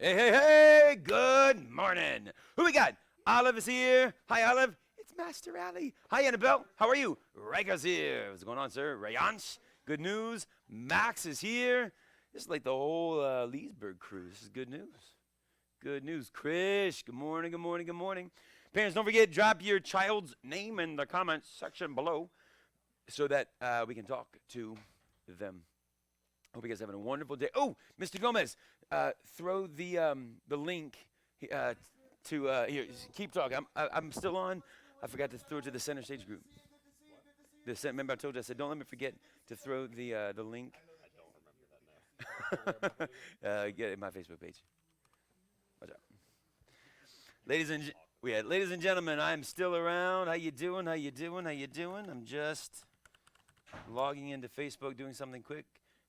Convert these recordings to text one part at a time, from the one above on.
Hey, hey, hey, good morning. Who we got? Olive is here. Hi, Olive. It's Master Ali. Hi, Annabelle. How are you? Rika's here. What's going on, sir? Rayansh. Good news. Max is here. This is like the whole Leesburg crew. This is good news. Good news. Krish, good morning, good morning, good morning. Parents, don't forget, drop your child's name in the comments section below so that we can talk to them. Hope you guys are having a wonderful day. Oh, Mr. Gomez, throw the link to here. Keep talking. I'm still on. I forgot to throw it to the center stage group. Remember I told you, I said, don't let me forget to throw the link. Get it in my Facebook page. Watch out. Ladies and gentlemen, I'm still around. How you doing? How you doing? How you doing? I'm just logging into Facebook, doing something quick,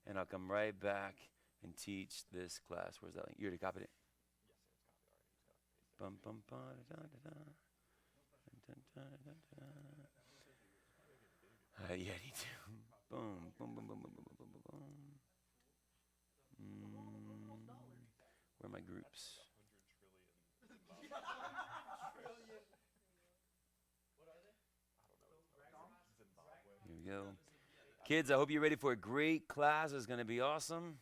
and I'll come right back and teach this class. Where's that link? You already copied it? Yes, it's copied already. Yeah, you do. Boom, boom, boom, boom, boom, boom, boom, boom, boom. Where are my groups? Here we go. Kids, I hope you're ready for a great class. It's going to be awesome.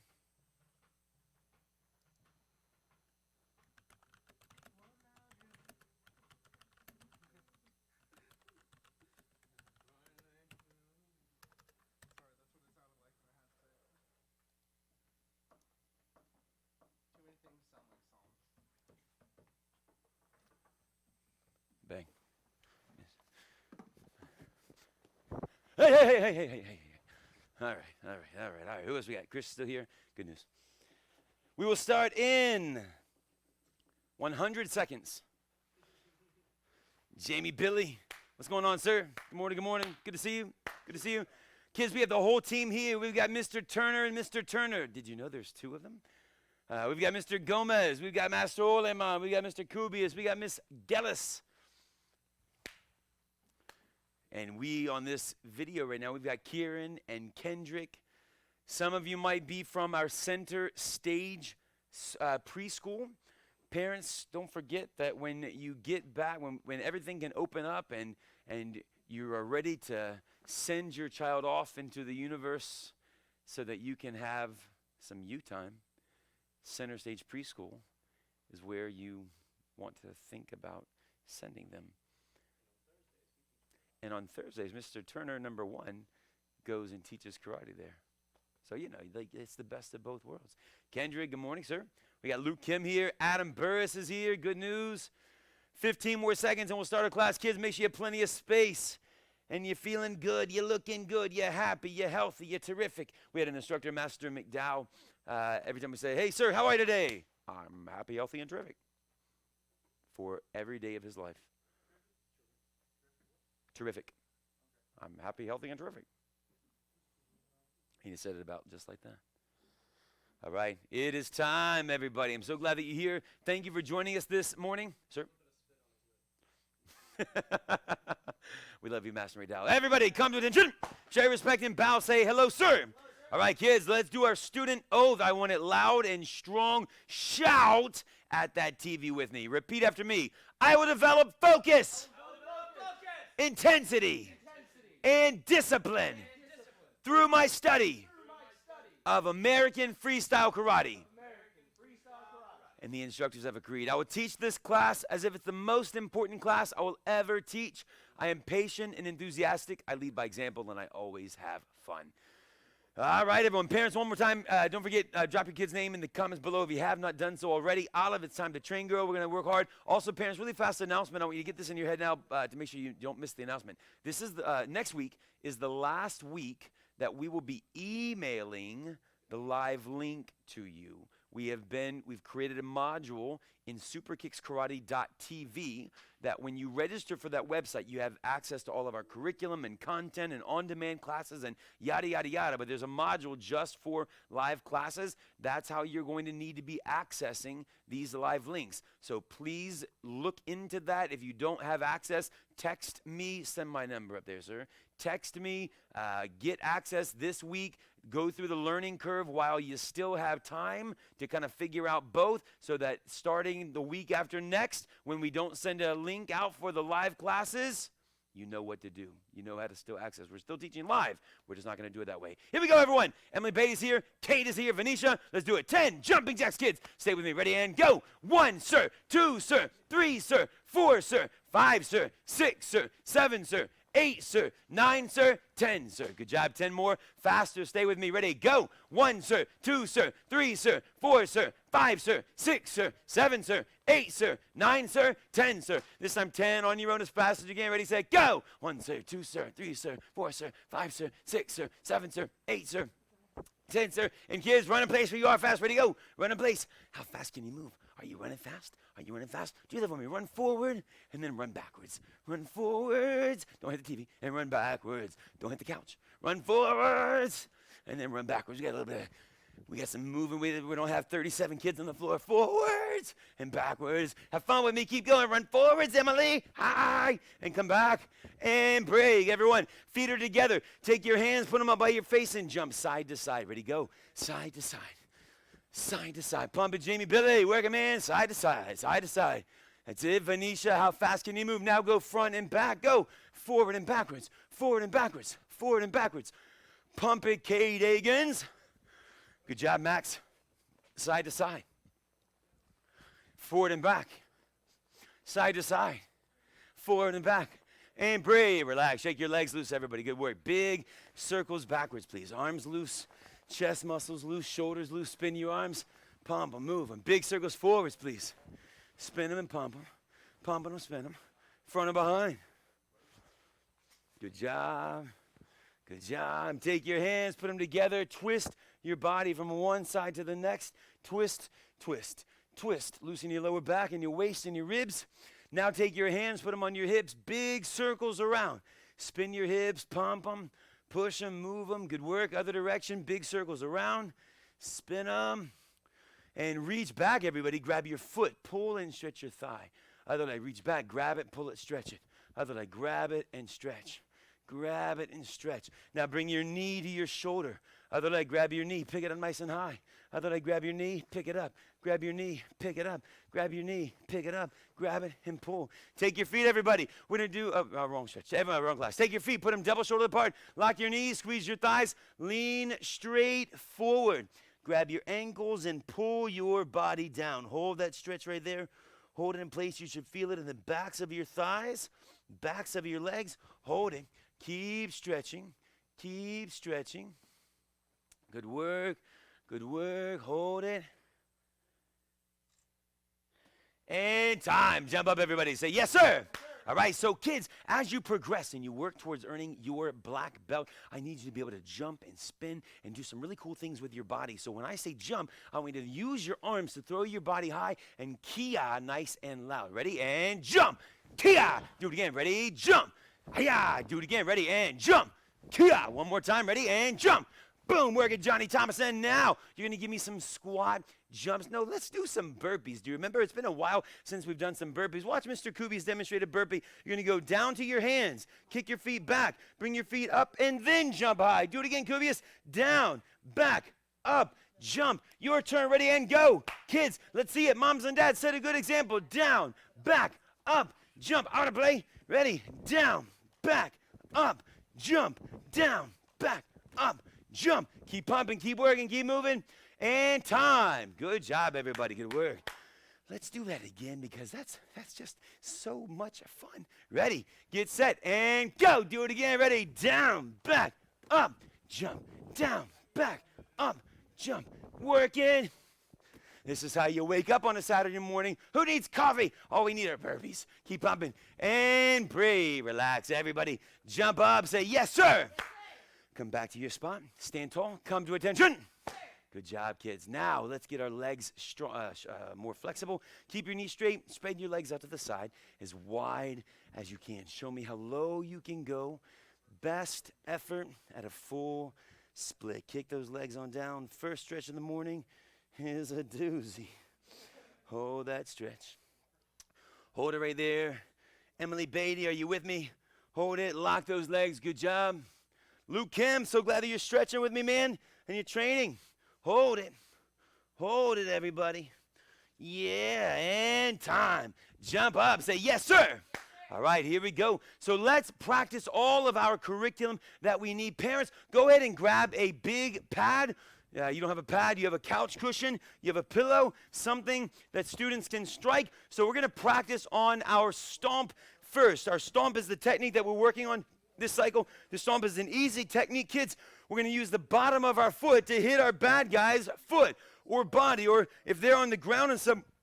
Bang. Hey. All right. Who else we got? Chris is still here? Good news. We will start in 100 seconds. Jamie Billy, what's going on, sir? Good morning. Good to see you. Kids, we have the whole team here. We've got Mr. Turner and Mr. Turner. Did you know there's two of them? We've got Mr. Gomez. We've got Master Oleman. We've got Mr. Kubius. We got Miss Gellis. And we, on this video right now, we've got Kieran and Kendrick. Some of you might be from our center stage preschool. Parents, don't forget that when you get back, when everything can open up and you are ready to send your child off into the universe so that you can have some you time, center stage preschool is where you want to think about sending them. And on Thursdays, Mr. Turner, number 1, goes and teaches karate there. So, it's the best of both worlds. Kendrick, good morning, sir. We got Luke Kim here. Adam Burris is here. Good news. 15 more seconds and we'll start our class. Kids, make sure you have plenty of space. And you're feeling good. You're looking good. You're happy. You're healthy. You're terrific. We had an instructor, Master McDowell. Every time we say, hey, sir, how are you today? I'm happy, healthy, and terrific. For every day of his life. Terrific. I'm happy, healthy, and terrific. He said it about just like that. All right. It is time, everybody. I'm so glad that you're here. Thank you for joining us this morning. Sir? We love you, Master McDowell. Everybody, come to attention. Show your respect and bow. Say hello, sir. All right, kids, let's do our student oath. I want it loud and strong. Shout at that TV with me. Repeat after me. I will develop focus. Intensity and discipline through my study of American Freestyle Karate. And the instructors have agreed. I will teach this class as if it's the most important class I will ever teach. I am patient and enthusiastic. I lead by example, and I always have fun. All right, everyone. Parents, one more time. Don't forget, drop your kid's name in the comments below if you have not done so already. Olive, it's time to train, girl. We're going to work hard. Also, parents, really fast announcement. I want you to get this in your head now to make sure you don't miss the announcement. This is next week is the last week that we will be emailing the live link to you. We've created a module in superkickskarate.tv that when you register for that website, you have access to all of our curriculum and content and on-demand classes and yada, yada, yada. But there's a module just for live classes. That's how you're going to need to be accessing these live links. So please look into that. If you don't have access, text me, send my number up there, sir. text me, get access this week. Go through the learning curve while you still have time to kind of figure out both, so that starting the week after next, when we don't send a link out for the live classes, you know what to do. You know how to still access. We're still teaching live. We're just not going to do it that way. Here we go, everyone. Emily Beatty's here. Kate is here. Venetia. Let's do it. 10 jumping jacks, kids. Stay with me. Ready and go. 1, sir. 2, sir. 3, sir. 4, sir. 5, sir. 6, sir. 7, sir. 8, sir. 9, sir. 10, sir. Good job. 10 more. Faster. Stay with me. Ready. Go. 1, sir. 2, sir. 3, sir. 4, sir. 5, sir. 6, sir. 7, sir. 8, sir. 9, sir. 10, sir. This time 10 on your own as fast as you can. Ready, set, go. 1, sir. 2, sir. 3, sir. 4, sir. 5, sir. 6, sir. 7, sir. 8, sir. 10, sir. And kids, run in place where you are fast. Ready, go. Run in place. How fast can you move? Are you running fast? Are you running fast? Do that for me. Run forward and then run backwards. Run forwards. Don't hit the TV. And run backwards. Don't hit the couch. Run forwards and then run backwards. We got some moving. We don't have 37 kids on the floor. Forwards and backwards. Have fun with me. Keep going. Run forwards, Emily. Hi. And come back and break. Everyone, feet are together. Take your hands, put them up by your face, and jump side to side. Ready, go. Side to side. Side to side. Pump it, Jamie. Billy. Work it, man. Side to side. Side to side. That's it, Venetia. How fast can you move? Now go front and back. Go forward and backwards. Forward and backwards. Forward and backwards. Pump it, Kate Agans. Good job, Max. Side to side. Forward and back. Side to side. Forward and back. And breathe. Relax. Shake your legs loose, everybody. Good work. Big circles backwards, please. Arms loose. Chest muscles loose. Shoulders loose. Spin your arms. Pump them. Move them. Big circles forwards, please. Spin them and pump them. Pump them, spin them. Front and behind. Good job. Good job. Take your hands, put them together. Twist your body from one side to the next. Twist, twist, twist. Loosen your lower back and your waist and your ribs. Now take your hands, put them on your hips. Big circles around. Spin your hips, pump them, push them, move them. Good work. Other direction. Big circles around. Spin them. And reach back, everybody. Grab your foot. Pull and stretch your thigh. Other leg. Reach back. Grab it. Pull it. Stretch it. Other leg. Grab it and stretch. Grab it and stretch. Now bring your knee to your shoulder. Other leg, grab your knee, pick it up nice and high. Other leg, grab your knee, pick it up. Grab your knee, pick it up. Grab your knee, pick it up. Grab it and pull. Take your feet, everybody. We're going to do wrong stretch. Everyone, wrong class. Take your feet, put them double shoulder apart. Lock your knees, squeeze your thighs. Lean straight forward. Grab your ankles and pull your body down. Hold that stretch right there. Hold it in place. You should feel it in the backs of your thighs, backs of your legs. Hold it. Keep stretching. Keep stretching. Good work. Good work. Hold it. And time. Jump up, everybody. Say, yes, sir. Yes, sir. All right, so kids, as you progress and you work towards earning your black belt, I need you to be able to jump and spin and do some really cool things with your body. So when I say jump, I want you to use your arms to throw your body high and kia nice and loud. Ready? And jump. Kia. Do it again. Ready? Jump. Hiya. Do it again. Ready? And jump. Kia. One more time. Ready? And jump. Boom, work it, Johnny Thomason. Now, you're going to give me some squat jumps. No, let's do some burpees. Do you remember? It's been a while since we've done some burpees. Watch Mr. Kubi's demonstrated burpee. You're going to go down to your hands, kick your feet back, bring your feet up, and then jump high. Do it again, Kubius. Down, back, up, jump. Your turn, ready, and go. Kids, let's see it. Moms and dads, set a good example. Down, back, up, jump. Out of play. Ready, down, back, up, jump, down, back, up, jump. Keep pumping, keep working, keep moving. And time. Good job, everybody. Good work. Let's do that again because that's just so much fun. Ready, get set, and go. Do it again. Ready, down, back, up, jump, down, back, up, jump. Working. This is how you wake up on a Saturday morning. Who needs coffee? All we need are burpees. Keep pumping. And breathe. Relax, everybody. Jump up. Say, yes, sir. Come back to your spot. Stand tall. Come to attention. Good job, kids. Now, let's get our legs more flexible. Keep your knees straight. Spread your legs out to the side as wide as you can. Show me how low you can go. Best effort at a full split. Kick those legs on down. First stretch in the morning is a doozy. Hold that stretch. Hold it right there. Emily Beatty, are you with me? Hold it. Lock those legs. Good job. Luke Kim, so glad that you're stretching with me, man, and you're training. Hold it. Hold it, everybody. Yeah, and time. Jump up. Say, yes, sir. All right, here we go. So let's practice all of our curriculum that we need. Parents, go ahead and grab a big pad. You don't have a pad, you have a couch cushion, you have a pillow, something that students can strike. So we're going to practice on our stomp first. Our stomp is the technique that we're working on this cycle. The stomp is an easy technique, kids. We're going to use the bottom of our foot to hit our bad guy's foot or body, or if they're on the ground in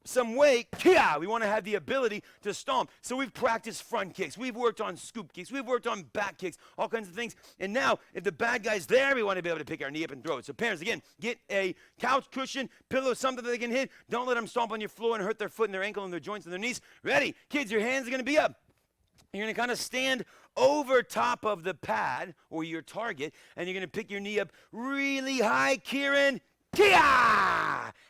some way, kia, we want to have the ability to stomp. So we've practiced front kicks, we've worked on scoop kicks, we've worked on back kicks, all kinds of things. And now, if the bad guy's there, we want to be able to pick our knee up and throw it. So parents, again, get a couch cushion, pillow, something that they can hit. Don't let them stomp on your floor and hurt their foot and their ankle and their joints and their knees. Ready? Kids, your hands are going to be up. You're going to kind of stand over top of the pad or your target, and you're going to pick your knee up really high, Kieran. Kia!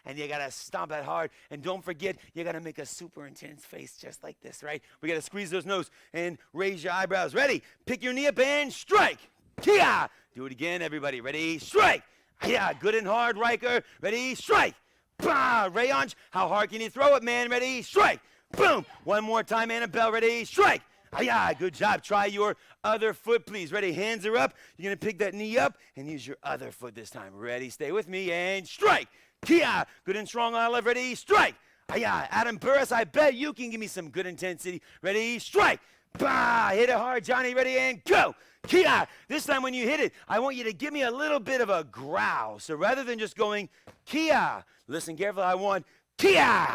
And you got to stomp that hard. And don't forget, you got to make a super intense face just like this, right? We got to squeeze those nose and raise your eyebrows. Ready? Pick your knee up and strike. Kia! Do it again, everybody. Ready? Strike. Yeah, good and hard, Riker. Ready? Strike. Bah! Rayanj, how hard can you throw it, man? Ready? Strike. Boom. One more time, Annabelle. Ready? Strike. Yeah, good job. Try your other foot, please. Ready? Hands are up. You're going to pick that knee up and use your other foot this time. Ready? Stay with me and strike. Kia. Good and strong, Olive. Ready? Strike. Yeah, Adam Burris, I bet you can give me some good intensity. Ready? Strike. Bah! Hit it hard, Johnny. Ready? And go. Kia. This time when you hit it, I want you to give me a little bit of a growl. So rather than just going Kia, listen carefully. I want Kia.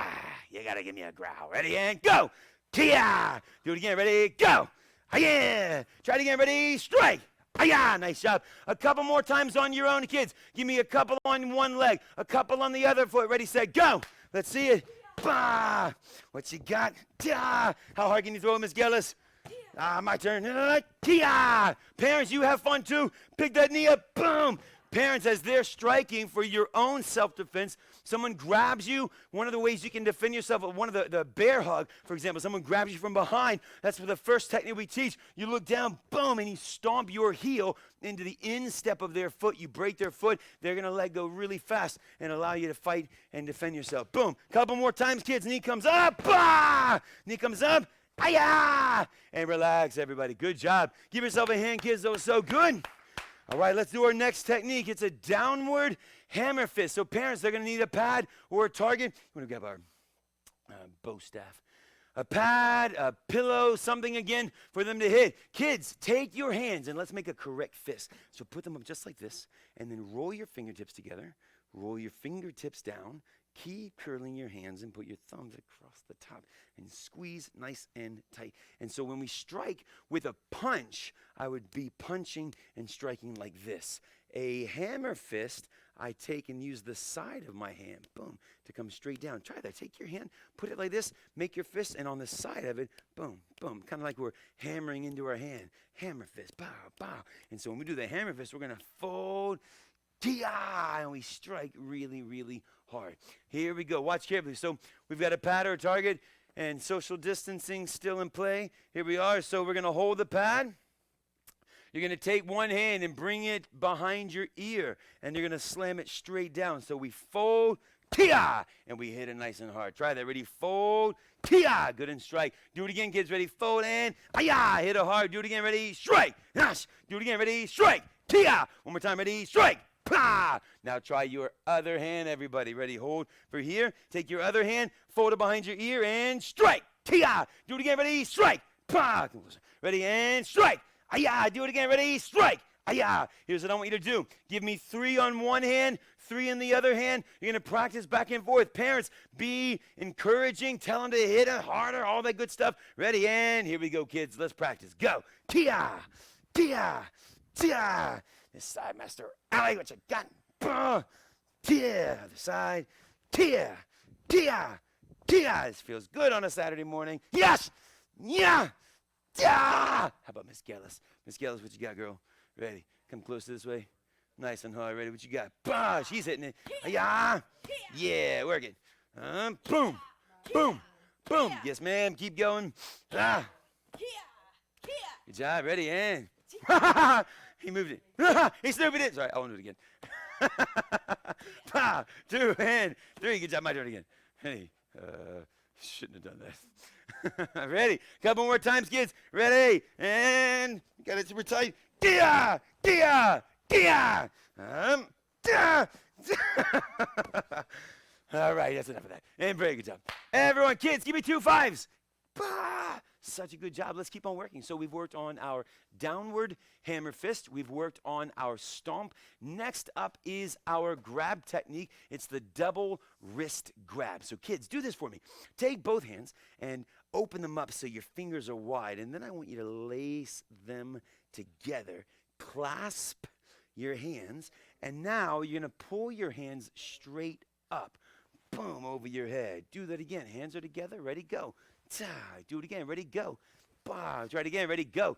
You got to give me a growl. Ready? And go. Kia! Do it again. Ready? Go! Yeah! Try it again. Ready? Strike! Yeah! Nice job. A couple more times on your own, kids. Give me a couple on one leg, a couple on the other foot. Ready, set, go! Let's see it. Bah! What you got? How hard can you throw it, Miss Gellis? My turn. Kia! Parents, you have fun too. Pick that knee up. Boom! Parents, as they're striking for your own self-defense, someone grabs you. One of the ways you can defend yourself, one of the bear hug, for example, someone grabs you from behind. That's the first technique we teach. You look down, boom, and you stomp your heel into the instep of their foot. You break their foot. They're going to let go really fast and allow you to fight and defend yourself. Boom. Couple more times, kids. Knee comes up. Bah! Knee comes up. Hi-ya! And relax, everybody. Good job. Give yourself a hand, kids. That was so good. All right, let's do our next technique. It's a downward hammer fist. So parents, they're going to need a pad or a target. We're going to grab our bow staff. A pad, a pillow, something again for them to hit. Kids, take your hands and let's make a correct fist. So put them up just like this and then roll your fingertips together. Roll your fingertips down. Keep curling your hands and put your thumbs across the top and squeeze nice and tight. And so when we strike with a punch, I would be punching and striking like this. A hammer fist, I take and use the side of my hand, boom, to come straight down. Try that. Take your hand, put it like this, make your fist, and on the side of it, boom, boom, kind of like we're hammering into our hand. Hammer fist, bow, bow. And so when we do the hammer fist, we're going to fold, and we strike really, really hard. Here we go. Watch carefully. So we've got a pad or a target and social distancing still in play. Here we are. So we're going to hold the pad. You're going to take one hand and bring it behind your ear, and you're going to slam it straight down. So we fold, kia, and we hit it nice and hard. Try that. Ready? Fold, kia. Good and strike. Do it again, kids. Ready? Fold and, hi-ya. Hit it hard. Do it again. Ready? Strike. Nash. Do it again. Ready? Strike. Kia. One more time. Ready? Strike. Pa! Now try your other hand, everybody. Ready? Hold for here. Take your other hand, fold it behind your ear, and strike. Kia! Do it again. Ready? Strike. Pa! Ready? And strike. Aya! Do it again. Ready? Strike. Aya! Here's what I want you to do. Give me 3 on one hand, 3 in the other hand. You're going to practice back and forth. Parents, be encouraging. Tell them to hit it harder, all that good stuff. Ready? And here we go, kids. Let's practice. Go. Kia! Kia! Kia! This side, Master Allie, what you got? Tia, other side. Tia, tia, tia. This feels good on a Saturday morning. Yes! Yeah! Yeah! How about Miss Gellis? Miss Gellis, what you got, girl? Ready? Come closer this way. Nice and hard. Ready? What you got? Bah! She's hitting it. Yeah! Yeah, working. Boom! Boom! Boom! Yes, ma'am. Keep going. Ah! Good job. Ready, and he moved it. He snooped it. Sorry, I won't do it again. 2 and 3. Good job. My turn again. Hey, shouldn't have done that. Ready? Couple more times, kids. Ready? And got it super tight. Gia, gia, gia. Gia. All right, that's enough of that. And very good job. Everyone, kids, give me 2 5s. Bah! Such a good job. Let's keep on working. So we've worked on our downward hammer fist. We've worked on our stomp. Next up is our grab technique. It's the double wrist grab. So kids, do this for me. Take both hands and open them up so your fingers are wide. And then I want you to lace them together. Clasp your hands. And now you're going to pull your hands straight up. Boom, over your head. Do that again. Hands are together. Ready, go. Do it again. Ready, go. Bah. Try it again. Ready, go.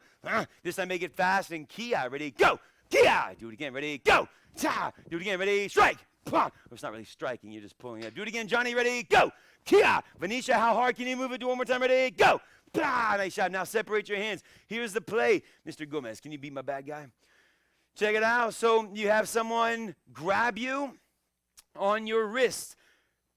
This time make it fast and Kia. Ready, go. Kia. Do it again. Ready, go. Do it again. Ready, strike. Bah. It's not really striking. You're just pulling it up. Do it again, Johnny. Ready, go. Kia. Venetia, how hard can you move it? Do it one more time. Ready, go. Bah. Nice job. Now separate your hands. Here's the play. Mr. Gomez, can you beat my bad guy? Check it out. So you have someone grab you on your wrist.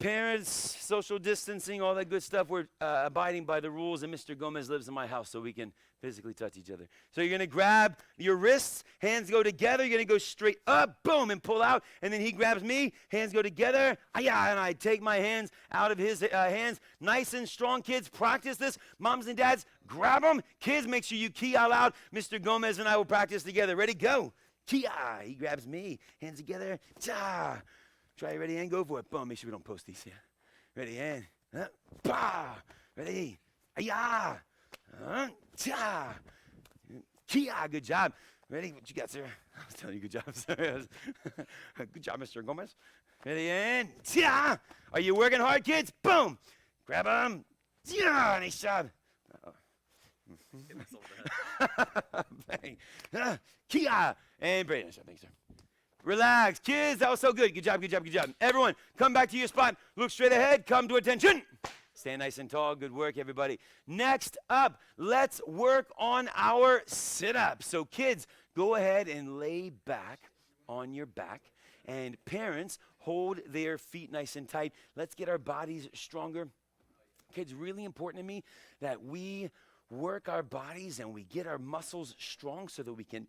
Parents, social distancing, all that good stuff. We're abiding by the rules, and Mr. Gomez lives in my house, so we can physically touch each other. So you're going to grab your wrists, hands go together, you're going to go straight up, boom, and pull out, and then he grabs me, hands go together, and I take my hands out of his hands. Nice and strong, kids. Practice this. Moms and dads, grab them. Kids, make sure you key out loud. Mr. Gomez and I will practice together. Ready, go. Kia. He grabs me, hands together, cha. Try it, ready, and go for it. Boom, make sure we don't post these. Yeah. Ready, and, bah. Ready, yeah. Cha. Kia, good job. Ready, what you got, sir? I was telling you, good job, sir. Good job, Mr. Gomez. Ready, and, cha. Are you working hard, kids? Boom. Grab them. Yeah, nice job. Bang. Kia. And Brady, nice job, thanks, sir. Relax. Kids, that was so good. Good job, good job, good job. Everyone, come back to your spot. Look straight ahead. Come to attention. Stand nice and tall. Good work, everybody. Next up, let's work on our sit-ups. So kids, go ahead and lay back on your back. And parents, hold their feet nice and tight. Let's get our bodies stronger. Kids, really important to me that we work our bodies and we get our muscles strong so that we can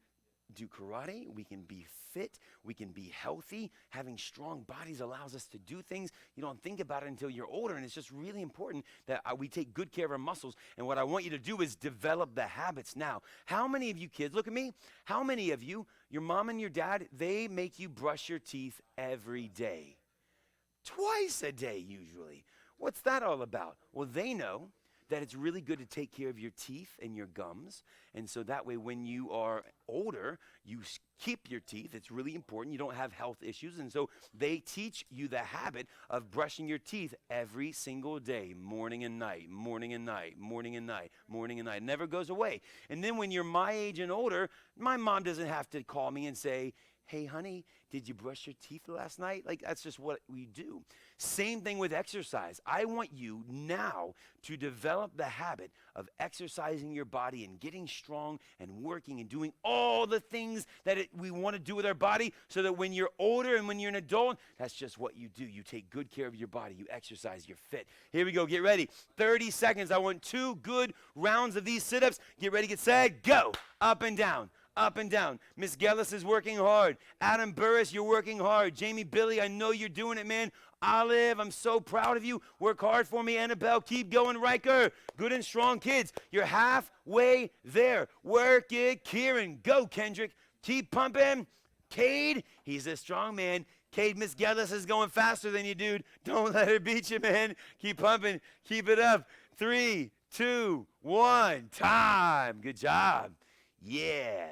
do karate, we can be fit, we can be healthy. Having strong bodies allows us to do things you don't think about it until you're older, and it's just really important that we take good care of our muscles. And what I want you to do is develop the habits now. How many of you kids, look at me, how many of you, your mom and your dad, they make you brush your teeth every day? Twice a day usually. What's that all about? Well, they know that it's really good to take care of your teeth and your gums. And so that way when you are older, you keep your teeth. It's really important. You don't have health issues. And so they teach you the habit of brushing your teeth every single day, morning and night, morning and night, morning and night, morning and night. It never goes away. And then when you're my age and older, my mom doesn't have to call me and say, hey, honey, did you brush your teeth last night? Like, that's just what we do. Same thing with exercise. I want you now to develop the habit of exercising your body and getting strong and working and doing all the things that we want to do with our body so that when you're older and when you're an adult, that's just what you do. You take good care of your body. You exercise. You're fit. Here we go. Get ready. 30 seconds. I want 2 good rounds of these sit-ups. Get ready, get set, go. Up and down. Up and down. Miss Gellis is working hard. Adam Burris, you're working hard. Jamie Billy, I know you're doing it, man. Olive, I'm so proud of you. Work hard for me. Annabelle, keep going. Riker, good and strong kids. You're halfway there. Work it. Kieran, go, Kendrick. Keep pumping. Cade, he's a strong man. Cade, Miss Gellis is going faster than you, dude. Don't let her beat you, man. Keep pumping. Keep it up. 3, 2, 1. Time. Good job. Yeah,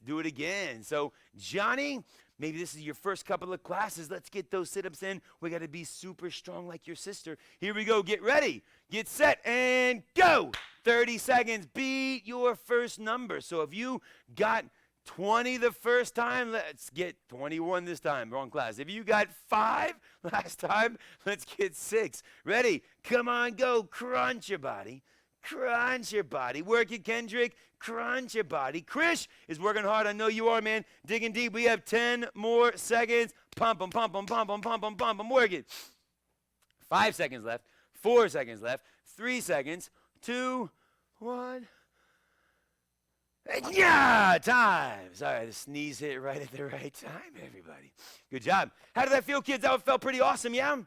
do it again. So, Johnny, maybe this is your first couple of classes. Let's get those sit-ups in. We got to be super strong like your sister. Here we go. Get ready. Get set and go. 30 seconds. Beat your first number. So if you got 20 the first time, let's get 21 this time. Wrong class. If you got 5 last time, let's get 6. Ready? Come on, go. Crunch your body. Crunch your body. Work it, Kendrick. Crunch your body. Krish is working hard. I know you are, man. Digging deep. We have 10 more seconds. Pump them, pump them, pump them, pump them, pump them. Work it. 5 seconds left. 4 seconds left. 3 seconds. 2, 1. Yeah, time. Sorry, the sneeze hit right at the right time, everybody. Good job. How did that feel, kids? That felt pretty awesome, yeah?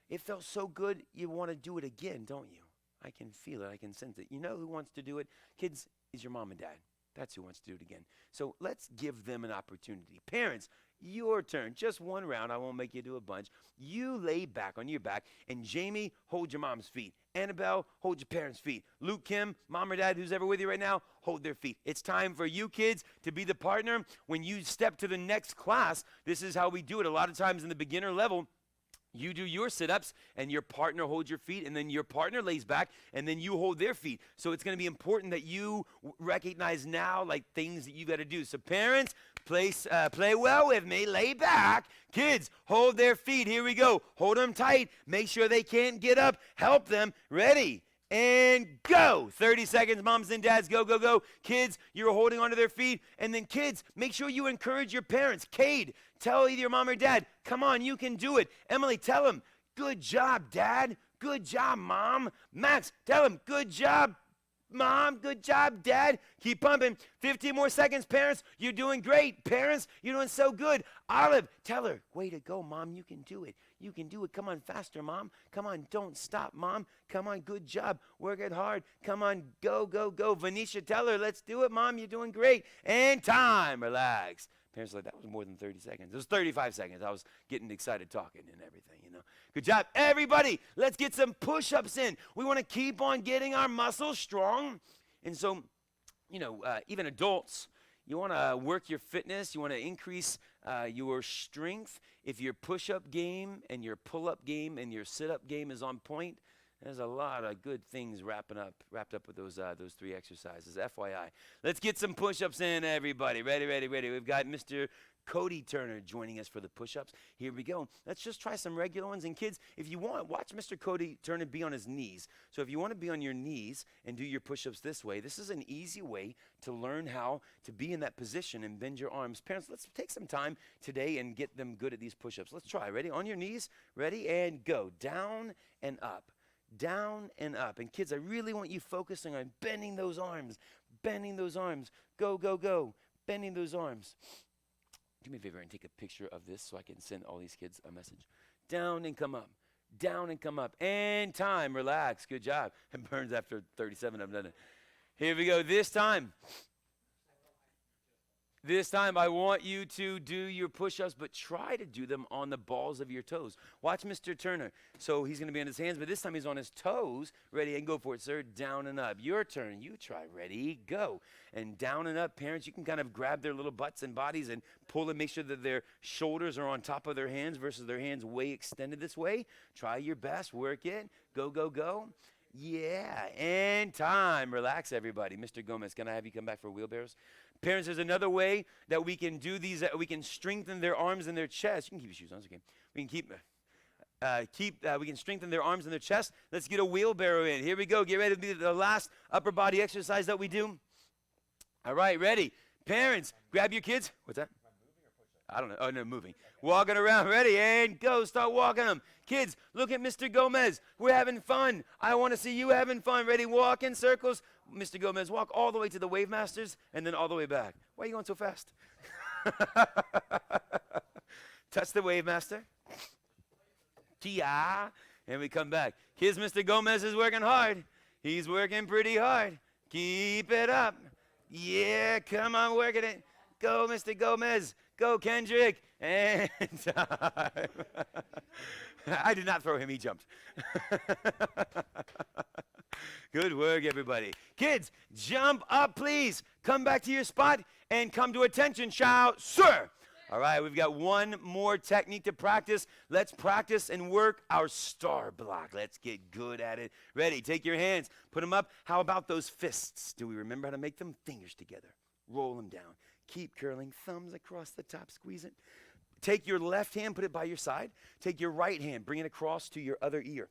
It felt so good, you want to do it again, don't you? I can feel it. I can sense it. You know who wants to do it? Kids, is your mom and dad. That's who wants to do it again. So let's give them an opportunity. Parents, your turn. Just one round. I won't make you do a bunch. You lay back on your back, and Jamie, hold your mom's feet. Annabelle, hold your parents' feet. Luke, Kim, mom or dad, who's ever with you right now, hold their feet. It's time for you kids to be the partner. When you step to the next class, this is how we do it. A lot of times in the beginner level, you do your sit-ups, and your partner holds your feet, and then your partner lays back, and then you hold their feet. So it's going to be important that you recognize now, like, things that you got to do. So parents, play well with me. Lay back. Kids, hold their feet. Here we go. Hold them tight. Make sure they can't get up. Help them. Ready? And go. 30 seconds, moms and dads, go, go, go. Kids, you're holding onto their feet. And then kids, make sure you encourage your parents. Cade, tell either your mom or dad, come on, you can do it. Emily, tell them, good job, Dad. Good job, Mom. Max, tell him, good job, Mom. Good job, Dad. Keep pumping. 15 more seconds, parents. You're doing great. Parents, you're doing so good. Olive, tell her, way to go, Mom. You can do it. You can do it. Come on, faster, Mom. Come on, don't stop, Mom. Come on, good job. Work it hard. Come on, go, go, go. Venetia, tell her, let's do it, Mom. You're doing great. And time. Relax. Parents are like, that was more than 30 seconds. It was 35 seconds. I was getting excited talking and everything, you know. Good job. Everybody, let's get some push-ups in. We want to keep on getting our muscles strong. And so, you know, even adults, you want to work your fitness. You want to increase your strength. If your push-up game and your pull-up game and your sit-up game is on point, there's a lot of good things wrapped up with those 3 exercises. FYI. Let's get some push-ups in, everybody. Ready, ready, ready. We've got Mr. Cody Turner joining us for the push-ups. Here we go. Let's just try some regular ones. And kids, if you want, watch Mr. Cody Turner be on his knees. So if you want to be on your knees and do your push-ups this way, this is an easy way to learn how to be in that position and bend your arms. Parents, let's take some time today and get them good at these push-ups. Let's try. Ready? On your knees. Ready? And go. Down and up. Down and up. And kids, I really want you focusing on bending those arms. Bending those arms. Go, go, go. Bending those arms. Do me a favor and take a picture of this so I can send all these kids a message. Down and come up. Down and come up. And time. Relax. Good job. It burns after 37 of them, doesn't it? Here we go. This time, I want you to do your push-ups, but try to do them on the balls of your toes. Watch Mr. Turner. So he's going to be on his hands, but this time he's on his toes. Ready, and go for it, sir. Down and up. Your turn. You try. Ready, go. And down and up. Parents, you can kind of grab their little butts and bodies and pull them. Make sure that their shoulders are on top of their hands versus their hands way extended this way. Try your best. Work it. Go, go, go. Yeah, and time. Relax, everybody. Mr. Gomez, can I have you come back for wheelbarrows? Parents, there's another way that we can do these. We can strengthen their arms and their chest. You can keep your shoes on. It's okay. We can we can strengthen their arms and their chest. Let's get a wheelbarrow in. Here we go. Get ready to be the last upper body exercise that we do. All right, ready. Parents, grab your kids. What's that? I don't know. Oh, no, moving. Walking around. Ready, and go. Start walking them. Kids, look at Mr. Gomez. We're having fun. I want to see you having fun. Ready, walk in circles. Mr. Gomez, walk all the way to the Wave Masters and then all the way back. Why are you going so fast? Touch the Wave Master. Kia. And we come back. Kids, Mr. Gomez is working hard. He's working pretty hard. Keep it up. Yeah, come on, working it. Go, Mr. Gomez. Go, Kendrick. And time. I did not throw him. He jumped. Good work, everybody. Kids, jump up, please. Come back to your spot and come to attention. Shout, sir. All right, we've got one more technique to practice. Let's practice and work our star block. Let's get good at it. Ready? Take your hands. Put them up. How about those fists? Do we remember how to make them? Fingers together. Roll them down. Keep curling. Thumbs across the top. Squeeze it. Take your left hand. Put it by your side. Take your right hand. Bring it across to your other ear.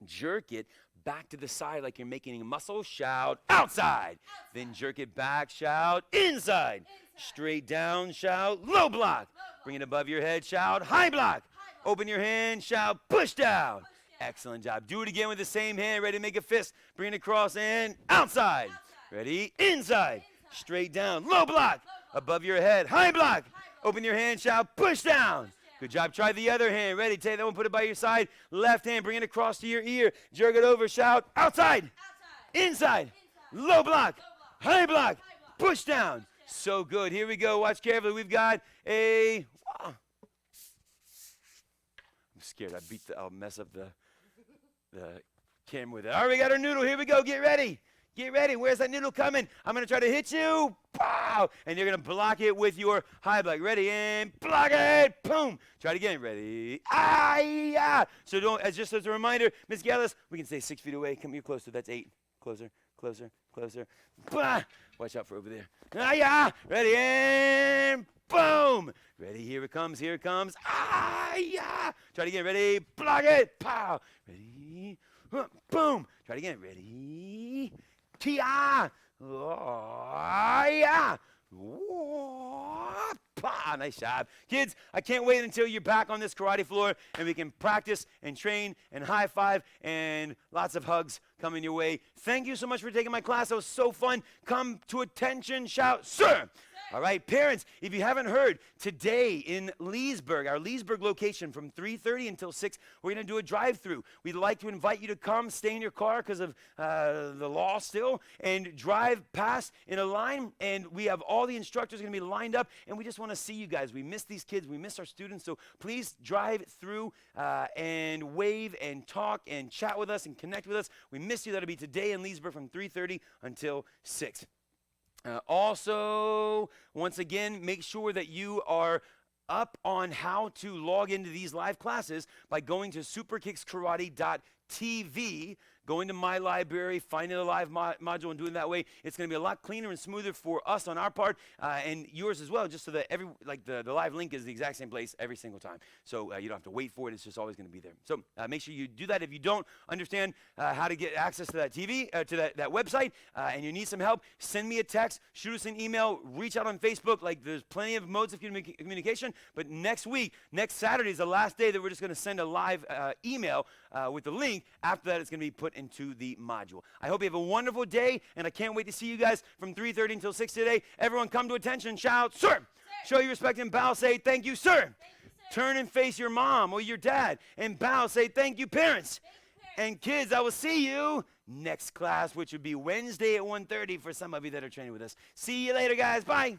Jerk it back to the side like you're making a muscle. Shout outside. Then jerk it back. Shout inside. Straight down. Shout low block. Bring it above your head. Shout high block. Open your hand. Shout push down. Excellent job. Do it again with the same hand. Ready to make a fist. Bring it across and outside. Ready? Inside. Straight down. Low block. Above your head. High block. Open your hand. Shout push down. Good job. Try the other hand. Ready? Take that one. Put it by your side. Left hand. Bring it across to your ear. Jerk it over. Shout outside. Inside. Low block. High block. Push down. So good. Here we go. Watch carefully. We've got a... I'm scared. I'll mess up the camera with it. All right, we got our noodle. Here we go. Get ready. Get ready. Where's that noodle coming? I'm going to try to hit you. Pow! And you're going to block it with your high block. Ready? And block it. Boom. Try it again. Ready? Ah! So don't, just as a reminder, Miss Gallus, we can stay 6 feet away. Come here closer. That's 8. Closer, closer, closer. Bah! Watch out for over there. Ah! Ready? And boom. Ready? Here it comes. Here it comes. Ah! Try it again. Ready? Block it. Pow! Ready? Boom. Try it again. Ready? Tia! Oh, yeah! Nice job. Kids, I can't wait until you're back on this karate floor and we can practice and train and high five and lots of hugs coming your way. Thank you so much for taking my class. That was so fun. Come to attention, shout, sir! All right, parents, if you haven't heard, today in Leesburg, our Leesburg location from 3:30 until 6, we're going to do a drive-through. We'd like to invite you to come, stay in your car because of the law still, and drive past in a line, and we have all the instructors going to be lined up, and we just want to see you guys. We miss these kids. We miss our students, so please drive through and wave and talk and chat with us and connect with us. We miss you. That'll be today in Leesburg from 3:30 until 6. Also, once again, make sure that you are up on how to log into these live classes by going to superkickskarate.tv, going to my library, finding a live module and doing it that way. It's going to be a lot cleaner and smoother for us on our part and yours as well, just so that the live link is the exact same place every single time. So you don't have to wait for it. It's just always going to be there. So make sure you do that. If you don't understand how to get access to that TV, to that website, and you need some help, send me a text, shoot us an email, reach out on Facebook. Like, there's plenty of modes of communication. But next week, next Saturday is the last day that we're just going to send a live email with the link. After that, it's going to be put into the module. I hope you have a wonderful day, and I can't wait to see you guys from 3:30 until 6 today. Everyone come to attention, shout, sir! Show your respect and bow, say, thank you, sir! Thank you, sir. Turn and face your mom or your dad, and bow, say, thank you, parents! Thank you, parents. And kids, I will see you next class, which would be Wednesday at 1:30 for some of you that are training with us. See you later, guys. Bye!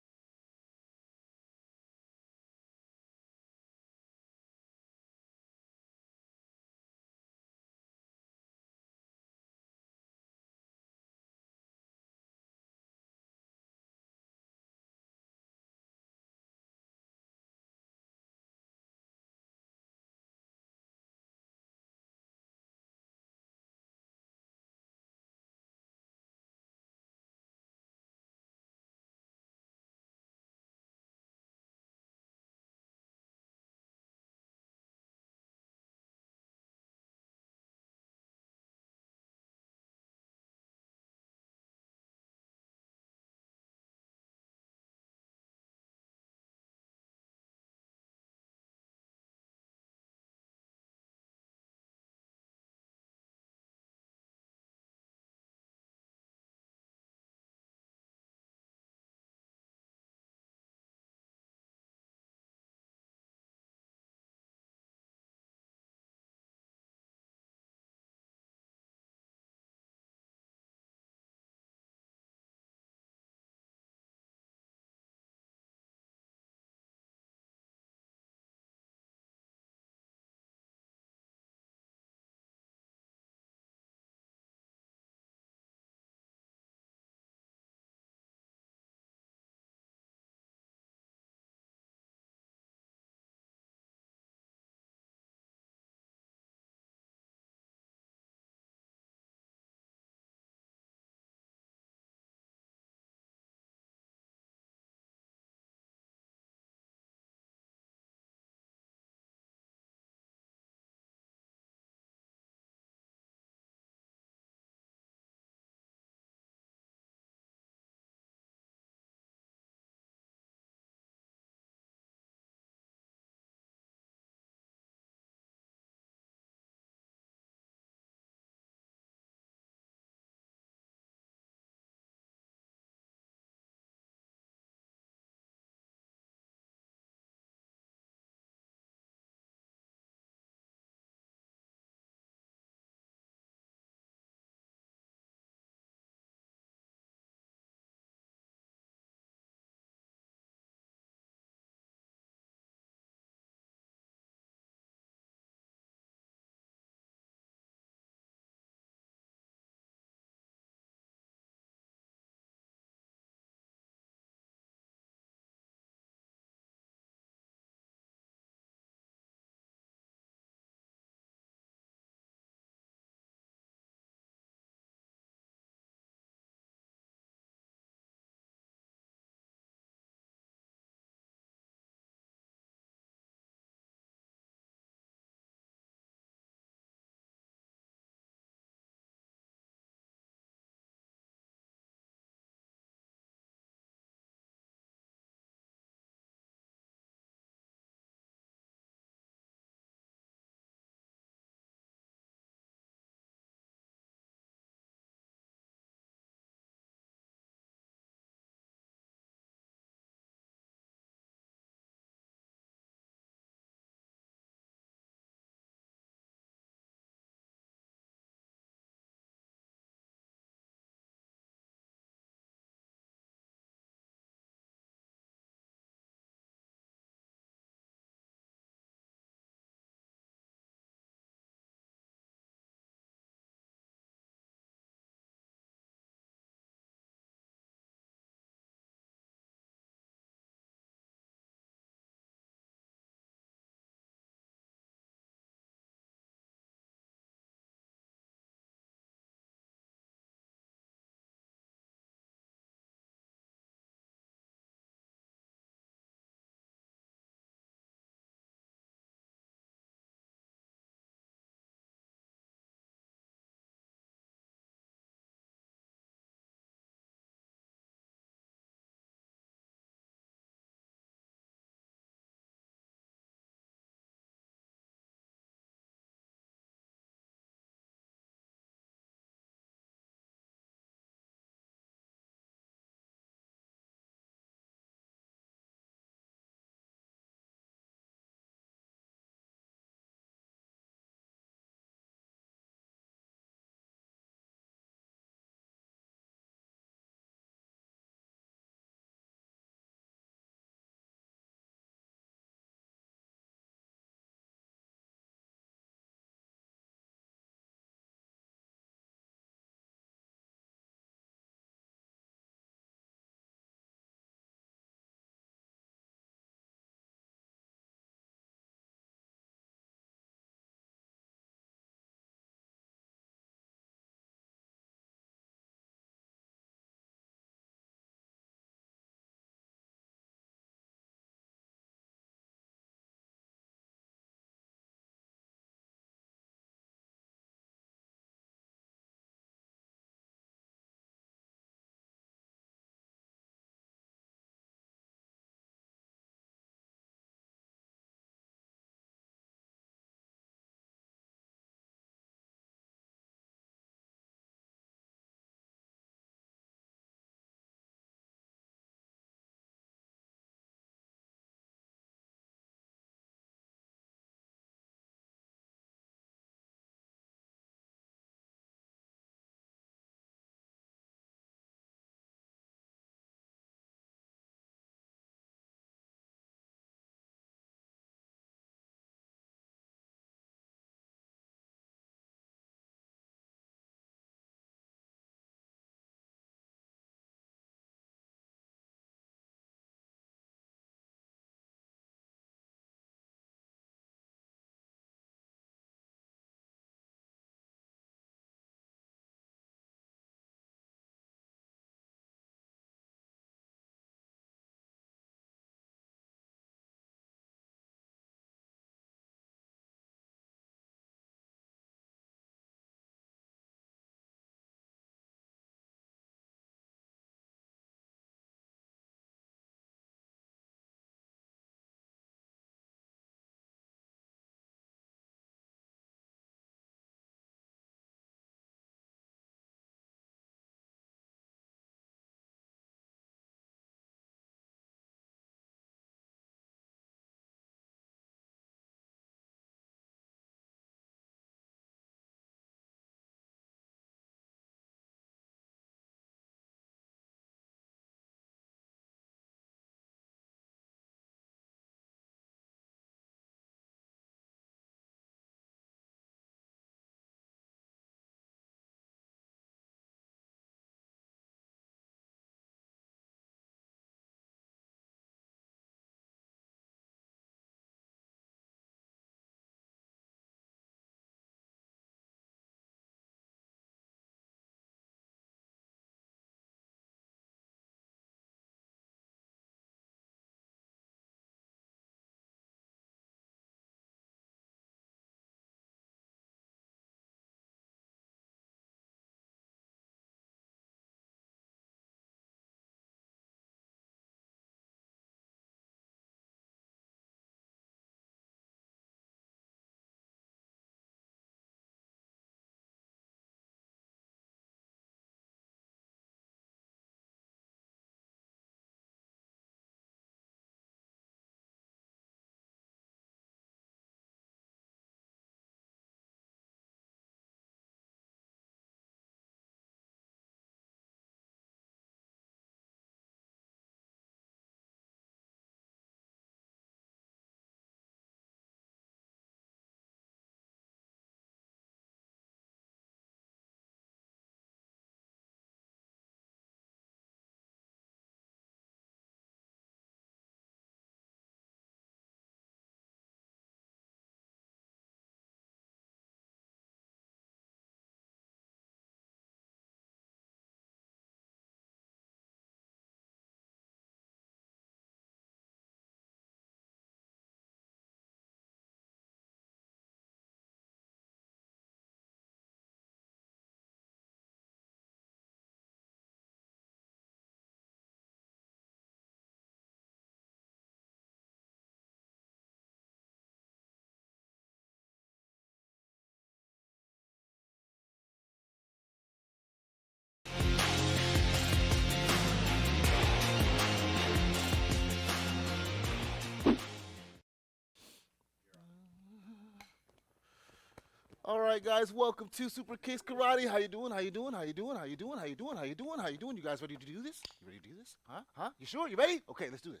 All right, guys, welcome to Super Kicks Karate. How you doing? How you doing? How you doing? How you doing? How you doing? How you doing? How you doing? You guys ready to do this? You ready to do this? Huh? You sure? You ready? Okay, let's do this.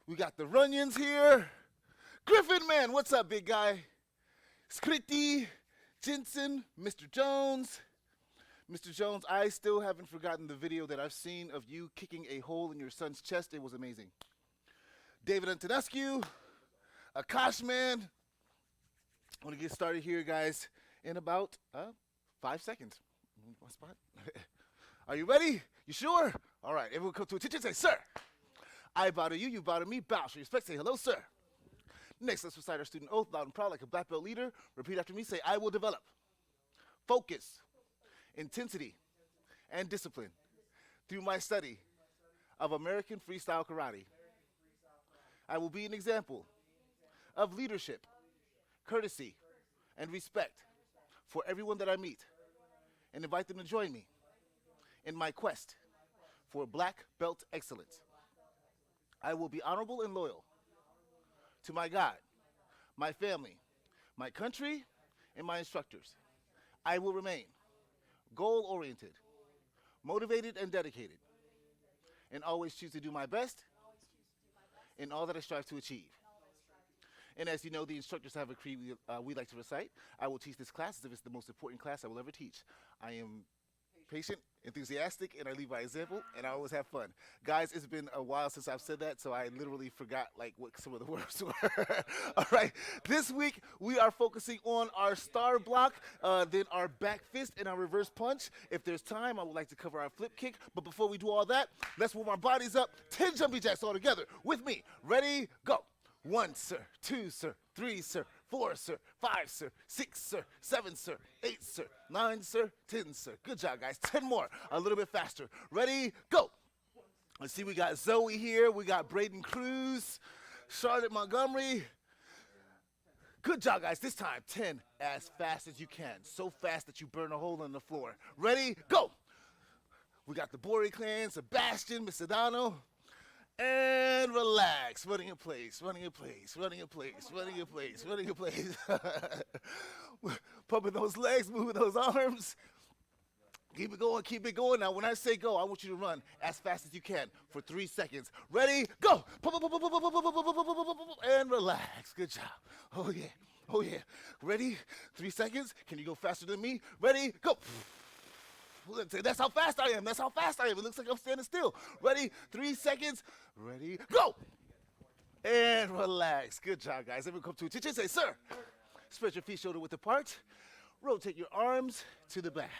We got the Runyons here. Griffin, man, what's up, big guy? Skritti, Jensen, Mr. Jones. Mr. Jones, I still haven't forgotten the video that I've seen of you kicking a hole in your son's chest. It was amazing. David Antonescu, Akash, man. I'm going to get started here, guys, in about 5 seconds. One spot. Are you ready? You sure? All right, everyone come to attention. Say, sir. I bow to you, you bow to me. Bow, show respect. Say hello, sir. Next, let's recite our student oath, loud and proud like a black belt leader. Repeat after me. Say, I will develop focus, intensity, and discipline through my study of American freestyle karate. I will be an example of leadership, courtesy, and respect for everyone that I meet, and invite them to join me in my quest for black belt excellence. I will be honorable and loyal to my God, my family, my country, and my instructors. I will remain goal-oriented, motivated, and dedicated, and always choose to do my best in all that I strive to achieve. And as you know, the instructors have a creed we like to recite. I will teach this class as if it's the most important class I will ever teach. I am patient, enthusiastic, and I lead by example, and I always have fun. Guys, it's been a while since I've said that, so I literally forgot like what some of the words were. All right, this week we are focusing on our star block, then our back fist and our reverse punch. If there's time, I would like to cover our flip kick, but before we do all that, let's warm our bodies up. 10 jumping jacks all together with me. Ready, go. 1, sir. 2, sir. 3, sir. 4, sir. 5, sir. 6, sir. 7, sir. 8, sir. 9, sir. 10, sir. Good job, guys. 10 more. A little bit faster. Ready? Go. Let's see. We got Zoe here. We got Braden Cruz. Charlotte Montgomery. Good job, guys. This time, 10 as fast as you can. So fast that you burn a hole in the floor. Ready? Go. We got the Bori clan, Sebastian, Misadano. And relax, running in place, running in place, running in place, running in place, running in place. Pumping those legs, moving those arms. Keep it going, keep it going. Now, when I say go, I want you to run as fast as you can for 3 seconds. Ready, go. And relax. Good job. Oh, yeah. Oh, yeah. Ready? 3 seconds. Can you go faster than me? Ready, go. That's how fast I am. That's how fast I am. It looks like I'm standing still. Ready? 3 seconds. Ready? Go! And relax. Good job, guys. Everyone come to attention. Say, sir. Spread your feet shoulder width apart. Rotate your arms to the back.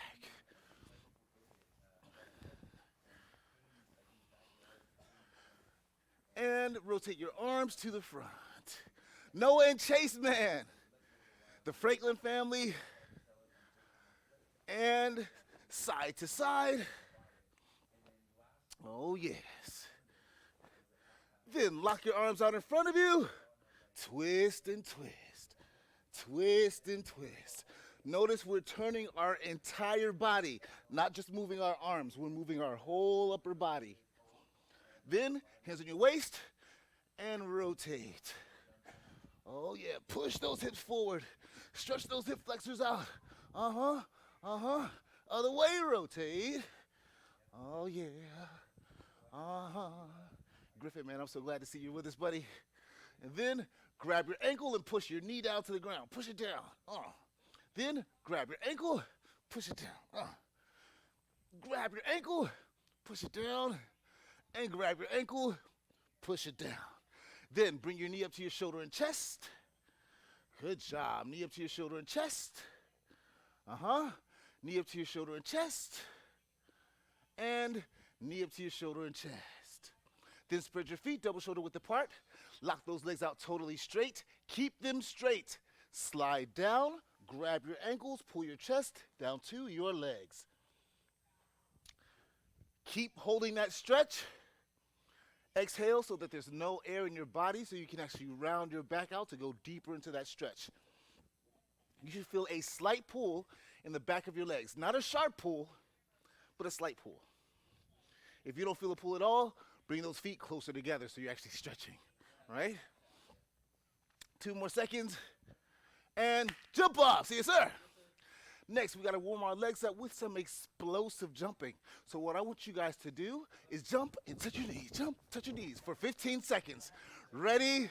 And rotate your arms to the front. Noah and Chase, man. The Franklin family. And side to side. Oh, yes. Then lock your arms out in front of you. Twist and twist. Twist and twist. Notice we're turning our entire body, not just moving our arms. We're moving our whole upper body. Then, hands on your waist and rotate. Oh, yeah. Push those hips forward. Stretch those hip flexors out. Uh-huh. Uh-huh. Other way, rotate. Oh, yeah. Uh-huh. Griffin, man, I'm so glad to see you with us, buddy. And then grab your ankle and push your knee down to the ground. Push it down. Then grab your ankle, push it down. Grab your ankle, push it down. And grab your ankle, push it down. Then bring your knee up to your shoulder and chest. Good job. Knee up to your shoulder and chest. Knee up to your shoulder and chest. And knee up to your shoulder and chest. Then spread your feet, double shoulder width apart. Lock those legs out totally straight. Keep them straight. Slide down, grab your ankles, pull your chest down to your legs. Keep holding that stretch. Exhale so that there's no air in your body so you can actually round your back out to go deeper into that stretch. You should feel a slight pull in the back of your legs. Not a sharp pull, but a slight pull. If you don't feel a pull at all, bring those feet closer together so you're actually stretching, all right? 2 more seconds. And jump off. See you, sir. Next, we got to warm our legs up with some explosive jumping. So what I want you guys to do is jump and touch your knees. Jump, touch your knees for 15 seconds. Ready,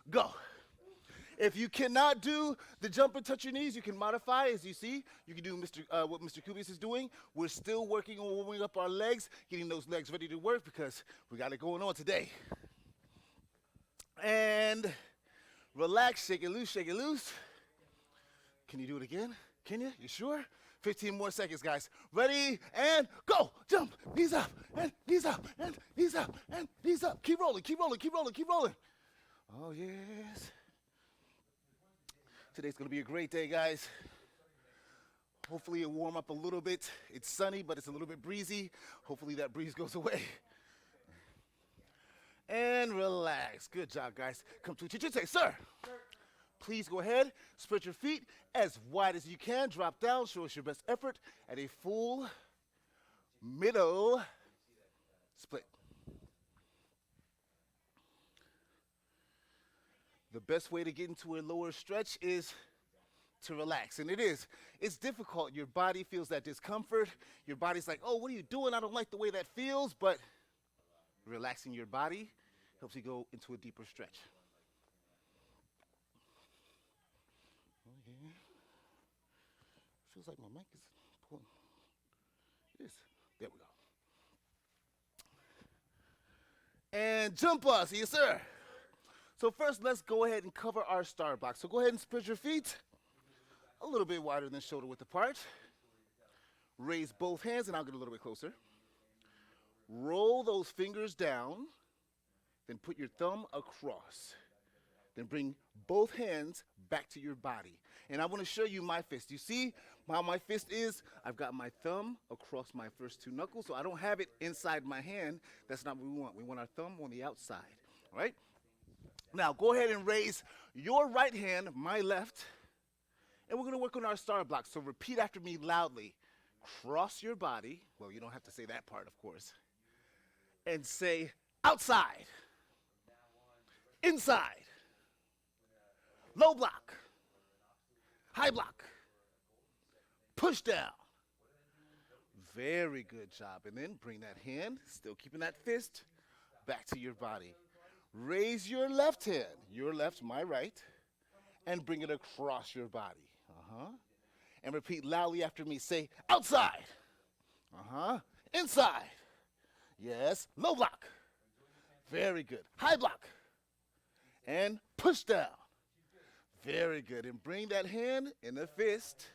go. If you cannot do the jump and touch your knees, you can modify. As you see, you can do what Mr. Kubius is doing. We're still working on warming up our legs, getting those legs ready to work because we got it going on today. And relax, shake it loose, shake it loose. Can you do it again? Can you? You sure? 15 more seconds, guys. Ready, and go. Jump, knees up, and knees up, and knees up, and knees up. Keep rolling, keep rolling, keep rolling, keep rolling. Oh, yes. Today's going to be a great day, guys. Hopefully it'll warm up a little bit. It's sunny, but it's a little bit breezy. Hopefully that breeze goes away. And relax. Good job, guys. Come to teacher. Say, sir. Please go ahead. Spread your feet as wide as you can. Drop down. Show us your best effort at a full middle split. The best way to get into a lower stretch is to relax, and it is. It's difficult. Your body feels that discomfort. Your body's like, oh, what are you doing? I don't like the way that feels, but relaxing your body helps you go into a deeper stretch. Oh, yeah. Feels like my mic is pulling. It is. There we go. And jump us, yes, sir. So first, let's go ahead and cover our star block. So go ahead and spread your feet a little bit wider than shoulder width apart. Raise both hands, and I'll get a little bit closer. Roll those fingers down, then put your thumb across. Then bring both hands back to your body. And I want to show you my fist. You see how my fist is? I've got my thumb across my first two knuckles, so I don't have it inside my hand. That's not what we want. We want our thumb on the outside, all right? Now, go ahead and raise your right hand, my left, and we're going to work on our star block. So repeat after me loudly. Cross your body. Well, you don't have to say that part, of course. And say, outside, inside, low block, high block, push down. Very good job. And then bring that hand, still keeping that fist, back to your body. Raise your left hand, your left, my right, and bring it across your body. And repeat loudly after me. Say, outside. Inside. Yes. Low block. Very good. High block. And push down. Very good. And bring that hand in the fist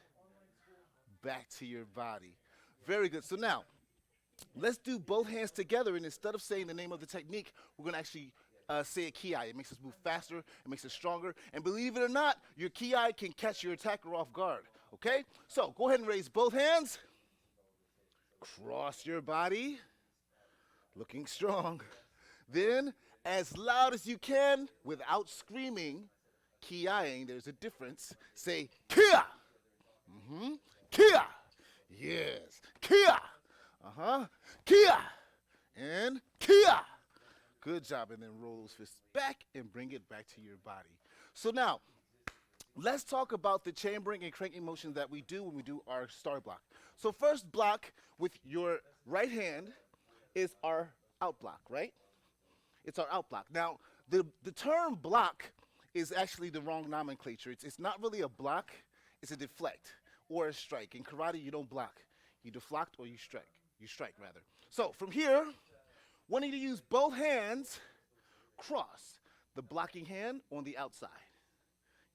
back to your body. Very good. So now, let's do both hands together. And instead of saying the name of the technique, we're going to actually say a ki. It makes us move faster. It makes us stronger. And believe it or not, your ki can catch your attacker off guard. Okay? So go ahead and raise both hands. Cross your body. Looking strong. Then, as loud as you can, without screaming, ki-ing, there's a difference. Say, kia. Kia. Yes. Kia. Kia. And kia. Good job. And then roll those fists back and bring it back to your body. So now, let's talk about the chambering and cranking motion that we do when we do our star block. So first block with your right hand is our out block, right? It's our out block. Now, the term block is actually the wrong nomenclature. It's not really a block. It's a deflect or a strike. In karate, you don't block. You deflect or you strike. You strike, rather. So from here, wanting to use both hands, cross the blocking hand on the outside.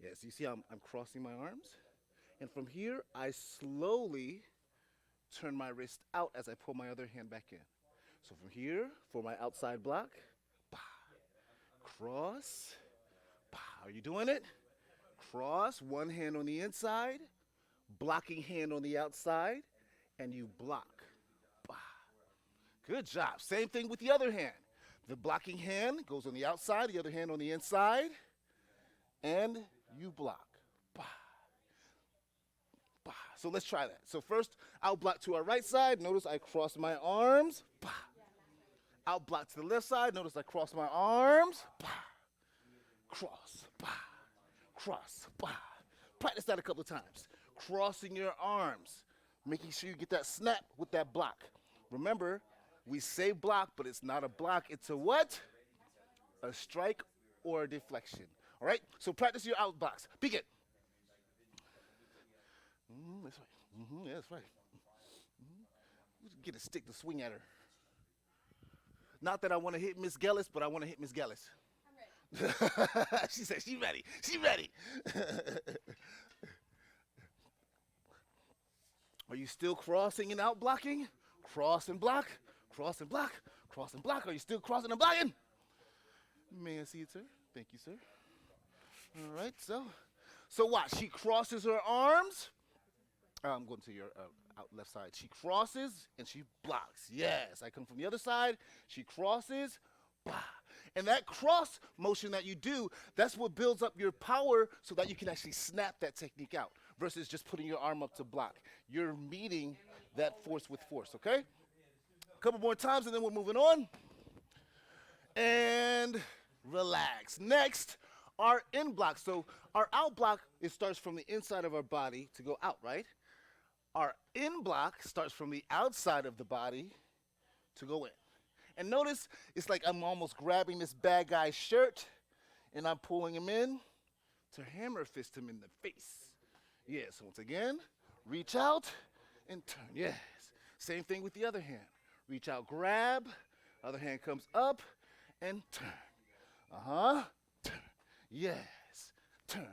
Yes, you see I'm crossing my arms. And from here, I slowly turn my wrist out as I pull my other hand back in. So from here, for my outside block, bah, cross, bah. Are you doing it? Cross, one hand on the inside, blocking hand on the outside, and you block. Bah. Good job. Same thing with the other hand. The blocking hand goes on the outside, the other hand on the inside, and you block. Bah. Bah. So let's try that. So first, out block to our right side. Notice I cross my arms. Bah. Out block to the left side. Notice I cross my arms. Bah. Cross. Bah. Cross. Bah. practice that a couple of times. Crossing your arms, making sure you get that snap with that block. Remember, we say block, but it's not a block. It's a what? A strike or a deflection. All right? So practice your out blocks. Begin. That's right. Yeah, that's right. Get a stick to swing at her. Not that I want to hit Miss Gellis, but I want to hit Miss Gellis. I'm ready. She said she's ready. She's ready. Are you still crossing and out blocking? Cross and block. Cross and block. Cross and block. Are you still crossing and blocking? May I see it, sir? Thank you, sir. All right, so watch. She crosses her arms. I'm going to your out left side. She crosses and she blocks. Yes, I come from the other side. She crosses. Bah. And that cross motion that you do, that's what builds up your power so that you can actually snap that technique out versus just putting your arm up to block. You're meeting that force with force, okay? A couple more times and then we're moving on. And relax. Next, our in block. So our out block, it starts from the inside of our body to go out, right? Our in block starts from the outside of the body to go in. And notice, it's like I'm almost grabbing this bad guy's shirt and I'm pulling him in to hammer fist him in the face. Yes, once again, reach out and turn. Yes. Same thing with the other hand. Reach out, grab, other hand comes up and turn. Turn. Yes. Turn,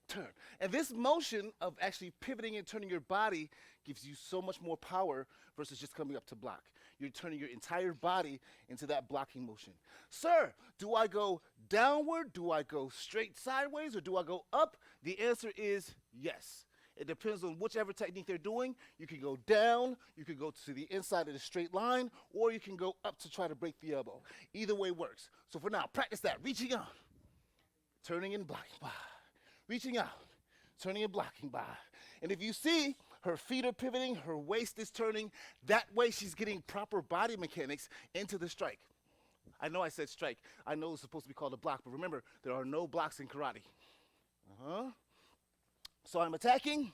turn. And this motion of actually pivoting and turning your body gives you so much more power versus just coming up to block. You're turning your entire body into that blocking motion. Sir, do I go downward? Do I go straight sideways? Or do I go up? The answer is yes. It depends on whichever technique they're doing. You can go down, you can go to the inside of the straight line, or you can go up to try to break the elbow. Either way works. So for now, practice that. Reaching out, turning and blocking. Bah. Reaching out, turning and blocking. Bah. And if you see, her feet are pivoting, her waist is turning. That way she's getting proper body mechanics into the strike. I know I said strike. I know it's supposed to be called a block, but remember, there are no blocks in karate. So I'm attacking.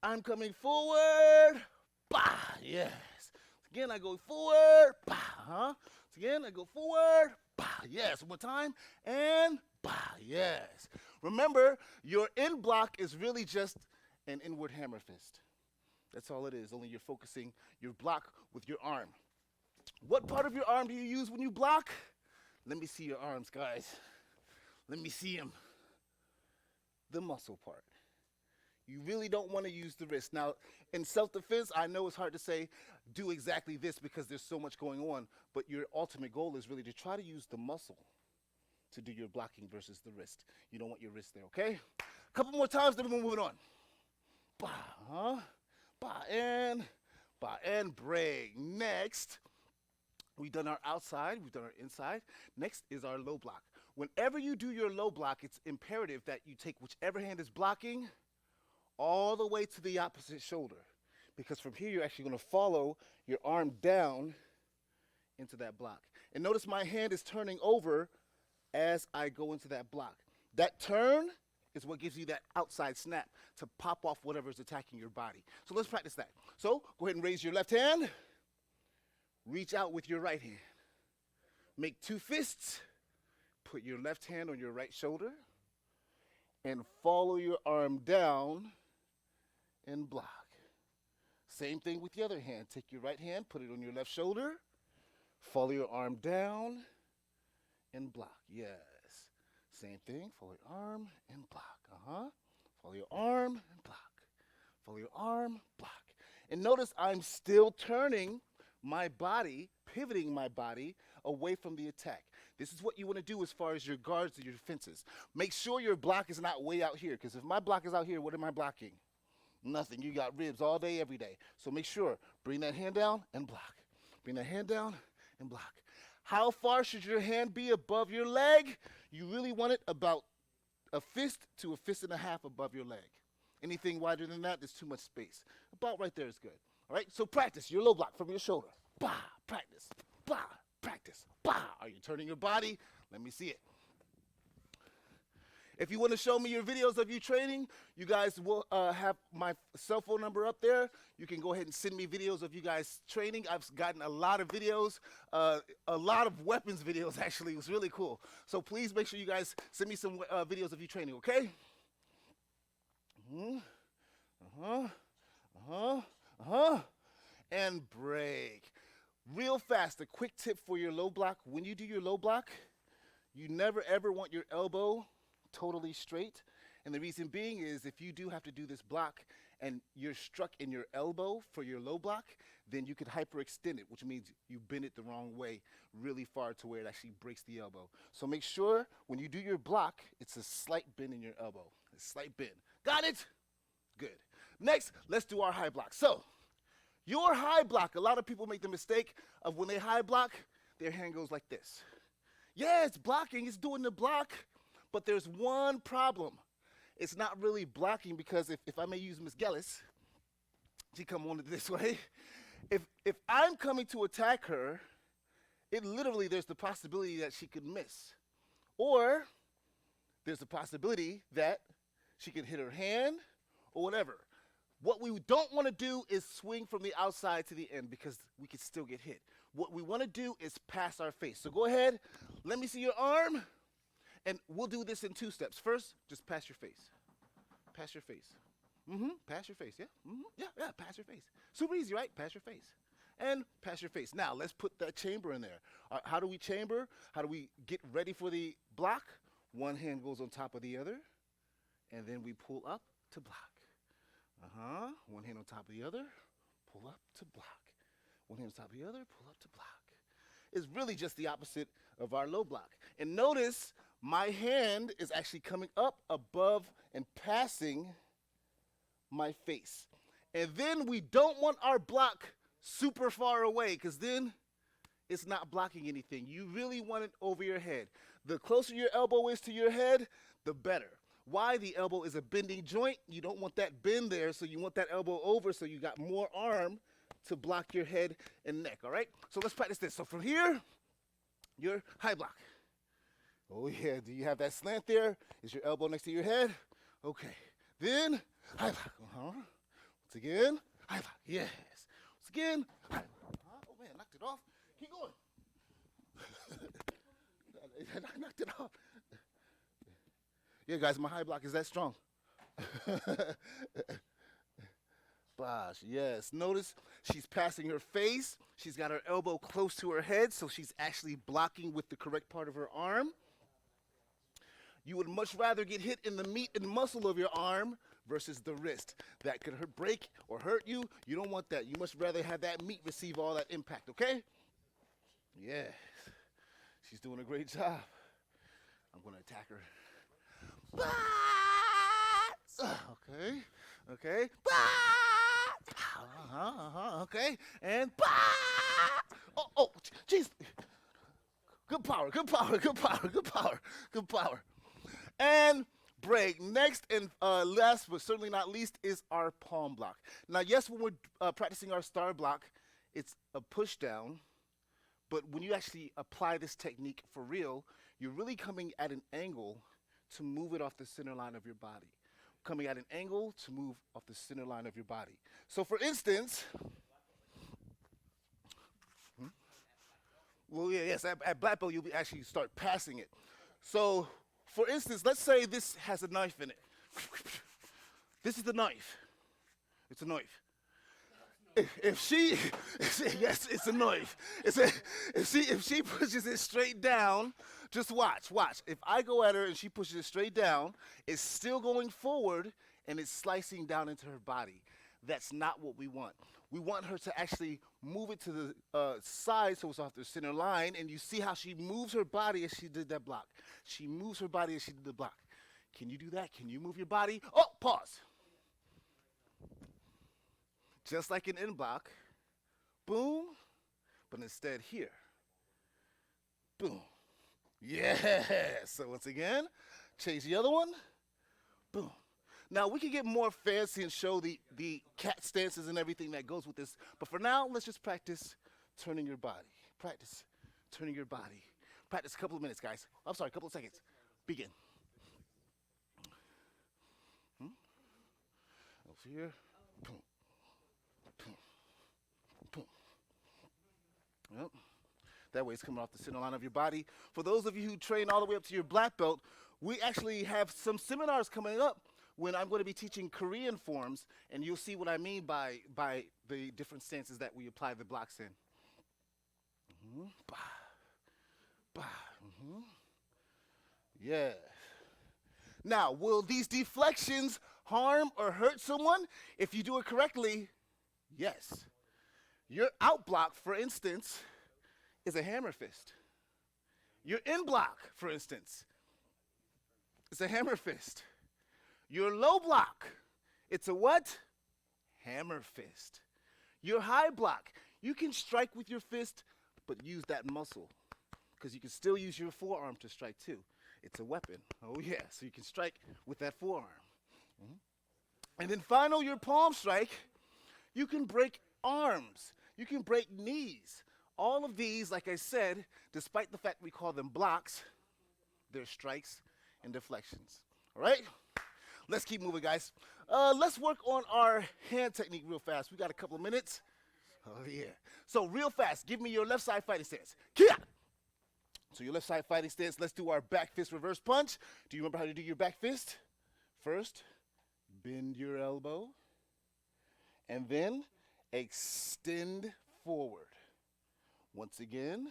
I'm coming forward. Bah, yes. Again, I go forward. Bah, Again, I go forward. Bah, yes. One more time. And bah, yes. Remember, your in block is really just an inward hammer fist. That's all it is, only you're focusing your block with your arm. What part of your arm do you use when you block? Let me see your arms, guys. Let me see them. The muscle part. You really don't want to use the wrist. Now, in self-defense, I know it's hard to say, do exactly this because there's so much going on, but your ultimate goal is really to try to use the muscle to do your blocking versus the wrist. You don't want your wrist there, okay? A couple more times, then we're moving on. Bah, and break. Next, we've done our outside, we've done our inside. Next is our low block. Whenever you do your low block, it's imperative that you take whichever hand is blocking all the way to the opposite shoulder. Because from here, you're actually going to follow your arm down into that block. And notice my hand is turning over as I go into that block. That turn is what gives you that outside snap to pop off whatever's attacking your body. So let's practice that. So go ahead and raise your left hand. Reach out with your right hand. Make two fists. Put your left hand on your right shoulder. And follow your arm down and block. Same thing with the other hand. Take your right hand, put it on your left shoulder. Follow your arm down and block. Yes. Same thing, follow your arm and block. Follow your arm and block. Follow your arm, block. And notice I'm still turning my body, pivoting my body away from the attack. This is what you want to do as far as your guards and your defenses. Make sure your block is not way out here, because if my block is out here, what am I blocking? Nothing. You got ribs all day, every day. So make sure, bring that hand down and block. Bring that hand down and block. How far should your hand be above your leg? You really want it about a fist to a fist and a half above your leg. Anything wider than that, there's too much space. About right there is good. All right, so practice your low block from your shoulder. Bah, practice. Bah, practice. Bah. Are you turning your body? Let me see it. If you want to show me your videos of you training, you guys will have my cell phone number up there. You can go ahead and send me videos of you guys training. I've gotten a lot of videos, a lot of weapons videos actually. It was really cool. So please make sure you guys send me some videos of you training, okay? And break. Real fast, a quick tip for your low block. When you do your low block, you never ever want your elbow totally straight. And the reason being is if you do have to do this block and you're struck in your elbow for your low block, then you could hyperextend it, which means you bend it the wrong way really far to where it actually breaks the elbow. So make sure when you do your block, it's a slight bend in your elbow. A slight bend. Got it? Good. Next, let's do our high block. So your high block, a lot of people make the mistake of when they high block, their hand goes like this. Yeah, it's blocking, it's doing the block, but there's one problem. It's not really blocking because if I may use Miss Gellis, she come on it this way. If I'm coming to attack her, it literally, there's the possibility that she could miss. Or there's the possibility that she could hit her hand or whatever. What we don't want to do is swing from the outside to the end because we could still get hit. What we want to do is pass our face. So go ahead, let me see your arm, and we'll do this in 2 steps. First, just pass your face. Pass your face. Pass your face, yeah? Yeah, pass your face. Super easy, right? Pass your face. And pass your face. Now, let's put that chamber in there. How do we chamber? How do we get ready for the block? One hand goes on top of the other, and then we pull up to block. One hand on top of the other, pull up to block. One hand on top of the other, pull up to block. It's really just the opposite of our low block. And notice my hand is actually coming up above and passing my face. And then we don't want our block super far away because then it's not blocking anything. You really want it over your head. The closer your elbow is to your head, the better. Why? The elbow is a bending joint. You don't want that bend there, so you want that elbow over so you got more arm to block your head and neck, all right? So let's practice this. So from here, your high block. Oh, yeah. Do you have that slant there? Is your elbow next to your head? Okay. Then, high block. Once again, high block. Yes. Once again, high block. Oh, man, knocked it off. Keep going. I knocked it off. Yeah, guys, my high block is that strong. Bosh, yes. Notice she's passing her face. She's got her elbow close to her head, so she's actually blocking with the correct part of her arm. You would much rather get hit in the meat and muscle of your arm versus the wrist. That could break or hurt you. You don't want that. You much rather have that meat receive all that impact, okay? Yes. She's doing a great job. I'm going to attack her. Okay. Okay. And oh, jeez. Good power. And break. Next and last, but certainly not least, is our palm block. Now, yes, when we're practicing our star block, it's a push down. But when you actually apply this technique for real, you're really coming at an angle to move it off the center line of your body. Coming at an angle to move off the center line of your body. So for instance, at black belt, you'll actually start passing it. So for instance, let's say this has a knife in it. This is the knife. It's a knife. If she, yes, it's a knife. If she pushes it straight down, just watch. If I go at her and she pushes it straight down, it's still going forward and it's slicing down into her body. That's not what we want. We want her to actually move it to the side so it's off the center line, and you see how she moves her body as she did that block. She moves her body as she did the block. Can you do that? Can you move your body? Oh, pause. Just like an in block, boom, but instead here, boom. Yeah, so once again, change the other one, boom. Now we can get more fancy and show the cat stances and everything that goes with this, but for now, let's just practice turning your body. Practice turning your body. Practice a couple of minutes, guys. I'm sorry, a couple of seconds. Begin. Over here. Boom. Boom. Boom. Yep. That way it's coming off the center line of your body. For those of you who train all the way up to your black belt, we actually have some seminars coming up when I'm going to be teaching Korean forms, and you'll see what I mean by the different stances that we apply the blocks in. Bah. Bah. Yeah. Now, will these deflections harm or hurt someone? If you do it correctly, yes. Your out block, for instance, is a hammer fist. Your in block, for instance, is a hammer fist. Your low block, it's a what? Hammer fist. Your high block, you can strike with your fist, but use that muscle, because you can still use your forearm to strike too. It's a weapon. Oh yeah, so you can strike with that forearm. And then final, your palm strike, you can break arms. You can break knees. All of these, like I said, despite the fact we call them blocks, they're strikes and deflections. All right? Let's keep moving, guys. Let's work on our hand technique real fast. We got a couple of minutes. Oh, yeah. So real fast, give me your left side fighting stance. Kia! So your left side fighting stance, let's do our back fist reverse punch. Do you remember how to do your back fist? First, bend your elbow, and then extend forward. Once again,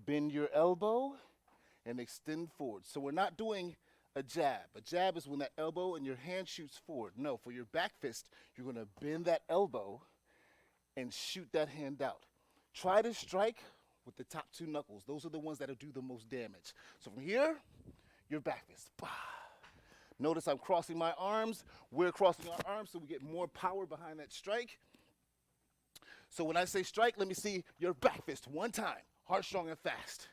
bend your elbow and extend forward. So we're not doing a jab. A jab is when that elbow and your hand shoots forward. No, for your back fist, you're going to bend that elbow and shoot that hand out. Try to strike with the top two knuckles. Those are the ones that'll do the most damage. So from here, your back fist. Bah. Notice I'm crossing my arms. We're crossing our arms so we get more power behind that strike. So when I say strike, let me see your back fist one time. Hard, strong, and fast.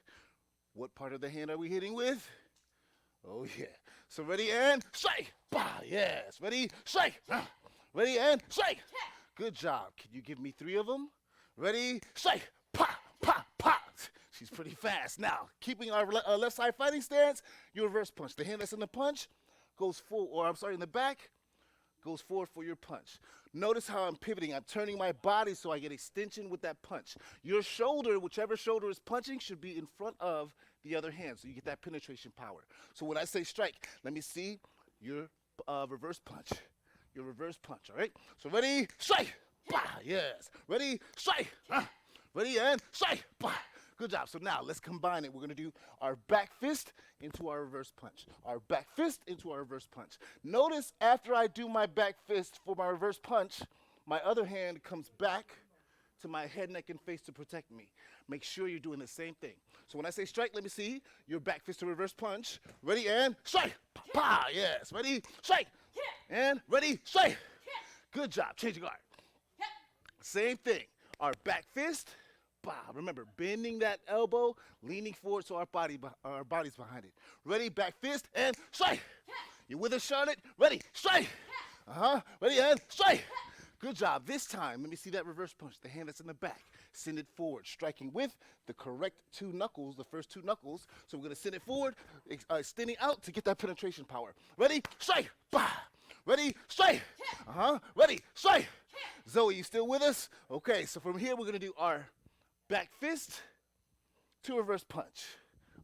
What part of the hand are we hitting with? Oh, yeah. So ready and strike. Bah, yes. Ready, strike. Ready and strike. Good job. Can you give me 3 of them? Ready, strike. Pa, pa, pa. She's pretty fast. Now, keeping our left side fighting stance, your reverse punch. The hand that's in the punch goes forward, or I'm sorry, in the back, goes forward for your punch. Notice how I'm pivoting. I'm turning my body so I get extension with that punch. Your shoulder, whichever shoulder is punching, should be in front of the other hand so you get that penetration power. So when I say strike, let me see your reverse punch. Your reverse punch, all right? So ready, strike. Bah, yes. Ready, strike. Ready, and strike. Bah. Good job. So now let's combine it. We're going to do our back fist into our reverse punch. Our back fist into our reverse punch. Notice after I do my back fist for my reverse punch, my other hand comes back to my head, neck, and face to protect me. Make sure you're doing the same thing. So when I say strike, let me see your back fist to reverse punch. Ready, and strike. Pa, yes. Ready, strike. And ready, strike. Good job. Change your guard. Same thing. Our back fist. Bah. Remember, bending that elbow, leaning forward so our body's behind it. Ready, back fist, and strike. You with us, Charlotte? Ready, strike. Ready, and strike. Good job. This time, let me see that reverse punch. The hand that's in the back. Send it forward, striking with the correct 2 knuckles, the first 2 knuckles. So we're going to send it forward, extending out to get that penetration power. Ready, strike. Bah. Ready, strike. Ready, strike. Zoe, you still with us? Okay, so from here, we're going to do our back fist to reverse punch.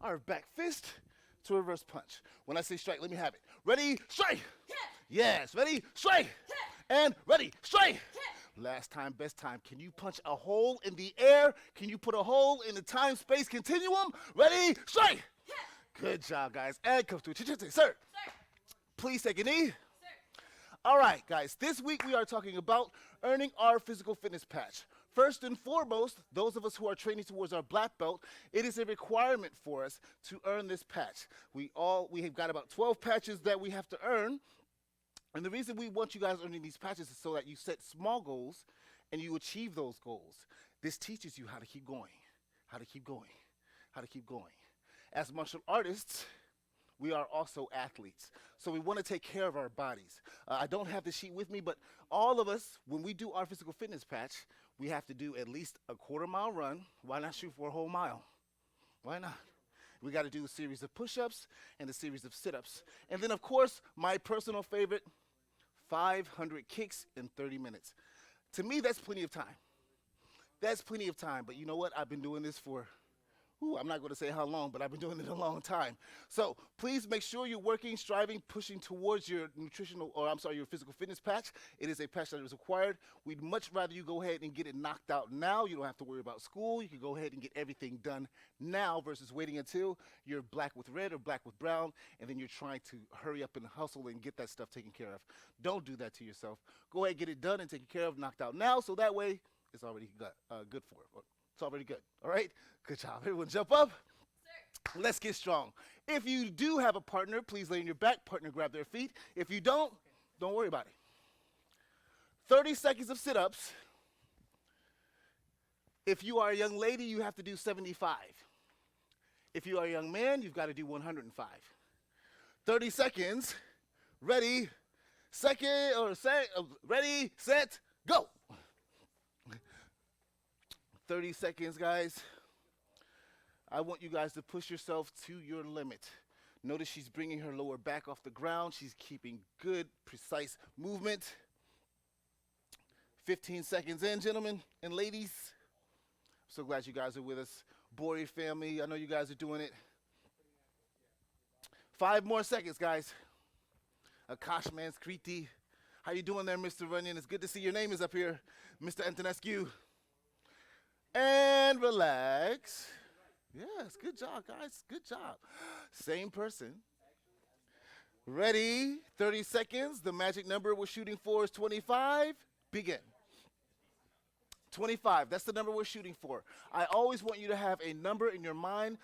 Our back fist to reverse punch. When I say strike, let me have it. Ready, strike. Yes, ready, strike. And ready, strike. Last time, best time. Can you punch a hole in the air? Can you put a hole in the time-space continuum? Ready, strike. Good job, guys. And come to it. Sir, please take a knee. All right, guys, this week we are talking about earning our physical fitness patch. First and foremost, those of us who are training towards our black belt, it is a requirement for us to earn this patch. We have got about 12 patches that we have to earn. And the reason we want you guys earning these patches is so that you set small goals and you achieve those goals. This teaches you how to keep going, how to keep going, how to keep going. As martial artists, we are also athletes. So we want to take care of our bodies. I don't have the sheet with me, but all of us, when we do our physical fitness patch, we have to do at least a quarter-mile run. Why not shoot for a whole mile? Why not? We got to do a series of push-ups and a series of sit-ups. And then, of course, my personal favorite, 500 kicks in 30 minutes. To me, that's plenty of time. That's plenty of time. But you know what? I've been doing this for, I'm not going to say how long, but I've been doing it a long time. So please make sure you're working, striving, pushing towards your your physical fitness patch. It is a patch that is required. We'd much rather you go ahead and get it knocked out now. You don't have to worry about school. You can go ahead and get everything done now versus waiting until you're black with red or black with brown, and then you're trying to hurry up and hustle and get that stuff taken care of. Don't do that to yourself. Go ahead, get it done and taken care of, knocked out now, so that way it's already good for it. It's already good. All right? Good job. Everyone jump up. Sir. Let's get strong. If you do have a partner, please lay on your back. Partner grab their feet. If you don't worry about it. 30 seconds of sit-ups. If you are a young lady, you have to do 75. If you are a young man, you've got to do 105. 30 seconds. Ready, ready, set, go. 30 seconds, guys. I want you guys to push yourself to your limit. Notice she's bringing her lower back off the ground. She's keeping good, precise movement. 15 seconds in, gentlemen and ladies. So glad you guys are with us. Bori family, I know you guys are doing it. 5 more seconds, guys. Akash Manskriti. How you doing there, Mr. Runyon? It's good to see your name is up here, Mr. Antonescu. And relax. Yes, good job, guys. Good job. Same person. Ready? 30 seconds. The magic number we're shooting for is 25. Begin. 25. That's the number we're shooting for. I always want you to have a number in your mind,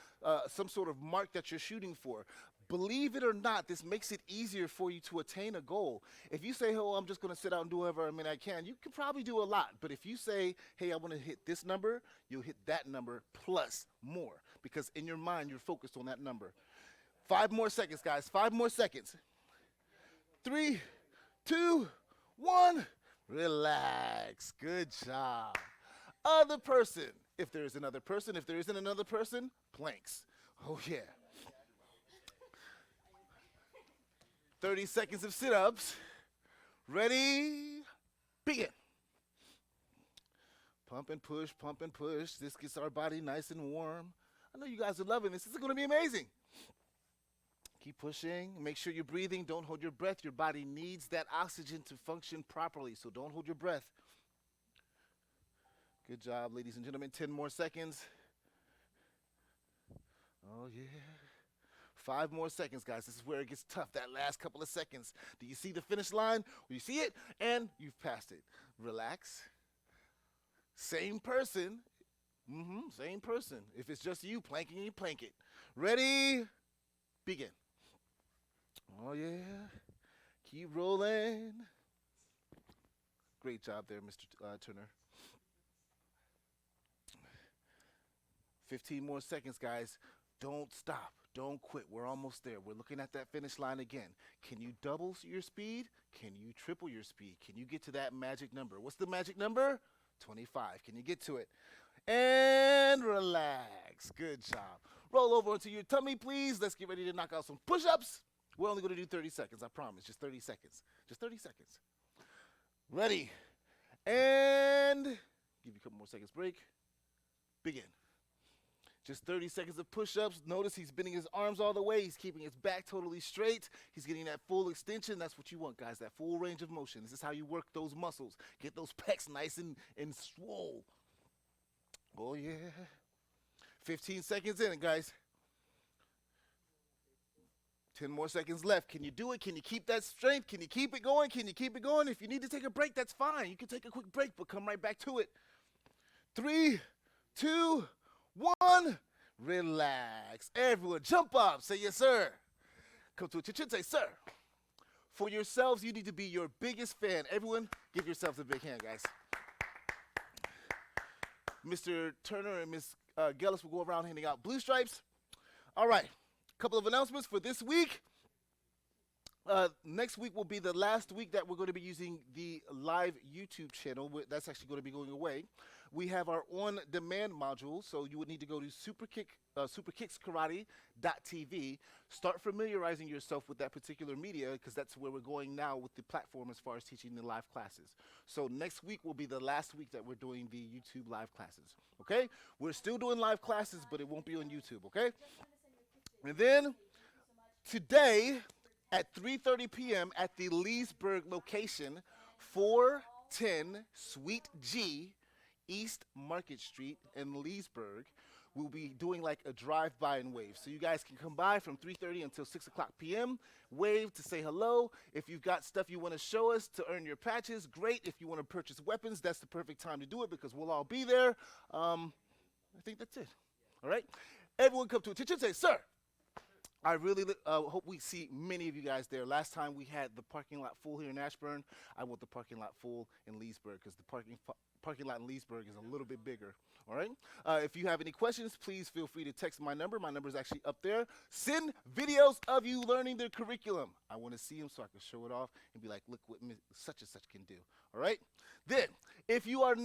some sort of mark that you're shooting for. Believe it or not, this makes it easier for you to attain a goal. If you say, I'm just going to sit out and do whatever I can, you can probably do a lot. But if you say, hey, I want to hit this number, you'll hit that number plus more. Because in your mind, you're focused on that number. 5 more seconds, guys. 5 more seconds. 3, 2, 1. Relax. Good job. Other person. If there is another person. If there isn't another person, planks. Oh, yeah. 30 seconds of sit-ups. Ready? Begin. Pump and push, pump and push. This gets our body nice and warm. I know you guys are loving this. This is going to be amazing. Keep pushing. Make sure you're breathing. Don't hold your breath. Your body needs that oxygen to function properly, so don't hold your breath. Good job, ladies and gentlemen. 10 more seconds. Oh, yeah. 5 more seconds, guys. This is where it gets tough, that last couple of seconds. Do you see the finish line? Well, you see it, and you've passed it. Relax. Same person. Same person. If it's just you planking, you plank it. Ready? Begin. Oh, yeah. Keep rolling. Great job there, Mr. Turner. 15 more seconds, guys. Don't stop. Don't quit. We're almost there. We're looking at that finish line again. Can you double your speed? Can you triple your speed? Can you get to that magic number? What's the magic number? 25. Can you get to it? And relax. Good job. Roll over onto your tummy, please. Let's get ready to knock out some push-ups. We're only going to do 30 seconds. I promise. Just 30 seconds. Just 30 seconds. Ready. And give you a couple more seconds break. Begin. Just 30 seconds of push-ups. Notice he's bending his arms all the way. He's keeping his back totally straight. He's getting that full extension. That's what you want, guys, that full range of motion. This is how you work those muscles. Get those pecs nice and swole. Oh, yeah. 15 seconds in, guys. 10 more seconds left. Can you do it? Can you keep that strength? Can you keep it going? Can you keep it going? If you need to take a break, that's fine. You can take a quick break, but come right back to it. 3, 2, 1. Relax. Everyone, jump up. Say yes, sir. Come to attention. Say, sir. For yourselves, you need to be your biggest fan. Everyone, give yourselves a big hand, guys. Mr. Turner and Ms. Gellis will go around handing out blue stripes. All right. A couple of announcements for this week. Next week will be the last week that we're going to be using the live YouTube channel. That's actually going to be going away. We have our on-demand module, so you would need to go to superkickskarate.tv. Start familiarizing yourself with that particular media because that's where we're going now with the platform as far as teaching the live classes. So next week will be the last week that we're doing the YouTube live classes, okay? We're still doing live classes, but it won't be on YouTube, okay? And then today at 3:30 p.m. at the Leesburg location, 410 Suite G, East Market Street in Leesburg, we'll be doing like a drive-by and wave. So you guys can come by from 3:30 until 6 o'clock p.m., wave to say hello. If you've got stuff you want to show us to earn your patches, great. If you want to purchase weapons, that's the perfect time to do it because we'll all be there. I think that's it. All right? Everyone come to attention, say, sir. I really hope we see many of you guys there. Last time we had the parking lot full here in Ashburn. I want the parking lot full in Leesburg because the parking lot in Leesburg is a little bit bigger. All right? If you have any questions, please feel free to text my number. My number is actually up there. Send videos of you learning the curriculum. I want to see them so I can show it off and be like, look what such and such can do. All right? Then, if you are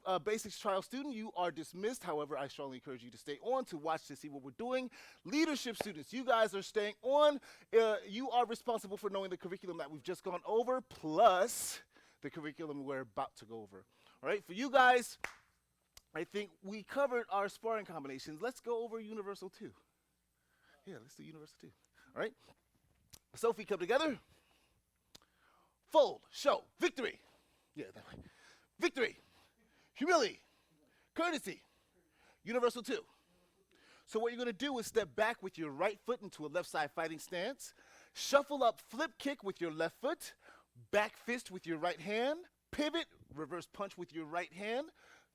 a basics trial student, you are dismissed. However, I strongly encourage you to stay on to watch to see what we're doing. Leadership students, you guys are staying on. You are responsible for knowing the curriculum that we've just gone over, plus the curriculum we're about to go over. All right, for you guys, I think we covered our sparring combinations. Let's go over Universal 2. Yeah, let's do Universal 2. All right. Sophie, come together. Fold, show, victory. Yeah, that way. Victory, humility, courtesy, Universal 2. So what you're going to do is step back with your right foot into a left side fighting stance, shuffle up, flip kick with your left foot, back fist with your right hand, pivot, reverse punch with your right hand,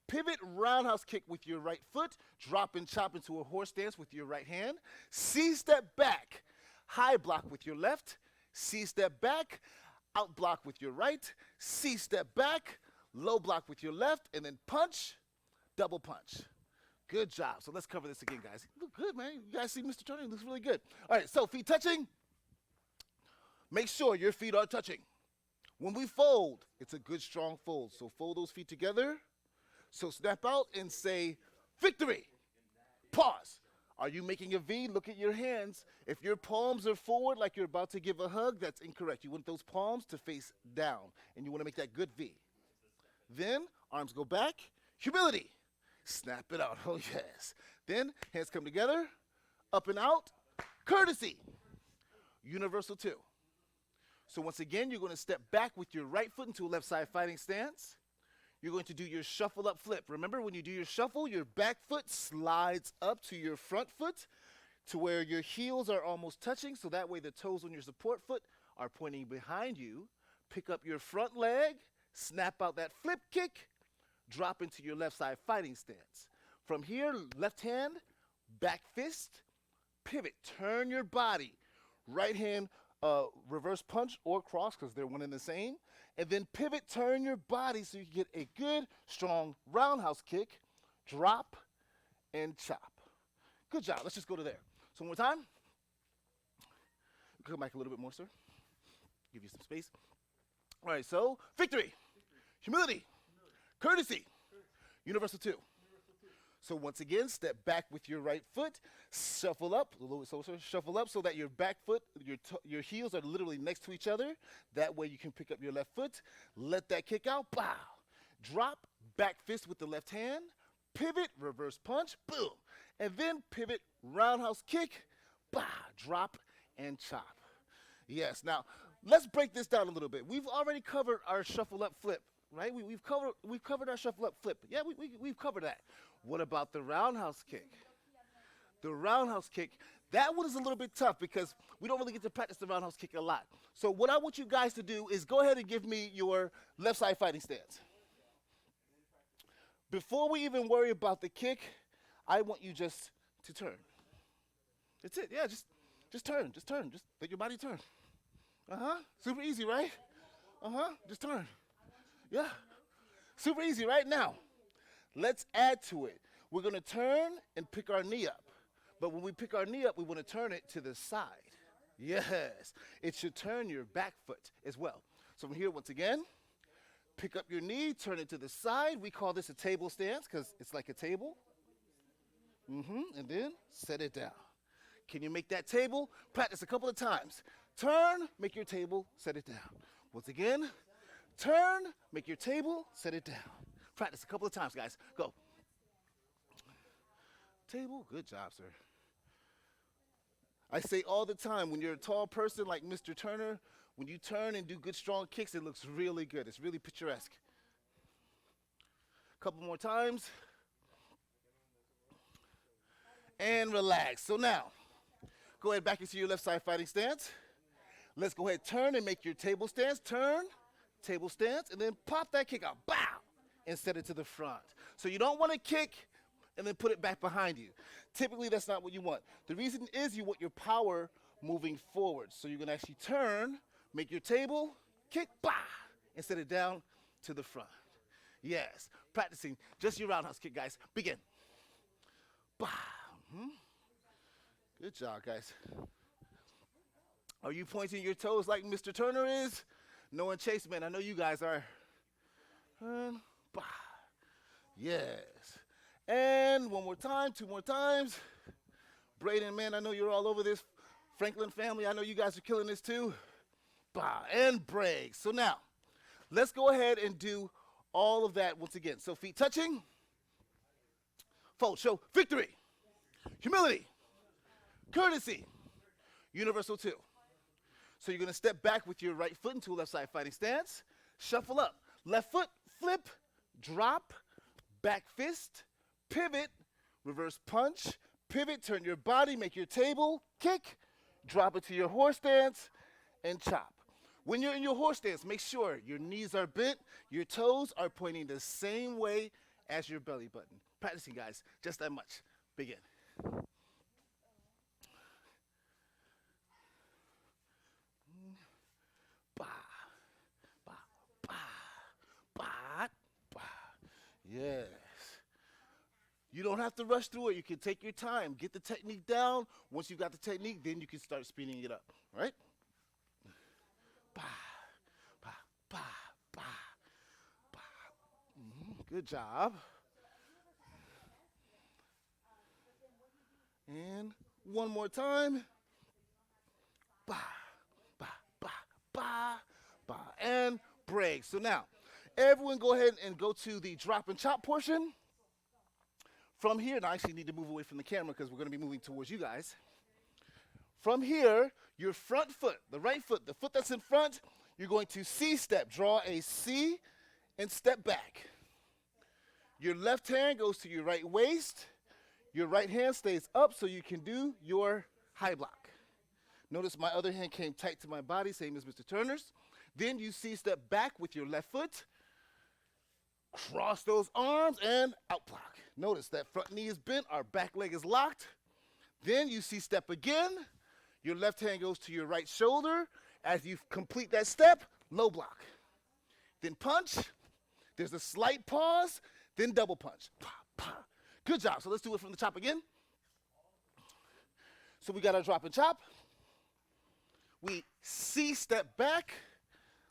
pivot, roundhouse kick with your right foot, drop and chop into a horse stance with your right hand, C-step back, high block with your left, C-step back, out block with your right, C-step back, low block with your left, and then punch, double punch. Good job. So let's cover this again, guys. You look good, man. You guys see Mr. Turner? He looks really good. All right, so feet touching. Make sure your feet are touching. When we fold, it's a good, strong fold. So fold those feet together. So snap out and say, victory. Pause. Are you making a V? Look at your hands. If your palms are forward like you're about to give a hug, that's incorrect. You want those palms to face down, and you want to make that good V. Then, arms go back. Humility. Snap it out. Oh, yes. Then, hands come together. Up and out. Courtesy. Universal 2. So once again, you're going to step back with your right foot into a left side fighting stance. You're going to do your shuffle up flip. Remember, when you do your shuffle, your back foot slides up to your front foot to where your heels are almost touching, so that way the toes on your support foot are pointing behind you. Pick up your front leg, snap out that flip kick, drop into your left side fighting stance. From here, left hand, back fist, pivot, turn your body. Right hand, reverse punch or cross because they're one and the same. And then pivot, turn your body so you can get a good, strong roundhouse kick, drop, and chop. Good job. Let's just go to there. So one more time. Come back a little bit more, sir. Give you some space. All right, so victory, humility, courtesy, Universal 2. So once again, step back with your right foot, shuffle up, a little bit closer, shuffle up so that your back foot, your heels are literally next to each other. That way you can pick up your left foot, let that kick out, bow. Drop, back fist with the left hand, pivot, reverse punch, boom. And then pivot, roundhouse kick, bow, drop, and chop. Yes, now let's break this down a little bit. We've already covered our shuffle up flip, right? We've covered our shuffle up flip. Yeah, we've covered that. What about the roundhouse kick? The roundhouse kick, that one is a little bit tough because we don't really get to practice the roundhouse kick a lot. So what I want you guys to do is go ahead and give me your left side fighting stance. Before we even worry about the kick, I want you just to turn. That's it, yeah, just turn, just let your body turn. Super easy, right? Just turn. Yeah, super easy right now. Let's add to it. We're going to turn and pick our knee up. But when we pick our knee up, we want to turn it to the side. Yes. It should turn your back foot as well. So from here, once again, pick up your knee, turn it to the side. We call this a table stance because it's like a table. And then set it down. Can you make that table? Practice a couple of times. Turn, make your table, set it down. Once again, turn, make your table, set it down. Practice a couple of times, guys. Go. Table, good job, sir. I say all the time, when you're a tall person like Mr. Turner, when you turn and do good strong kicks, it looks really good. It's really picturesque. Couple more times. And relax. So now, go ahead back into your left side fighting stance. Let's go ahead, turn and make your table stance. Turn, table stance, and then pop that kick out. Bow! And set it to the front. So you don't want to kick and then put it back behind you. Typically, that's not what you want. The reason is you want your power moving forward. So you're going to actually turn, make your table, kick, bah! And set it down to the front. Yes. Practicing just your roundhouse kick, guys. Begin. Bah! Good job, guys. Are you pointing your toes like Mr. Turner is? Noah and Chase, man, I know you guys are. Bah. Yes. And one more time, two more times. Braden, man, I know you're all over this. Franklin family, I know you guys are killing this too. Bah. And break. So now, let's go ahead and do all of that once again. So feet touching. Fold, show, victory. Humility, courtesy, universal two. So you're going to step back with your right foot into a left side fighting stance. Shuffle up. Left foot, flip, drop, back fist, pivot, reverse punch, pivot, turn your body, make your table, kick, drop it to your horse stance, and chop. When you're in your horse stance, make sure your knees are bent, your toes are pointing the same way as your belly button. Practicing, guys, just that much. Begin. Bah, bah, bah, bah, bah. Yes. You don't have to rush through it. You can take your time. Get the technique down. Once you got the technique, then you can start speeding it up. All right? Bah, bah, bah, bah, bah. Good job. And one more time. Bah, bah, bah, bah, bah. And break. So now, everyone go ahead and go to the drop and chop portion. From here, and I actually need to move away from the camera because we're going to be moving towards you guys. From here, your front foot, the right foot, the foot that's in front, you're going to C-step. Draw a C and step back. Your left hand goes to your right waist. Your right hand stays up so you can do your high block. Notice my other hand came tight to my body, same as Mr. Turner's. Then you C-step back with your left foot. Cross those arms and out block. Notice that front knee is bent, our back leg is locked. Then you C-step again. Your left hand goes to your right shoulder. As you complete that step, low block. Then punch. There's a slight pause. Then double punch. Pa, pa. Good job. So let's do it from the top again. So we got our drop and chop. We C-step back.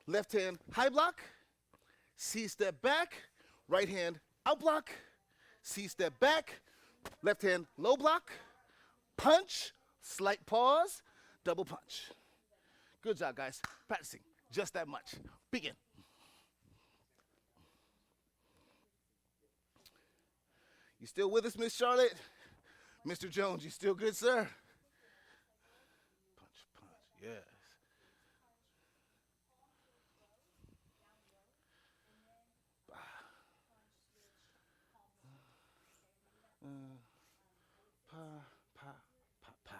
Left hand high block. C-step back. Right hand out block. C-step back. Left hand low block. Punch. Slight pause. Double punch. Good job, guys. Practicing just that much. Begin. You still with us, Miss Charlotte? Mr. Jones, you still good, sir? Punch, punch, yes. Pa, pa, pa, pa.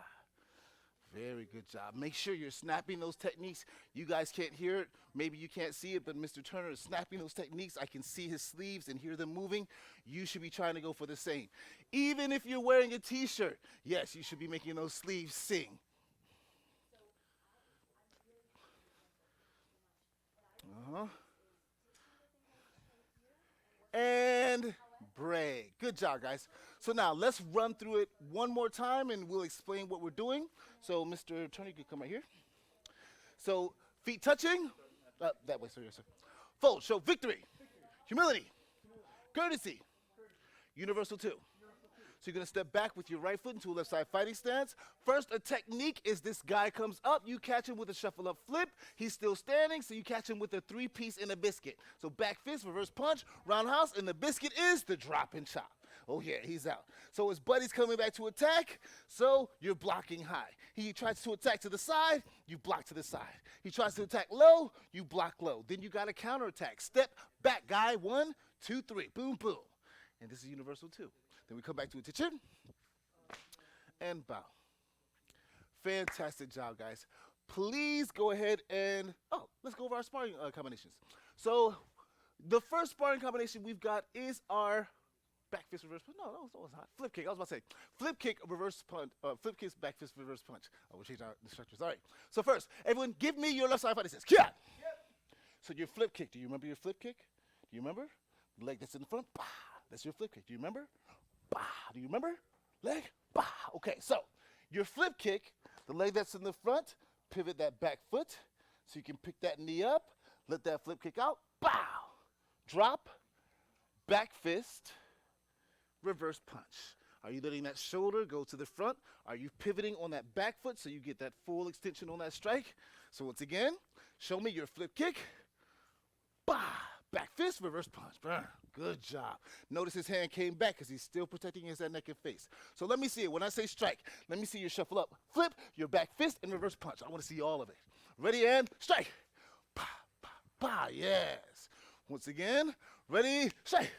Very good job. Make sure you're snapping those techniques. You guys can't hear it. Maybe you can't see it, but Mr. Turner is snapping those techniques. I can see his sleeves and hear them moving. You should be trying to go for the same. Even if you're wearing a t-shirt, yes, you should be making those sleeves sing. And break. Good job, guys. So now let's run through it one more time and we'll explain what we're doing. So, Mr. Attorney, you could come right here. So, feet touching. That way, sir. Yes, sir. Fold. Show victory, humility, courtesy, universal two. So you're going to step back with your right foot into a left side fighting stance. First, a technique is this guy comes up, you catch him with a shuffle up flip. He's still standing, so you catch him with a 3-piece and a biscuit. So back fist, reverse punch, roundhouse, and the biscuit is the drop and chop. Oh yeah, he's out. So his buddy's coming back to attack, so you're blocking high. He tries to attack to the side, you block to the side. He tries to attack low, you block low. Then you got a counterattack. Step back, guy. 1, 2, 3. Boom, boom. And this is universal two. Then we come back to attention and bow. Fantastic job, guys. Please go ahead and, let's go over our sparring combinations. So the first sparring combination we've got is our back fist reverse punch. No, it's not. Flip kick. I was about to say flip kick, reverse punch, flip kick, back fist, reverse punch. We'll change our instructors. All right. So first, everyone give me your left side fighting stance. Yeah. So your flip kick, do you remember your flip kick? Do you remember? Leg that's in the front, bah. That's your flip kick. Do you remember? Bah. Do you remember? Leg, bah. Okay, so your flip kick, the leg that's in the front, pivot that back foot so you can pick that knee up, let that flip kick out, bow. Drop, back fist, reverse punch. Are you letting that shoulder go to the front? Are you pivoting on that back foot so you get that full extension on that strike? So once again, show me your flip kick, bah. Back fist, reverse punch. Good job. Notice his hand came back because he's still protecting his neck and face. So let me see it. When I say strike, let me see you shuffle up. Flip, your back fist, and reverse punch. I want to see all of it. Ready, and strike. Pa, pa, pa, yes. Once again, ready, strike.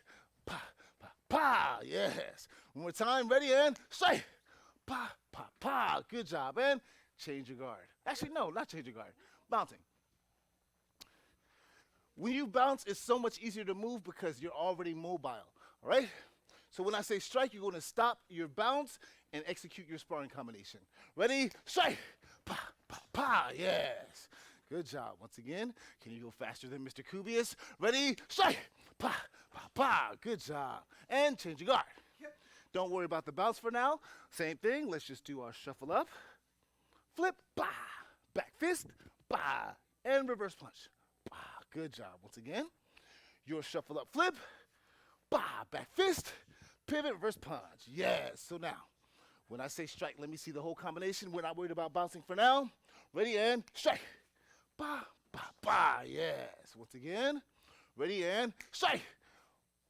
Pa, pa, pa, yes. One more time, ready, and strike. Pa, pa, pa. Good job. And change your guard. Actually, no, not change your guard. Bouncing. When you bounce, it's so much easier to move because you're already mobile, all right? So when I say strike, you're going to stop your bounce and execute your sparring combination. Ready? Strike! Pa, pa, pa, yes. Good job. Once again, can you go faster than Mr. Kubius? Ready? Strike! Pa, pa, pa. Good job. And change your guard. Don't worry about the bounce for now. Same thing. Let's just do our shuffle up. Flip, pa. Back fist, pa. And reverse punch. Good job. Once again, your shuffle up flip, bah, back fist, pivot, reverse punch. Yes. So now, when I say strike, let me see the whole combination. We're not worried about bouncing for now. Ready, and strike. Bah, bah, bah. Yes. Once again, ready, and strike.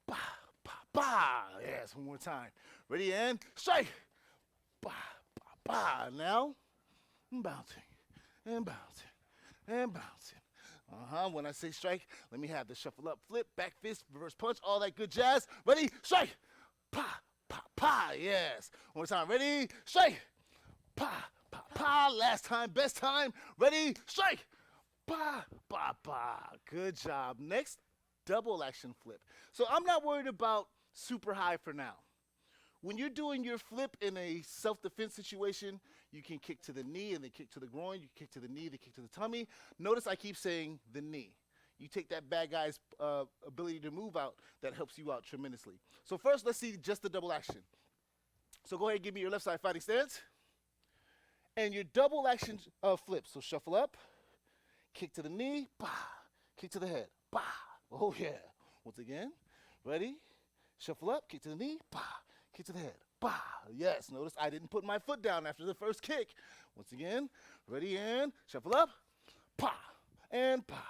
Bah, bah, bah. Yes. One more time. Ready, and strike. Bah, bah, bah. Now, I'm bouncing, and bouncing, and bouncing. When I say strike, let me have the shuffle up, flip, back fist, reverse punch, all that good jazz. Ready? Strike. Pa, pa, pa. Yes. One more time. Ready? Strike. Pa, pa, pa. Last time, best time. Ready? Strike. Pa, pa, pa. Good job. Next, double action flip. So I'm not worried about super high for now. When you're doing your flip in a self-defense situation, you can kick to the knee and then kick to the groin. You kick to the knee, then kick to the tummy. Notice I keep saying the knee. You take that bad guy's ability to move out. That helps you out tremendously. So first, let's see just the double action. So go ahead and give me your left side fighting stance. And your double action flip. So shuffle up, kick to the knee, bah, kick to the head, bah. Oh yeah. Once again, ready? Shuffle up, kick to the knee, bah. Kick to the head. Bah. Yes, notice I didn't put my foot down after the first kick. Once again, ready, and shuffle up. Pa. And pa.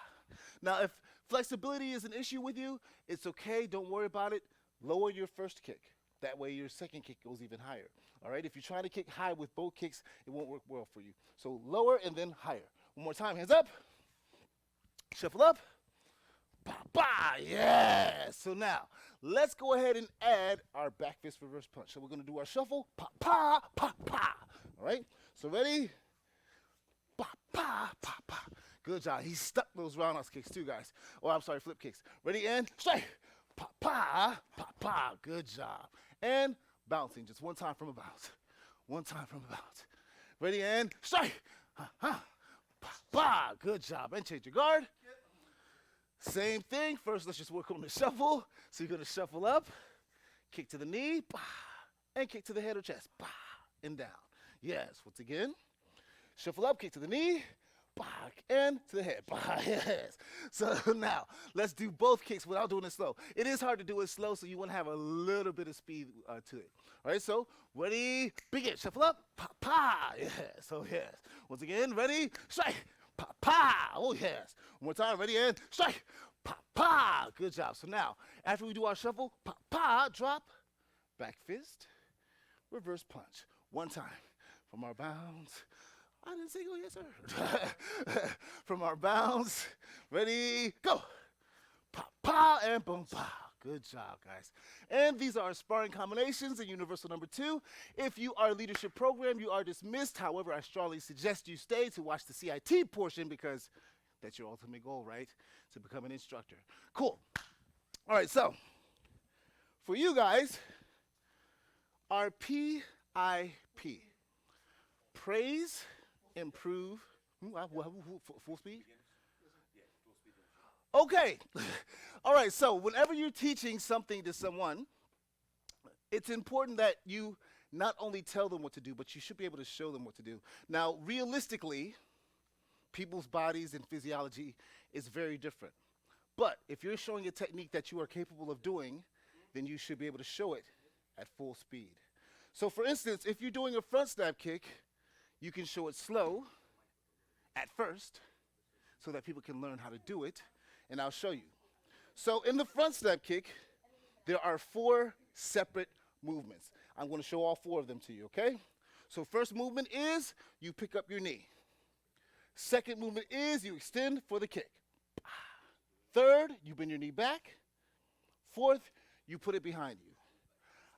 Now, if flexibility is an issue with you, it's okay. Don't worry about it. Lower your first kick. That way your second kick goes even higher. All right? If you're trying to kick high with both kicks, it won't work well for you. So lower and then higher. One more time. Hands up. Shuffle up. Bah, bah, yes. So now, let's go ahead and add our back fist reverse punch. So we're going to do our shuffle. Pa, pa, pa, pa. All right? So ready? Pa, pa, pa, pa. Good job. He stuck those roundhouse kicks too, guys. Oh, I'm sorry, flip kicks. Ready, and strike. Pa, pa, pa, pa. Good job. And bouncing. Just one time from a bounce. One time from a bounce. Ready, and strike. Ha, ha. Pa, pa. Good job. And change your guard. Same thing. First, let's just work on the shuffle. So you're going to shuffle up, kick to the knee, bah, and kick to the head or chest, bah, and down. Yes, once again, Shuffle up, kick to the knee, back, and to the head. Bah, yes. So now, let's do both kicks without doing it slow. It is hard to do it slow, so you want to have a little bit of speed to it. All right, so ready, begin. Shuffle up, pa, pa, yes. So yes. Once again, ready, strike, pa, pa. Oh yes. One more time, ready, and strike, pa, pa. Good job. So now, after we do our shuffle, pa, pa, drop, back fist, reverse punch. One time. From our bounds. I didn't say go, yes, sir. From our bounds. Ready, go. Pa, pa, and boom, pa. Good job, guys. And these are our sparring combinations in Universal number 2. If you are leadership program, you are dismissed. However, I strongly suggest you stay to watch the CIT portion because that's your ultimate goal, right? To become an instructor. Cool. All right, so for you guys, our PIP. Praise, improve, full speed? Okay. All right, so whenever you're teaching something to someone, it's important that you not only tell them what to do, but you should be able to show them what to do. Now, realistically, people's bodies and physiology is very different. But if you're showing a technique that you are capable of doing, then you should be able to show it at full speed. So for instance, if you're doing a front snap kick, you can show it slow at first so that people can learn how to do it, and I'll show you. So in the front snap kick, there are 4 separate movements. I'm going to show all 4 of them to you, okay? So first movement is you pick up your knee. Second movement is you extend for the kick. Third, you bend your knee back. Fourth, you put it behind you.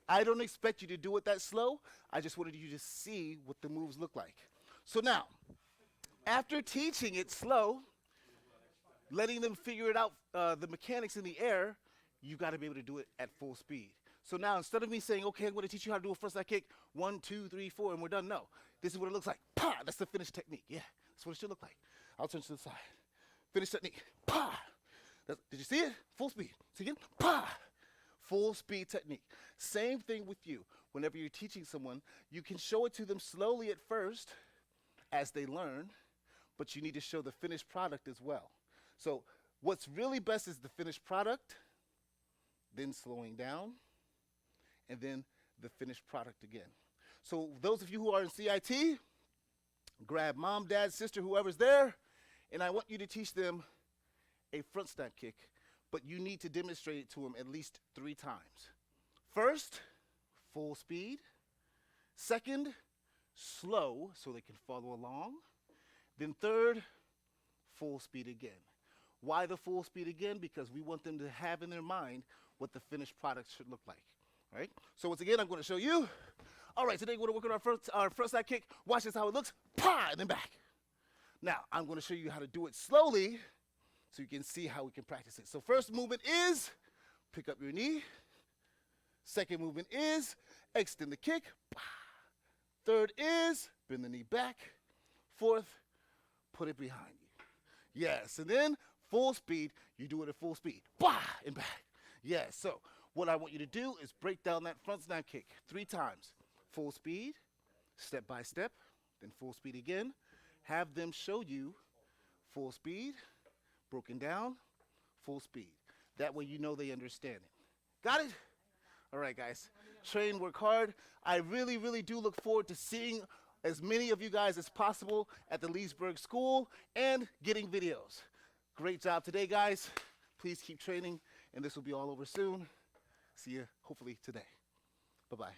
I don't expect you to do it that slow. I just wanted you to see what the moves look like. So now, after teaching it slow, letting them figure it out, the mechanics in the air, you got to be able to do it at full speed. So now, instead of me saying, okay, I'm going to teach you how to do a front side kick, 1, 2, 3, 4, and we're done. No, this is what it looks like. Pa! That's the finished technique. Yeah, that's what it should look like. I'll turn to the side. Finish technique. Pa! Did you see it? Full speed. See again? Pa! Full speed technique. Same thing with you. Whenever you're teaching someone, you can show it to them slowly at first as they learn, but you need to show the finished product as well. So what's really best is the finished product, then slowing down, and then the finished product again. So those of you who are in CIT, grab mom, dad, sister, whoever's there, and I want you to teach them a front snap kick, but you need to demonstrate it to them at least 3 times. First, full speed. Second, slow so they can follow along. Then third, full speed again. Why the full speed again? Because we want them to have in their mind what the finished product should look like. All right? So once again, I'm going to show you. All right, today we're going to work on our front side kick. Watch this how it looks. Pa! And then back. Now, I'm going to show you how to do it slowly so you can see how we can practice it. So first movement is pick up your knee. Second movement is extend the kick. Third is bend the knee back. Fourth, put it behind you. Yes, and then full speed, you do it at full speed. Bah! And back. Yes, so what I want you to do is break down that front snap kick 3 times. Full speed, step by step, then full speed again. Have them show you full speed, broken down, full speed. That way you know they understand it. Got it? All right, guys. Train, work hard. I really, really do look forward to seeing as many of you guys as possible at the Leesburg School and getting videos. Great job today, guys. Please keep training, and this will be all over soon. See you, hopefully, today. Bye-bye.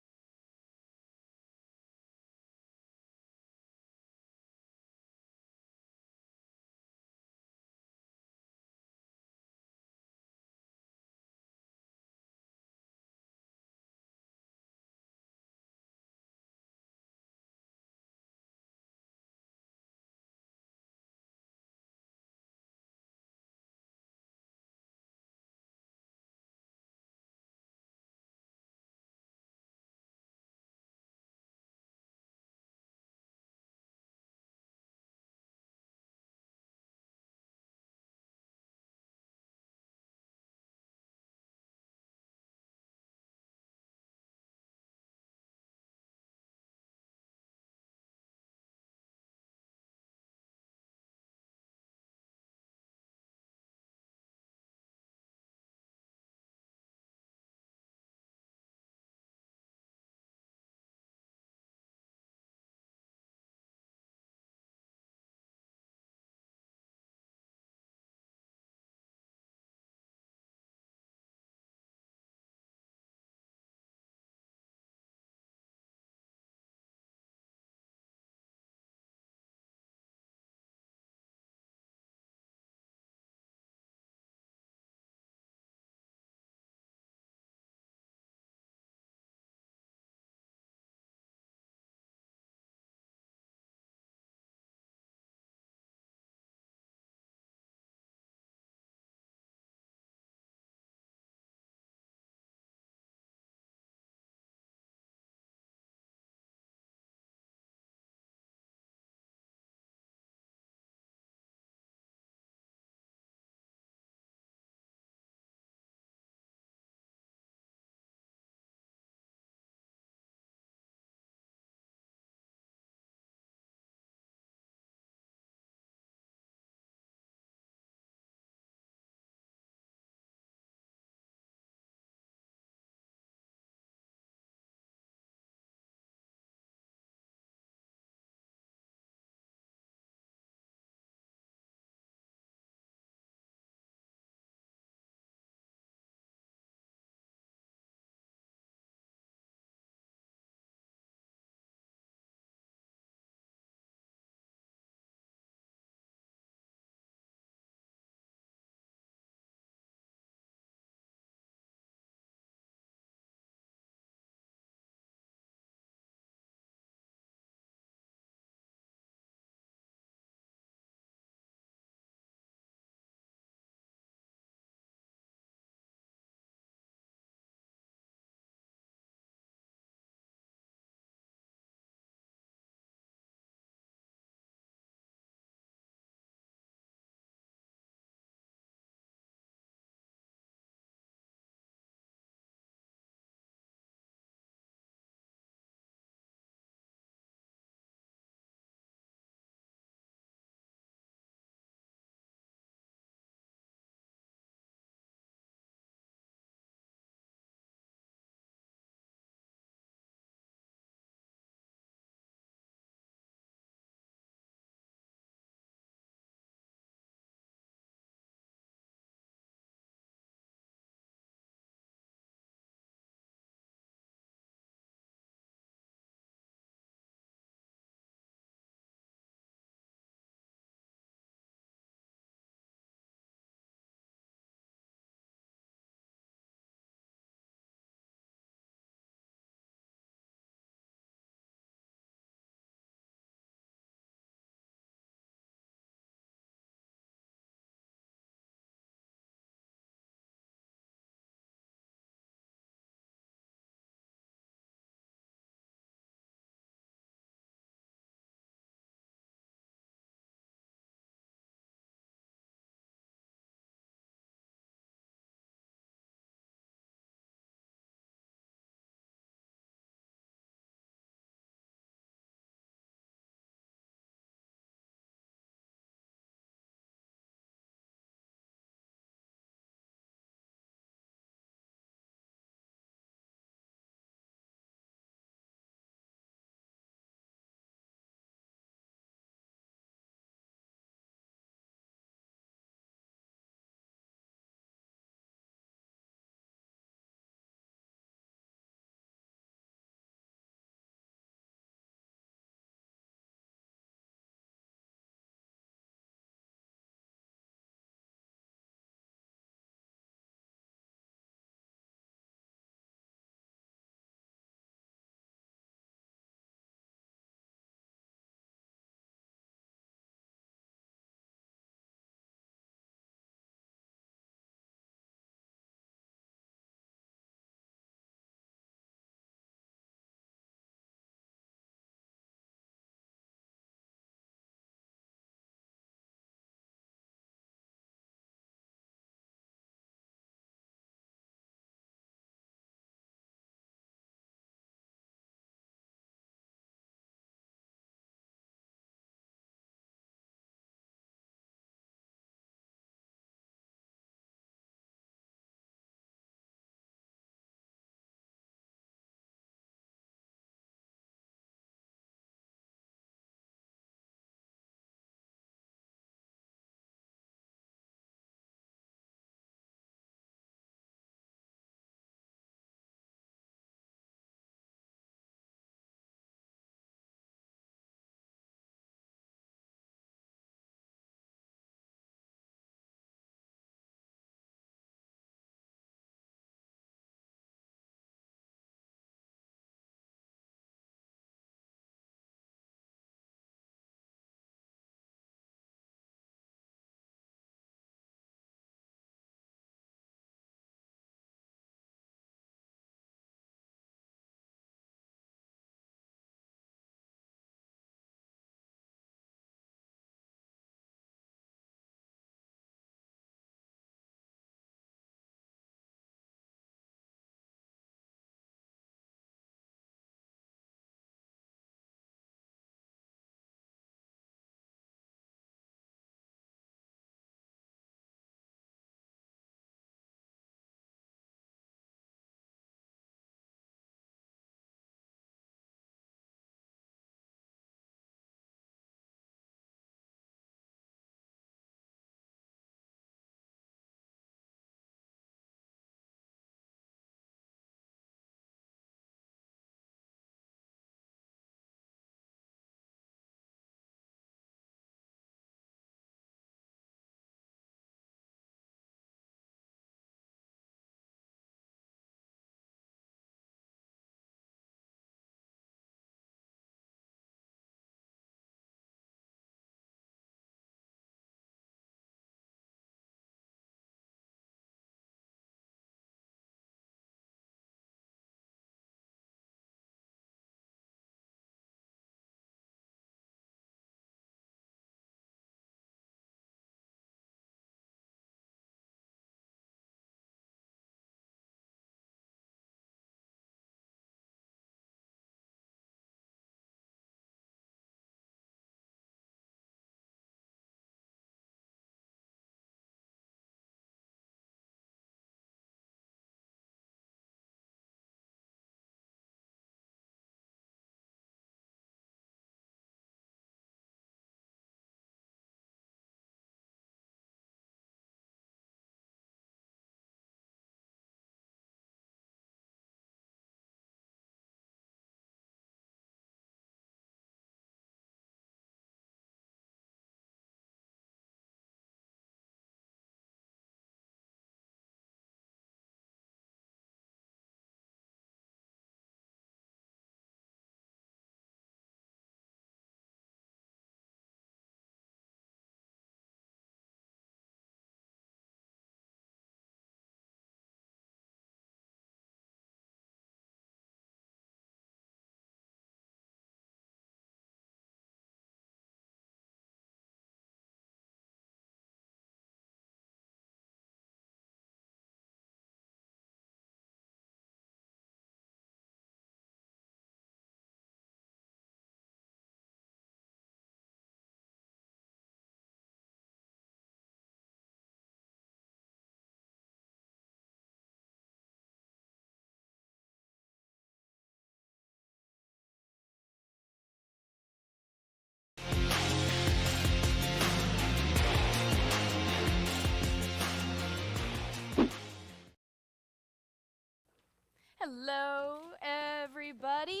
Hello, everybody.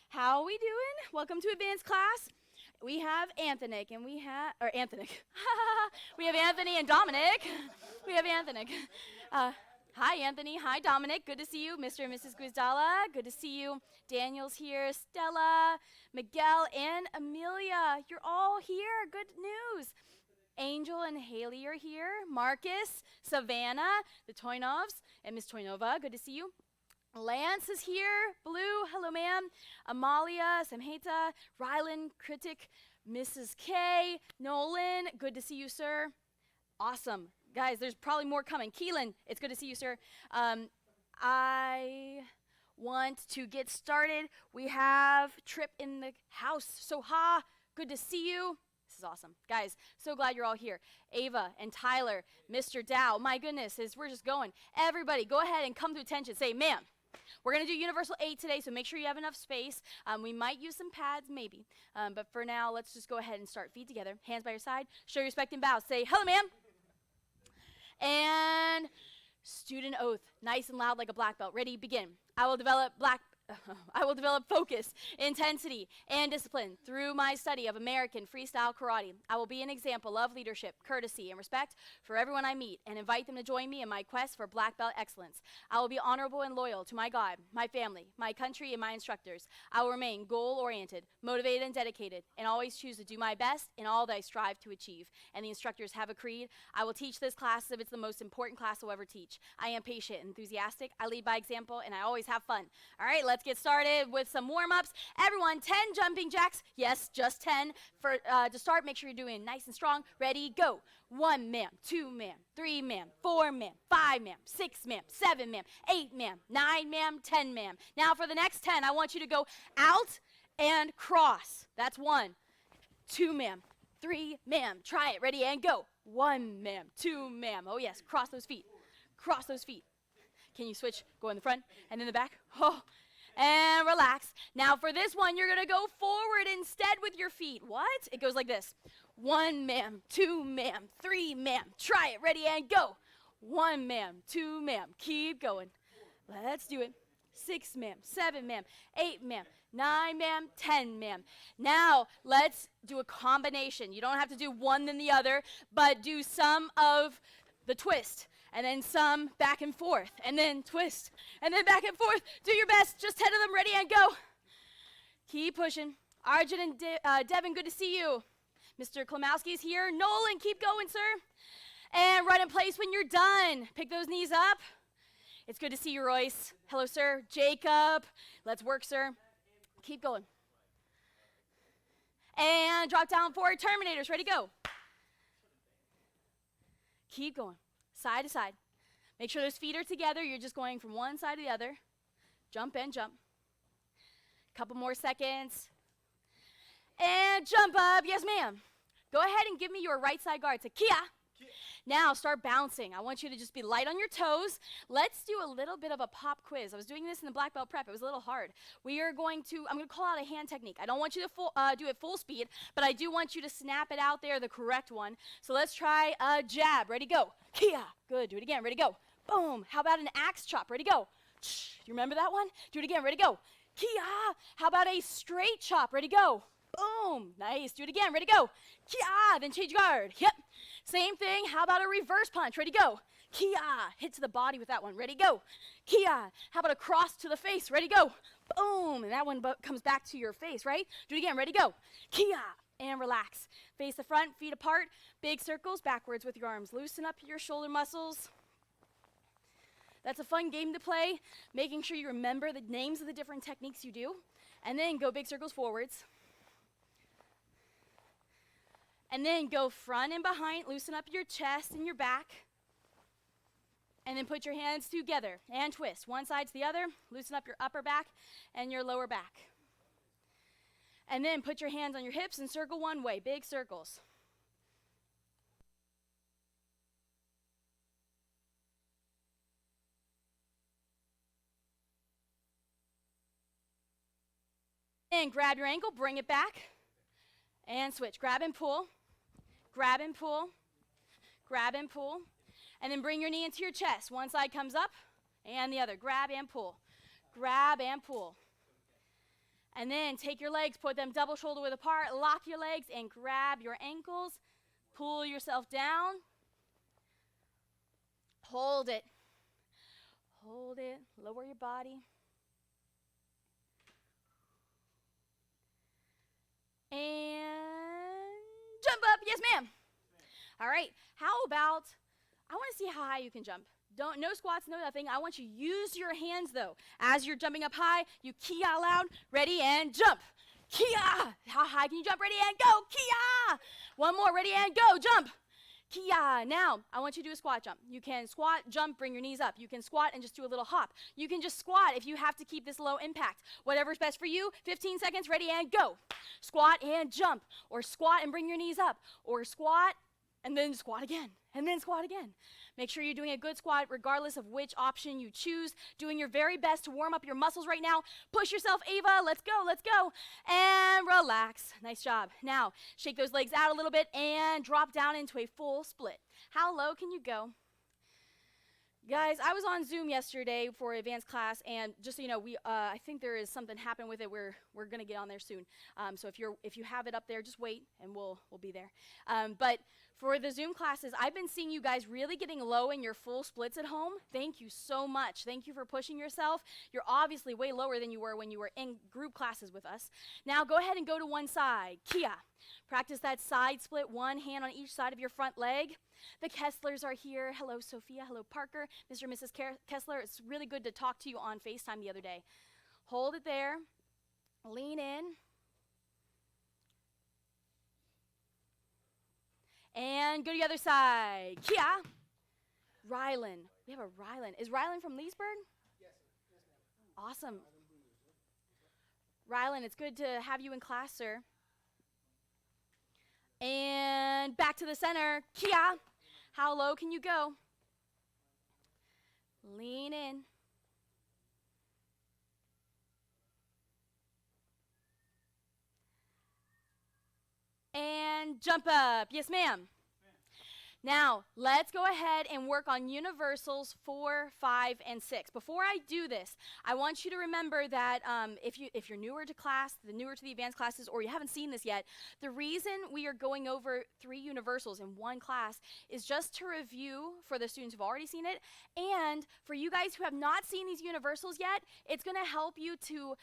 How are we doing? Welcome to advanced class. We have Anthony, and we have Anthony and Dominic. We have Anthony. Hi, Anthony. Hi, Dominic. Good to see you. Mr. and Mrs. Guizdala. Good to see you. Daniel's here. Stella, Miguel, and Amelia. You're all here. Good news. Angel and Haley are here. Marcus, Savannah, the Toynovs, and Miss Toynova. Good to see you. Lance is here. Blue, hello, ma'am. Amalia, Samhita, Rylan, Kritik, Mrs. K, Nolan, good to see you, sir. Awesome. Guys, there's probably more coming. Keelan, it's good to see you, sir. I want to get started. We have Trip in the house. Soha, good to see you. This is awesome. Guys, so glad you're all here. Ava and Tyler, Mr. Dow, my goodness, we're just going. Everybody, go ahead and come to attention. Say, ma'am. We're going to do Universal 8 today, so make sure you have enough space. We might use some pads, maybe. But for now, let's just go ahead and start. Feet together, hands by your side. Show your respect and bow. Say, hello, ma'am. And student oath, nice and loud like a black belt. Ready, begin. I will develop focus, intensity, and discipline through my study of American freestyle karate. I will be an example of leadership, courtesy, and respect for everyone I meet and invite them to join me in my quest for black belt excellence. I will be honorable and loyal to my God, my family, my country, and my instructors. I will remain goal-oriented, motivated, and dedicated, and always choose to do my best in all that I strive to achieve. And the instructors have agreed. I will teach this class as if it's the most important class I'll ever teach. I am patient, enthusiastic, I lead by example, and I always have fun. All right, let's get started with some warm-ups. Everyone, 10 jumping jacks. Yes, just 10. To start, make sure you're doing nice and strong. Ready, go. 1 ma'am, 2 ma'am, 3 ma'am, 4 ma'am, 5 ma'am, 6 ma'am, 7 ma'am, 8 ma'am, 9 ma'am, 10 ma'am. Now for the next 10, I want you to go out and cross. That's 1. 2 ma'am, 3 ma'am. Try it. Ready, and go. 1 ma'am, 2 ma'am. Oh yes, cross those feet. Cross those feet. Can you switch? Go in the front and in the back. Oh, and relax. Now for this one, you're gonna go forward instead with your feet. What? It goes like this. 1 ma'am, 2 ma'am, 3 ma'am. Try it. Ready, and go. 1 ma'am, 2 ma'am. Keep going. Let's do it. 6 ma'am, 7 ma'am, 8 ma'am, 9 ma'am, 10 ma'am. Now let's do a combination. You don't have to do one then the other, but do some of the twist. And then some back and forth, and then twist, and then back and forth. Do your best, just 10 of them, ready, and go. Keep pushing. Arjun and Devin, good to see you. Mr. Klimowski's here. Nolan, keep going, sir. And run in place when you're done. Pick those knees up. It's good to see you, Royce. Hello, sir. Jacob, let's work, sir. Keep going. And drop down forward, Terminators, ready, go. Keep going. Side to side. Make sure those feet are together. You're just going from one side to the other. Jump and jump. Couple more seconds. And jump up. Yes, ma'am. Go ahead and give me your right side guard. So kia. Now start bouncing. I want you to just be light on your toes. Let's do a little bit of a pop quiz. I was doing this in the black belt prep. It was a little hard. I'm going to call out a hand technique. I don't want you to do it full speed, but I do want you to snap it out there, the correct one. So let's try a jab. Ready, go. Kia. Good. Do it again. Ready, go. Boom. How about an axe chop? Ready, go. You remember that one? Do it again. Ready, go. Kia. How about a straight chop? Ready, go. Boom. Nice. Do it again. Ready, go. Kia. Then change guard. Yep. Same thing. How about a reverse punch? Ready, go. Kia. Hit to the body with that one. Ready, go. Kia. How about a cross to the face? Ready, go. Boom. And that one comes back to your face, right? Do it again. Ready, go. Kia. And relax. Face the front, feet apart. Big circles backwards with your arms. Loosen up your shoulder muscles. That's a fun game to play. Making sure you remember the names of the different techniques you do. And then go big circles forwards. And then go front and behind, loosen up your chest and your back. And then put your hands together and twist. One side to the other, loosen up your upper back and your lower back. And then put your hands on your hips and circle one way, big circles. And grab your ankle, bring it back, and switch. Grab and pull. Grab and pull, and then bring your knee into your chest. One side comes up, and the other. Grab and pull. grab and pull. And then take your legs, put them double shoulder width apart, lock your legs and grab your ankles, pull yourself down, hold it, lower your body. And jump up, yes ma'am. All right, how about, I want to see how high you can jump. No squats, no nothing. I want you to use your hands though. As you're jumping up high, you kia out loud, ready and jump. Kia! How high can you jump? Ready and go, kia! One more, ready and go, jump. Kia. Now, I want you to do a squat jump. You can squat, jump, bring your knees up. You can squat and just do a little hop. You can just squat if you have to keep this low impact. Whatever's best for you, 15 seconds, ready and go. Squat and jump, or squat and bring your knees up, or squat and then squat again, and then squat again. Make sure you're doing a good squat regardless of which option you choose. Doing your very best to warm up your muscles right now. Push yourself, Ava. Let's go. And relax. Nice job. Now, shake those legs out a little bit and drop down into a full split. How low can you go? Guys, I was on Zoom yesterday for advanced class, and just so you know, I think there is something happening with it. We're gonna get on there soon. So if you have it up there, just wait, and we'll be there. But for the Zoom classes, I've been seeing you guys really getting low in your full splits at home. Thank you so much. Thank you for pushing yourself. You're obviously way lower than you were when you were in group classes with us. Now go ahead and go to one side. Kia. Practice that side split, one hand on each side of your front leg. The Kesslers are here. Hello, Sophia. Hello, Parker. Mr. and Mrs. Kessler, it's really good to talk to you on FaceTime the other day. Hold it there. Lean in. And go to the other side. Kia. Rylan. We have a Rylan. Is Rylan from Leesburg? Yes, ma'am. Awesome. Rylan, it's good to have you in class, sir. And back to the center. Kia. How low can you go? Lean in. And jump up. Yes, ma'am. Now, let's go ahead and work on universals 4, 5, and 6. Before I do this, I want you to remember that if you're newer to class, newer to the advanced classes, or you haven't seen this yet, the reason we are going over 3 universals in one class is just to review for the students who've already seen it, and for you guys who have not seen these universals yet, it's going to help you to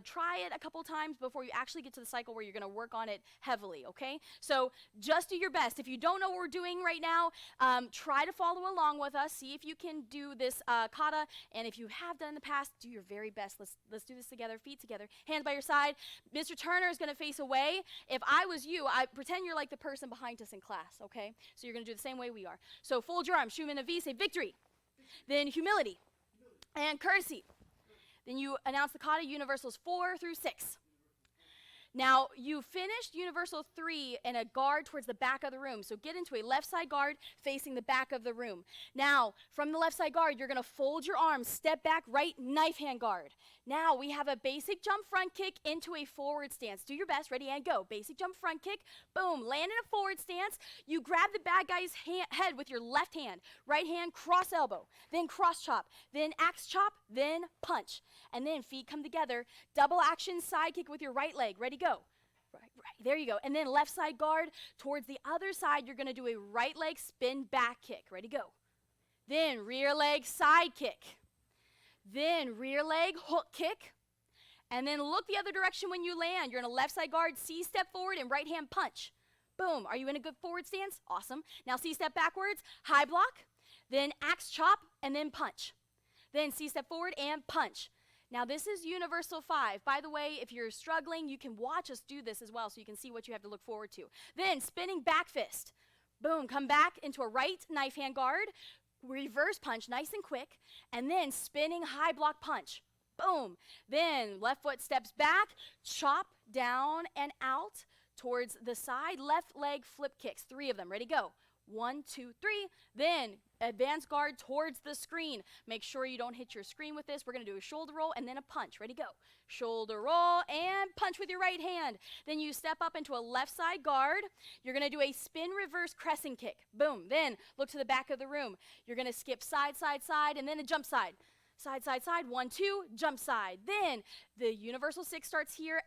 try it a couple times before you actually get to the cycle where you're going to work on it heavily, okay? So just do your best. If you don't know what we're doing right now, try to follow along with us. See if you can do this kata, and if you have done in the past, do your very best. Let's do this together, feet together, hands by your side. Mr. Turner is going to face away. If I was you, I pretend you're like the person behind us in class, okay? So you're going to do the same way we are. So fold your arms, Shuman Avi, say victory, then humility, and courtesy. Then you announce the kata universals 4 through 6. Now, you finished universal 3 in a guard towards the back of the room. So get into a left side guard facing the back of the room. Now, from the left side guard, you're going to fold your arms, step back, right knife hand guard. Now, we have a basic jump front kick into a forward stance. Do your best, ready and go. Basic jump front kick, boom, land in a forward stance. You grab the bad guy's head with your left hand, right hand, cross elbow, then cross chop, then axe chop, then punch. And then feet come together, double action side kick with your right leg, ready, go. Right, there you go. And then left side guard towards the other side, you're going to do a right leg spin back kick. Ready, go. Then rear leg side kick. Then rear leg hook kick. And then look the other direction when you land. You're in a left side guard, C step forward and right hand punch. Boom. Are you in a good forward stance? Awesome. Now C step backwards, high block, then axe chop, and then punch. Then C step forward and punch. Now this is universal 5. By the way, if you're struggling, you can watch us do this as well so you can see what you have to look forward to. Then spinning back fist. Boom, come back into a right knife hand guard, reverse punch, nice and quick, and then spinning high block punch. Boom. Then left foot steps back, chop down and out towards the side, left leg flip kicks, 3 of them. Ready, go. 1, 2, 3. Then advanced guard towards the screen. Make sure you don't hit your screen with this. We're going to do a shoulder roll and then a punch. Ready, go. Shoulder roll and punch with your right hand. Then you step up into a left side guard. You're going to do a spin reverse crescent kick. Boom. Then look to the back of the room. You're going to skip side, side, side, and then a jump side. side, side, side, 1, 2, jump side. Then the universal 6 starts here,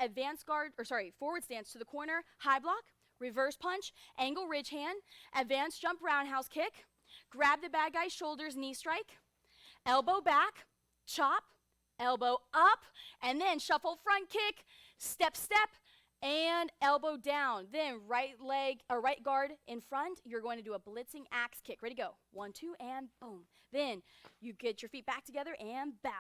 forward stance to the corner, high block, reverse punch, angle ridge hand, advanced jump roundhouse kick, grab the bad guy's shoulders, knee strike, elbow back, chop, elbow up, and then shuffle front kick, step, step, and elbow down. Then right guard in front, you're going to do a blitzing axe kick. Ready, go. 1, 2, and boom. Then you get your feet back together and bow.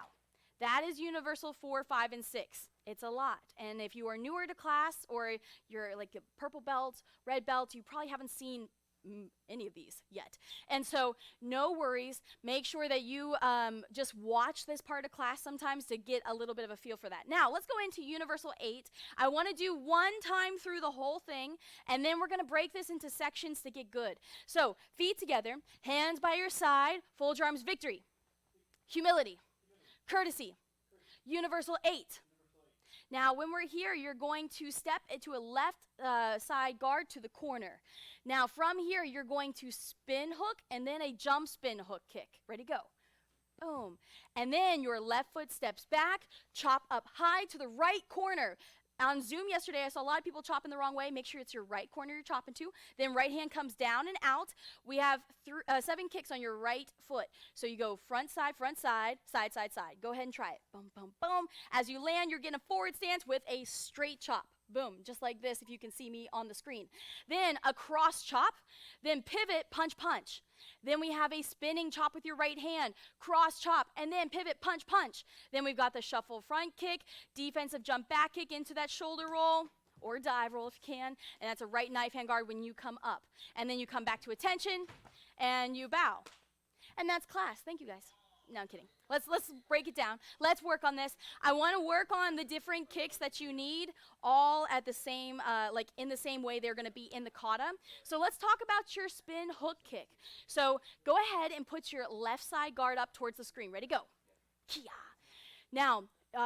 That is universal 4, 5, and 6. It's a lot. And if you are newer to class or you're like a purple belt, red belt, you probably haven't seen any of these yet. And so no worries. Make sure that you just watch this part of class sometimes to get a little bit of a feel for that. Now let's go into universal 8. I want to do one time through the whole thing, and then we're going to break this into sections to get good. So feet together, hands by your side, fold your arms, victory, humility, courtesy, universal 8. Now, when we're here, you're going to step into a left side guard to the corner. Now, from here, you're going to spin hook and then a jump spin hook kick. Ready, go. Boom. And then your left foot steps back, chop up high to the right corner. On Zoom yesterday, I saw a lot of people chopping the wrong way. Make sure it's your right corner you're chopping to. Then right hand comes down and out. We have 7 kicks on your right foot. So you go front, side, side, side, side. Go ahead and try it. Boom, boom, boom. As you land, you're getting a forward stance with a straight chop. Boom, just like this if you can see me on the screen. Then a cross chop, then pivot, punch, punch. Then we have a spinning chop with your right hand, cross chop, and then pivot, punch, punch. Then we've got the shuffle front kick, defensive jump back kick into that shoulder roll, or dive roll if you can, and that's a right knife hand guard when you come up. And then you come back to attention, and you bow. And that's class. Thank you, guys. No, I'm kidding. Let's break it down. Let's work on this. I want to work on the different kicks that you need all at the same, in the same way they're going to be in the kata. So let's talk about your spin hook kick. So go ahead and put your left side guard up towards the screen. Ready, go. Kia. Now,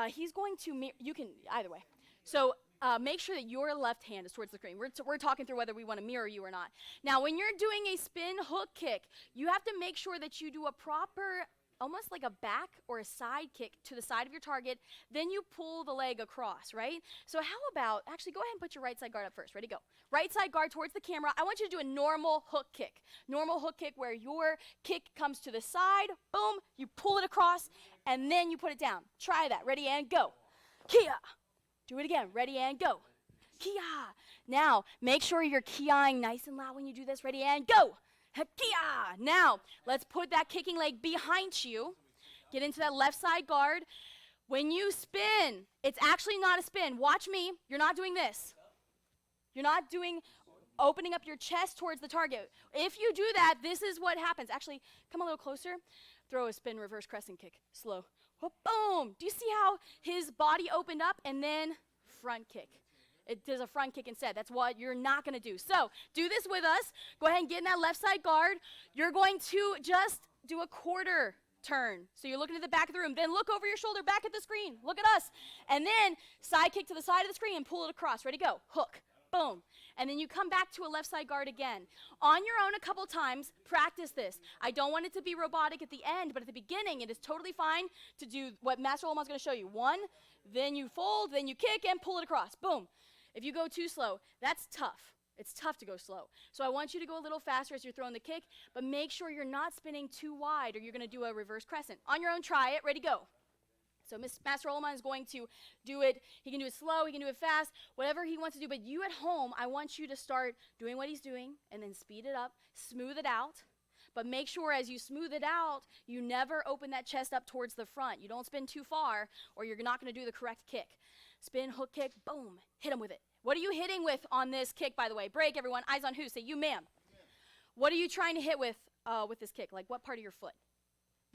he's going to, you can, either way. So make sure that your left hand is towards the screen. We're talking through whether we want to mirror you or not. Now, when you're doing a spin hook kick, you have to make sure that you do a proper, almost like a back or a side kick to the side of your target, then you pull the leg across, right? So how about, actually go ahead and put your right side guard up first. Ready, go. Right side guard towards the camera. I want you to do a normal hook kick. Normal hook kick where your kick comes to the side, boom, you pull it across, and then you put it down. Try that. Ready, and go. Kia. Do it again. Ready, and go. Kia. Now, make sure you're kiaing nice and loud when you do this. Ready, and go. Kia! Now, let's put that kicking leg behind you. Get into that left side guard. When you spin, it's actually not a spin. Watch me. You're not doing this. You're not doing opening up your chest towards the target. If you do that, this is what happens. Actually, come a little closer. Throw a spin reverse crescent kick. Slow. Boom! Do you see how his body opened up and then front kick? It does a front kick instead. That's what you're not going to do. So do this with us. Go ahead and get in that left side guard. You're going to just do a quarter turn. So you're looking at the back of the room. Then look over your shoulder back at the screen. Look at us. And then side kick to the side of the screen and pull it across. Ready, go. Hook. Boom. And then you come back to a left side guard again. On your own a couple times, practice this. I don't want it to be robotic at the end, but at the beginning, it is totally fine to do what Master Olma's going to show you. 1, then you fold, then you kick and pull it across. Boom. If you go too slow, that's tough. It's tough to go slow. So I want you to go a little faster as you're throwing the kick, but make sure you're not spinning too wide or you're going to do a reverse crescent. On your own, try it. Ready, go. So Master Olma is going to do it. He can do it slow. He can do it fast, whatever he wants to do. But you at home, I want you to start doing what he's doing and then speed it up, smooth it out. But make sure as you smooth it out, you never open that chest up towards the front. You don't spin too far or you're not going to do the correct kick. Spin, hook kick, boom, hit him with it. What are you hitting with on this kick, by the way? Break, everyone. Eyes on who? Say, you, ma'am. What are you trying to hit with this kick? Like what part of your foot?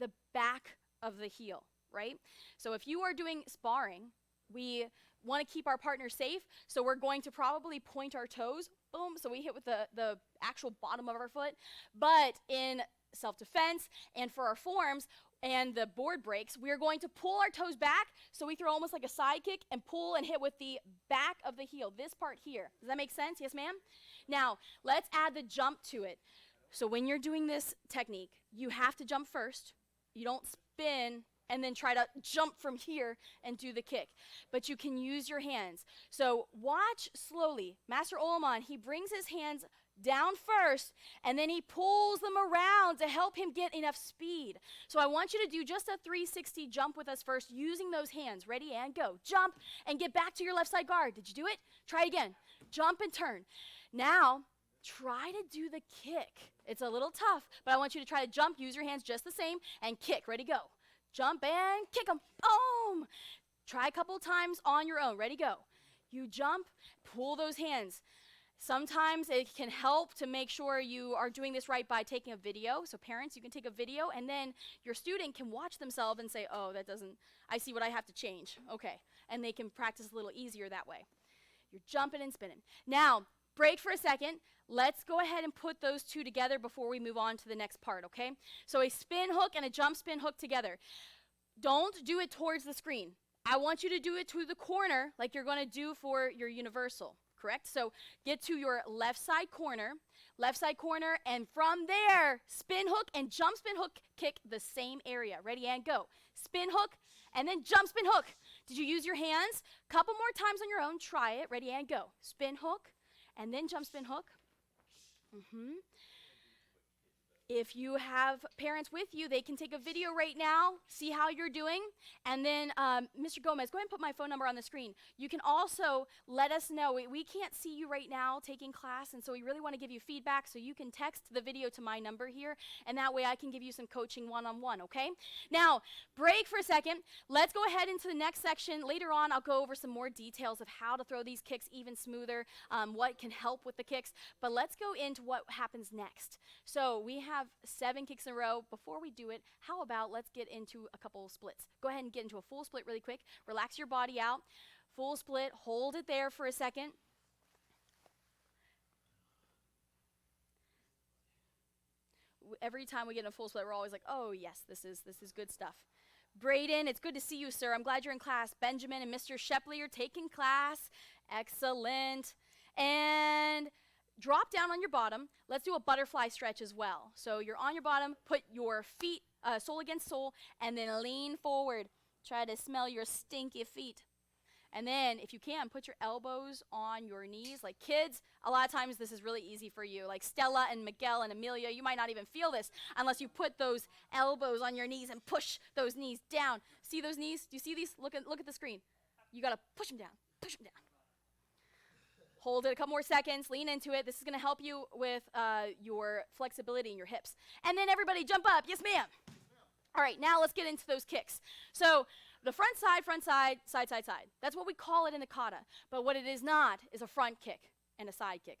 The back of the heel, right? So if you are doing sparring, we want to keep our partner safe, so we're going to probably point our toes, boom, so we hit with the actual bottom of our foot. But in self-defense and for our forms, and the board breaks, we're going to pull our toes back, so we throw almost like a side kick and pull and hit with the back of the heel, this part here. Does that make sense? Yes, ma'am? Now, let's add the jump to it. So when you're doing this technique, you have to jump first. You don't spin and then try to jump from here and do the kick. But you can use your hands. So watch slowly. Master Olaman, he brings his hands down first, and then he pulls them around to help him get enough speed. So I want you to do just a 360 jump with us first, using those hands. Ready, and go. Jump, and get back to your left side guard. Did you do it? Try it again. Jump and turn. Now, try to do the kick. It's a little tough, but I want you to try to jump, use your hands just the same, and kick. Ready, go. Jump and kick them. Boom! Try a couple times on your own. Ready, go. You jump, pull those hands. Sometimes it can help to make sure you are doing this right by taking a video. So parents, you can take a video, and then your student can watch themselves and say, oh, that doesn't, I see what I have to change. Okay. And they can practice a little easier that way. You're jumping and spinning. Now, break for a second. Let's go ahead and put those two together before we move on to the next part, okay? So a spin hook and a jump spin hook together. Don't do it towards the screen. I want you to do it to the corner like you're going to do for your universal. Correct? So get to your left side corner, and from there, spin hook and jump spin hook, kick the same area. Ready, and go. Spin hook, and then jump spin hook. Did you use your hands? Couple more times on your own. Try it. Ready, and go. Spin hook, and then jump spin hook. If you have parents with you, they can take a video right now, see how you're doing. And then, Mr. Gomez, go ahead and put my phone number on the screen. You can also let us know. We can't see you right now taking class, and so we really want to give you feedback, so you can text the video to my number here, and that way I can give you some coaching one-on-one, okay? Now, break for a second. Let's go ahead into the next section. Later on, I'll go over some more details of how to throw these kicks even smoother, what can help with the kicks. But let's go into what happens next. So we have 7 kicks in a row. Before we do it, how about let's get into a couple splits. Go ahead and get into a full split really quick. Relax your body out. Full split. Hold it there for a second. Every time we get in a full split, we're always like, oh yes, this is good stuff. Braden, it's good to see you, sir. I'm glad you're in class. Benjamin and Mr. Shepley are taking class. Excellent. And drop down on your bottom. Let's do a butterfly stretch as well. So you're on your bottom, put your feet sole against sole, and then lean forward. Try to smell your stinky feet. And then, if you can, put your elbows on your knees. Like kids, a lot of times this is really easy for you. Like Stella and Miguel and Amelia, you might not even feel this unless you put those elbows on your knees and push those knees down. See those knees? Do you see these? Look at the screen. You got to push them down. Push them down. Hold it a couple more seconds, lean into it. This is going to help you with your flexibility in your hips. And then everybody jump up. Yes, ma'am. All right, now let's get into those kicks. So the front side, side, side, side. That's what we call it in the kata. But what it is not is a front kick and a side kick.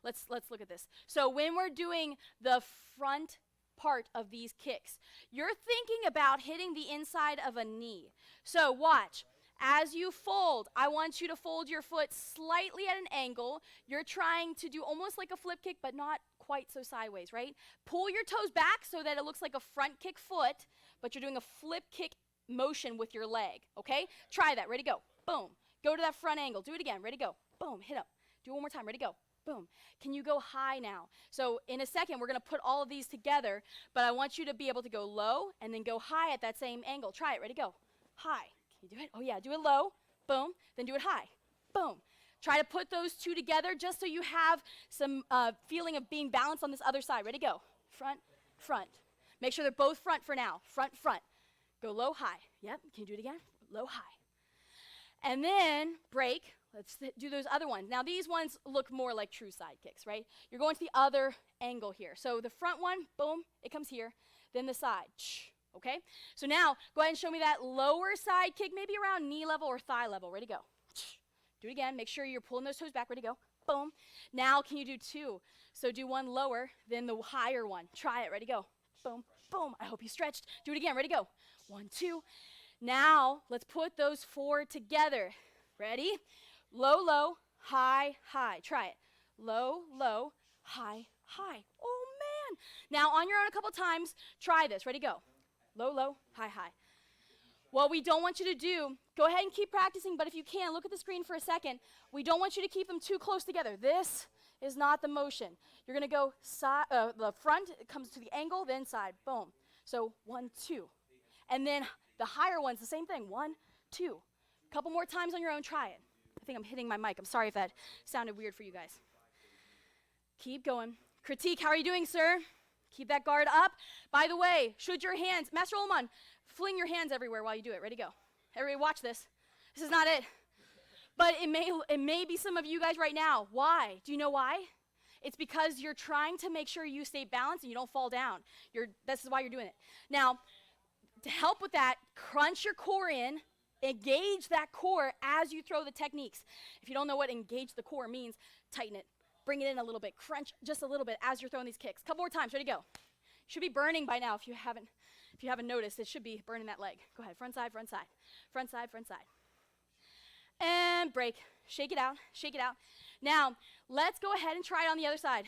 Let's look at this. So when we're doing the front part of these kicks, you're thinking about hitting the inside of a knee. So watch. As you fold, I want you to fold your foot slightly at an angle. You're trying to do almost like a flip kick, but not quite so sideways, right? Pull your toes back so that it looks like a front kick foot, but you're doing a flip kick motion with your leg, okay? Try that. Ready, go. Boom. Go to that front angle. Do it again. Ready, go. Boom. Hit up. Do it one more time. Ready, go. Boom. Can you go high now? So in a second, we're going to put all of these together, but I want you to be able to go low and then go high at that same angle. Try it. Ready, go. High. Can you do it? Oh, yeah. Do it low. Boom. Then do it high. Boom. Try to put those two together just so you have some feeling of being balanced on this other side. Ready, go. Front, front. Make sure they're both front for now. Front, front. Go low, high. Yep. Can you do it again? Low, high. And then break. Let's do those other ones. Now, these ones look more like true side kicks, right? You're going to the other angle here. So the front one, boom, it comes here. Then the side. Okay? So now, go ahead and show me that lower side kick, maybe around knee level or thigh level. Ready, go. Do it again. Make sure you're pulling those toes back. Ready, go. Boom. Now, can you do two? So do one lower, then the higher one. Try it. Ready, go. Boom, boom. I hope you stretched. Do it again. Ready, go. 1, 2. Now, let's put those 4 together. Ready? Low, low, high, high. Try it. Low, low, high, high. Oh, man. Now, on your own a couple times, try this. Ready, go. Low, low, high, high. What we don't want you to do, go ahead and keep practicing, but if you can, look at the screen for a second. We don't want you to keep them too close together. This is not the motion. You're going to go side, the front, it comes to the angle, then side. Boom. So 1, 2. And then the higher ones, the same thing. 1, 2. Couple more times on your own, try it. I think I'm hitting my mic. I'm sorry if that sounded weird for you guys. Keep going. Critique, how are you doing, sir? Keep that guard up. By the way, should your hands, Master Olman, fling your hands everywhere while you do it. Ready, go. Everybody watch this. This is not it. But it may be some of you guys right now. Why? Do you know why? It's because you're trying to make sure you stay balanced and you don't fall down. This is why you're doing it. Now, to help with that, crunch your core in, engage that core as you throw the techniques. If you don't know what engage the core means, tighten it. Bring it in a little bit. Crunch just a little bit as you're throwing these kicks. Couple more times. Ready, go. Should be burning by now if you haven't noticed. It should be burning that leg. Go ahead. Front side, front side. Front side, front side. And break. Shake it out. Shake it out. Now, let's go ahead and try it on the other side.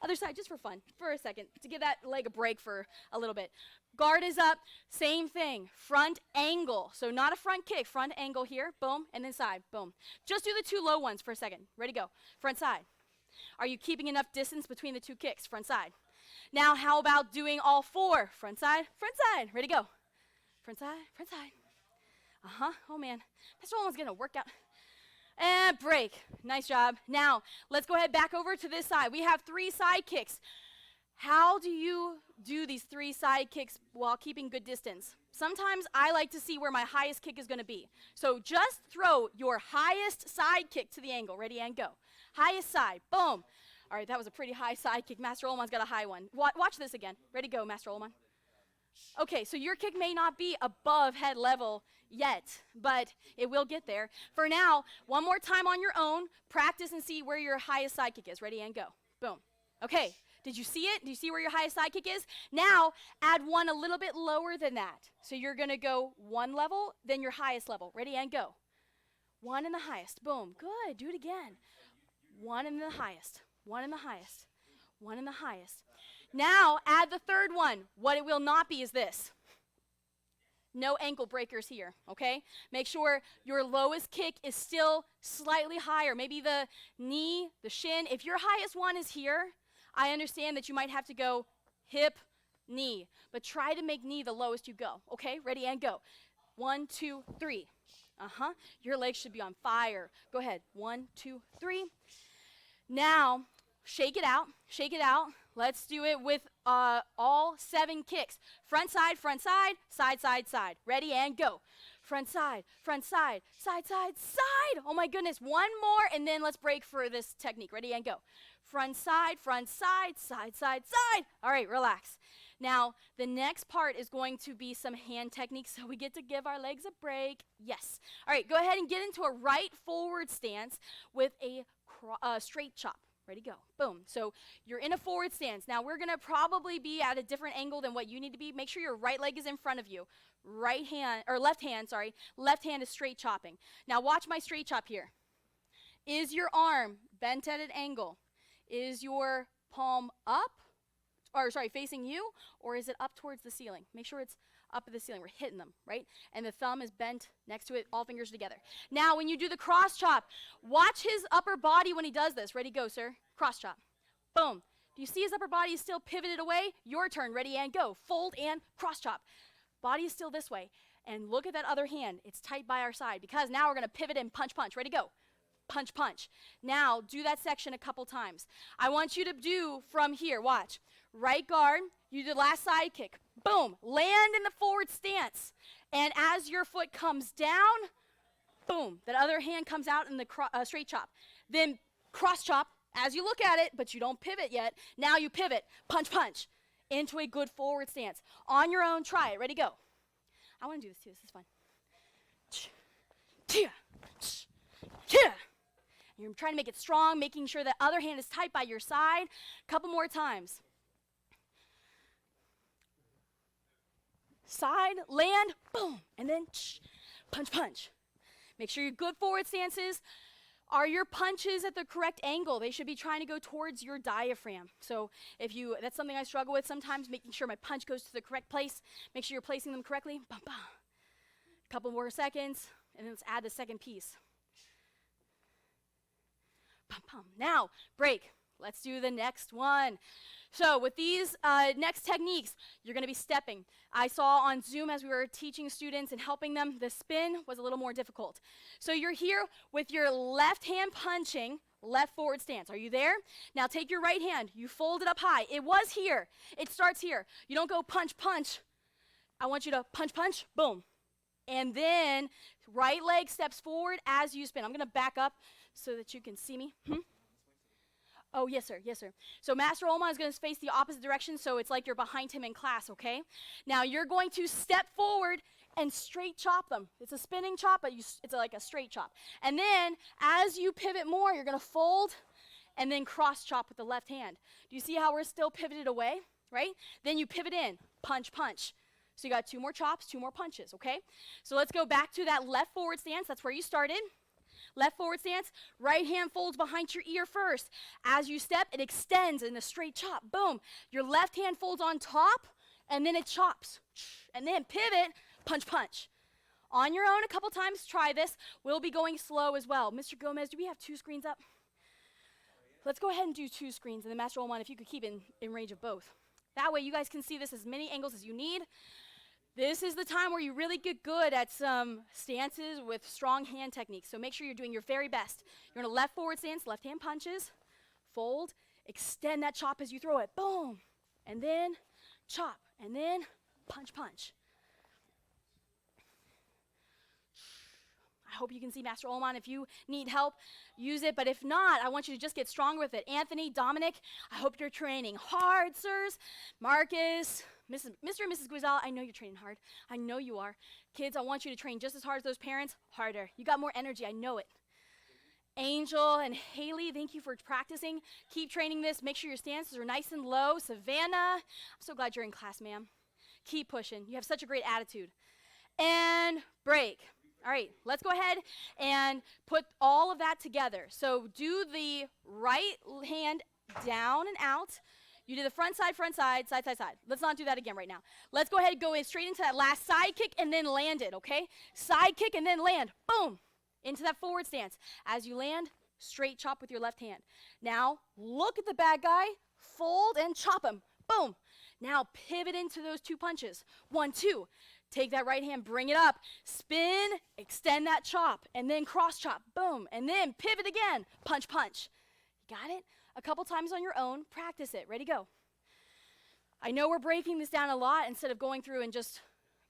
Other side, just for fun, for a second, to give that leg a break for a little bit. Guard is up. Same thing. Front angle. So not a front kick. Front angle here. Boom. And then side. Boom. Just do the 2 low ones for a second. Ready, go. Front side. Are you keeping enough distance between the 2 kicks? Front side. Now, how about doing all 4? Front side. Front side. Ready, go. Front side. Front side. Oh, man. This one's going to work out. And break. Nice job. Now, let's go ahead back over to this side. We have 3 side kicks. How do you do these 3 side kicks while keeping good distance? Sometimes I like to see where my highest kick is going to be. So just throw your highest side kick to the angle. Ready, and go. Highest side. Boom. All right, that was a pretty high side kick. Master Olman's got a high one. Watch this again. Ready, go, Master Olman. Okay, so your kick may not be above head level yet, but it will get there. For now, one more time on your own, practice and see where your highest side kick is. Ready, and go. Boom. Okay, did you see it? Do you see where your highest side kick is? Now, add one a little bit lower than that. So you're going to go 1 level, then your highest level. Ready, and go. 1 in the highest. Boom. Good. Do it again. 1 in the highest. 1 in the highest. 1 in the highest. Now, add the 3rd one. What it will not be is this. No ankle breakers here, okay? Make sure your lowest kick is still slightly higher. Maybe the knee, the shin. If your highest one is here, I understand that you might have to go hip, knee. But try to make knee the lowest you go, okay? Ready, and go. 1, 2, 3. Your legs should be on fire. Go ahead. 1, 2, 3. Now, shake it out. Shake it out. Let's do it with all 7 kicks. Front side, side, side, side. Ready, and go. Front side, side, side, side. Oh my goodness, 1 more, and then let's break for this technique. Ready, and go. Front side, side, side, side. All right, relax. Now, the next part is going to be some hand techniques, so we get to give our legs a break. Yes. All right, go ahead and get into a right forward stance with a straight chop. Ready, go. Boom. So you're in a forward stance. Now we're going to probably be at a different angle than what you need to be. Make sure your right leg is in front of you. Left hand is straight chopping. Now watch my straight chop here. Is your arm bent at an angle? Is your palm up? Facing you? Or is it up towards the ceiling? Make sure it's up at the ceiling. We're hitting them, right? And the thumb is bent next to it, all fingers together. Now, when you do the cross chop, watch his upper body when he does this. Ready, go, sir. Cross chop. Boom. Do you see his upper body is still pivoted away? Your turn. Ready, and go. Fold and cross chop. Body is still this way. And look at that other hand. It's tight by our side because now we're going to pivot and punch, punch. Ready, go. Punch, punch. Now, do that section a couple times. I want you to do from here. Watch. Right guard. You do the last side kick. Boom. Land in the forward stance. And as your foot comes down, boom. That other hand comes out in the straight chop. Then cross chop as you look at it, but you don't pivot yet. Now you pivot. Punch, punch. Into a good forward stance. On your own, try it. Ready, go. I want to do this too. This is fun. You're trying to make it strong, making sure that other hand is tight by your side. Couple more times. Side, land, boom, and then punch, punch. Make sure your good forward stances. Are your punches at the correct angle? They should be trying to go towards your diaphragm. So that's something I struggle with sometimes, making sure my punch goes to the correct place. Make sure you're placing them correctly. Bum, bum. Couple more seconds, and then let's add the second piece. Bum, bum. Now, break. Let's do the next one. So with these next techniques, you're going to be stepping. I saw on Zoom as we were teaching students and helping them, the spin was a little more difficult. So you're here with your left hand punching, left forward stance. Are you there? Now take your right hand. You fold it up high. It was here. It starts here. You don't go punch, punch. I want you to punch, punch, boom. And then right leg steps forward as you spin. I'm going to back up so that you can see me. Oh, yes, sir. Yes, sir. So Master Olma is going to face the opposite direction, so it's like you're behind him in class, okay? Now you're going to step forward and straight chop them. It's a spinning chop, but it's like a straight chop. And then as you pivot more, you're going to fold and then cross chop with the left hand. Do you see how we're still pivoted away, right? Then you pivot in, punch, punch. So you got 2 more chops, 2 more punches, okay? So let's go back to that left forward stance. That's where you started. Left forward stance, right hand folds behind your ear first. As you step, it extends in a straight chop. Boom. Your left hand folds on top, and then it chops. And then pivot, punch, punch. On your own a couple times, try this. We'll be going slow as well. Mr. Gomez, do we have 2 screens up? Let's go ahead and do 2 screens, and then Master Olman, if you could keep in range of both. That way you guys can see this as many angles as you need. This is the time where you really get good at some stances with strong hand techniques. So make sure you're doing your very best. You're in a left forward stance, left hand punches, fold, extend that chop as you throw it, boom, and then chop, and then punch, punch. I hope you can see Master Olman. If you need help, use it. But if not, I want you to just get stronger with it. Anthony, Dominic, I hope you're training hard, sirs. Marcus, Mr. and Mrs. Guizal, I know you're training hard. I know you are. Kids, I want you to train just as hard as those parents, harder. You got more energy, I know it. Angel and Haley, thank you for practicing. Keep training this. Make sure your stances are nice and low. Savannah, I'm so glad you're in class, ma'am. Keep pushing. You have such a great attitude. And break. All right, let's go ahead and put all of that together. So do the right hand down and out. You do the front side, side, side, side. Let's not do that again right now. Let's go ahead and go in straight into that last side kick and then land it, okay? Side kick and then land. Boom. Into that forward stance. As you land, straight chop with your left hand. Now, look at the bad guy, fold and chop him. Boom. Now, pivot into those 2 punches. 1, 2. Take that right hand, bring it up, spin, extend that chop, and then cross chop, boom, and then pivot again, punch, punch. Got it? A couple times on your own, practice it. Ready, go. I know we're breaking this down a lot instead of going through and just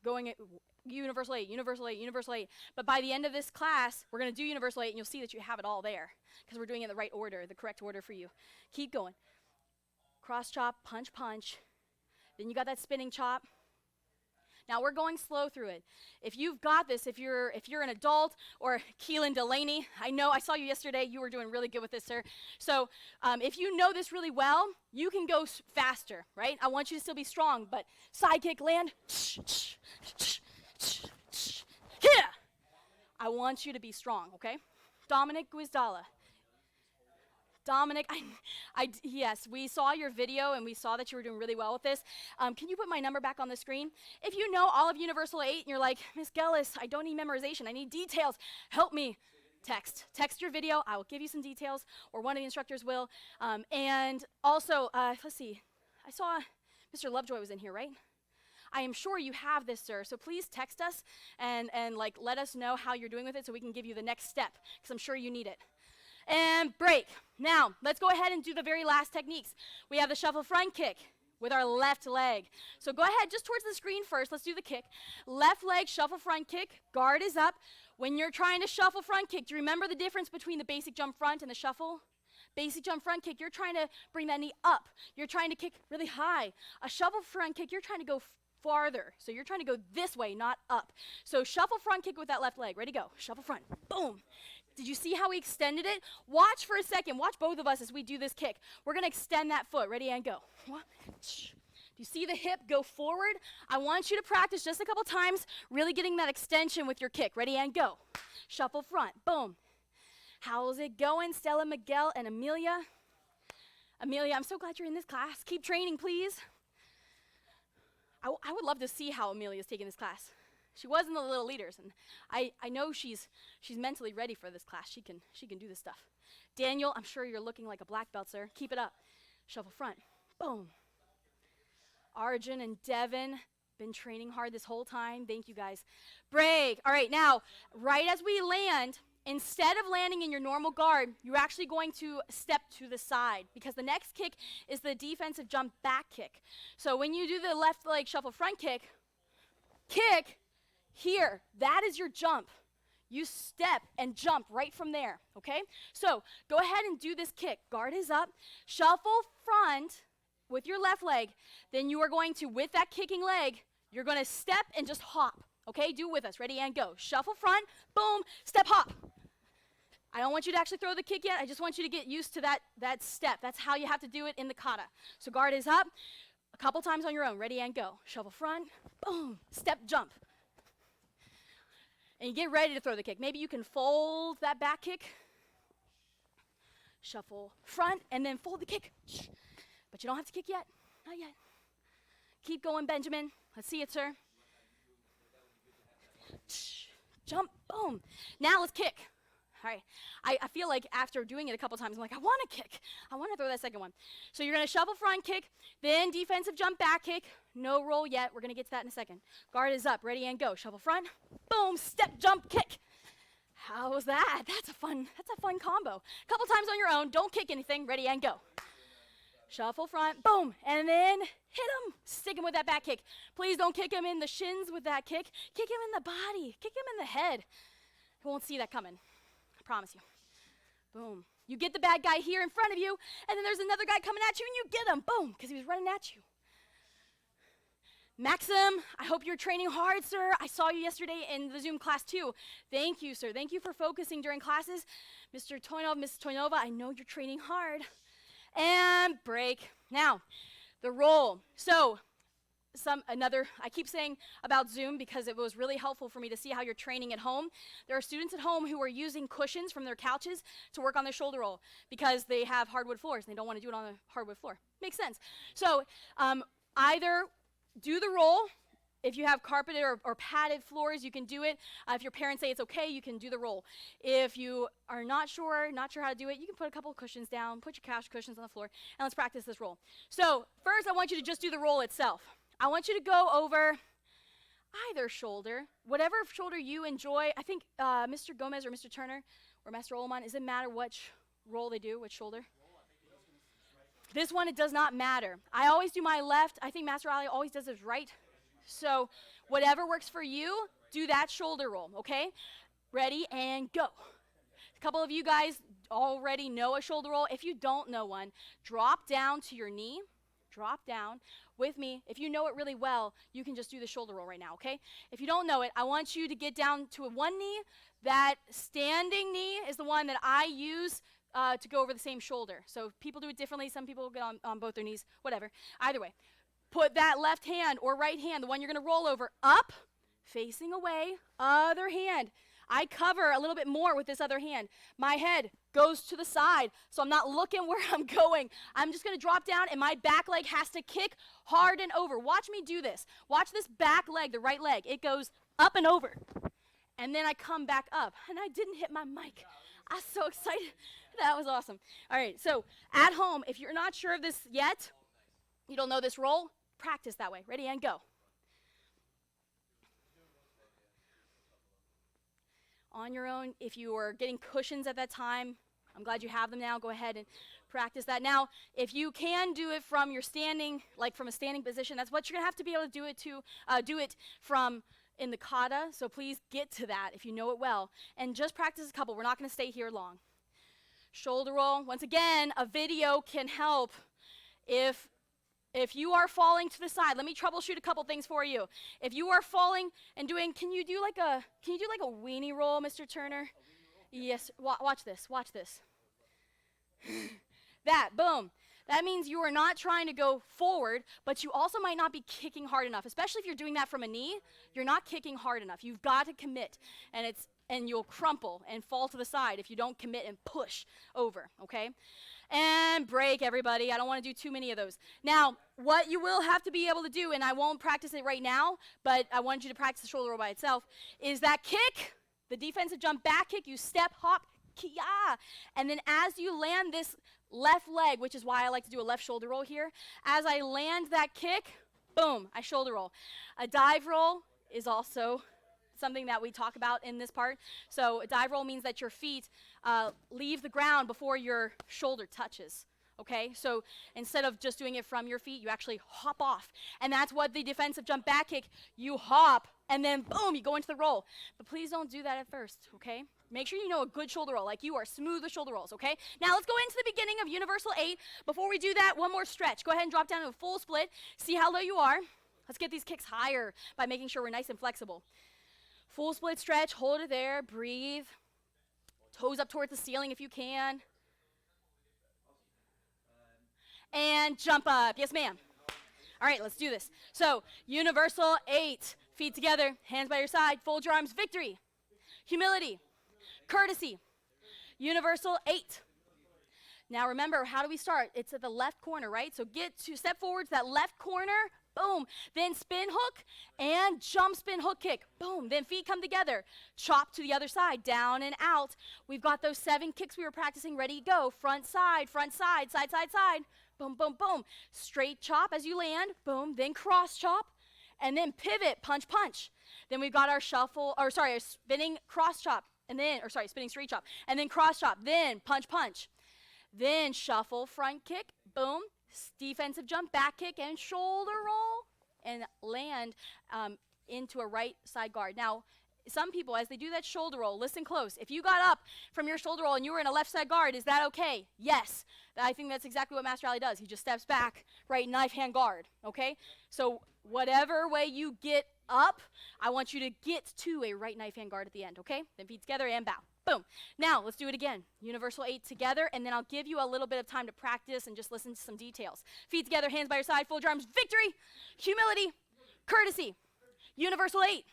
going at universal 8, universal 8, universal 8. But by the end of this class, we're going to do universal 8, and you'll see that you have it all there because we're doing it in the right order, the correct order for you. Keep going. Cross chop, punch, punch. Then you got that spinning chop. Now we're going slow through it. If you've got this, if you're an adult, or Keelan Delaney, I know I saw you yesterday. You were doing really good with this, sir. So if you know this really well, you can go faster, right? I want you to still be strong, but side kick, land. Yeah. I want you to be strong, okay? Dominic Guizdala. Dominic, yes, we saw your video and we saw that you were doing really well with this. Can you put my number back on the screen? If you know all of Universal 8 and you're like, Miss Gellis, I don't need memorization, I need details, help me. Text your video, I will give you some details, or one of the instructors will. And also, let's see, I saw Mr. Lovejoy was in here, right? I am sure you have this, sir, so please text us and like let us know how you're doing with it so we can give you the next step, because I'm sure you need it. And break. Now, let's go ahead and do the very last techniques. We have the shuffle front kick with our left leg. So go ahead, just towards the screen first. Let's do the kick. Left leg, shuffle front kick. Guard is up. When you're trying to shuffle front kick, do you remember the difference between the basic jump front and the shuffle? Basic jump front kick, you're trying to bring that knee up. You're trying to kick really high. A shuffle front kick, you're trying to go farther. So you're trying to go this way, not up. So shuffle front kick with that left leg. Ready, go. Shuffle front. Boom. Did you see how we extended it? Watch for a second. Watch both of us as we do this kick. We're going to extend that foot. Ready, and go. Do you see the hip go forward? I want you to practice just a couple times, really getting that extension with your kick. Ready, and go. Shuffle front. Boom. How's it going, Stella, Miguel, and Amelia? Amelia, I'm so glad you're in this class. Keep training, please. I would love to see how Amelia's taking this class. She was in the Little Leaders, and I know she's mentally ready for this class. She can do this stuff. Daniel, I'm sure you're looking like a black belt, sir. Keep it up. Shuffle front. Boom. Arjun and Devin, been training hard this whole time. Thank you, guys. Break. All right, now, right as we land, instead of landing in your normal guard, you're actually going to step to the side because the next kick is the defensive jump back kick. So when you do the left leg shuffle front kick, here, that is your jump. You step and jump right from there, okay? So go ahead and do this kick. Guard is up. Shuffle front with your left leg. Then you are going to, with that kicking leg, you're going to step and just hop, okay? Do it with us. Ready and go. Shuffle front, boom, step, hop. I don't want you to actually throw the kick yet. I just want you to get used to that step. That's how you have to do it in the kata. So guard is up. A couple times on your own. Ready and go. Shuffle front, boom, step, jump. And you get ready to throw the kick. Maybe you can fold that back kick. Shuffle front, and then fold the kick. But you don't have to kick yet. Not yet. Keep going, Benjamin. Let's see it, sir. Jump, boom. Now let's kick. All right. I feel like after doing it a couple times, I'm like, I want to kick. I want to throw that second one. So you're going to shuffle front kick, then defensive jump back kick. No roll yet. We're going to get to that in a second. Guard is up. Ready and go. Shuffle front. Boom. Step, jump, kick. How was that? That's a fun combo. A couple times on your own. Don't kick anything. Ready and go. Shuffle front. Boom. And then hit him. Stick him with that back kick. Please don't kick him in the shins with that kick. Kick him in the body. Kick him in the head. He won't see that coming. I promise you. Boom. You get the bad guy here in front of you, and then there's another guy coming at you, and you get him. Boom. Because he was running at you. Maxim, I hope you're training hard, sir. I saw you yesterday in the Zoom class too. Thank you, sir. Thank you for focusing during classes. Mr. Toynov, Mrs. Toynova, I know you're training hard. And break. Now, the roll. So, I keep saying about Zoom because it was really helpful for me to see how you're training at home. There are students at home who are using cushions from their couches to work on their shoulder roll because they have hardwood floors and they don't want to do it on a hardwood floor. Makes sense. So, either do the roll. If you have carpeted or padded floors, you can do it. If your parents say it's okay, you can do the roll. If you are not sure how to do it, you can put a couple of cushions down, put your couch cushions on the floor, and let's practice this roll. So first, I want you to just do the roll itself. I want you to go over either shoulder, whatever shoulder you enjoy. I think Mr. Gomez or Mr. Turner or Master Oleman, does it matter which roll they do, which shoulder? This one, it does not matter. I always do my left. I think Master Ali always does his right. So whatever works for you, do that shoulder roll, okay? Ready and go. A couple of you guys already know a shoulder roll. If you don't know one, drop down to your knee. Drop down with me. If you know it really well, you can just do the shoulder roll right now, okay? If you don't know it, I want you to get down to one knee. That standing knee is the one that I use to go over the same shoulder. So people do it differently. Some people get on both their knees, whatever. Either way, put that left hand or right hand, the one you're going to roll over, up, facing away, other hand. I cover a little bit more with this other hand. My head goes to the side, so I'm not looking where I'm going. I'm just going to drop down, and my back leg has to kick hard and over. Watch me do this. Watch this back leg, the right leg. It goes up and over, and then I come back up, and I didn't hit my mic. I'm so excited. That was awesome. All right, so at home, if you're not sure of this yet, you don't know this roll, practice that way. Ready and go. On your own, if you were getting cushions at that time, I'm glad you have them now. Go ahead and practice that. Now, if you can do it from your standing, like from a standing position, that's what you're gonna have to be able to do it from in the kata. So please get to that if you know it well, and just practice a couple. We're not gonna stay here long. Shoulder roll. Once again, a video can help. If you are falling to the side, let me troubleshoot a couple things for you. If you are falling and doing, can you do like a weenie roll, Mr. Turner? Yes. Watch this. Watch this. That, boom. That means you are not trying to go forward, but you also might not be kicking hard enough. Especially if you're doing that from a knee, you're not kicking hard enough. You've got to commit. And it's and you'll crumple and fall to the side if you don't commit and push over, okay? And break, everybody. I don't want to do too many of those. Now, what you will have to be able to do, and I won't practice it right now, but I want you to practice the shoulder roll by itself, is that kick, the defensive jump back kick, you step, hop, kia, and then as you land this left leg, which is why I like to do a left shoulder roll here, as I land that kick, boom, I shoulder roll. A dive roll is also something that we talk about in this part. So a dive roll means that your feet leave the ground before your shoulder touches. Okay, so instead of just doing it from your feet, you actually hop off. And that's what the defensive jump back kick, you hop, and then boom, you go into the roll. But please don't do that at first, okay? Make sure you know a good shoulder roll, like you are smooth with shoulder rolls, okay? Now let's go into the beginning of Universal 8. Before we do that, one more stretch. Go ahead and drop down to a full split. See how low you are. Let's get these kicks higher by making sure we're nice and flexible. Full split stretch, hold it there, breathe. Toes up towards the ceiling if you can. And jump up. Yes, ma'am. All right, let's do this. So, Universal 8. Feet together, hands by your side, fold your arms, victory, humility, courtesy. Universal 8. Now remember, how do we start? It's at the left corner, right? So get to step forward to that left corner, boom. Then spin hook and jump spin hook kick, boom. Then feet come together, chop to the other side, down and out. We've got those 7 kicks we were practicing, ready to go. Front, side, side, side, side. Boom, boom, boom. Straight chop as you land, boom. Then cross chop, and then pivot, punch, punch. Then we've got our our spinning cross chop, and then, spinning straight chop, and then cross chop, then punch, punch. Then shuffle, front kick, boom, defensive jump, back kick, and shoulder roll, and land into a right side guard. Now, some people, as they do that shoulder roll, listen close. If you got up from your shoulder roll and you were in a left side guard, is that okay? Yes. I think that's exactly what Master Ali does. He just steps back, right knife hand guard, okay? So whatever way you get up, I want you to get to a right knife hand guard at the end, okay? Then feet together and bow. Boom. Now, let's do it again. Universal 8 together, and then I'll give you a little bit of time to practice and just listen to some details. Feet together, hands by your side, fold your arms, victory, humility, courtesy. Universal 8.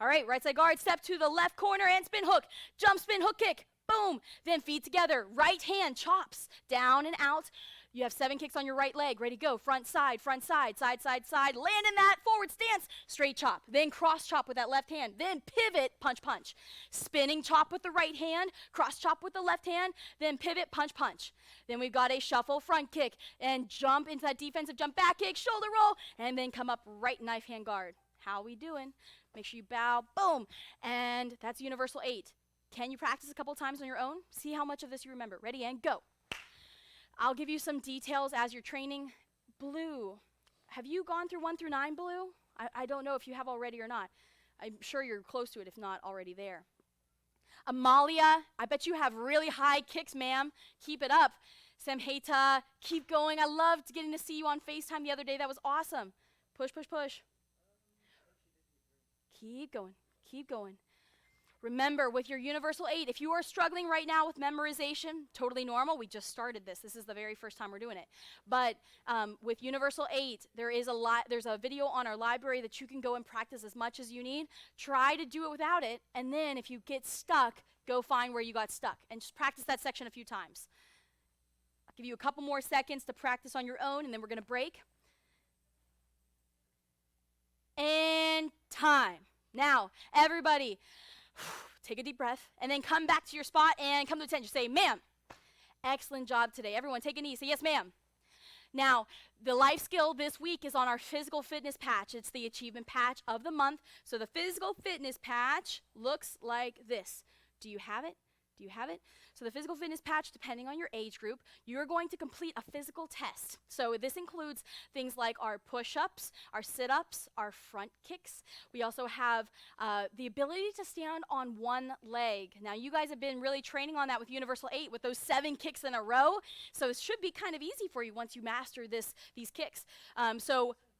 All right, right side guard, step to the left corner and spin hook. Jump, spin, hook, kick. Boom. Then feet together, right hand chops, down and out. You have 7 kicks on your right leg, ready to go. Front, side, side, side, side. Land in that forward stance, straight chop. Then cross chop with that left hand. Then pivot, punch, punch. Spinning chop with the right hand, cross chop with the left hand, then pivot, punch, punch. Then we've got a shuffle front kick and jump into that defensive jump back kick, shoulder roll, and then come up right knife hand guard. How we doing? Make sure you bow, boom. And that's Universal 8. Can you practice a couple times on your own? See how much of this you remember. Ready and go. I'll give you some details as you're training. Blue. Have you gone through 1 through 9, Blue? I don't know if you have already or not. I'm sure you're close to it, if not already there. Amalia, I bet you have really high kicks, ma'am. Keep it up. Samhita, keep going. I loved getting to see you on FaceTime the other day. That was awesome. Push, push, push. Keep going. Keep going. Remember, with your Universal 8, if you are struggling right now with memorization, totally normal. We just started this. This is the very first time we're doing it. But with Universal 8, there's a video on our library that you can go and practice as much as you need. Try to do it without it, and then if you get stuck, go find where you got stuck, and just practice that section a few times. I'll give you a couple more seconds to practice on your own, and then we're going to break. And time. Now, everybody, take a deep breath, and then come back to your spot and come to attention. Say, ma'am, excellent job today. Everyone, take a knee. Say, yes, ma'am. Now, the life skill this week is on our physical fitness patch. It's the achievement patch of the month. So the physical fitness patch looks like this. Do you have it? Do you have it? So the physical fitness patch, depending on your age group, you're going to complete a physical test. So this includes things like our push-ups, our sit-ups, our front kicks. We also have the ability to stand on one leg. Now, you guys have been really training on that with Universal 8 with those 7 kicks in a row. So it should be kind of easy for you once you master these kicks.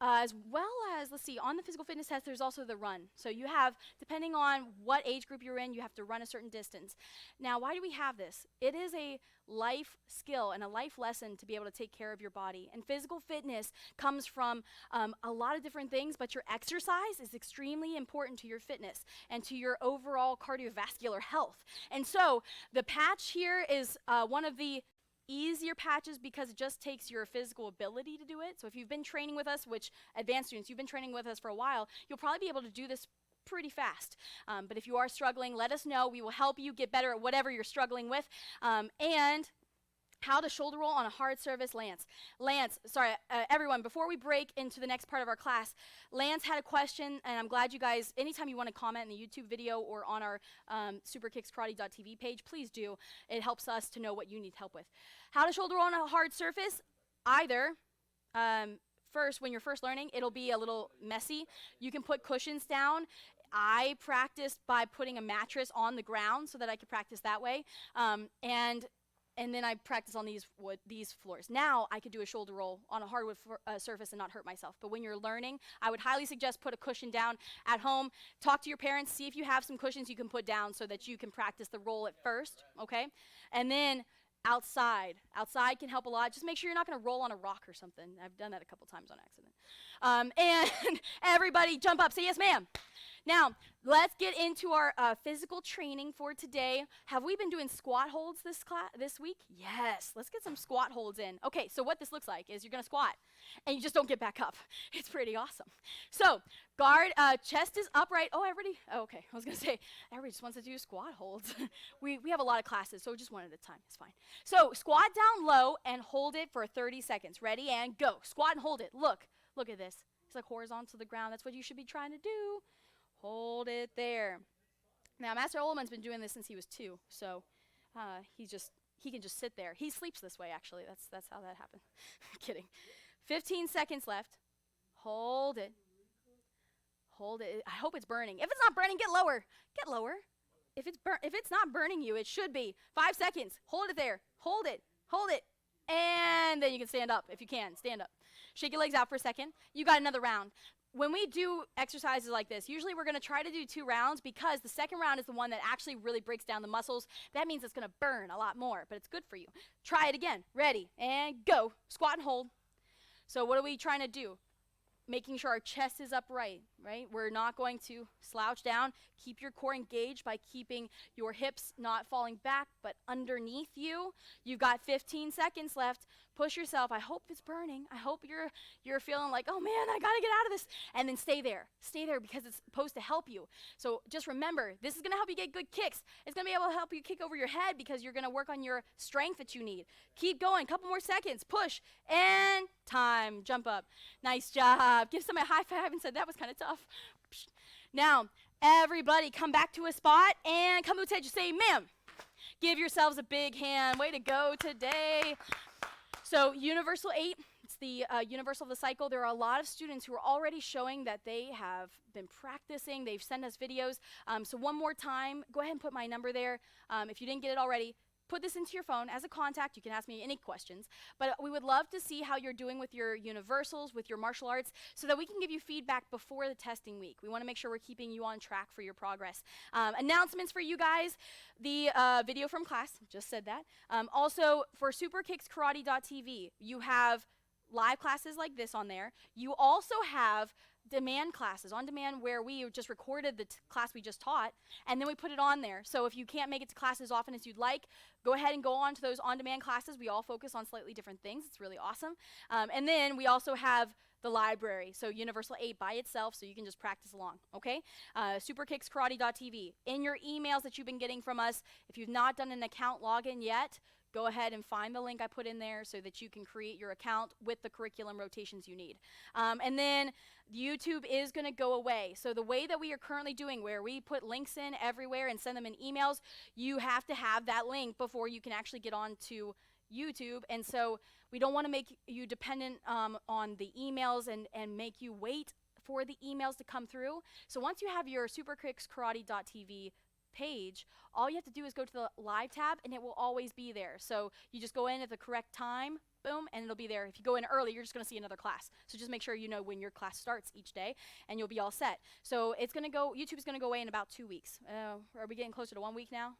as well as, let's see, on the physical fitness test, there's also the run. So you have, depending on what age group you're in, you have to run a certain distance. Now, why do we have this? It is a life skill and a life lesson to be able to take care of your body. And physical fitness comes from a lot of different things, but your exercise is extremely important to your fitness and to your overall cardiovascular health. And so the patch here is one of the easier patches because it just takes your physical ability to do it. So if you've been training with us, which advanced students, you've been training with us for a while, you'll probably be able to do this pretty fast. But if you are struggling, let us know. We will help you get better at whatever you're struggling with. And how to shoulder roll on a hard surface, Lance. Everyone, before we break into the next part of our class, Lance had a question, and I'm glad you guys, anytime you want to comment in the YouTube video or on our superkickskarate.tv page, please do. It helps us to know what you need help with. How to shoulder roll on a hard surface, either first, when you're first learning, it'll be a little messy. You can put cushions down. I practiced by putting a mattress on the ground so that I could practice that way. And then I practice on these floors. Now I could do a shoulder roll on a hardwood surface and not hurt myself. But when you're learning, I would highly suggest put a cushion down at home. Talk to your parents, see if you have some cushions you can put down so that you can practice the roll at first, okay? And then outside can help a lot. Just make sure you're not gonna roll on a rock or something. I've done that a couple times on accident. And everybody jump up, say yes ma'am. Now, let's get into our physical training for today. Have we been doing squat holds this week? Yes, let's get some squat holds in. Okay, so what this looks like is you're gonna squat, and you just don't get back up. It's pretty awesome. So, chest is upright. Okay, I was gonna say, everybody just wants to do squat holds. we have a lot of classes, so just one at a time, it's fine. So, squat down low and hold it for 30 seconds. Ready, and go. Squat and hold it. Look at this. It's like horizontal to the ground. That's what you should be trying to do. Hold it there. Now, Master Oleman's been doing this since he was 2, so he can just sit there. He sleeps this way, actually. That's how that happened. Kidding. 15 seconds left. Hold it. Hold it. I hope it's burning. If it's not burning, get lower. Get lower. If it's not burning you, it should be. 5 seconds. Hold it there. Hold it. Hold it. And then you can stand up if you can. Stand up. Shake your legs out for a second. You got another round. When we do exercises like this, usually we're going to try to do 2 rounds because the second round is the one that actually really breaks down the muscles. That means it's going to burn a lot more, but it's good for you. Try it again. Ready, and go. Squat and hold. So what are we trying to do? Making sure our chest is upright, right? We're not going to slouch down. Keep your core engaged by keeping your hips not falling back, but underneath you. You've got 15 seconds left. Push yourself. I hope it's burning. I hope you're feeling like, oh man, I gotta get out of this. And then stay there. Stay there because it's supposed to help you. So just remember, this is gonna help you get good kicks. It's gonna be able to help you kick over your head because you're gonna work on your strength that you need. Keep going. Couple more seconds. Push. And time. Jump up. Nice job. Give somebody a high five and say that was kind of tough. Now, everybody come back to a spot and come to attention. Say, ma'am. Give yourselves a big hand. Way to go today. So Universal 8, it's the Universal of the Cycle. There are a lot of students who are already showing that they have been practicing. They've sent us videos. So one more time, go ahead and put my number there. If you didn't get it already, put this into your phone as a contact. You can ask me any questions. But we would love to see how you're doing with your universals, with your martial arts, so that we can give you feedback before the testing week. We want to make sure we're keeping you on track for your progress. Announcements for you guys. The video from class, just said that. Also, for superkickskarate.tv, you have live classes like this on there. You also have demand classes on demand where we just recorded the class we just taught and then we put it on there. So if you can't make it to class as often as you'd like, go ahead and go on to those on-demand classes. We all focus on slightly different things. It's really awesome. And then we also have the library, so Universal 8 by itself, so you can just practice along, okay? Superkickskarate.tv. In your emails that you've been getting from us, if you've not done an account login yet, go ahead and find the link I put in there so that you can create your account with the curriculum rotations you need. And then YouTube is going to go away. So the way that we are currently doing, where we put links in everywhere and send them in emails, you have to have that link before you can actually get on to YouTube. And so we don't want to make you dependent on the emails and make you wait for the emails to come through. So once you have your superkickskarate.tv page, all you have to do is go to the live tab and it will always be there. So you just go in at the correct time, boom, and it'll be there. If you go in early, you're just going to see another class. So just make sure you know when your class starts each day, and you'll be all set. So it's going to go, YouTube's going to go away in about 2 weeks. Are we getting closer to 1 week now?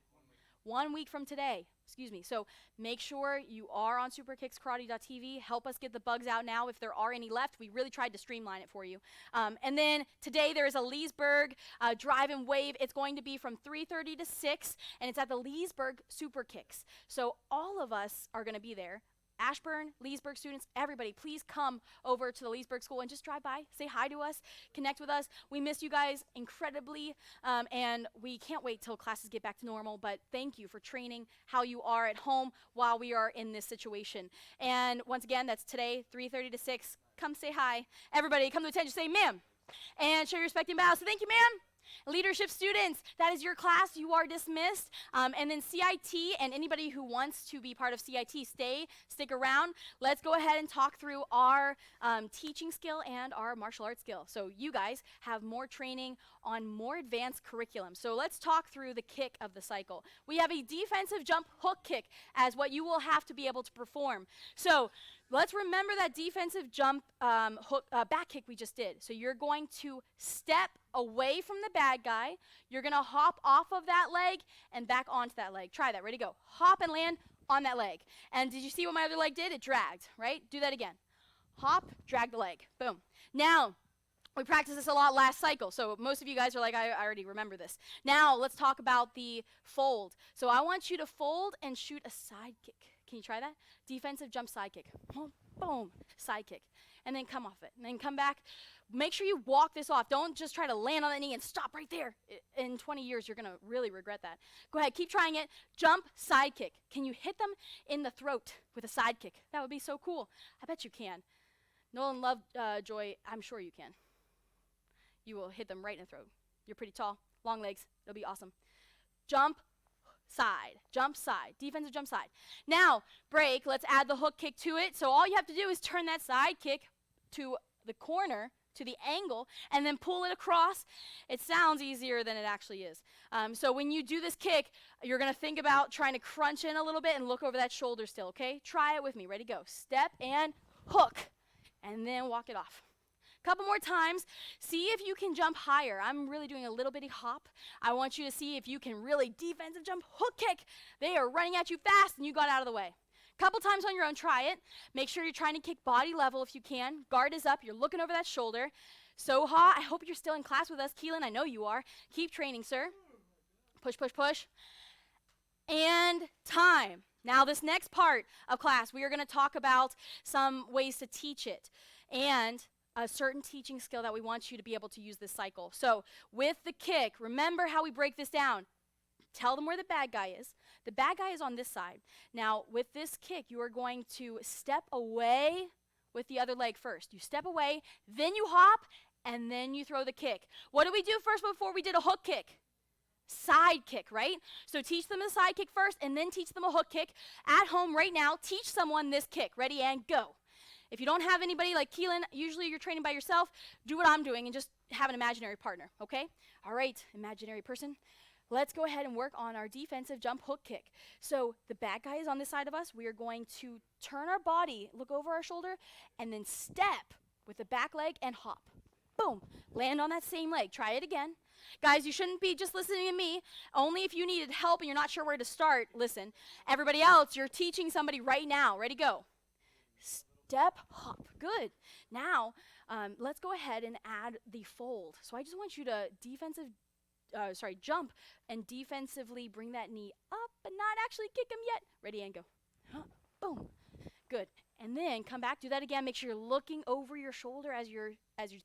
1 week from today, excuse me. So make sure you are on superkickskarate.tv. Help us get the bugs out now if there are any left. We really tried to streamline it for you. And then today there is a Leesburg Drive and Wave. It's going to be from 3:30 to 6, and it's at the Leesburg Super Kicks. So all of us are going to be there. Ashburn, Leesburg students, everybody, please come over to the Leesburg School and just drive by, say hi to us, connect with us. We miss you guys incredibly, and we can't wait till classes get back to normal, but thank you for training how you are at home while we are in this situation. And once again, that's today, 3:30 to 6. Come say hi. Everybody, come to attention, say ma'am, and show your respect and bow. So thank you, ma'am. Leadership students, that is your class. You are dismissed. And then CIT and anybody who wants to be part of CIT, stick around. Let's go ahead and talk through our teaching skill and our martial arts skill. So you guys have more training on more advanced curriculum. So let's talk through the kick of the cycle. We have a defensive jump hook kick as what you will have to be able to perform. So let's remember that defensive jump hook back kick we just did. So you're going to step away from the bad guy. You're going to hop off of that leg and back onto that leg. Try that. Ready, go. Hop and land on that leg. And did you see what my other leg did? It dragged, right? Do that again. Hop, drag the leg. Boom. Now, we practiced this a lot last cycle, so most of you guys are like, I already remember this. Now, let's talk about the fold. So I want you to fold and shoot a side kick. Can you try that? Defensive jump side kick. Boom, boom, side kick. And then come off it. And then come back. Make sure you walk this off. Don't just try to land on that knee and stop right there. In 20 years, you're going to really regret that. Go ahead, keep trying it. Jump, side kick. Can you hit them in the throat with a side kick? That would be so cool. I bet you can. Nolan Lovejoy, I'm sure you can. You will hit them right in the throat. You're pretty tall, long legs. It'll be awesome. Jump, side, defensive jump side. Now, break, let's add the hook kick to it. So all you have to do is turn that side kick to the corner, to the angle, and then pull it across. It sounds easier than it actually is. So when you do this kick, you're going to think about trying to crunch in a little bit and look over that shoulder still, okay? Try it with me. Ready, go. Step and hook, and then walk it off. Couple more times. See if you can jump higher. I'm really doing a little bitty hop. I want you to see if you can really defensive jump hook kick. They are running at you fast and you got out of the way. Couple times on your own, try it. Make sure you're trying to kick body level if you can. Guard is up. You're looking over that shoulder. Soha, I hope you're still in class with us. Keelan, I know you are. Keep training, sir. Push, push, push. And time. Now this next part of class, we are going to talk about some ways to teach it and a certain teaching skill that we want you to be able to use this cycle. So with the kick, remember how we break this down. Tell them where the bad guy is. The bad guy is on this side. Now with this kick, you are going to step away with the other leg first. You step away, then you hop, and then you throw the kick. What did we do first before we did a hook kick? Side kick, right? So teach them a side kick first, and then teach them a hook kick. At home right now, teach someone this kick. Ready, and go. If you don't have anybody like Keelan, usually you're training by yourself, do what I'm doing and just have an imaginary partner, okay? All right, imaginary person. Let's go ahead and work on our defensive jump hook kick. So the bad guy is on this side of us. We are going to turn our body, look over our shoulder, and then step with the back leg and hop. Boom. Land on that same leg. Try it again. Guys, you shouldn't be just listening to me. Only if you needed help and you're not sure where to start, listen. Everybody else, you're teaching somebody right now. Ready, go. Step, hop. Good. Now, let's go ahead and add the fold. So I just want you to jump and defensively bring that knee up, but not actually kick him yet. Ready, and go. Boom. Good. And then come back, do that again. Make sure you're looking over your shoulder as you're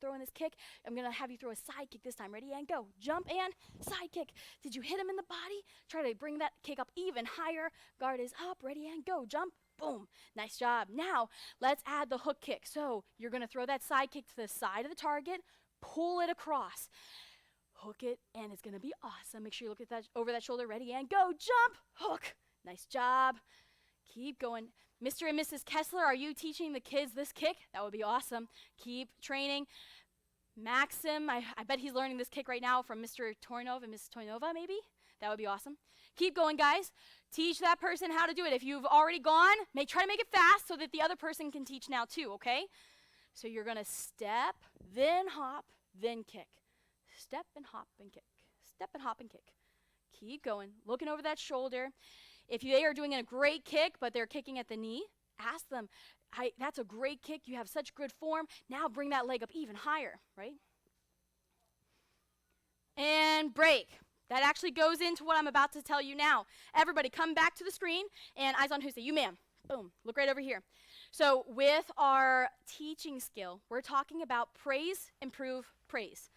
throwing this kick. I'm going to have you throw a side kick this time. Ready, and go. Jump and side kick. Did you hit him in the body? Try to bring that kick up even higher. Guard is up. Ready, and go. Jump. Boom. Nice job. Now, let's add the hook kick. So you're going to throw that side kick to the side of the target, pull it across, hook it, and it's going to be awesome. Make sure you look at that over that shoulder. Ready, and go. Jump. Hook. Nice job. Keep going. Mr. and Mrs. Kessler, are you teaching the kids this kick? That would be awesome. Keep training. Maxim, I bet he's learning this kick right now from Mr. Tornov and Mrs. Toynova, maybe? That would be awesome. Keep going, guys. Teach that person how to do it. If you've already gone, try to make it fast so that the other person can teach now too, okay? So you're going to step, then hop, then kick. Step and hop and kick. Step and hop and kick. Keep going, looking over that shoulder. If they are doing a great kick, but they're kicking at the knee, ask them, that's a great kick. You have such good form. Now bring that leg up even higher, right? And break. That actually goes into what I'm about to tell you now. Everybody come back to the screen and eyes on Hussein. You, ma'am. Boom. Look right over here. So with our teaching skill, we're talking about praise, improve, praise.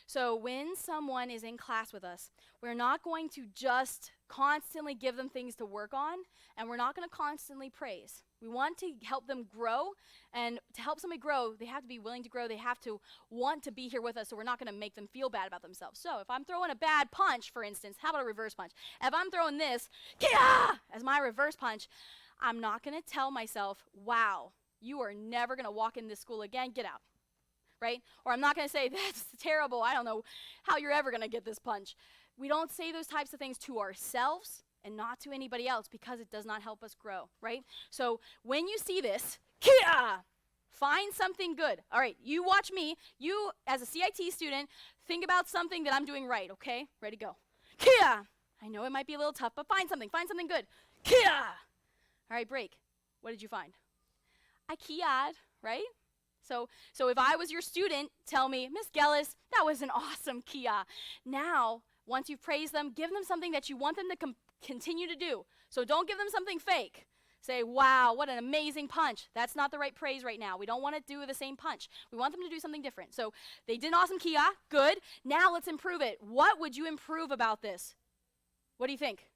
So when someone is in class with us, we're not going to just constantly give them things to work on, and we're not going to constantly praise. We want to help them grow, and to help somebody grow, they have to be willing to grow. They have to want to be here with us, so we're not going to make them feel bad about themselves. So if I'm throwing a bad punch, for instance, how about a reverse punch? If I'm throwing this, Kia! As my reverse punch, I'm not going to tell myself, wow, you are never going to walk in this school again, get out. Right? Or I'm not going to say, that's terrible, I don't know how you're ever going to get this punch. We don't say those types of things to ourselves and not to anybody else because it does not help us grow, right? So when you see this, Kia! Find something good. All right, you watch me. You, as a CIT student, think about something that I'm doing right, okay? Ready, go. Kia! I know it might be a little tough, but find something good. Kia! All right, break. What did you find? I kia'd, right? So if I was your student, tell me, Miss Gellis, that was an awesome kia. Now, once you've praised them, give them something that you want them to continue to do. So don't give them something fake. Say, wow, what an amazing punch. That's not the right praise right now. We don't want to do the same punch. We want them to do something different. So they did an awesome kia, good. Now let's improve it. What would you improve about this? What do you think?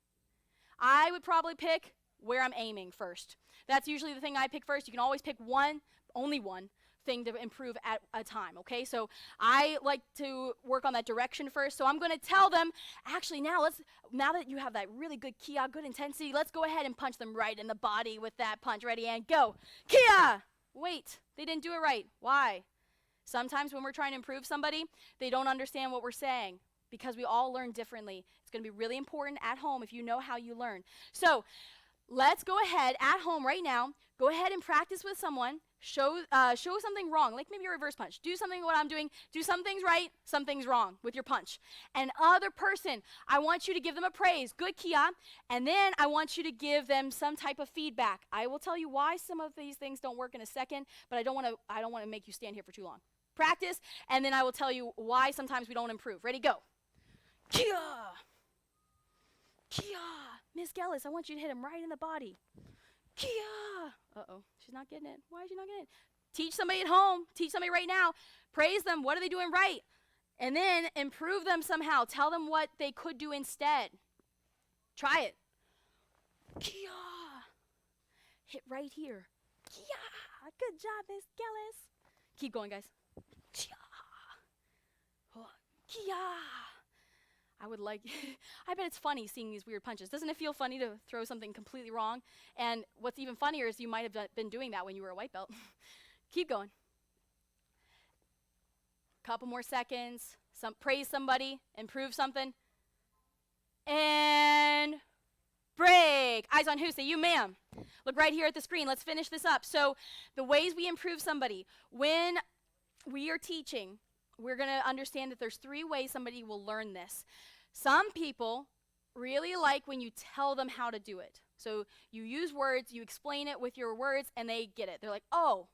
I would probably pick where I'm aiming first. That's usually the thing I pick first. You can always pick one, only one thing to improve at a time, okay? So I like to work on that direction first. So I'm going to tell them, actually now that you have that really good kia, good intensity, let's go ahead and punch them right in the body with that punch. Ready, and go. Kia! Wait, they didn't do it right. Why? Sometimes when we're trying to improve somebody, they don't understand what we're saying because we all learn differently. It's going to be really important at home if you know how you learn. So let's go ahead at home right now. Go ahead and practice with someone. Show something wrong, like maybe a reverse punch. Do something what I'm doing. Do some things right, some things wrong with your punch. And other person, I want you to give them a praise, good kia, and then I want you to give them some type of feedback. I will tell you why some of these things don't work in a second, but I don't want to make you stand here for too long. Practice, and then I will tell you why sometimes we don't improve. Ready, go. Kia! Kia! Miss Gellis, I want you to hit him right in the body. Kia! Uh-oh, she's not getting it. Why is she not getting it? Teach somebody at home. Teach somebody right now. Praise them. What are they doing right? And then improve them somehow. Tell them what they could do instead. Try it. Kia! Hit right here. Kia! Good job, Miss Gellis. Keep going, guys. Kia! Oh, Kia! I bet it's funny seeing these weird punches. Doesn't it feel funny to throw something completely wrong? And what's even funnier is you might have been doing that when you were a white belt. Keep going. Couple more seconds. Praise somebody, improve something. And break. Eyes on who? Say you, ma'am. Look right here at the screen. Let's finish this up. So the ways we improve somebody. When we are teaching, we're going to understand that there's 3 ways somebody will learn this. Some people really like when you tell them how to do it. So you use words, you explain it with your words, and they get it. They're like, oh,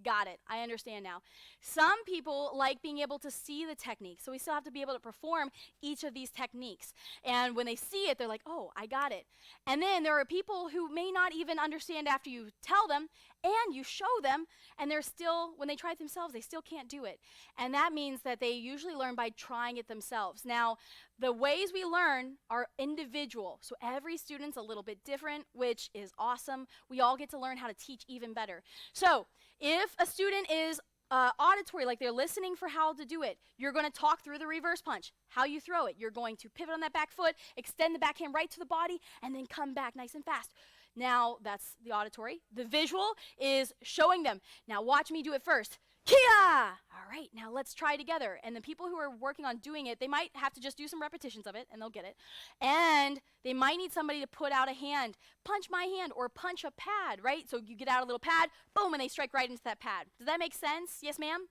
got it. I understand now. Some people like being able to see the technique. So we still have to be able to perform each of these techniques. And when they see it, they're like, oh, I got it. And then there are people who may not even understand after you tell them and you show them, and they're still, when they try it themselves, they still can't do it. And that means that they usually learn by trying it themselves. Now, the ways we learn are individual. So every student's a little bit different, which is awesome. We all get to learn how to teach even better. So if a student is auditory, like they're listening for how to do it, you're going to talk through the reverse punch, how you throw it. You're going to pivot on that back foot, extend the backhand right to the body, and then come back nice and fast. Now, that's the auditory. The visual is showing them. Now, watch me do it first. Kia! All right, now let's try together. And the people who are working on doing it, they might have to just do some repetitions of it, and they'll get it. And they might need somebody to put out a hand, punch my hand, or punch a pad, right? So you get out a little pad, boom, and they strike right into that pad. Does that make sense? Yes, ma'am?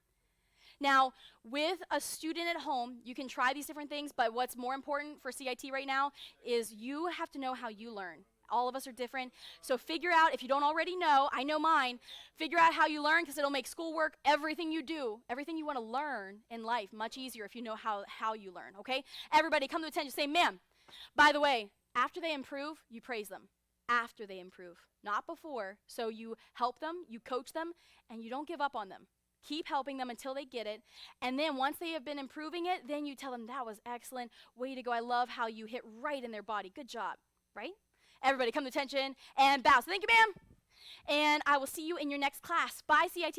Now, with a student at home, you can try these different things, but what's more important for CIT right now is you have to know how you learn. All of us are different, so figure out, if you don't already know, I know mine, figure out how you learn because it'll make schoolwork, everything you do, everything you want to learn in life much easier if you know how you learn, okay? Everybody come to attention, say, ma'am. By the way, after they improve, you praise them. After they improve, not before. So you help them, you coach them, and you don't give up on them. Keep helping them until they get it. And then once they have been improving it, then you tell them, that was excellent. Way to go. I love how you hit right in their body. Good job, right? Everybody come to attention and bow. So thank you, ma'am. And I will see you in your next class. Bye, CIT.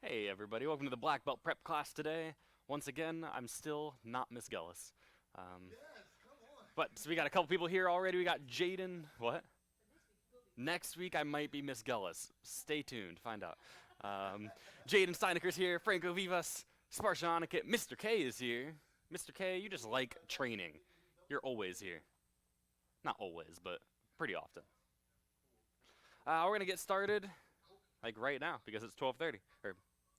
Hey everybody, welcome to the Black Belt Prep class today. Once again, I'm still not Miss Gillis. But so we got a couple people here already. We got Jaden. What? Next week I might be Miss Gillis. Stay tuned, find out. Jaden Steineker's here, Franco Vivas, Spartian Oniket, Mr. K is here. Mr. K, you just like training. You're always here. Not always, but pretty often. We're gonna get started like right now because it's 12:30 or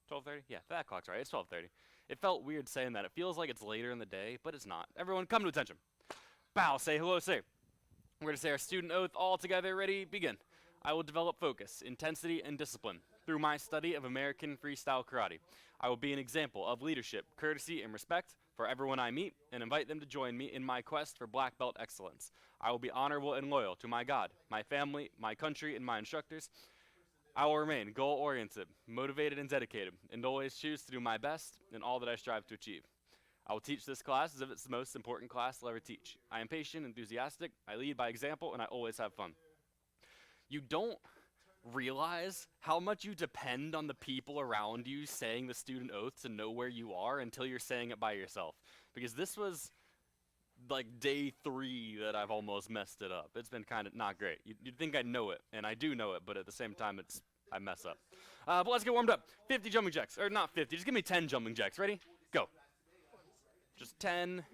12:30. Yeah, that clock's right. It's 12:30. It felt weird saying that. It feels like it's later in the day, but it's not. Everyone, come to attention. Bow. Say hello. Say. We're gonna say our student oath all together. Ready? Begin. I will develop focus, intensity, and discipline through my study of American freestyle karate. I will be an example of leadership, courtesy, and respect for everyone I meet, and invite them to join me in my quest for black belt excellence. I will be honorable and loyal to my God, my family, my country, and my instructors. I will remain goal-oriented, motivated, and dedicated, and always choose to do my best in all that I strive to achieve. I will teach this class as if it's the most important class I'll ever teach. I am patient, enthusiastic, I lead by example, and I always have fun. You don't realize how much you depend on the people around you saying the student oath to know where you are until you're saying it by yourself. Because this was like day 3 that I've almost messed it up. It's been kind of not great. You'd think I know it, and I do know it, but at the same time, I mess up. But let's get warmed up. 50 jumping jacks, or not 50, just give me 10 jumping jacks. Ready? Go. Just 10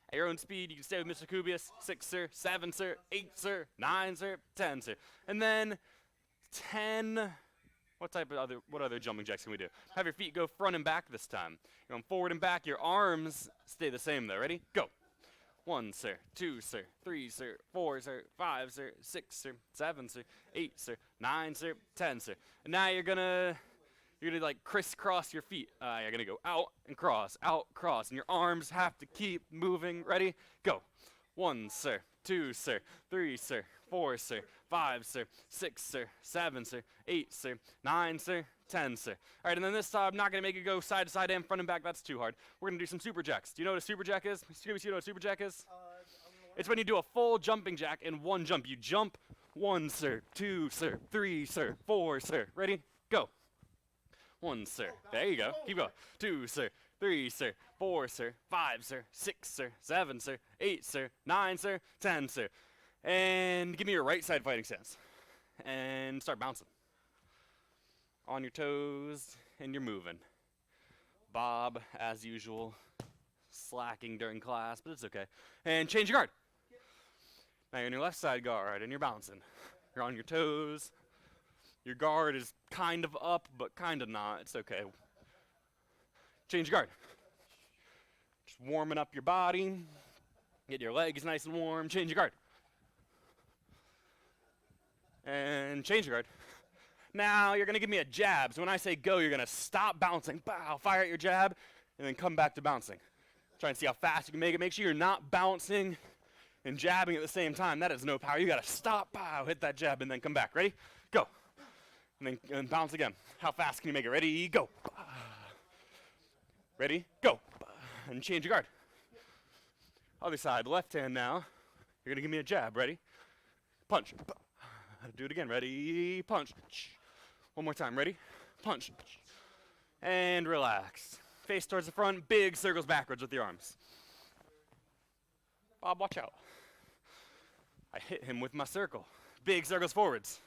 at your own speed. You can stay with Mr. Kubius. 6, sir. 7, sir. 8, sir. 9, sir. 10, sir. And then 10. What other jumping jacks can we do? Have your feet go front and back this time. You're going forward and back. Your arms stay the same though. Ready? Go. 1, sir. 2, sir. 3, sir. 4, sir. 5, sir. 6, sir. 7, sir. 8, sir. 9, sir. 10, sir. And now you're gonna like crisscross your feet. You're gonna go out, cross, and your arms have to keep moving. Ready? Go. 1, sir. 2, sir. 3, sir. 4, sir. 5, sir. 6, sir. 7, sir. 8, sir. 9, sir. 10, sir. All right, and then this time, I'm not going to make it go side to side and front and back. That's too hard. We're going to do some super jacks. Do you know what a super jack is? Scooby, you know what a super jack is? It's when you do a full jumping jack in one jump. You jump 1, sir. 2, sir. 3, sir. 4, sir. Ready? Go. 1, sir. There you go. Keep going. 2, sir. 3, sir. 4, sir. 5, sir. 6, sir. 7, sir. 8, sir. 9, sir. 10, sir. And give me your right side fighting stance. And start bouncing. On your toes, and you're moving. Bob, as usual, slacking during class, but it's okay. And change your guard. Now you're on your left side guard, and you're bouncing. You're on your toes. Your guard is kind of up, but kind of not. It's okay. Change your guard. Just warming up your body. Get your legs nice and warm. Change your guard. And change your guard. Now you're going to give me a jab. So when I say go, you're going to stop bouncing. Bow, fire at your jab, and then come back to bouncing. Try and see how fast you can make it. Make sure you're not bouncing and jabbing at the same time. That is no power. You got to stop, bow, hit that jab, and then come back. Ready? Go. And then bounce again. How fast can you make it? Ready? Go. Ready? Go. And change your guard. Other side, left hand now. You're going to give me a jab. Ready? Punch. Do it again. Ready? Punch. One more time. Ready? Punch. And relax. Face towards the front. Big circles backwards with your arms. Bob, watch out. I hit him with my circle. Big circles forwards.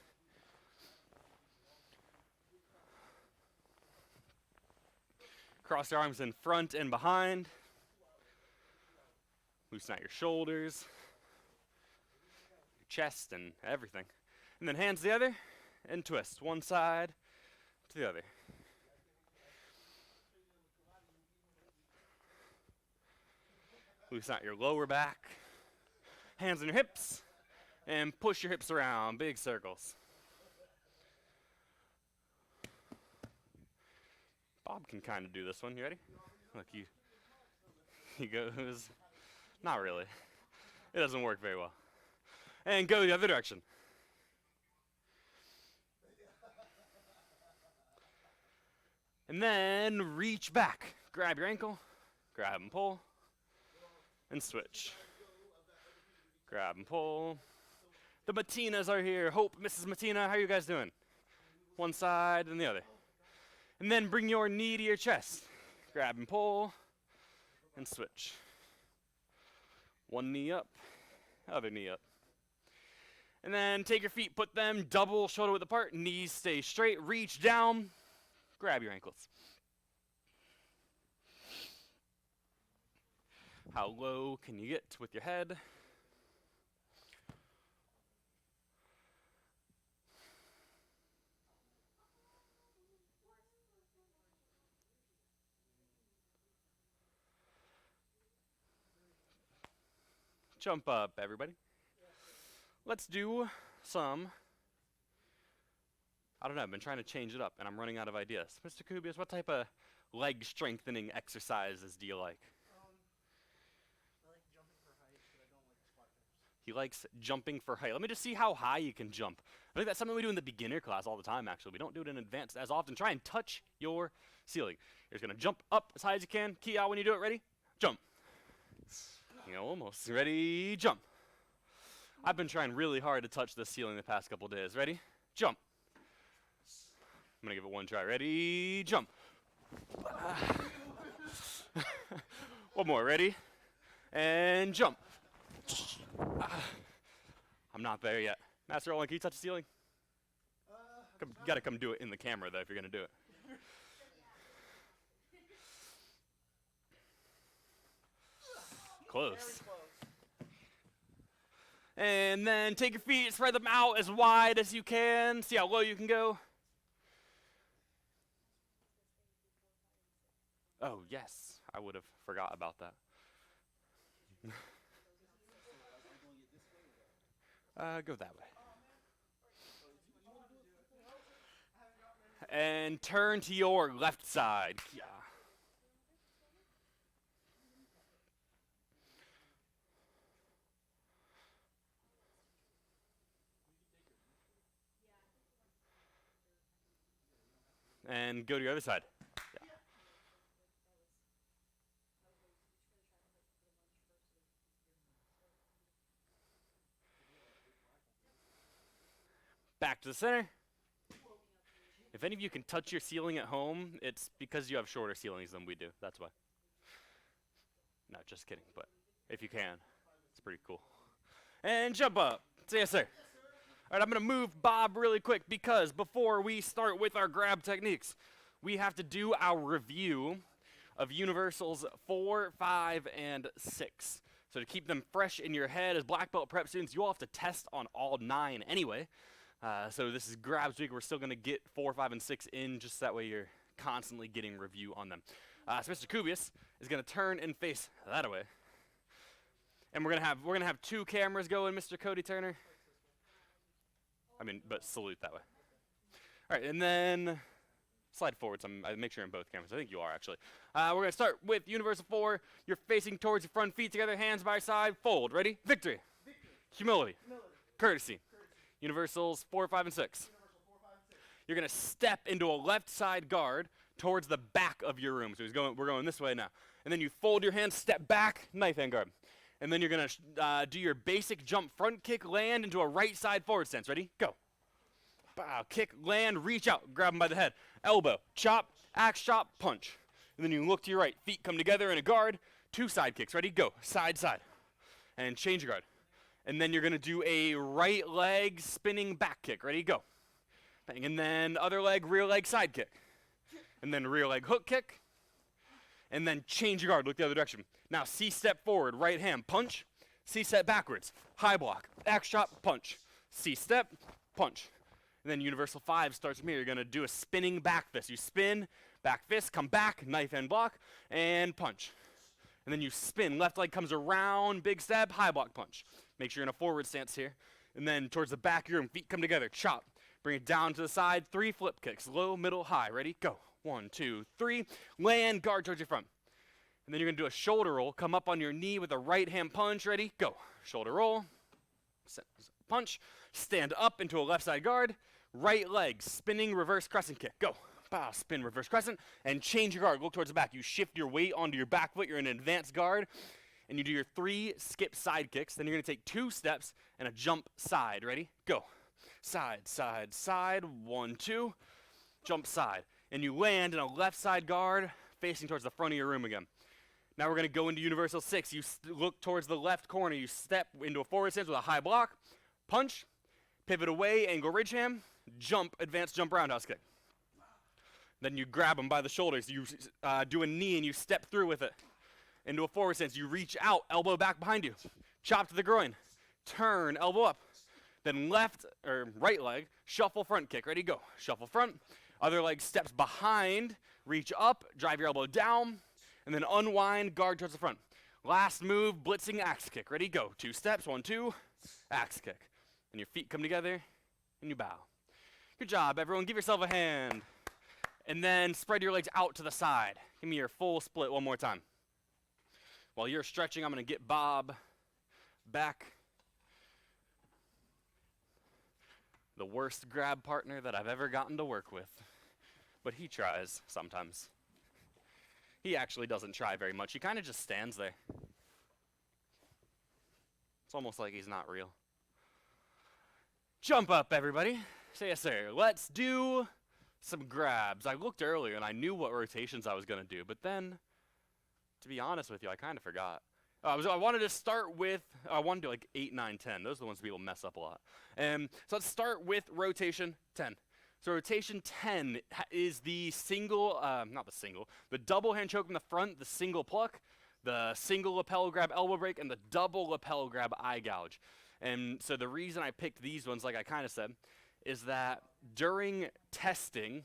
Cross your arms in front and behind. Loosen out your shoulders, your chest, and everything. And then hands the other, and twist one side to the other. Loosen out your lower back, hands on your hips, and push your hips around, big circles. Bob can kind of do this one. You ready? Look, he goes, not really. It doesn't work very well. And go the other direction. And then reach back. Grab your ankle, grab and pull, and switch. Grab and pull. The Matinas are here. Hope, Mrs. Matina, how are you guys doing? One side and the other. And then bring your knee to your chest. Grab and pull, and switch. One knee up, other knee up. And then take your feet, put them double shoulder width apart, knees stay straight, reach down, grab your ankles. How low can you get with your head? Jump up, everybody. Let's do some, I don't know, I've been trying to change it up and I'm running out of ideas. Mr. Kubius, what type of leg strengthening exercises do you like? I like jumping for height, but I don't like squat jumps. He likes jumping for height. Let me just see how high you can jump. I think that's something we do in the beginner class all the time, actually. We don't do it in advanced as often. Try and touch your ceiling. You're just going to jump up as high as you can. Key out when you do it. Ready? Jump. You know, almost. Ready? Jump. I've been trying really hard to touch the ceiling the past couple days. Ready? Jump. I'm going to give it one try. Ready? Jump. One more. Ready? And jump. I'm not there yet. Master Olin, can you touch the ceiling? You gotta come do it in the camera, though, if you're gonna do it. Close. And then take your feet, spread them out as wide as you can. See how low you can go. Oh, yes. I would have forgot about that. Go that way. And turn to your left side. Yeah. And go to your other side. Yeah. Back to the center. If any of you can touch your ceiling at home, it's because you have shorter ceilings than we do. That's why. No, just kidding. But if you can, it's pretty cool. And jump up. Say yes, sir. All right, I'm going to move Bob really quick because before we start with our grab techniques, we have to do our review of Universals 4, 5, and 6. So to keep them fresh in your head as black belt prep students, you all have to test on all 9 anyway. So this is grabs week. We're still going to get 4, 5, and 6 in, just that way you're constantly getting review on them. So Mr. Kubius is going to turn and face that way. And we're gonna have 2 cameras going, Mr. Cody Turner. But salute that way. All right, and then slide forward. I make sure you're in both cameras. I think you are, actually. We're going to start with Universal 4. You're facing towards your front feet together, hands by your side. Fold. Ready? Victory. Humility. Courtesy. Universals 4, 5, and 6. You're going to step into a left side guard towards the back of your room. So we're going this way now. And then you fold your hands, step back, knife hand guard. And then you're going to do your basic jump, front kick, land into a right side forward stance. Ready? Go. Bow, kick, land, reach out, grab him by the head. Elbow, chop, axe chop, punch. And then you look to your right. Feet come together in a guard. 2 side kicks. Ready? Go. Side, side. And change your guard. And then you're going to do a right leg spinning back kick. Ready? Go. Bang. And then other leg, rear leg side kick. And then rear leg hook kick. And then change your guard. Look the other direction. Now C-step forward, right hand, punch. C-step backwards, high block, axe chop, punch. C-step, punch. And then Universal 5 starts from here. You're going to do a spinning back fist. You spin, back fist, come back, knife hand block, and punch. And then you spin. Left leg comes around, big step, high block, punch. Make sure you're in a forward stance here. And then towards the back of your room, feet come together, chop. Bring it down to the side, 3 flip kicks, low, middle, high. Ready? Go. 1, 2, 3. Land, guard towards your front. And then you're going to do a shoulder roll. Come up on your knee with a right hand punch. Ready? Go. Shoulder roll. Punch. Stand up into a left side guard. Right leg. Spinning reverse crescent kick. Go. Bow. Spin reverse crescent. And change your guard. Look towards the back. You shift your weight onto your back foot. You're in an advanced guard. And you do your 3 skip side kicks. Then you're going to take 2 steps and a jump side. Ready? Go. Side, side, side. 1, 2. Jump side. and you land in a left side guard facing towards the front of your room again. Now we're going to go into Universal 6. You look towards the left corner. You step into a forward stance with a high block, punch, pivot away, angle ridge ham, jump, advanced jump roundhouse kick. Then you grab them by the shoulders. You do a knee and you step through with it into a forward stance. You reach out, elbow back behind you, chop to the groin, turn, elbow up. Then left or right leg, shuffle front kick. Ready, go. Shuffle front. Other leg steps behind, reach up, drive your elbow down, and then unwind, guard towards the front. Last move, blitzing axe kick. Ready, go. 2 steps, 1, 2, axe kick. And your feet come together, and you bow. Good job, everyone. Give yourself a hand. And then spread your legs out to the side. Give me your full split one more time. While you're stretching, I'm going to get Bob back. The worst grab partner that I've ever gotten to work with. But he tries sometimes. He actually doesn't try very much. He kind of just stands there. It's almost like he's not real. Jump up, everybody. Say yes, sir. Let's do some grabs. I looked earlier and I knew what rotations I was going to do, but then, to be honest with you, I kind of forgot. I wanted to start with, I wanted to do like 8, 9, 10. Those are the ones people mess up a lot. So let's start with rotation 10. So rotation 10 is the single, the double hand choke in the front, the single pluck, the single lapel grab elbow break, and the double lapel grab eye gouge. And so the reason I picked these ones, like I kind of said, is that during testing,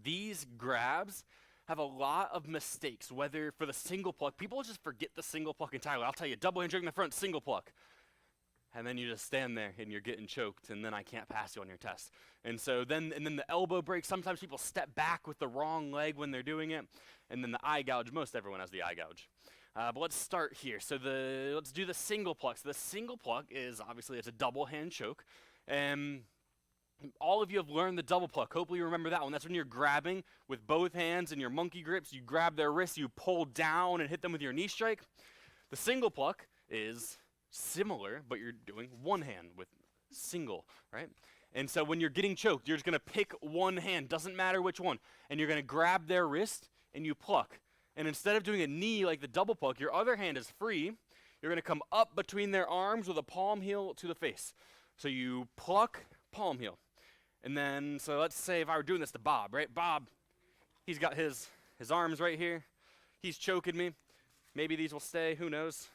these grabs have a lot of mistakes, whether for the single pluck, people just forget the single pluck entirely. I'll tell you, double hand choke in the front, single pluck. And then you just stand there and you're getting choked, and then I can't pass you on your test. And so then the elbow break, sometimes people step back with the wrong leg when they're doing it. And then the eye gouge, most everyone has the eye gouge. But let's start here. So let's do the single pluck. So the single pluck is, obviously, it's a double hand choke. And all of you have learned the double pluck. Hopefully you remember that one. That's when you're grabbing with both hands in your monkey grips. You grab their wrists, you pull down and hit them with your knee strike. The single pluck is similar, but you're doing one hand with single, right? And so when you're getting choked, you're just going to pick one hand, doesn't matter which one, and you're going to grab their wrist and you pluck. And instead of doing a knee like the double pluck, your other hand is free. You're going to come up between their arms with a palm heel to the face. So you pluck, palm heel. And then, so let's say if I were doing this to Bob, right? Bob, he's got his arms right here. He's choking me. Maybe these will stay, who knows?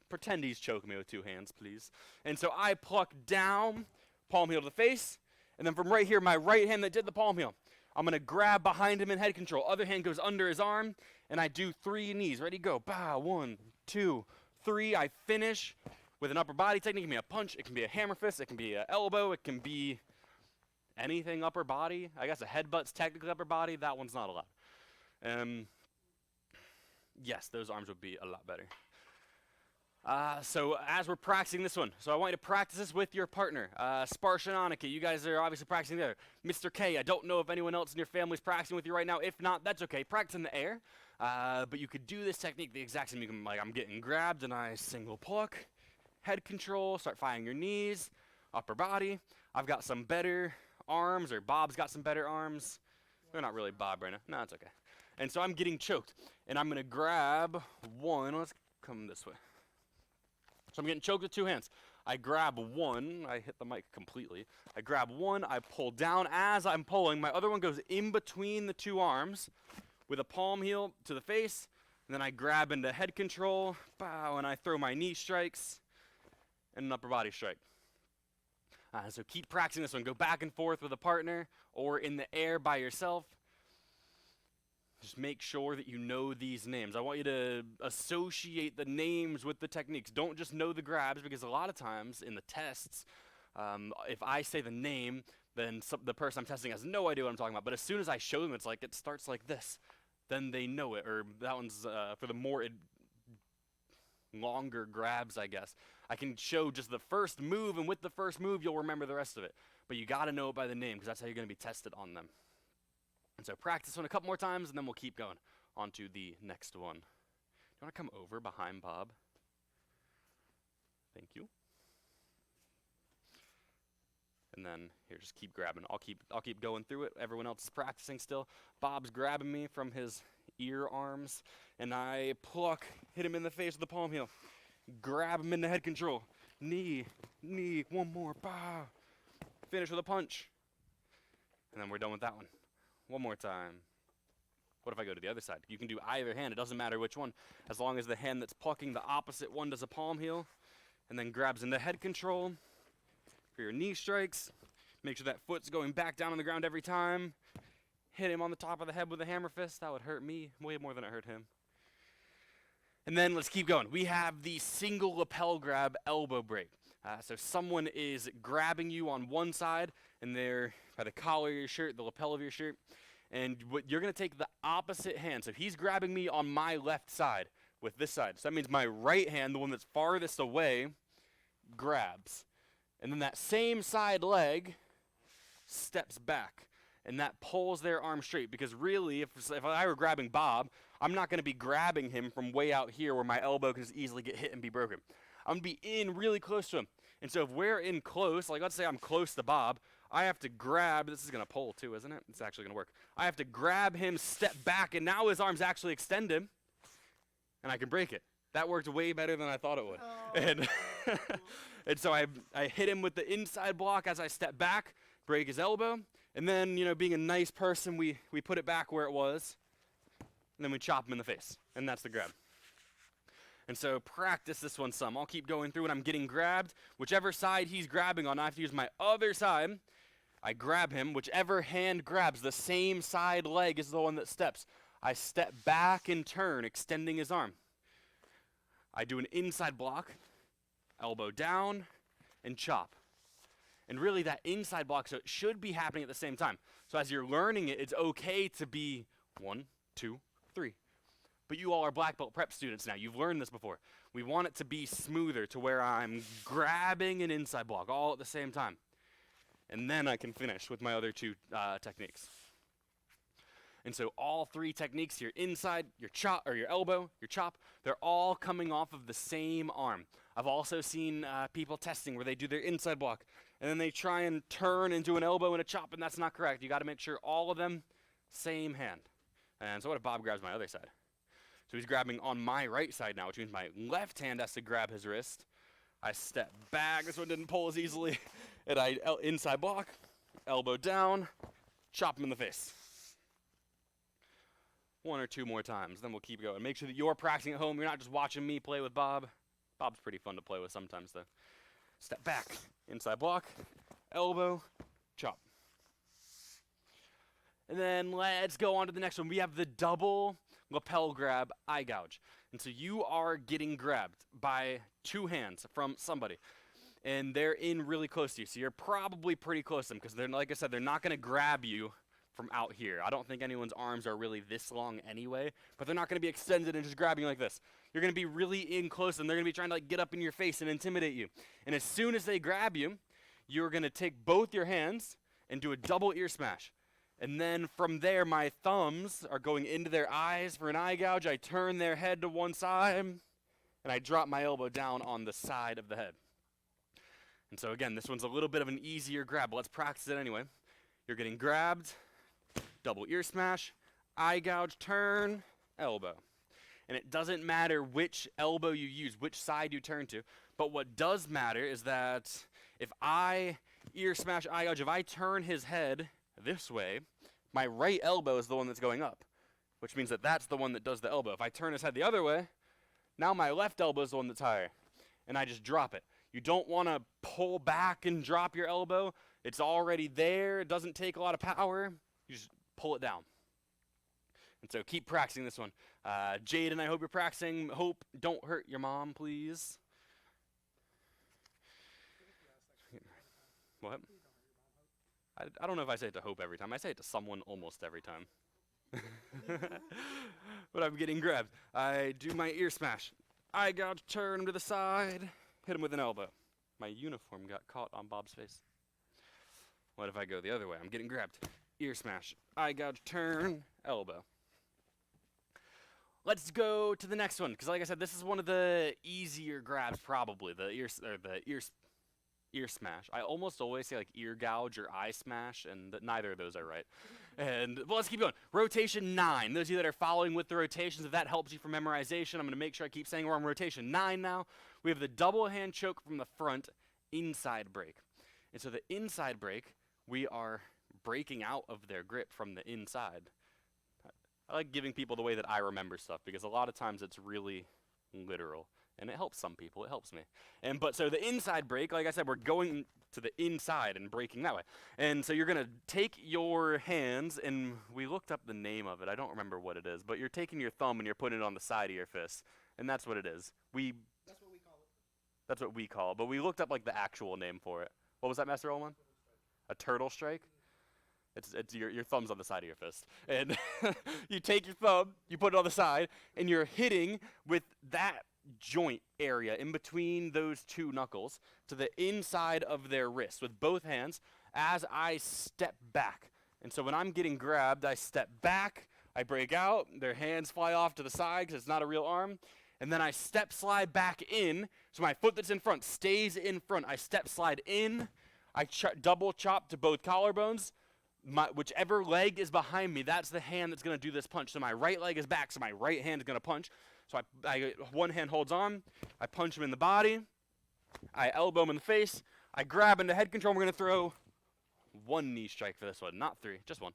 Pretend he's choking me with 2 hands, please. And so I pluck down, palm heel to the face, and then from right here, my right hand that did the palm heel, I'm going to grab behind him in head control. Other hand goes under his arm, and I do 3 knees. Ready, go. Bow, 1, 2, 3. I finish with an upper body technique. It can be a punch. It can be a hammer fist. It can be an elbow. It can be anything upper body. I guess a headbutt's technically upper body. That one's not allowed. Yes, those arms would be a lot better. So as we're practicing this one, so I want you to practice this with your partner. Sparsha and Annika, you guys are obviously practicing there. Mr. K, I don't know if anyone else in your family is practicing with you right now. If not, that's okay. Practice in the air. But you could do this technique the exact same. You can, like, I'm getting grabbed and I single pluck, head control, start firing your knees, upper body. I've got some better arms, or Bob's got some better arms. They're not really Bob right now. No, it's okay. And so I'm getting choked. And I'm going to grab one. Let's come this way. So I'm getting choked with 2 hands. I grab one. I hit the mic completely. I grab one. I pull down. As I'm pulling, my other one goes in between the 2 arms with a palm heel to the face. And then I grab into head control. Bow, and I throw my knee strikes and an upper body strike. So keep practicing this one. Go back and forth with a partner or in the air by yourself. Just make sure that you know these names. I want you to associate the names with the techniques. Don't just know the grabs, because a lot of times in the tests, if I say the name, then the person I'm testing has no idea what I'm talking about. But as soon as I show them, it's like it starts like this. Then they know it. Or that one's for the more longer grabs, I guess. I can show just the first move, and with the first move, you'll remember the rest of it. But you got to know it by the name, because that's how you're going to be tested on them. And so practice one a couple more times, and then we'll keep going on to the next one. Do you want to come over behind Bob? Thank you. And then here, just keep grabbing. I'll keep going through it. Everyone else is practicing still. Bob's grabbing me from his ear arms, and I pluck, hit him in the face with the palm heel. Grab him in the head control. Knee, one more, bah. Finish with a punch. And then we're done with that one. One more time. What if I go to the other side? You can do either hand. It doesn't matter which one, as long as the hand that's plucking the opposite one does a palm heel, and then grabs into head control for your knee strikes. Make sure that foot's going back down on the ground every time. Hit him on the top of the head with a hammer fist. That would hurt me way more than it hurt him. And then let's keep going. We have the single lapel grab elbow break. So someone is grabbing you on one side, and they're by the collar of your shirt, the lapel of your shirt, and you're going to take the opposite hand. So he's grabbing me on my left side with this side. So that means my right hand, the one that's farthest away, grabs. And then that same side leg steps back, and that pulls their arm straight. Because really, if I were grabbing Bob, I'm not going to be grabbing him from way out here where my elbow can just easily get hit and be broken. I'm going to be in really close to him. And so if we're in close, like let's say I'm close to Bob, I have to grab, this is going to pull too, isn't it? It's actually going to work. I have to grab him, step back, and now his arm's actually extended, and I can break it. That worked way better than I thought it would. And, and so I hit him with the inside block as I step back, break his elbow, and then, being a nice person, we put it back where it was, and then we chop him in the face, and that's the grab. And so practice this one some. I'll keep going through it. I'm getting grabbed. Whichever side he's grabbing on, I have to use my other side. I grab him. Whichever hand grabs, the same side leg is the one that steps. I step back and turn, extending his arm. I do an inside block, elbow down, and chop. And really that inside block, so it should be happening at the same time. So as you're learning it, it's okay to be 1, 2, 3. But you all are black belt prep students now. You've learned this before. We want it to be smoother to where I'm grabbing an inside block all at the same time. And then I can finish with my other two techniques. And so all three techniques, your inside, your chop, or your elbow, your chop, they're all coming off of the same arm. I've also seen people testing where they do their inside block, and then they try and turn and do an elbow and a chop, and that's not correct. You got to make sure all of them, same hand. And so what if Bob grabs my other side? So he's grabbing on my right side now, which means my left hand has to grab his wrist. I step back. This one didn't pull as easily. And I inside block, elbow down, chop him in the face. 1 or 2 more times, then we'll keep going. Make sure that you're practicing at home. You're not just watching me play with Bob. Bob's pretty fun to play with sometimes, though. Step back, inside block, elbow, chop. And then let's go on to the next one. We have the double lapel grab eye gouge. And so you are getting grabbed by 2 hands from somebody, and they're in really close to you. So you're probably pretty close to them because they're, like I said, they're not going to grab you from out here. I don't think anyone's arms are really this long anyway, but they're not going to be extended and just grabbing you like this. You're going to be really in close, and they're going to be trying to get up in your face and intimidate you. And as soon as they grab you, you're going to take both your hands and do a double ear smash. And then from there, my thumbs are going into their eyes for an eye gouge. I turn their head to one side, and I drop my elbow down on the side of the head. And so again, this one's a little bit of an easier grab, but let's practice it anyway. You're getting grabbed, double ear smash, eye gouge, turn, elbow. And it doesn't matter which elbow you use, which side you turn to, but what does matter is that if I ear smash, eye gouge, if I turn his head this way, my right elbow is the one that's going up, which means that that's the one that does the elbow. If I turn his head the other way, now my left elbow is the one that's higher, and I just drop it. You don't want to pull back and drop your elbow. It's already there. It doesn't take a lot of power. You just pull it down. And so keep practicing this one. Jaden, I hope you're practicing. Hope don't hurt your mom, please. What? I don't know if I say it to Hope every time. I say it to someone almost every time. But I'm getting grabbed. I do my ear smash. I got to turn him to the side, hit him with an elbow. My uniform got caught on Bob's face. What if I go the other way? I'm getting grabbed. Ear smash. I got to turn, elbow. Let's go to the next one, because like I said, this is one of the easier grabs probably. ear smash. I almost always say like ear gouge or eye smash, and neither of those are right. And well, let's keep going. Rotation 9. Those of you that are following with the rotations, if that helps you for memorization, I'm going to make sure I keep saying we're on rotation 9 now. We have the double hand choke from the front, inside break. And so the inside break, we are breaking out of their grip from the inside. I like giving people the way that I remember stuff because a lot of times it's really literal. And it helps some people, it helps me. But so the inside break, like I said, we're going to the inside and breaking that way. And so you're gonna take your hands, and we looked up the name of it, I don't remember what it is, but you're taking your thumb and you're putting it on the side of your fist. And that's what it is. That's what we call it. That's what we call it, but we looked up like the actual name for it. What was that, Master Olman? A turtle strike? It's your thumb's on the side of your fist. And you take your thumb, you put it on the side, and you're hitting with that joint area in between those two knuckles to the inside of their wrist with both hands as I step back. And so when I'm getting grabbed, I step back, I break out, their hands fly off to the side because it's not a real arm, and then I step slide back in, so my foot that's in front stays in front. I step slide in, I double chop to both collarbones. Whichever leg is behind me, that's the hand that's going to do this punch. So my right leg is back, so my right hand is going to punch. So one hand holds on, I punch him in the body, I elbow him in the face, I grab into head control, and we're going to throw one knee strike for this one, not 3, just 1.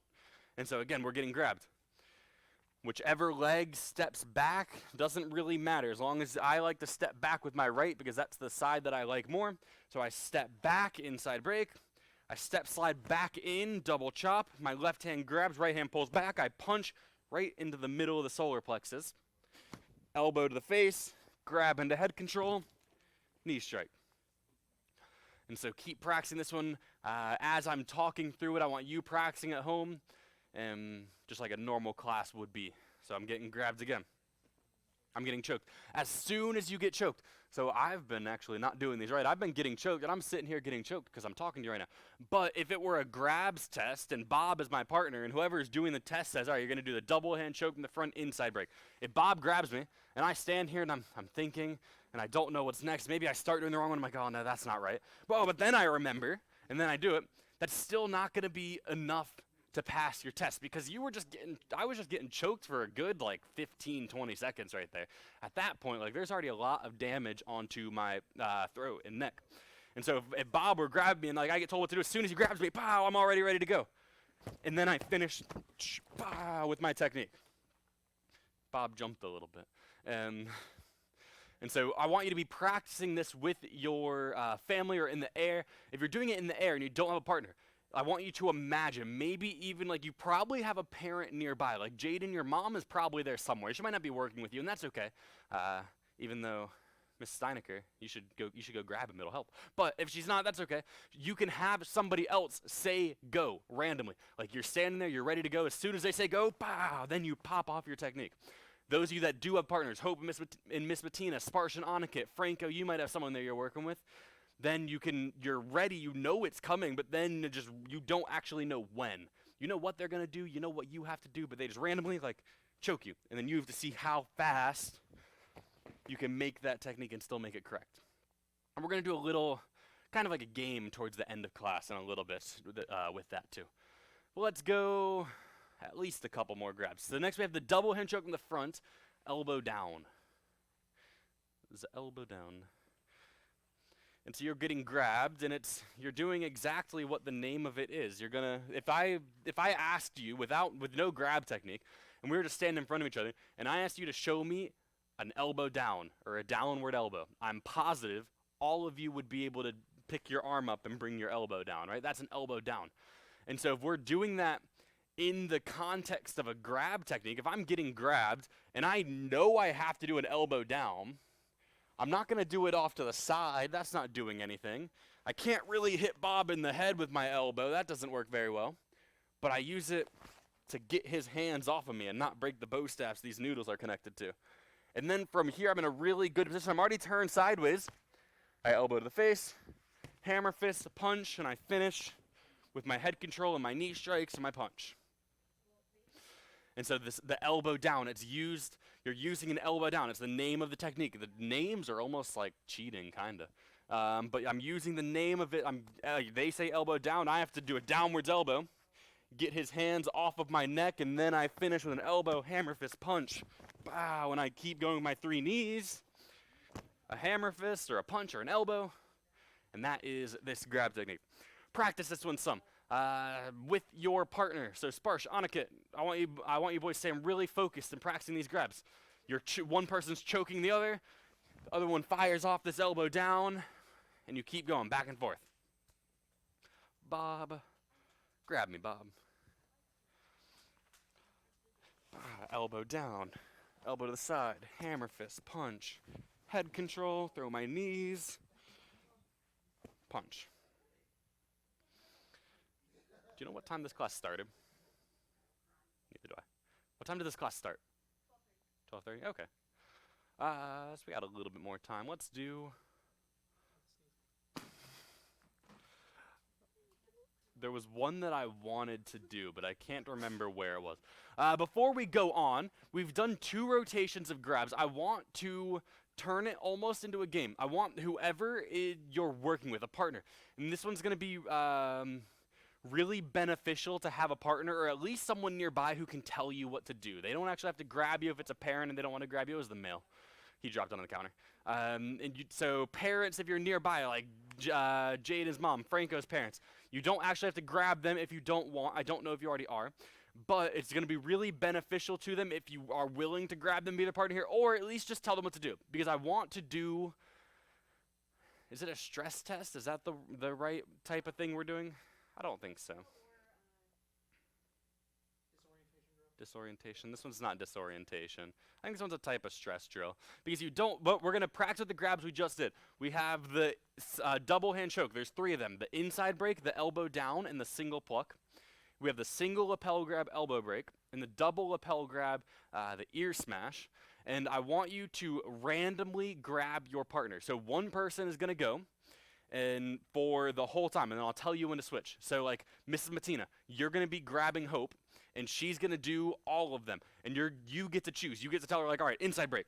And so again, we're getting grabbed. Whichever leg steps back doesn't really matter, as long as I like to step back with my right because that's the side that I like more. So I step back, inside break, I step slide back in, double chop, my left hand grabs, right hand pulls back, I punch right into the middle of the solar plexus. Elbow to the face, grab into head control, knee strike. And so keep practicing this one. As I'm talking through it, I want you practicing at home, just like a normal class would be. So I'm getting grabbed again. I'm getting choked. As soon as you get choked, so I've been actually not doing these right. I've been getting choked, and I'm sitting here getting choked because I'm talking to you right now. But if it were a grabs test, and Bob is my partner, and whoever is doing the test says, all right, you're going to do the double hand choke in the front inside break. If Bob grabs me, and I stand here, and I'm thinking, and I don't know what's next, maybe I start doing the wrong one, I'm like, oh, no, that's not right. But then I remember, and then I do it, that's still not going to be enough to pass your test because I was just getting choked for a good like 15, 20 seconds right there. At that point, like there's already a lot of damage onto my throat and neck. And so if Bob were grabbing me and like I get told what to do, as soon as he grabs me, pow, I'm already ready to go. And then I finish with my technique. Bob jumped a little bit. And so I want you to be practicing this with your family or in the air. If you're doing it in the air and you don't have a partner, I want you to imagine, maybe even like you probably have a parent nearby. Like Jaden, your mom is probably there somewhere. She might not be working with you, and that's okay. Even though Miss Steinecker, you should go grab him. It'll help. But if she's not, that's okay. You can have somebody else say go randomly. Like you're standing there, you're ready to go. As soon as they say go, pow, then you pop off your technique. Those of you that do have partners, Hope and Miss Bettina, Sparsh and Anikit, Franco, you might have someone there you're working with. Then you're ready, you know it's coming, but then you don't actually know when. You know what they're gonna do, you know what you have to do, but they just randomly like choke you. And then you have to see how fast you can make that technique and still make it correct. And we're gonna do a little, kind of like a game towards the end of class in a little bit with that too. Well, let's go at least a couple more grabs. So next we have the double hand choke in the front, elbow down. This is elbow down. And so you're getting grabbed, and you're doing exactly what the name of it is. You're gonna, if I asked you with no grab technique, and we were just standing in front of each other, and I asked you to show me an elbow down or a downward elbow, I'm positive all of you would be able to pick your arm up and bring your elbow down, right? That's an elbow down. And so if we're doing that in the context of a grab technique, if I'm getting grabbed and I know I have to do an elbow down, I'm not going to do it off to the side. That's not doing anything. I can't really hit Bob in the head with my elbow. That doesn't work very well. But I use it to get his hands off of me and not break the bow staffs these noodles are connected to. And then from here, I'm in a really good position. I'm already turned sideways. I elbow to the face, hammer fist, punch, and I finish with my head control and my knee strikes and my punch. And so the elbow down, you're using an elbow down. It's the name of the technique. The names are almost like cheating, kind of. But I'm using the name of it. They say elbow down. I have to do a downwards elbow, get his hands off of my neck, and then I finish with an elbow hammer fist punch. Bow, and I keep going with my 3 knees, a hammer fist or a punch or an elbow, and that is this grab technique. Practice this one some with your partner. So Sparsh, Aniket, I want you boys to stay really focused and practicing these grabs. One person's choking the other one fires off this elbow down, and you keep going back and forth. Bob, grab me, Bob. Elbow down, elbow to the side, hammer fist, punch, head control, throw my knees, punch. Do you know what time this class started? Neither do I. What time did this class start? 12:30? Okay. So we got a little bit more time. Let's do... There was one that I wanted to do, but I can't remember where it was. Before we go on, we've done 2 rotations of grabs. I want to turn it almost into a game. I want whoever you're working with, a partner. And this one's going to be really beneficial to have a partner, or at least someone nearby who can tell you what to do. They don't actually have to grab you if it's a parent, and they don't want to grab you as the male. He dropped it on the counter. So parents, if you're nearby, like Jaden's mom, Franco's parents, you don't actually have to grab them if you don't want. I don't know if you already are, but it's going to be really beneficial to them if you are willing to grab them, be their partner here, or at least just tell them what to do. Because I want to do, is it a stress test? Is that the right type of thing we're doing? I don't think so. Disorientation. This one's not disorientation. I think this one's a type of stress drill. Because you don't, but we're going to practice the grabs we just did. We have the double hand choke. There's 3 of them. The inside break, the elbow down, and the single pluck. We have the single lapel grab elbow break, and the double lapel grab, the ear smash. And I want you to randomly grab your partner. So one person is going to go, and for the whole time, and then I'll tell you when to switch. So like Mrs. Matina, you're going to be grabbing Hope, and she's going to do all of them. And you get to choose. You get to tell her, like, all right, inside break.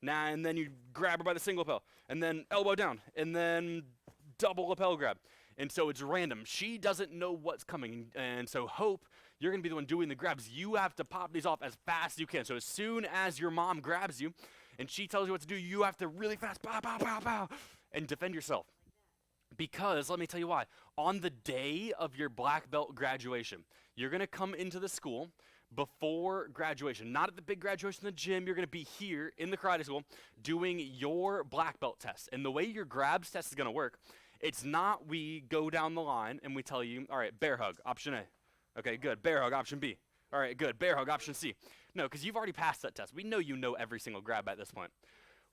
And then you grab her by the single lapel, and then elbow down, and then double lapel grab. And so it's random. She doesn't know what's coming. And so Hope, you're going to be the one doing the grabs. You have to pop these off as fast as you can. So as soon as your mom grabs you and she tells you what to do, you have to really fast, pow, pow, pow, pow, and defend yourself. Because, let me tell you why, on the day of your black belt graduation, you're going to come into the school before graduation, not at the big graduation in the gym. You're going to be here in the karate school doing your black belt test. And the way your grabs test is going to work, it's not we go down the line and we tell you, all right, bear hug, option A. Okay, good, bear hug, option B. All right, good, bear hug, option C. No, because you've already passed that test. We know you know every single grab at this point.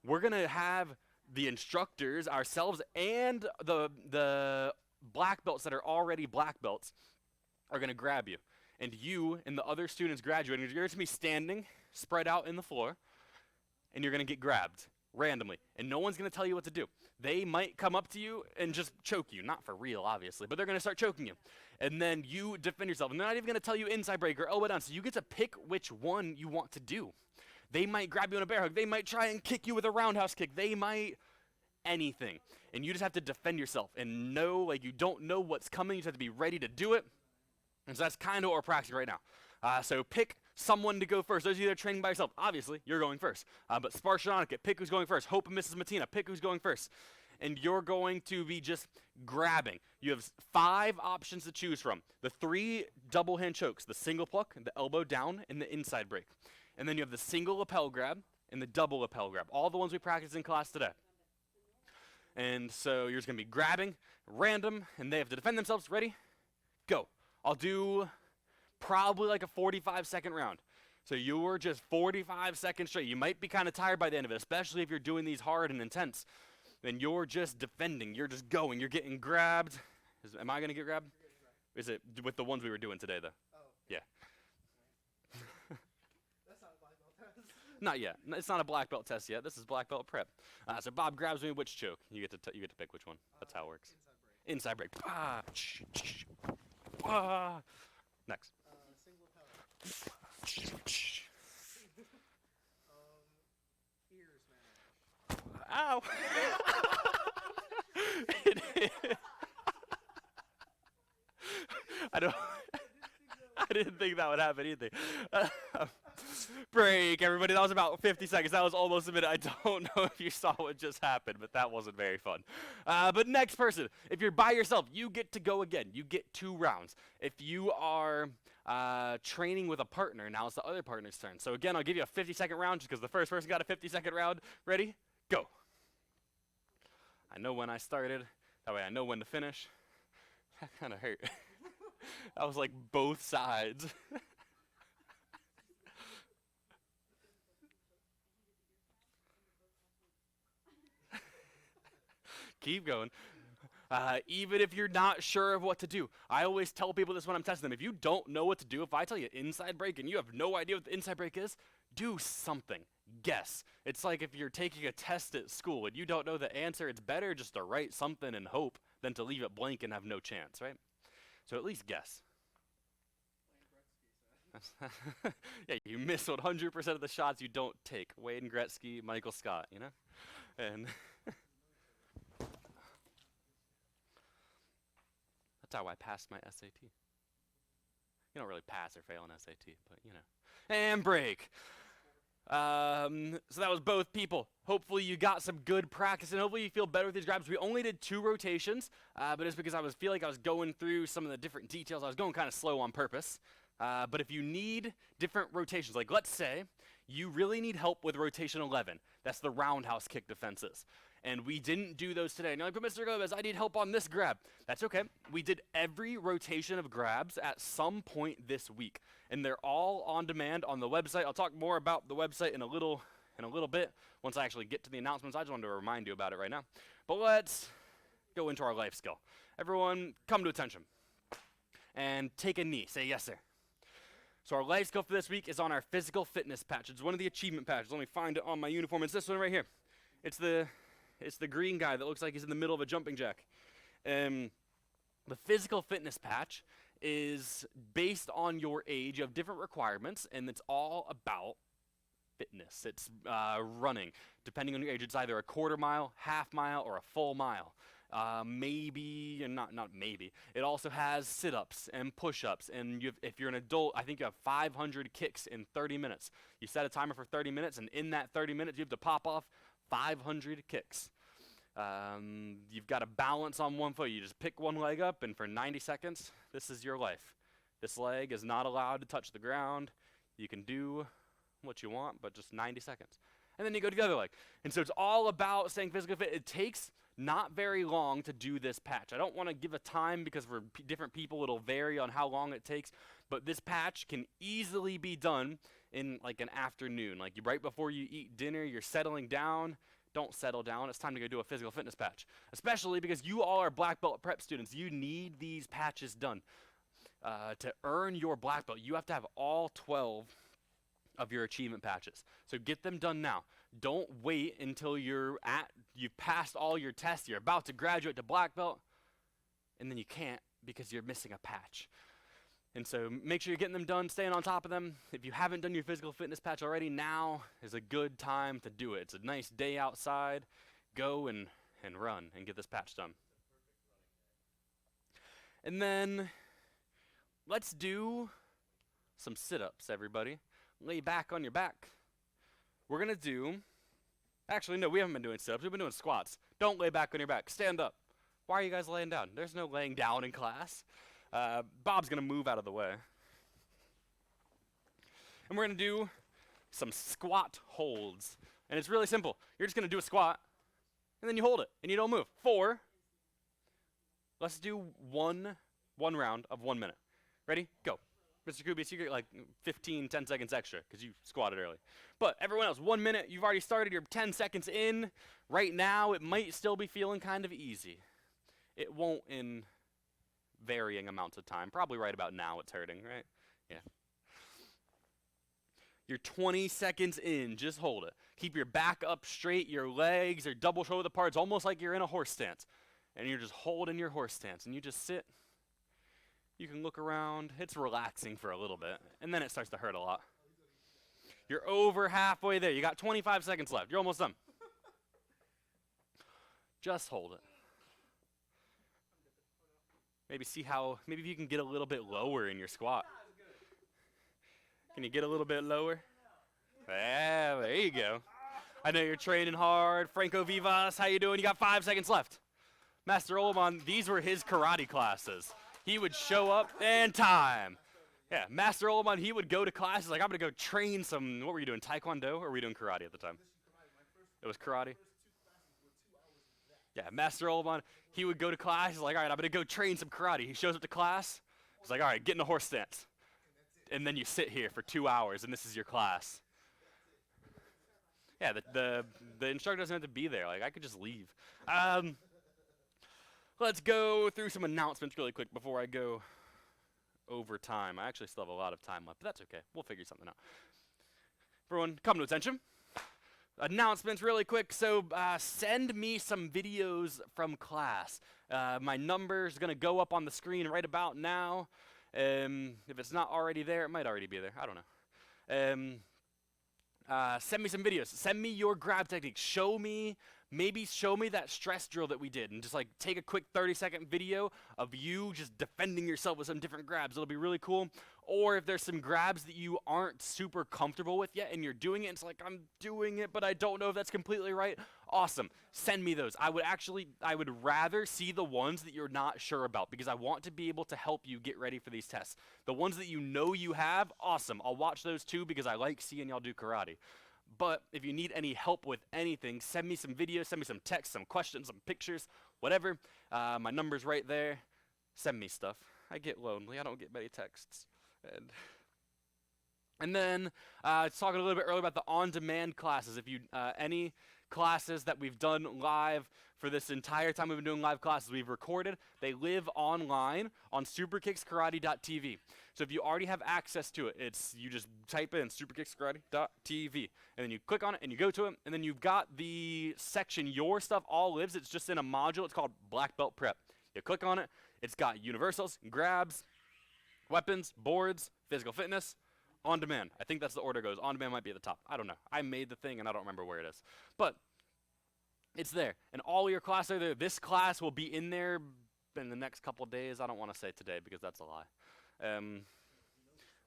We're going to have the instructors, ourselves, and the black belts that are already black belts are going to grab you. And you and the other students graduating, you're going to be standing, spread out in the floor, and you're going to get grabbed randomly. And no one's going to tell you what to do. They might come up to you and just choke you. Not for real, obviously, but they're going to start choking you. And then you defend yourself. And they're not even going to tell you inside break or elbow down. So you get to pick which one you want to do. They might grab you in a bear hug. They might try and kick you with a roundhouse kick. They might anything. And you just have to defend yourself and know, like, you don't know what's coming. You just have to be ready to do it. And so that's kind of what we're practicing right now. So pick someone to go first. Those of you that are training by yourself, obviously, you're going first. But Sparsh and Aniket, pick who's going first. Hope and Mrs. Matina, pick who's going first. And you're going to be just grabbing. You have 5 options to choose from. The 3 double hand chokes, the single pluck, the elbow down, and the inside break. And then you have the single lapel grab and the double lapel grab. All the ones we practiced in class today. And so you're just going to be grabbing, random, and they have to defend themselves. Ready? Go. I'll do probably like a 45-second round. So you're just 45 seconds straight. You might be kind of tired by the end of it, especially if you're doing these hard and intense. Then you're just defending. You're just going. You're getting grabbed. Am I going to get grabbed? Is it with the ones we were doing today, though? Oh. Yeah. That's not a black belt test. Not yet. It's not a black belt test yet. This is black belt prep. So Bob grabs me which choke. You get to pick which one. That's how it works. Inside break. Inside break. Ah. Next. Single power. Ear smash. Ow. didn't think that would happen either. Break, everybody. That was about 50 seconds. That was almost a minute. I don't know if you saw what just happened, but that wasn't very fun. But next person, if you're by yourself, you get to go again. You get 2 rounds. If you are training with a partner, now it's the other partner's turn. So again, I'll give you a 50-second round just because the first person got a 50-second round. Ready? Go. I know when I started. That way I know when to finish. That kind of hurt. That was like both sides. Keep going. Even if you're not sure of what to do. I always tell people this when I'm testing them. If you don't know what to do, if I tell you inside break and you have no idea what the inside break is, do something. Guess. It's like if you're taking a test at school and you don't know the answer, it's better just to write something and hope than to leave it blank and have no chance, right? So at least guess. Yeah, you miss 100% of the shots you don't take. Wayne Gretzky, Michael Scott, you know? And that's how I passed my SAT. You don't really pass or fail an SAT, but you know. And break. So that was both people. Hopefully you got some good practice and hopefully you feel better with these grabs. We only did 2 rotations, but it's because I feel like I was going through some of the different details. I was going kind of slow on purpose. But if you need different rotations, like let's say you really need help with rotation 11. That's the roundhouse kick defenses. And we didn't do those today. And you're like, but Mr. Gomez, I need help on this grab. That's okay. We did every rotation of grabs at some point this week. And they're all on demand on the website. I'll talk more about the website in a little bit once I actually get to the announcements. I just wanted to remind you about it right now. But let's go into our life skill. Everyone, come to attention. And take a knee. Say yes, sir. So our life skill for this week is on our physical fitness patch. It's one of the achievement patches. Let me find it on my uniform. It's this one right here. It's the green guy that looks like he's in the middle of a jumping jack. The physical fitness patch is based on your age. You have different requirements, and it's all about fitness. It's running. Depending on your age, it's either a quarter mile, half mile, or a full mile. Maybe, and not maybe. It also has sit-ups and push-ups, and if you're an adult, I think you have 500 kicks in 30 minutes. You set a timer for 30 minutes, and in that 30 minutes, you have to pop off 500 kicks. You've got to balance on one foot. You just pick one leg up, and for 90 seconds, this is your life. This leg is not allowed to touch the ground. You can do what you want, but just 90 seconds. And then you go to the other leg. And so it's all about staying physically fit. It takes not very long to do this patch. I don't want to give a time because for different people it'll vary on how long it takes, but this patch can easily be done in like an afternoon. Like right before you eat dinner, you're settling down. Don't settle down. It's time to go do a physical fitness patch, especially because you all are black belt prep students. You need these patches done. To earn your black belt, you have to have all 12 of your achievement patches. So get them done now. Don't wait until you've passed all your tests, you're about to graduate to black belt, and then you can't because you're missing a patch. And so make sure you're getting them done, staying on top of them. If you haven't done your physical fitness patch already, now is a good time to do it. It's a nice day outside. Go and run and get this patch done. And then let's do some sit-ups, everybody. Lay back on your back. We're going to do, actually, no, we haven't been doing sit-ups. We've been doing squats. Don't lay back on your back. Stand up. Why are you guys laying down? There's no laying down in class. Bob's going to move out of the way. And we're going to do some squat holds. And it's really simple. You're just going to do a squat, and then you hold it, and you don't move. 4. Let's do one round of 1 minute. Ready? Go. Mr. Kubius, you get like 10 seconds extra because you squatted early. But everyone else, 1 minute. You've already started. You're 10 seconds in. Right now, it might still be feeling kind of easy. It won't in varying amounts of time. Probably right about now it's hurting, right? Yeah. You're 20 seconds in. Just hold it. Keep your back up straight. Your legs are double shoulder apart. It's almost like you're in a horse stance. And you're just holding your horse stance. And you just sit. You can look around. It's relaxing for a little bit. And then it starts to hurt a lot. You're over halfway there. You got 25 seconds left. You're almost done. Just hold it. Maybe if you can get a little bit lower in your squat. Can you get a little bit lower? Yeah, there you go. I know you're training hard. Franco Vivas, how you doing? You got 5 seconds left. Master Olman, these were his karate classes. He would show up and time. Yeah, Master Olman, he would go to classes like, I'm going to go train some, what were you doing, Taekwondo, or were we doing karate at the time? It was karate? Yeah, Master Olman, he would go to class. He's like, all right, I'm going to go train some karate. He shows up to class. He's like, all right, get in a horse stance. And then you sit here for 2 hours, and this is your class. Yeah, the instructor doesn't have to be there. Like, I could just leave. Let's go through some announcements really quick before I go over time. I actually still have a lot of time left, but that's okay. We'll figure something out. Everyone, come to attention. Announcements really quick. So send me some videos from class. My number's going to go up on the screen right about now. If it's not already there, it might already be there. I don't know. Send me some videos. Send me your grab technique. Maybe show me that stress drill that we did, and just like take a quick 30-second video of you just defending yourself with some different grabs. It'll be really cool. Or if there's some grabs that you aren't super comfortable with yet and you're doing it, it's like, I'm doing it, but I don't know if that's completely right. Awesome. Send me those. I would rather see the ones that you're not sure about, because I want to be able to help you get ready for these tests. The ones that you know you have, awesome. I'll watch those too, because I like seeing y'all do karate. But if you need any help with anything, send me some videos, send me some text, some questions, some pictures, whatever. My number's right there. Send me stuff. I get lonely. I don't get many texts. And then talking a little bit earlier about the on-demand classes. If you any classes that we've done live for this entire time we've been doing live classes, we've recorded. They live online on superkickskarate.tv. So if you already have access to it, you just type in superkickskarate.tv, and then you click on it and you go to it, and then you've got the section Your Stuff All Lives. It's just in a module. It's called Black Belt Prep. You click on it. It's got universals, grabs, weapons, boards, physical fitness, on demand. I think that's the order it goes. On demand might be at the top. I don't know. I made the thing and I don't remember where it is. But it's there. And all your classes are there. This class will be in there in the next couple days. I don't want to say today because that's a lie.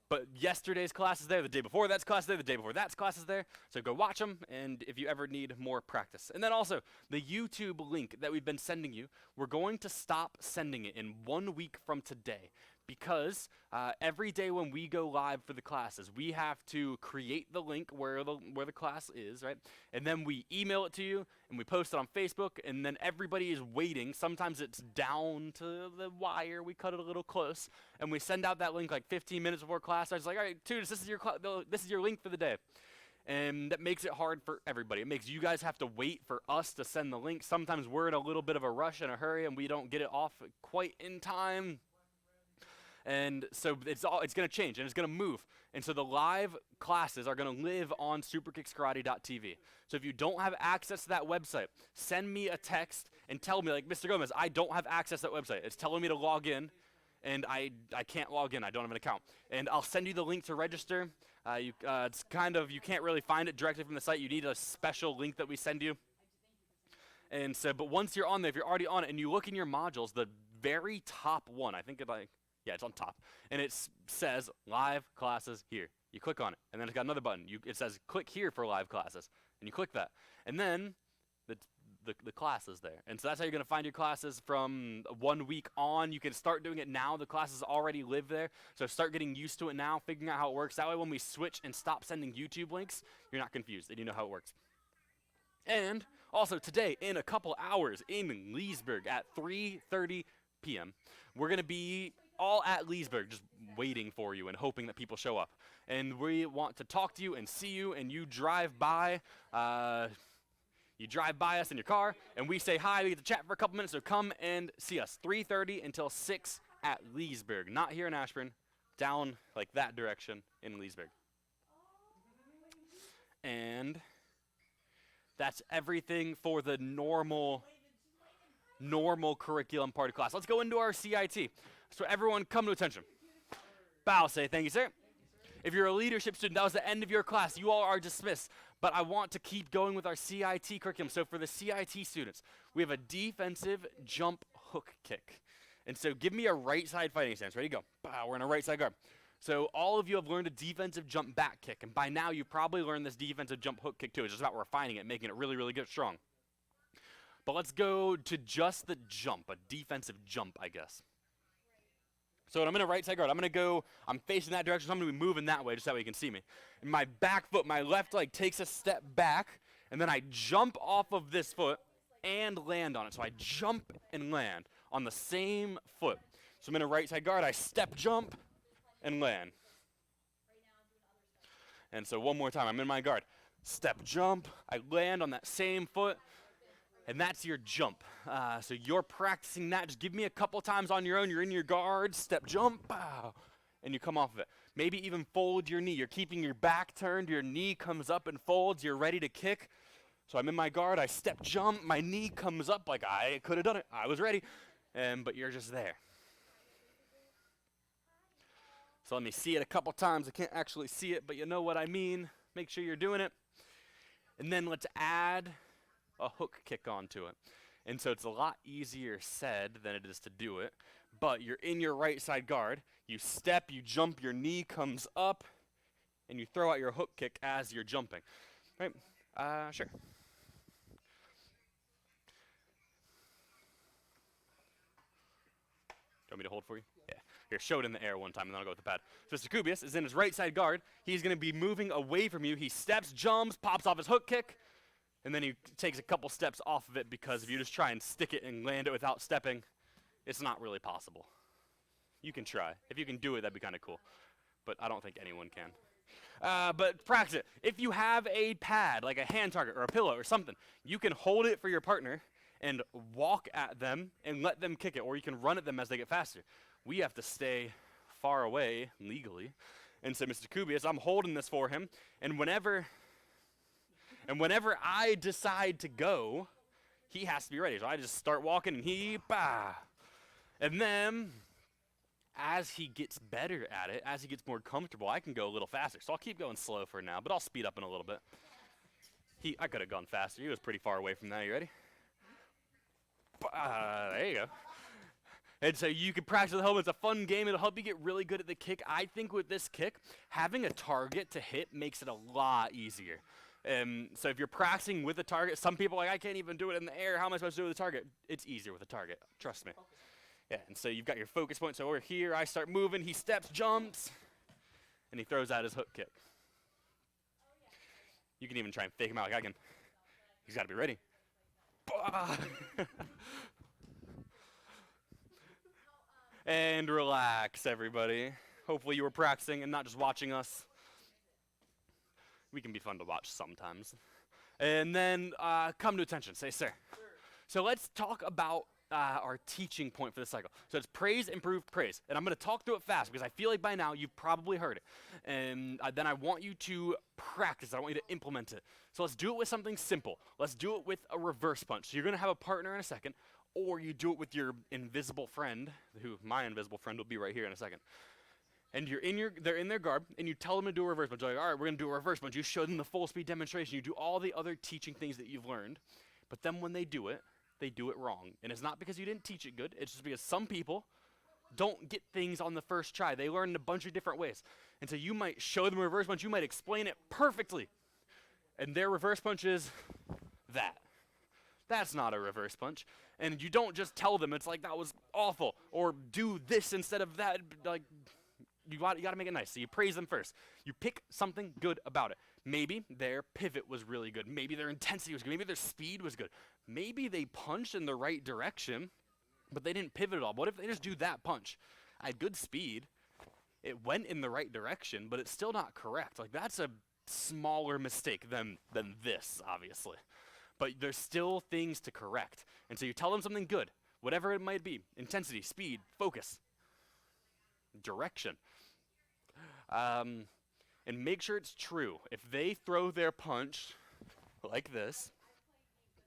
But yesterday's class is there. The day before that's class is there. The day before that's class is there. So go watch them, and if you ever need more practice. And then also, the YouTube link that we've been sending you, we're going to stop sending it in 1 week from today. Because every day when we go live for the classes, we have to create the link where the class is, right? And then we email it to you, and we post it on Facebook, and then everybody is waiting. Sometimes it's down to the wire. We cut it a little close, and we send out that link like 15 minutes before class. I was like, all right, Tudis, this is your link for the day. And that makes it hard for everybody. It makes you guys have to wait for us to send the link. Sometimes we're in a little bit of a rush and a hurry, and we don't get it off quite in time. And so it's going to change, and it's going to move. And so the live classes are going to live on superkickskarate.tv. So if you don't have access to that website, send me a text and tell me, like, Mr. Gomez, I don't have access to that website. It's telling me to log in, and I can't log in. I don't have an account. And I'll send you the link to register. It's kind of, you can't really find it directly from the site. You need a special link that we send you. And so, but once you're on there, if you're already on it, and you look in your modules, the very top one, I think yeah, it's on top. And it says live classes here. You click on it, and then it's got another button. It says click here for live classes, and you click that. And then the class is there. And so that's how you're going to find your classes from 1 week on. You can start doing it now. The classes already live there. So start getting used to it now, figuring out how it works. That way when we switch and stop sending YouTube links, you're not confused, and you know how it works. And also today, in a couple hours, in Leesburg at 3:30 p.m., we're going to be all at Leesburg, just waiting for you and hoping that people show up. And we want to talk to you and see you, and you drive by. You drive by us in your car, and we say hi. We get to chat for a couple minutes, so come and see us. 3:30 until 6 at Leesburg. Not here in Ashburn, down like that direction in Leesburg. And that's everything for the normal curriculum part of class. Let's go into our CIT. So everyone come to attention. Bow, say thank you, sir. If you're a leadership student, that was the end of your class. You all are dismissed. But I want to keep going with our CIT curriculum. So for the CIT students, we have a defensive jump hook kick. And so give me a right side fighting stance. Ready, go. Bow, we're in a right side guard. So all of you have learned a defensive jump back kick, and by now you've probably learned this defensive jump hook kick too. It's just about refining it, making it really, really good, strong. But let's go to just the jump, a defensive jump, I guess. So when I'm in a right side guard, I'm facing that direction, so I'm going to be moving that way just that way you can see me. And my back foot, my left leg takes a step back, and then I jump off of this foot and land on it. So I jump and land on the same foot. So I'm in a right side guard, I step jump and land. And so one more time, I'm in my guard. Step jump, I land on that same foot, and that's your jump. So you're practicing that. Just give me a couple times on your own. You're in your guard, step jump, pow, and you come off of it. Maybe even fold your knee. You're keeping your back turned, your knee comes up and folds, you're ready to kick. So I'm in my guard, I step jump, my knee comes up like I could have done it. I was ready, but you're just there. So let me see it a couple times. I can't actually see it, but you know what I mean. Make sure you're doing it. And then let's add a hook kick onto it. And so it's a lot easier said than it is to do it. But you're in your right side guard. You step, you jump, your knee comes up, and you throw out your hook kick as you're jumping. Right? Sure. Do you want me to hold for you? Yeah. Here, show it in the air one time, and then I'll go with the pad. So Kubius is in his right side guard. He's going to be moving away from you. He steps, jumps, pops off his hook kick, and then he takes a couple steps off of it because if you just try and stick it and land it without stepping, it's not really possible. You can try. If you can do it, that'd be kind of cool. But I don't think anyone can. But practice it. If you have a pad, like a hand target or a pillow or something, you can hold it for your partner and walk at them and let them kick it, or you can run at them as they get faster. We have to stay far away legally. And so Mr. Kubius, I'm holding this for him, and whenever I decide to go, he has to be ready. So I just start walking, and he, bah. And then, as he gets better at it, as he gets more comfortable, I can go a little faster. So I'll keep going slow for now, but I'll speed up in a little bit. I could have gone faster. He was pretty far away from that. You ready? There you go. And so you can practice at home. It's a fun game. It'll help you get really good at the kick. I think with this kick, having a target to hit makes it a lot easier. So if you're practicing with a target, some people are like, I can't even do it in the air. How am I supposed to do it with a target? It's easier with a target. Trust me. Yeah, and so you've got your focus point. So over here, I start moving. He steps, jumps, and he throws out his hook kick. You can even try and fake him out like I can. He's got to be ready. And relax, everybody. Hopefully you were practicing and not just watching us. We can be fun to watch sometimes. And then come to attention. Say, sir. So let's talk about our teaching point for this cycle. So it's praise, improve, praise. And I'm going to talk through it fast because I feel like by now you've probably heard it. And then I want you to practice it. I want you to implement it. So let's do it with something simple. Let's do it with a reverse punch. So you're going to have a partner in a second, or you do it with your invisible friend, who my invisible friend will be right here in a second. And they're in their guard, and you tell them to do a reverse punch. You're like, all right, we're going to do a reverse punch. You show them the full speed demonstration. You do all the other teaching things that you've learned. But then when they do it wrong. And it's not because you didn't teach it good. It's just because some people don't get things on the first try. They learn in a bunch of different ways. And so you might show them a reverse punch. You might explain it perfectly. And their reverse punch is that. That's not a reverse punch. And you don't just tell them, it's like, that was awful. Or do this instead of that. Like, you got to make it nice. So you praise them first. You pick something good about it. Maybe their pivot was really good. Maybe their intensity was good. Maybe their speed was good. Maybe they punched in the right direction, but they didn't pivot at all. What if they just do that punch? I had good speed. It went in the right direction, but it's still not correct. Like, that's a smaller mistake than this, obviously. But there's still things to correct. And so you tell them something good, whatever it might be. Intensity, speed, focus, direction. And make sure it's true. If they throw their punch like this,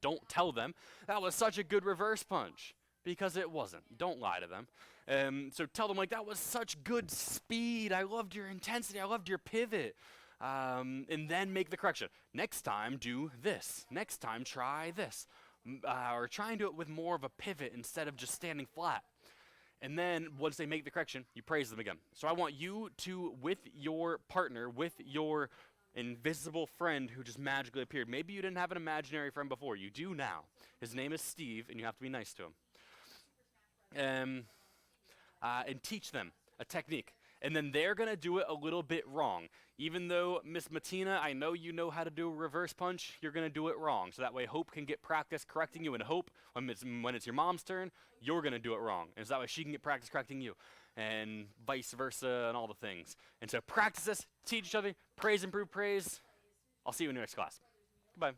don't tell them, that was such a good reverse punch, because it wasn't. Don't lie to them. So tell them, like, that was such good speed. I loved your intensity. I loved your pivot. And then make the correction. Next time, do this. Next time, try this. Or try and do it with more of a pivot instead of just standing flat. And then once they make the correction, you praise them again. So I want you to, with your partner, with your invisible friend who just magically appeared. Maybe you didn't have an imaginary friend before. You do now. His name is Steve, and you have to be nice to him. And teach them a technique. And then they're going to do it a little bit wrong. Even though, Miss Matina, I know you know how to do a reverse punch, you're going to do it wrong. So that way Hope can get practice correcting you, and Hope, when it's your mom's turn, you're going to do it wrong. And so that way she can get practice correcting you, and vice versa, and all the things. And so practice this, teach each other, praise, improve, praise. I'll see you in the next class. Goodbye.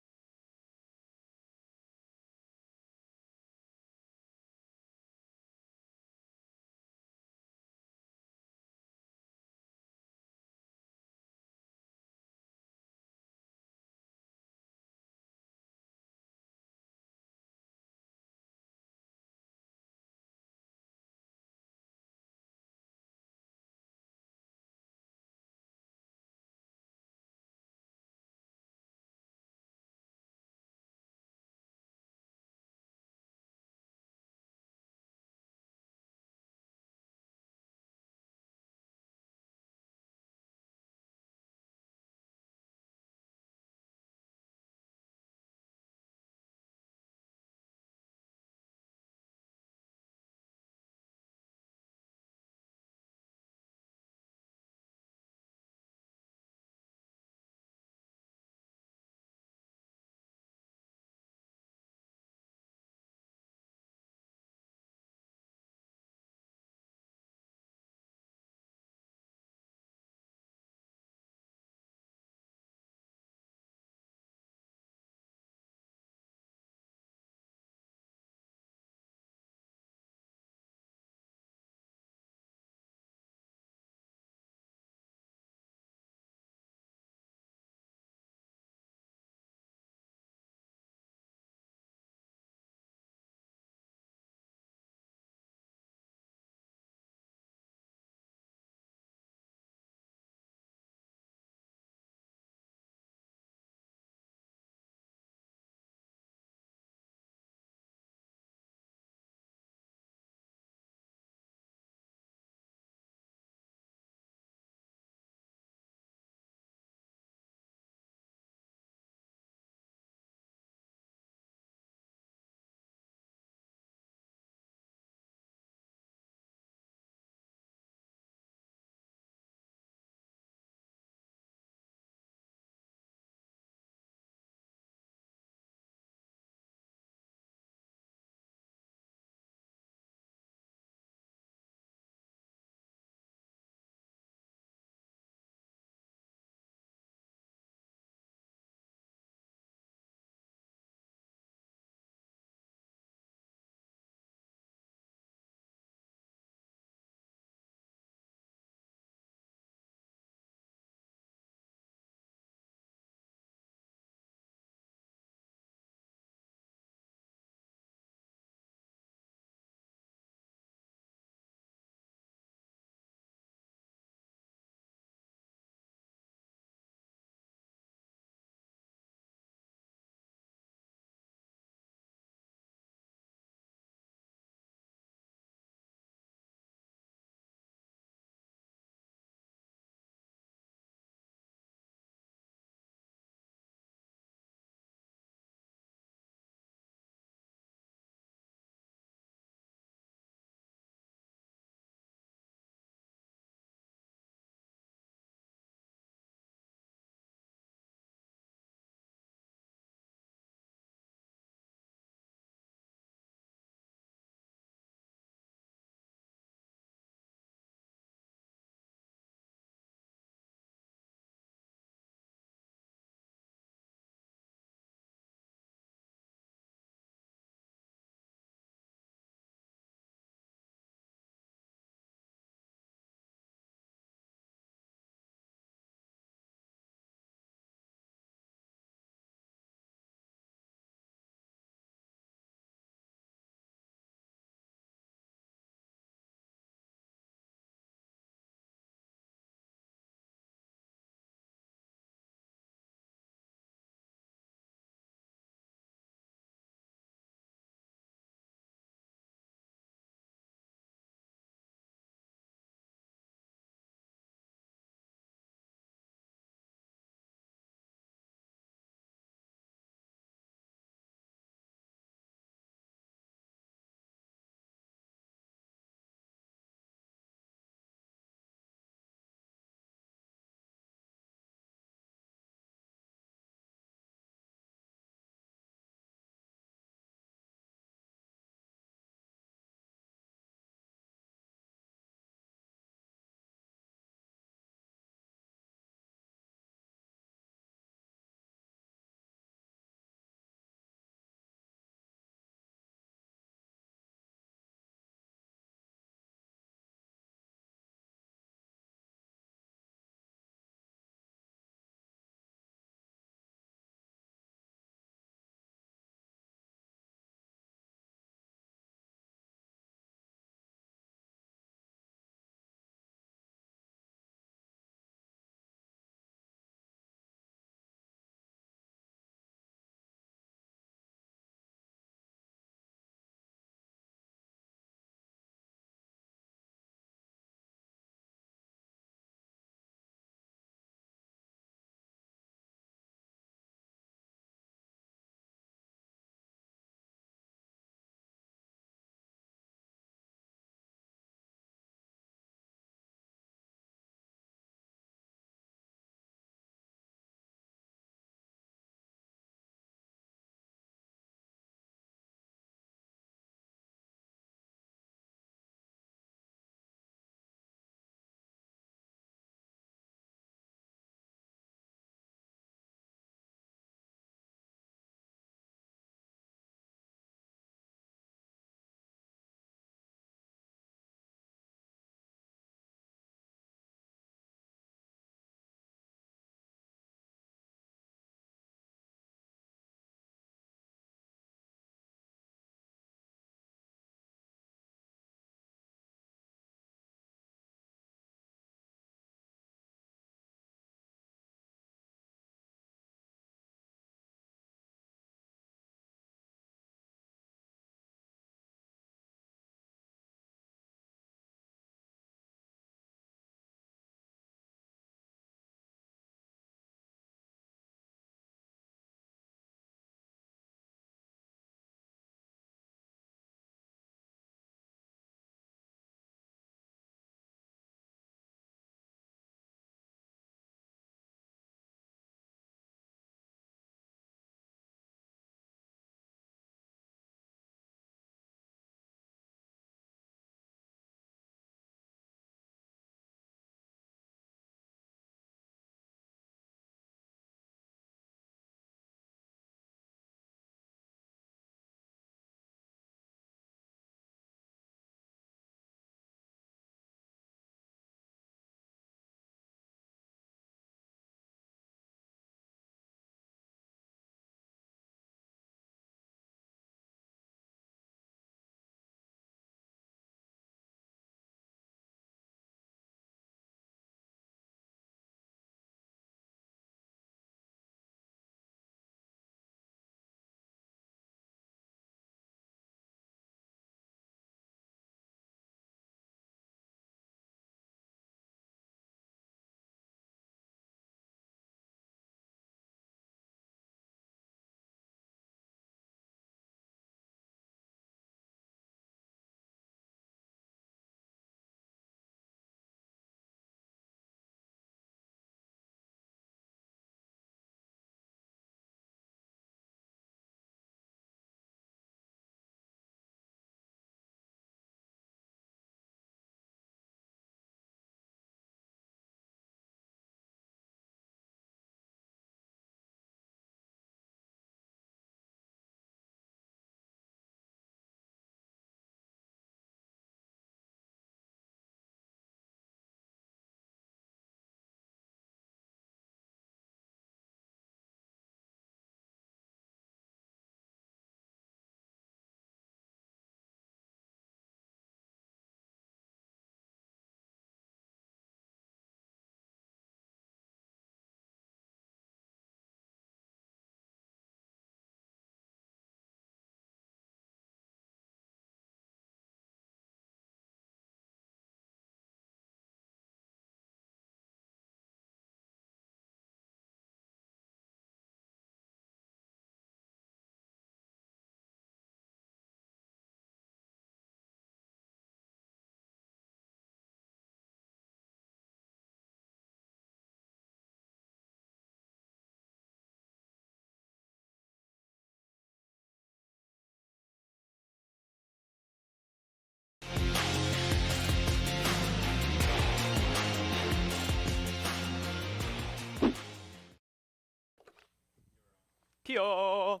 Kia. How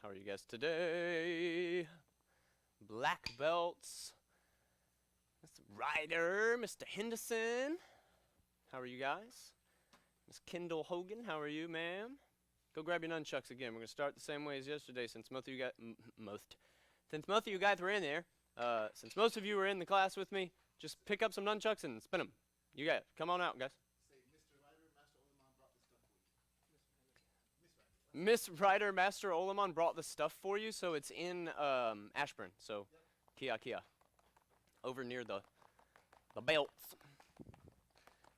are you guys today? Black belts. Mr. Ryder, Mr. Henderson. How are you guys? Miss Kendall Hogan, how are you, ma'am? Go grab your nunchucks again. We're gonna start the same way as yesterday, since most of you guys were in there. Since most of you were in the class with me, just pick up some nunchucks and spin them. You got it. Come on out, guys. Miss Ryder, Master Olamon brought the stuff for you, so it's in Ashburn. So, Kia. Over near the belts.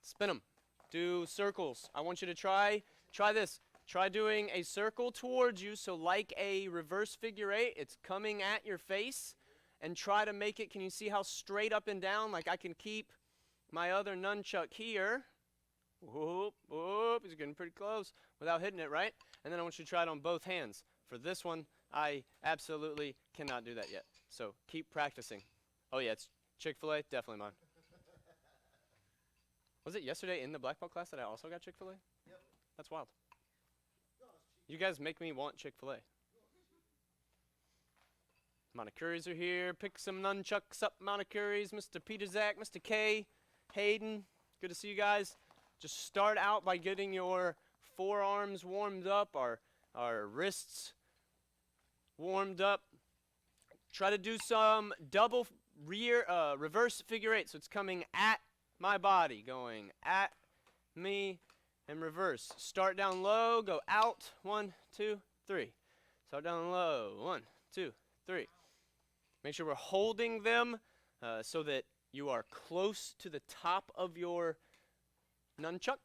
Spin them. Do circles. I want you to try this. Try doing a circle towards you, so like a reverse figure 8, it's coming at your face, and try to make it, can you see how straight up and down? Like I can keep my other nunchuck here. Whoop, he's getting pretty close without hitting it, right? And then I want you to try it on both hands. For this one, I absolutely cannot do that yet. So keep practicing. Oh yeah, it's Chick-fil-A, definitely mine. Was it yesterday in the black belt class that I also got Chick-fil-A? Yep. That's wild. You guys make me want Chick-fil-A. Monocuries are here. Pick some nunchucks up, Monocuries. Mr. Peter Zach, Mr. K, Hayden. Good to see you guys. Just start out by getting your forearms warmed up, our wrists warmed up. Try to do some double reverse figure 8. So it's coming at my body, going at me, and reverse. Start down low, go out. 1, 2, 3. Start down low. 1, 2, 3. Make sure we're holding them so that you are close to the top of your nunchuck.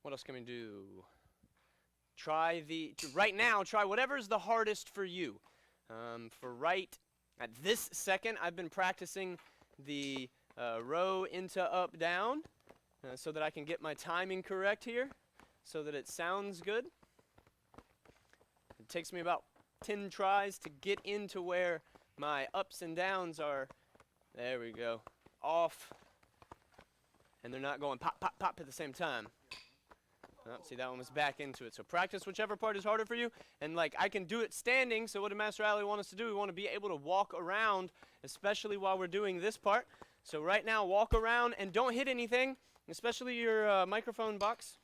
What else can we do? Right now, try whatever's the hardest for you. For right at this second, I've been practicing the row into up down so that I can get my timing correct here, so that it sounds good. It takes me about 10 tries to get into where my ups and downs are. There we go. Off. And they're not going pop, pop, pop at the same time. Oh, see, that one was back into it. So practice whichever part is harder for you. And like, I can do it standing, so what did Master Ali want us to do? We want to be able to walk around, especially while we're doing this part. So right now, walk around and don't hit anything, especially your microphone box.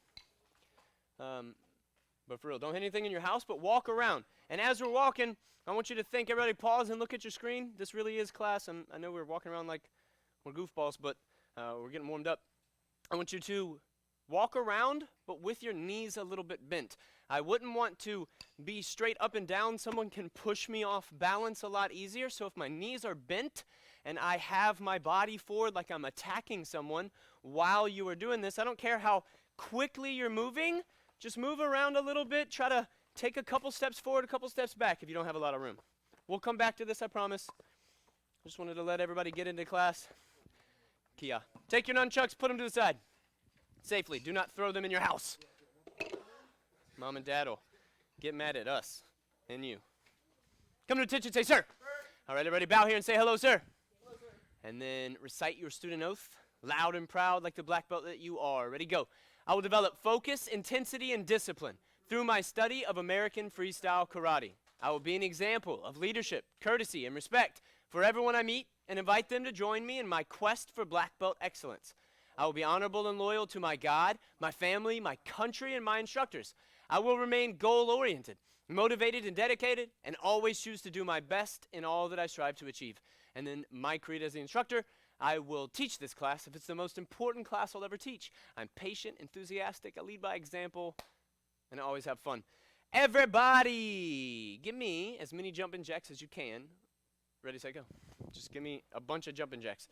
But for real, don't hit anything in your house, but walk around. And as we're walking, I want you to think, everybody pause and look at your screen. This really is class. I know we're walking around like we're goofballs, but we're getting warmed up. I want you to walk around, but with your knees a little bit bent. I wouldn't want to be straight up and down. Someone can push me off balance a lot easier. So if my knees are bent and I have my body forward like I'm attacking someone while you are doing this, I don't care how quickly you're moving. Just move around a little bit. Try to take a couple steps forward, a couple steps back if you don't have a lot of room. We'll come back to this, I promise. Just wanted to let everybody get into class. Kia. Take your nunchucks, put them to the side. Safely. Do not throw them in your house. Mom and Dad will get mad at us and you. Come to attention, say, sir. All right, everybody bow here and say hello, sir. Hello, sir. And then recite your student oath, loud and proud like the black belt that you are. Ready, go. I will develop focus, intensity, and discipline through my study of American freestyle karate. I will be an example of leadership, courtesy, and respect for everyone I meet and invite them to join me in my quest for black belt excellence. I will be honorable and loyal to my God, my family, my country, and my instructors. I will remain goal-oriented, motivated, and dedicated, and always choose to do my best in all that I strive to achieve. And then my creed as the instructor, I will teach this class if it's the most important class I'll ever teach. I'm patient, enthusiastic, I lead by example, and I always have fun. Everybody, give me as many jumping jacks as you can. Ready, set, go. Just give me a bunch of jumping jacks.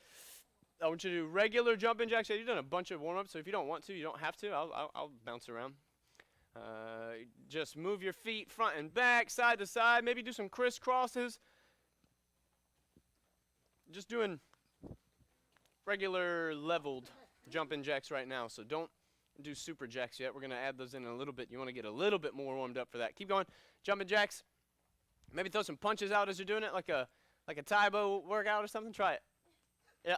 I want you to do regular jumping jacks. You've done a bunch of warm-ups, so if you don't want to, you don't have to. I'll bounce around. Just move your feet front and back, side to side. Maybe do some crisscrosses. Just doing regular leveled jumping jacks right now, so don't do super jacks yet. We're going to add those in a little bit. You want to get a little bit more warmed up for that. Keep going. Jumping jacks. Maybe throw some punches out as you're doing it, like a Taibo workout or something. Try it. Yeah.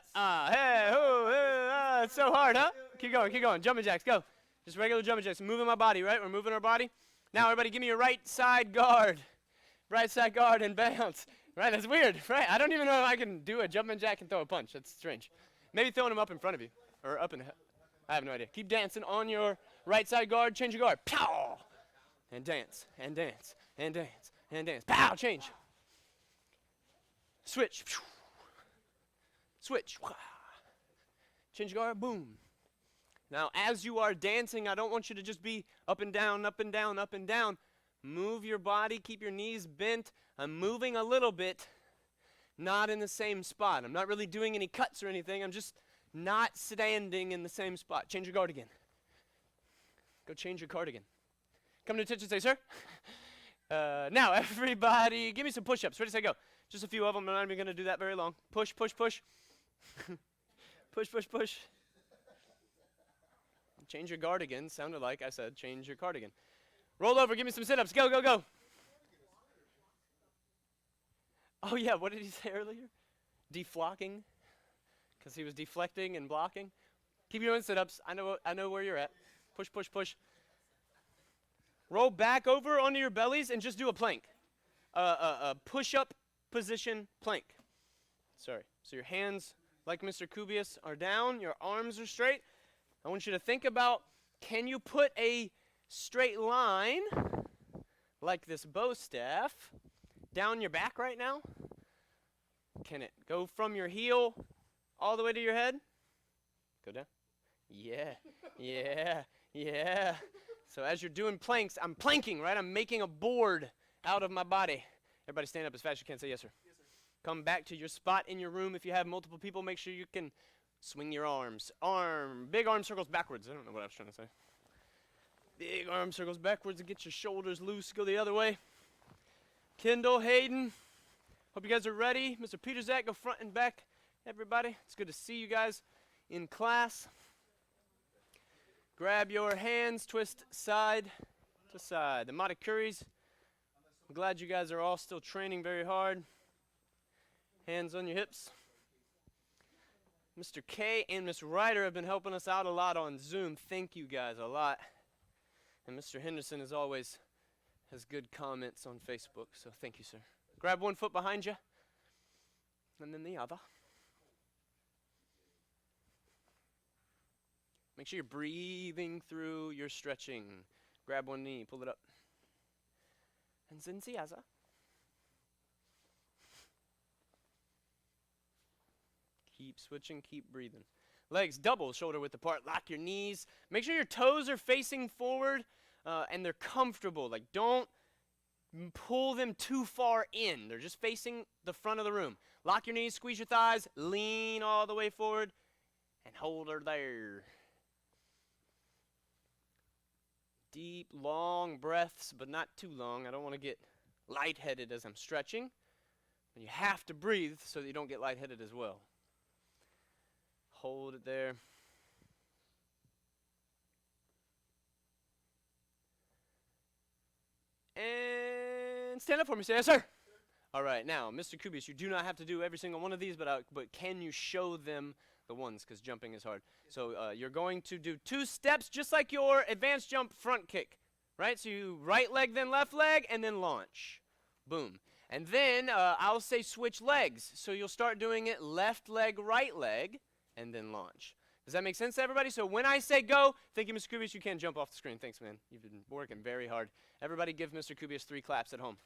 Hey, it's so hard, huh? Keep going. Jumping jacks, go. Just regular jumping jacks. Moving my body, right? We're moving our body. Now, everybody, give me your right side guard. Right side guard and bounce. Right? That's weird, right? I don't even know if I can do a jumping jack and throw a punch. That's strange. Maybe throwing them up in front of you. Or up in the I have no idea. Keep dancing on your right side guard. Change your guard. Pow! And dance, and dance, and dance, and dance. Pow! Change. Switch. Switch. Change your guard. Boom. Now, as you are dancing, I don't want you to just be up and down, up and down, up and down. Move your body. Keep your knees bent. I'm moving a little bit, not in the same spot. I'm not really doing any cuts or anything. I'm just not standing in the same spot. Change your guard again. Go change your cardigan. Come to attention, say, sir. Now, everybody, give me some push-ups. Ready, say, go. Just a few of them. I'm not even going to do that very long. Push, push, push. Push, push, push. Change your guard again. Sounded like I said change your cardigan. Roll over. Give me some sit-ups. Go, go, go. Oh, yeah. What did he say earlier? Deflocking. Because he was deflecting and blocking. Keep doing sit-ups. I know where you're at. Push, push, push. Roll back over onto your bellies and just do a plank. A push-up position plank. Sorry. So your hands, like Mr. Kubius, are down. Your arms are straight. I want you to think about, can you put a straight line, like this bow staff, down your back right now? Can it go from your heel all the way to your head? Go down. Yeah, yeah, yeah. So as you're doing planks, I'm planking, right? I'm making a board out of my body. Everybody stand up as fast as you can. Say yes, sir. Yes, sir. Come back to your spot in your room. If you have multiple people, make sure you can swing your arms. Big arm circles backwards. I don't know what I was trying to say. Big arm circles backwards and get your shoulders loose. Go the other way. Kendall, Hayden, hope you guys are ready. Mr. Peterzak, go front and back. Everybody, it's good to see you guys in class. Grab your hands, twist side to side. The Matakuris, I'm glad you guys are all still training very hard. Hands on your hips. Mr. K and Miss Ryder have been helping us out a lot on Zoom. Thank you guys a lot. And Mr. Henderson, as always, has good comments on Facebook, so thank you, sir. Grab one foot behind you, and then the other. Make sure you're breathing through your stretching. Grab one knee, pull it up. And Zinziaza. Keep switching, keep breathing. Legs double, shoulder width apart. Lock your knees. Make sure your toes are facing forward and they're comfortable. Like, don't pull them too far in. They're just facing the front of the room. Lock your knees, squeeze your thighs, lean all the way forward, and hold her there. Deep, long breaths, but not too long. I don't want to get lightheaded as I'm stretching. And you have to breathe so that you don't get lightheaded as well. Hold it there. And stand up for me. Say yes, sir. All right, now, Mr. Kubius, you do not have to do every single one of these, but can you show them the ones? Because jumping is hard. So you're going to do 2 steps, just like your advanced jump front kick, right? So you right leg, then left leg, and then launch. Boom. And then I'll say switch legs. So you'll start doing it left leg, right leg, and then launch. Does that make sense to everybody? So when I say go, thank you, Mr. Kubius. You can jump off the screen. Thanks, man. You've been working very hard. Everybody give Mr. Kubius 3 claps at home.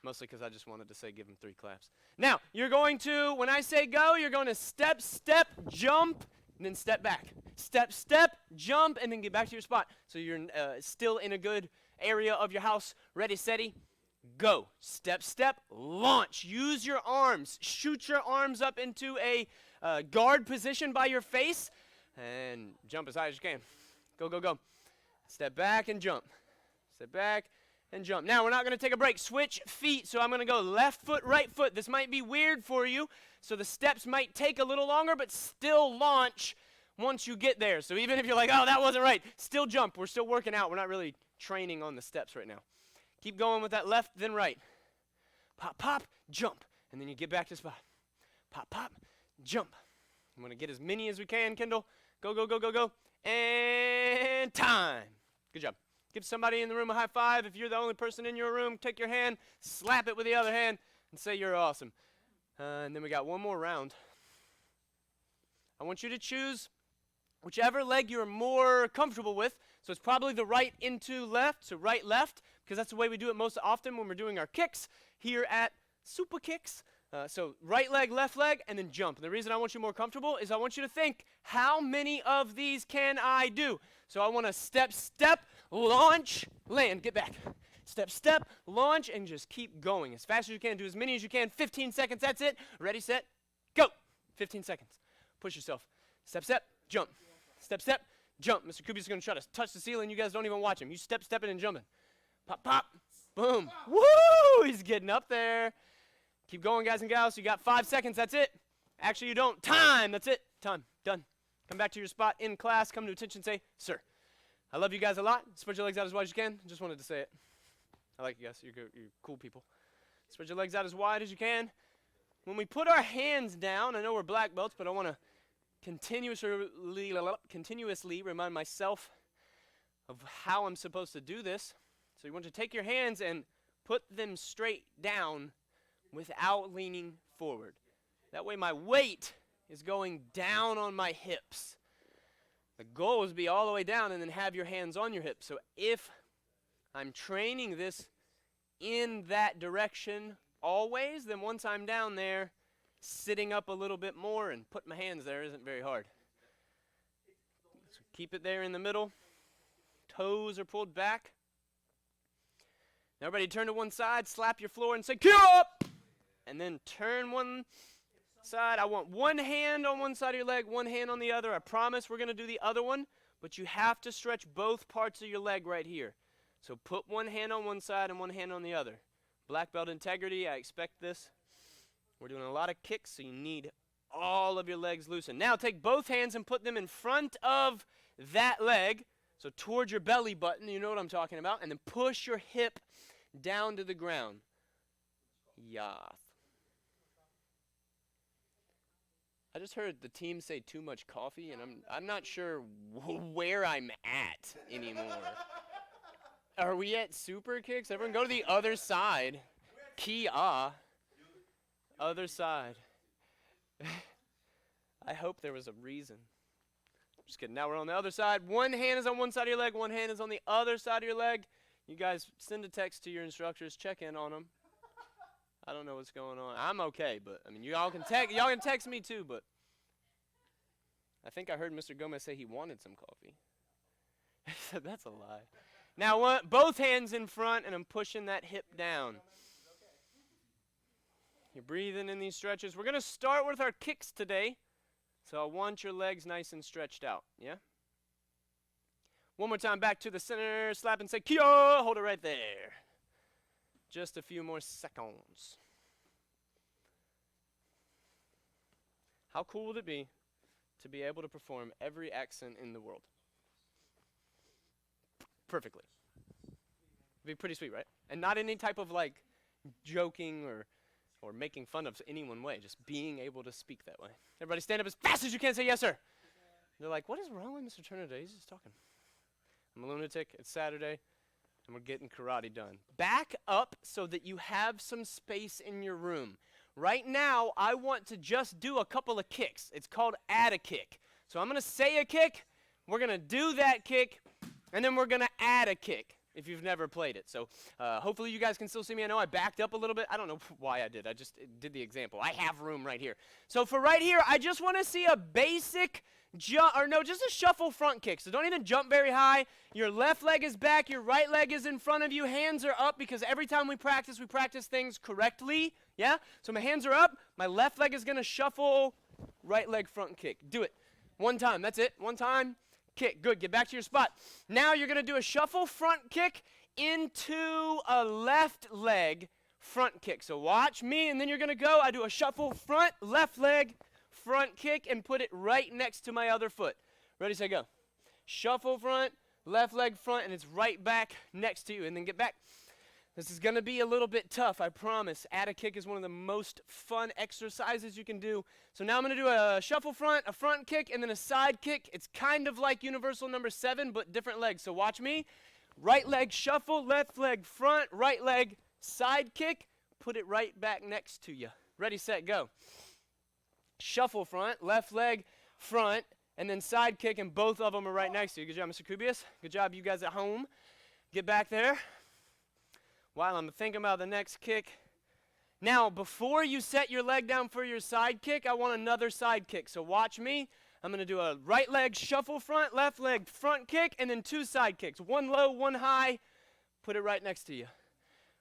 Mostly because I just wanted to say give him 3 claps. Now, you're going to, when I say go, you're going to step, step, jump, and then step back. Step, step, jump, and then get back to your spot. So you're still in a good area of your house. Ready, steady, go. Step, step, launch. Use your arms. Shoot your arms up into a guard position by your face, and jump as high as you can. Go, go, go. Step back and jump. Step back and jump. Now, we're not going to take a break. Switch feet. So I'm going to go left foot, right foot. This might be weird for you, so the steps might take a little longer, but still launch once you get there. So even if you're like, oh, that wasn't right, still jump. We're still working out. We're not really training on the steps right now. Keep going with that left, then right. Pop, pop, jump. And then you get back to the spot. Pop, pop, jump. I'm going to get as many as we can, Kendall. Go, go, go, go, go. And time. Good job. Give somebody in the room a high five. If you're the only person in your room, take your hand, slap it with the other hand, and say you're awesome. And then we got one more round. I want you to choose whichever leg you're more comfortable with. So it's probably the right into left, so right, left, because that's the way we do it most often when we're doing our kicks here at Super Kicks. So right leg, left leg, and then jump. And the reason I want you more comfortable is I want you to think, how many of these can I do? So I want to step, step, launch, land, get back. Step, step, launch, and just keep going. As fast as you can, do as many as you can. 15 seconds, that's it. Ready, set, go. 15 seconds. Push yourself. Step, step, jump. Step, step, jump. Mr. Kubi's going to try to touch the ceiling. You guys don't even watch him. You step, stepping, and jumping. Pop, pop, boom. Woo! He's getting up there. Keep going, guys and gals. You got 5 seconds. That's it. Actually, you don't. Time. That's it. Time. Done. Come back to your spot in class. Come to attention. Say, sir, I love you guys a lot. Spread your legs out as wide as you can. Just wanted to say it. I like you guys. You're cool people. Spread your legs out as wide as you can. When we put our hands down, I know we're black belts, but I want to continuously remind myself of how I'm supposed to do this. So you want to take your hands and put them straight down without leaning forward. That way my weight is going down on my hips. The goal is to be all the way down and then have your hands on your hips. So if I'm training this in that direction always, then once I'm down there, sitting up a little bit more and putting my hands there isn't very hard. So keep it there in the middle. Toes are pulled back. Now everybody turn to one side, slap your floor and say, "Get up!" And then turn one side. I want one hand on one side of your leg, one hand on the other. I promise we're going to do the other one, but you have to stretch both parts of your leg right here. So put one hand on one side and one hand on the other. Black belt integrity, I expect this. We're doing a lot of kicks, so you need all of your legs loosened. Now take both hands and put them in front of that leg, so towards your belly button, you know what I'm talking about, and then push your hip down to the ground. Yath. I just heard the team say too much coffee, and I'm not sure where I'm at anymore. Are we at Super Kicks? Everyone go to the other side. Kia. Other side. I hope there was a reason. Just kidding. Now we're on the other side. One hand is on one side of your leg. One hand is on the other side of your leg. You guys send a text to your instructors. Check in on them. I don't know what's going on. I'm okay, but I mean, y'all can text me too. But I think I heard Mr. Gomez say he wanted some coffee. That's a lie. Now both hands in front, and I'm pushing that hip down. You're breathing in these stretches. We're going to start with our kicks today. So I want your legs nice and stretched out. Yeah? One more time, back to the center. Slap and say, Kia! Hold it right there. Just a few more seconds. How cool would it be to be able to perform every accent in the world? Perfectly. It'd be pretty sweet, right? And not any type of like joking or making fun of any one way, just being able to speak that way. Everybody stand up as fast as you can, say yes, sir. They're like, what is wrong with Mr. Turner today? He's just talking. I'm a lunatic. It's Saturday, and we're getting karate done. Back up so that you have some space in your room. Right now, I want to just do a couple of kicks. It's called add a kick. So I'm going to say a kick, we're going to do that kick, and then we're going to add a kick if you've never played it. So hopefully you guys can still see me. I know I backed up a little bit. I don't know why I did. I just did the example. I have room right here. So for right here, I just want to see a basic jump, or no, just a shuffle front kick. So don't even jump very high. Your left leg is back. Your right leg is in front of you. Hands are up because every time we practice things correctly. Yeah? So my hands are up. My left leg is going to shuffle. Right leg front kick. Do it. One time. That's it. One time. Kick. Good. Get back to your spot. Now you're going to do a shuffle front kick into a left leg front kick. So watch me, and then you're going to go. I do a shuffle front, left leg, front kick, and put it right next to my other foot. Ready, set, go. Shuffle front, left leg front, and it's right back next to you. And then get back. This is going to be a little bit tough, I promise. Add a kick is one of the most fun exercises you can do. So now I'm going to do a shuffle front, a front kick, and then a side kick. It's kind of like universal number 7, but different legs. So watch me. Right leg shuffle, left leg front, right leg side kick. Put it right back next to you. Ready, set, go. Shuffle front, left leg front, and then side kick, and both of them are right next to you. Good job, Mr. Kubius. Good job, you guys at home. Get back there. While I'm thinking about the next kick. Now, before you set your leg down for your side kick, I want another side kick. So watch me. I'm going to do a right leg shuffle front, left leg front kick, and then 2 side kicks. 1 low, 1 high. Put it right next to you.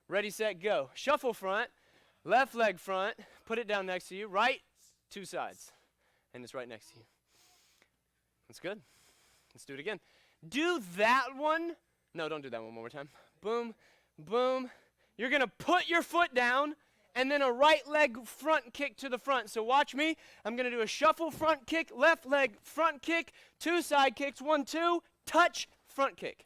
Ready, set, go. Shuffle front, left leg front. Put it down next to you. Right, 2 sides. And it's right next to you. That's good. Let's do it again. Do that one. No, don't do that one more time. Boom. Boom. You're going to put your foot down and then a right leg front kick to the front. So watch me. I'm going to do a shuffle front kick, left leg front kick, 2 side kicks, 1, 2, touch, front kick.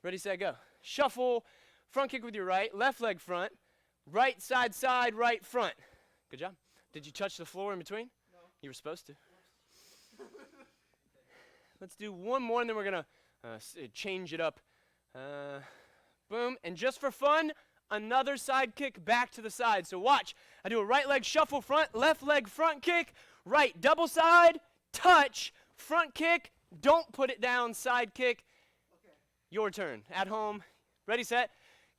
Ready, set, go. Shuffle, front kick with your right, left leg front, right side, right front. Good job. Did you touch the floor in between? No. You were supposed to. Let's do one more and then we're going to change it up. Boom, and just for fun, another side kick back to the side. So watch, I do a right leg shuffle front, left leg front kick, right double side, touch, front kick, don't put it down, side kick. Okay. Your turn, at home, ready, set,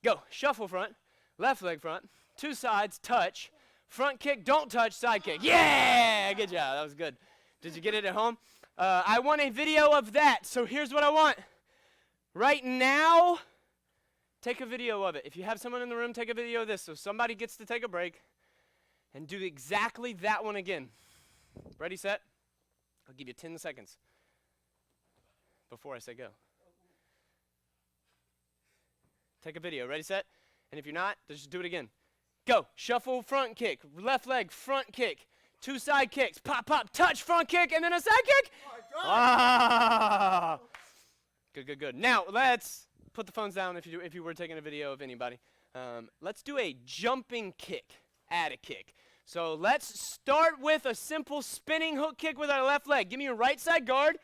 go. Shuffle front, left leg front, 2 sides, touch, front kick, don't touch, side kick. Yeah, good job, that was good. Did you get it at home? I want a video of that, so here's what I want. Right now, take a video of it. If you have someone in the room, take a video of this. So somebody gets to take a break and do exactly that one again. Ready, set? I'll give you 10 seconds before I say go. Take a video. Ready, set? And if you're not, just do it again. Go. Shuffle front kick. Left leg front kick. 2 side kicks. Pop, pop, touch, front kick, and then a side kick. Oh, ah. Good, good, good. Now, let's put the phones down if you were taking a video of anybody. Let's do a jumping kick. Add a kick. So let's start with a simple spinning hook kick with our left leg. Give me your right side guard,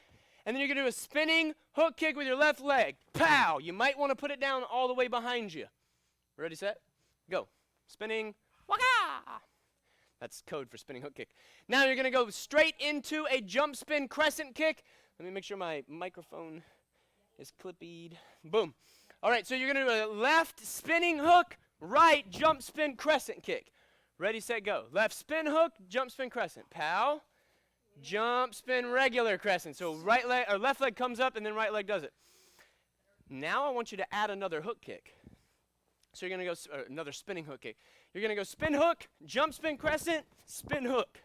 and then you're going to do a spinning hook kick with your left leg. Pow! You might want to put it down all the way behind you. Ready, set, go. Spinning, waka! That's code for spinning hook kick. Now you're going to go straight into a jump spin crescent kick. Let me make sure my microphone is clipped. Boom. All right, so you're going to do a left spinning hook, right jump spin crescent kick. Ready, set, go. Left spin hook, jump spin crescent. Pow. Jump spin regular crescent. So right leg or left leg comes up and then right leg does it. Now I want you to add another hook kick. So you're going to go another spinning hook kick. You're going to go spin hook, jump spin crescent, spin hook.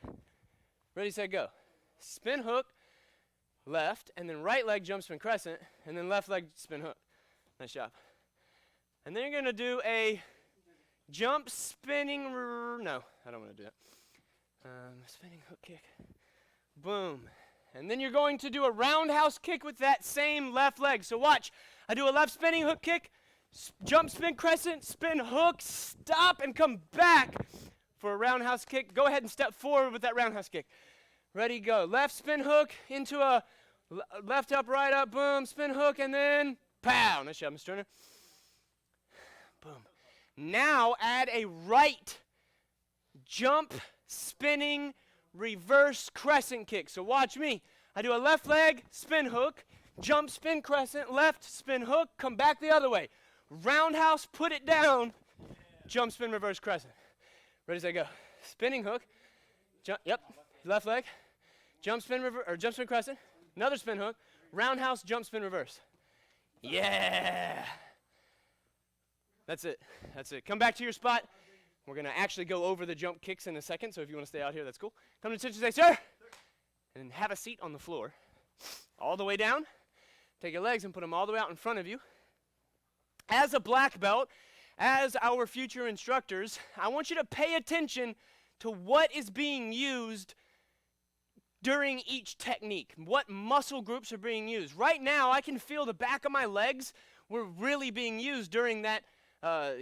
Ready, set, go. Spin hook, left, and then right leg jump spin crescent, and then left leg spin hook. Nice job. And then you're going to do a jump spinning, no, I don't want to do that. Spinning hook kick. Boom. And then you're going to do a roundhouse kick with that same left leg. So watch. I do a left spinning hook kick, jump spin crescent, spin hook, stop, and come back for a roundhouse kick. Go ahead and step forward with that roundhouse kick. Ready, go. Left spin hook into a left up, right up, boom, spin hook, and then pow. Nice job, Mr. Turner. Boom. Now add a right jump, spinning, reverse crescent kick. So watch me. I do a left leg, spin hook, jump, spin crescent, left, spin hook, come back the other way. Roundhouse, put it down, jump, spin, reverse crescent. Ready, set, go. Spinning hook, jump, yep, left leg, jump, spin, jump, spin crescent, another spin hook, roundhouse, jump, spin, reverse. Yeah. That's it. That's it. Come back to your spot. We're going to actually go over the jump kicks in a second, so if you want to stay out here, that's cool. Come to attention, say, sir, and have a seat on the floor. All the way down. Take your legs and put them all the way out in front of you. As a black belt, as our future instructors, I want you to pay attention to what is being used during each technique. What muscle groups are being used. Right now, I can feel the back of my legs were really being used during that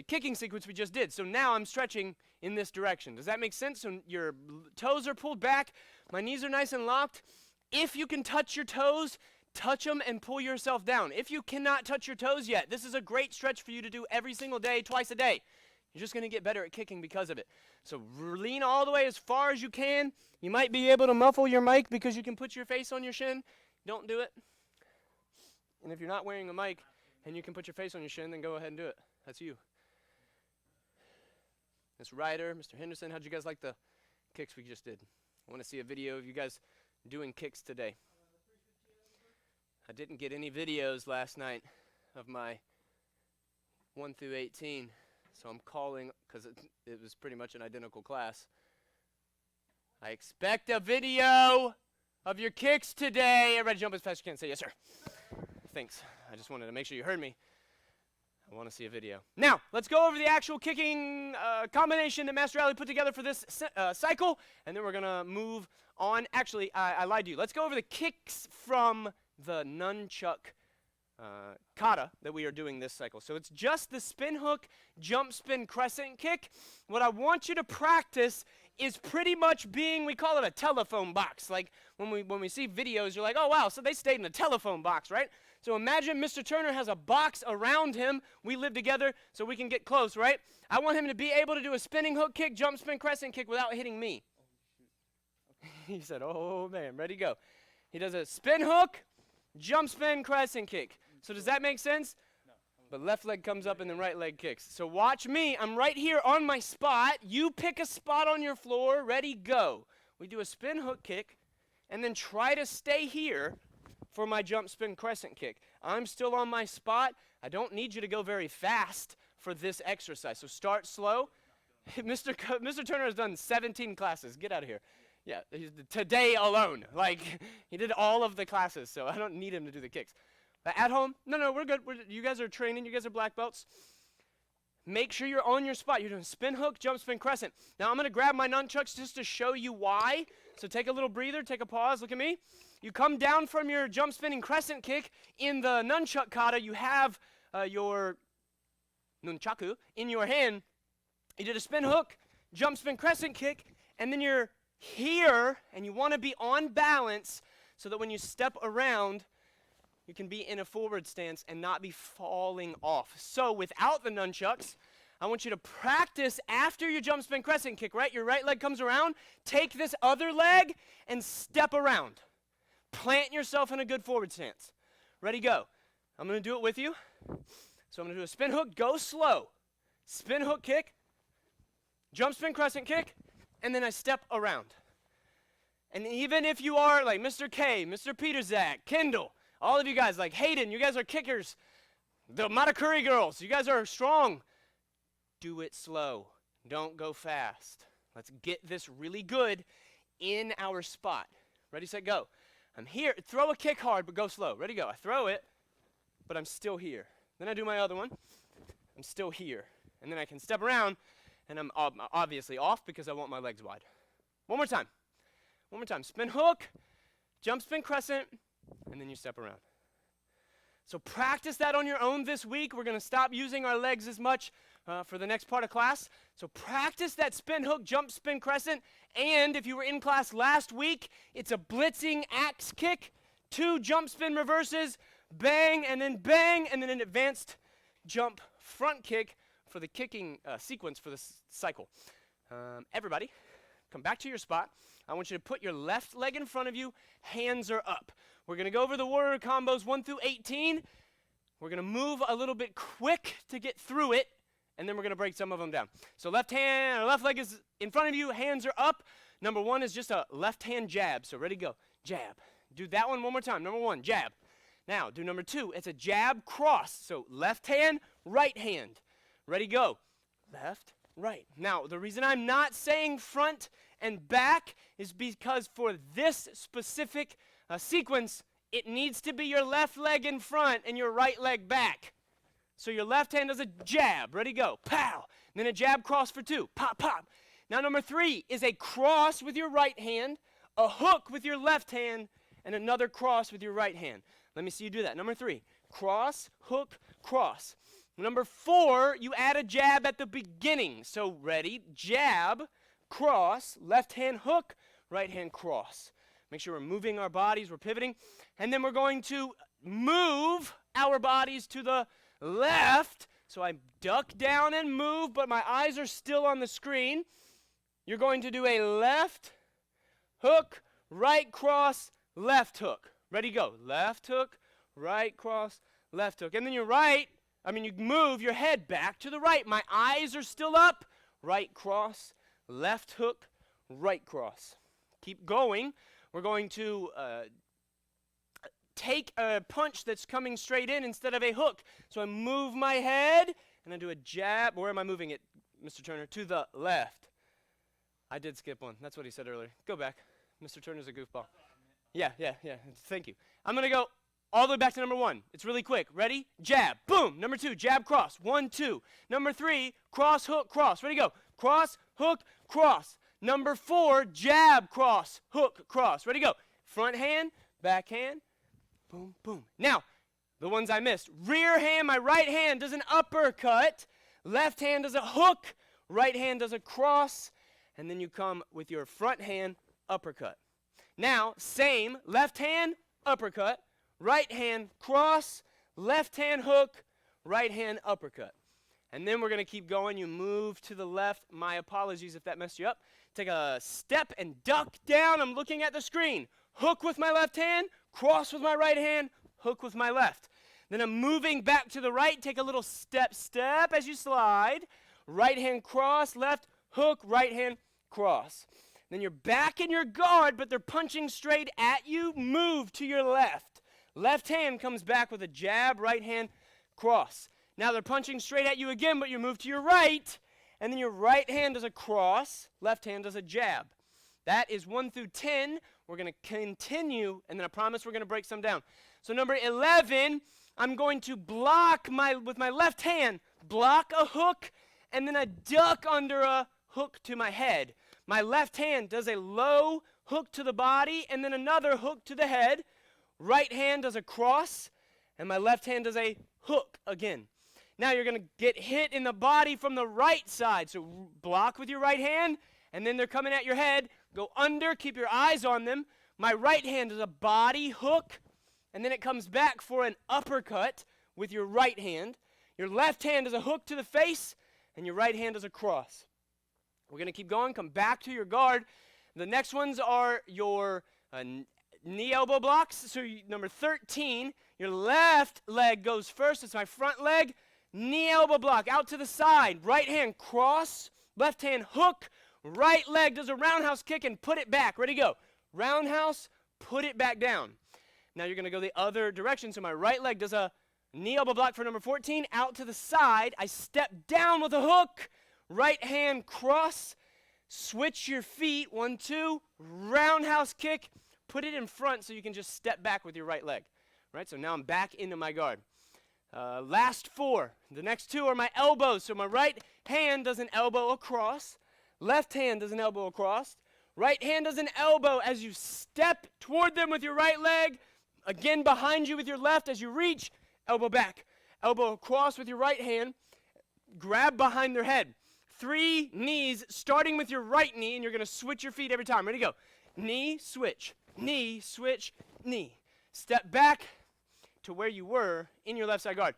kicking sequence we just did. So now I'm stretching in this direction. Does that make sense? So your toes are pulled back, my knees are nice and locked. If you can touch your toes, touch them and pull yourself down. If you cannot touch your toes yet, this is a great stretch for you to do every single day, twice a day. You're just going to get better at kicking because of it. So lean all the way as far as you can. You might be able to muffle your mic because you can put your face on your shin. Don't do it. And if you're not wearing a mic and you can put your face on your shin, then go ahead and do it. That's you. Ms. Ryder, Mr. Henderson, how'd you guys like the kicks we just did? I want to see a video of you guys doing kicks today. I didn't get any videos last night of my 1 through 18, so I'm calling because it was pretty much an identical class. I expect a video of your kicks today. Everybody jump as fast as you can. Say yes, sir. Thanks. I just wanted to make sure you heard me. I want to see a video. Now, let's go over the actual kicking combination that Master Ali put together for this cycle, and then we're going to move on. Actually, I lied to you. Let's go over the kicks from the nunchuck kata that we are doing this cycle. So it's just the spin hook, jump spin, crescent kick. What I want you to practice is pretty much being, we call it a telephone box. Like when we see videos, you're like, oh wow, so they stayed in a telephone box, right? So imagine Mr. Turner has a box around him. We live together so we can get close, right? I want him to be able to do a spinning hook kick, jump spin, crescent kick without hitting me. He said, oh man, ready, go. He does a spin hook, jump spin, crescent kick. So does that make sense? No. But left leg comes up and then right leg kicks. So watch me. I'm right here on my spot. You pick a spot on your floor. Ready, go. We do a spin hook kick and then try to stay here for my jump spin crescent kick. I'm still on my spot. I don't need you to go very fast for this exercise. So start slow. Mr. Turner has done 17 classes. Get out of here. Yeah, today alone. Like, he did all of the classes, so I don't need him to do the kicks. But at home, no, we're good. You guys are training. You guys are black belts. Make sure you're on your spot. You're doing spin hook, jump spin, crescent. Now, I'm going to grab my nunchucks just to show you why. So take a little breather, take a pause, look at me. You come down from your jump spinning crescent kick. In the nunchuck kata, you have your nunchaku in your hand. You did a spin hook, jump spin, crescent kick, and then you're here, and you want to be on balance so that when you step around, you can be in a forward stance and not be falling off. So without the nunchucks, I want you to practice after your jump spin crescent kick, right? Your right leg comes around, take this other leg and step around. Plant yourself in a good forward stance. Ready, go. I'm going to do it with you. So I'm going to do a spin hook, go slow. Spin hook kick, jump spin crescent kick, and then I step around. And even if you are like Mr. K, Mr. Peterzak, Kendall, all of you guys, like Hayden, you guys are kickers. The Matakuri girls, you guys are strong. Do it slow. Don't go fast. Let's get this really good in our spot. Ready, set, go. I'm here. Throw a kick hard, but go slow. Ready, go. I throw it, but I'm still here. Then I do my other one. I'm still here. And then I can step around, and I'm obviously off because I want my legs wide. One more time. One more time. Spin hook, jump spin crescent, and then you step around. So practice that on your own this week. We're going to stop using our legs as much for the next part of class. So practice that spin hook, jump spin crescent. And if you were in class last week, it's a blitzing axe kick, 2 jump spin reverses, bang, and then an advanced jump front kick for the kicking sequence for this cycle. Everybody, come back to your spot. I want you to put your left leg in front of you. Hands are up. We're going to go over the warrior combos 1 through 18. We're going to move a little bit quick to get through it, and then we're going to break some of them down. So left leg is in front of you. Hands are up. Number 1 is just a left hand jab. So ready, go. Jab. Do that one more time. Number 1, jab. Now, do number 2. It's a jab cross. So left hand, right hand. Ready, go. Left, right. Now, the reason I'm not saying front and back is because for this specific sequence, it needs to be your left leg in front and your right leg back. So your left hand does a jab. Ready, go. Pow. And then a jab cross for 2. Pop, pop. Now, number 3 is a cross with your right hand, a hook with your left hand, and another cross with your right hand. Let me see you do that. Number 3, cross, hook, cross. Number 4, you add a jab at the beginning. So ready, jab, cross, left hand hook, right hand cross. Make sure we're moving our bodies, we're pivoting. And then we're going to move our bodies to the left. So I duck down and move, but my eyes are still on the screen. You're going to do a left hook, right cross, left hook. Ready, go. Left hook, right cross, left hook. And then you move your head back to the right. My eyes are still up. Right cross, left hook, right cross. Keep going. We're going to take a punch that's coming straight in instead of a hook. So I move my head, and I do a jab. Where am I moving it, Mr. Turner? To the left. I did skip one. That's what he said earlier. Go back. Mr. Turner's a goofball. Yeah. Thank you. I'm going to go all the way back to number 1. It's really quick. Ready? Jab. Boom. Number 2, jab, cross. 1, 2. Number 3, cross, hook, cross. Ready, go. Cross, hook, cross. Number 4, jab, cross, hook, cross. Ready, go. Front hand, back hand. Boom, boom. Now, the ones I missed. Rear hand, my right hand does an uppercut. Left hand does a hook. Right hand does a cross. And then you come with your front hand, uppercut. Now, same, left hand, uppercut. Right hand, cross. Left hand, hook. Right hand, uppercut. And then we're going to keep going. You move to the left. My apologies if that messed you up. Take a step and duck down. I'm looking at the screen. Hook with my left hand, cross with my right hand, hook with my left. Then I'm moving back to the right. Take a little step as you slide. Right hand cross, left hook, right hand cross. Then you're back in your guard, but they're punching straight at you. Move to your left. Left hand comes back with a jab, right hand cross. Now they're punching straight at you again, but you move to your right, and then your right hand does a cross, left hand does a jab. That is 1 through 10. We're going to continue, and then I promise we're going to break some down. So number 11, I'm going to block with my left hand, block a hook, and then I duck under a hook to my head. My left hand does a low hook to the body, and then another hook to the head. Right hand does a cross, and my left hand does a hook again. Now you're going to get hit in the body from the right side. So block with your right hand, and then they're coming at your head. Go under, keep your eyes on them. My right hand is a body hook, and then it comes back for an uppercut with your right hand. Your left hand is a hook to the face, and your right hand is a cross. We're going to keep going. Come back to your guard. The next ones are your knee elbow blocks. So number 13, your left leg goes first. It's my front leg. Knee elbow block out to the side. Right hand cross. Left hand hook. Right leg does a roundhouse kick and put it back. Ready, go. Roundhouse, put it back down. Now you're going to go the other direction. So my right leg does a knee elbow block for number 14. Out to the side. I step down with a hook. Right hand cross. Switch your feet. 1, 2. Roundhouse kick. Put it in front so you can just step back with your right leg. Right, so now I'm back into my guard. Last 4. The next 2 are my elbows. So my right hand does an elbow across. Left hand does an elbow across. Right hand does an elbow as you step toward them with your right leg. Again behind you with your left as you reach. Elbow back. Elbow across with your right hand. Grab behind their head. 3 knees starting with your right knee, and you're going to switch your feet every time. Ready, go. Knee, switch. Knee, switch, knee. Step back to where you were in your left side guard.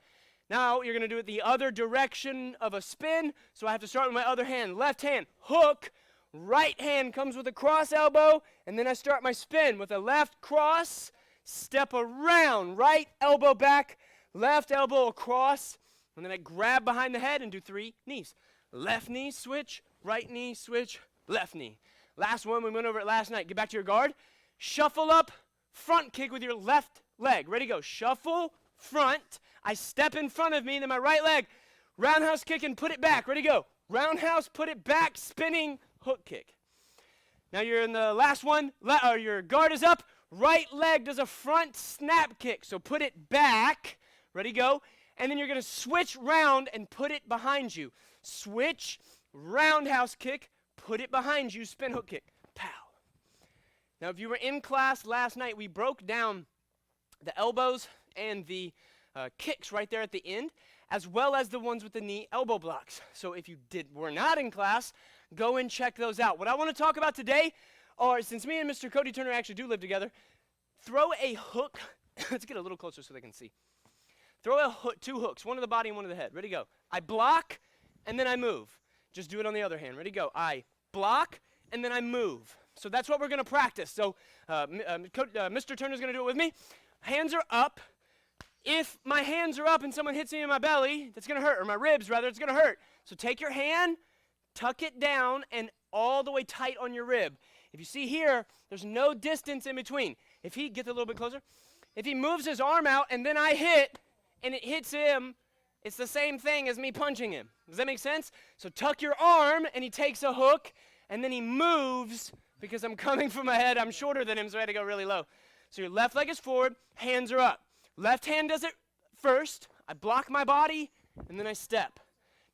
Now you're going to do it the other direction of a spin, so I have to start with my other hand. Left hand, hook. Right hand comes with a cross elbow, and then I start my spin with a left cross, step around, right elbow back, left elbow across, and then I grab behind the head and do 3 knees. Left knee, switch, right knee, switch, left knee. Last one, we went over it last night. Get back to your guard. Shuffle up, front kick with your left leg. Ready, go. Shuffle, front. I step in front of me, then my right leg. Roundhouse kick and put it back. Ready, go. Roundhouse, put it back, spinning, hook kick. Now you're in the last one. Your guard is up. Right leg does a front snap kick. So put it back. Ready, go. And then you're going to switch round and put it behind you. Switch, roundhouse kick, put it behind you, spin hook kick. Pow. Now, if you were in class last night, we broke down the elbows and the kicks right there at the end. as well as the ones with the knee elbow blocks. So if you were not in class, go and check those out. What I want to talk about today are, since me and Mr. Cody Turner actually do live together, throw a hook. Let's get a little closer so they can see. Throw a hook, 2 hooks, one to the body and one to the head. Ready, go. I block, and then I move. Just do it on the other hand. Ready, go. I block, and then I move. So that's what we're going to practice. So Mr. Turner's going to do it with me. Hands are up. If my hands are up and someone hits me in my belly, that's going to hurt, or my ribs, rather, it's going to hurt. So take your hand, tuck it down, and all the way tight on your rib. If you see here, there's no distance in between. If he gets a little bit closer, if he moves his arm out and then I hit, and it hits him, it's the same thing as me punching him. Does that make sense? So tuck your arm, and he takes a hook, and then he moves. Because I'm coming from my head, I'm shorter than him, so I had to go really low. So your left leg is forward, hands are up. Left hand does it first. I block my body, and then I step.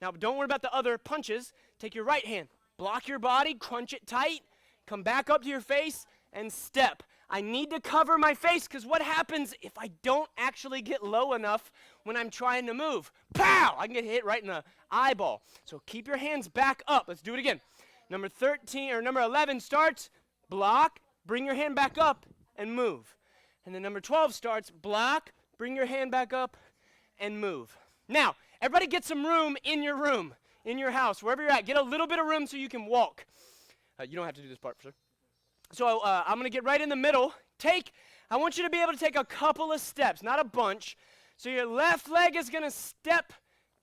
Now, don't worry about the other punches. Take your right hand, block your body, crunch it tight, come back up to your face, and step. I need to cover my face, because what happens if I don't actually get low enough when I'm trying to move? Pow! I can get hit right in the eyeball. So keep your hands back up. Let's do it again. Number 11 starts, block, bring your hand back up, and move. And then number 12 starts, block, bring your hand back up, and move. Now, everybody get some room, in your house, wherever you're at. Get a little bit of room so you can walk. You don't have to do this part, sir. So I'm going to get right in the middle. I want you to be able to take a couple of steps, not a bunch. So your left leg is going to step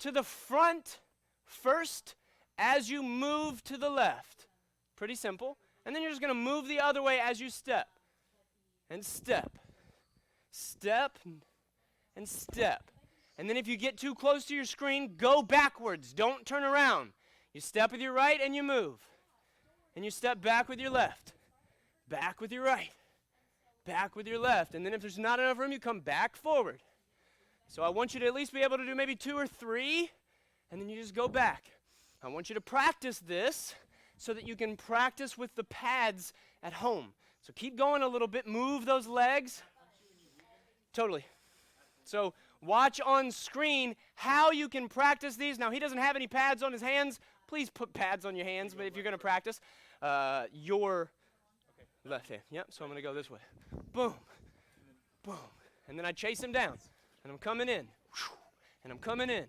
to the front first as you move to the left. Pretty simple. And then you're just going to move the other way as you step. And step. Step and step. And then if you get too close to your screen, go backwards. Don't turn around. You step with your right and you move. And you step back with your left. Back with your right. Back with your left. And then if there's not enough room, you come back forward. So I want you to at least be able to do maybe 2 or 3, and then you just go back. I want you to practice this so that you can practice with the pads at home. So keep going a little bit. Move those legs. Totally. So watch on screen how you can practice these. Now, he doesn't have any pads on his hands. Please put pads on your hands, but if you're going to practice, your left hand. Yep, so I'm going to go this way. Boom. Boom. And then I chase him down. And I'm coming in. And I'm coming in.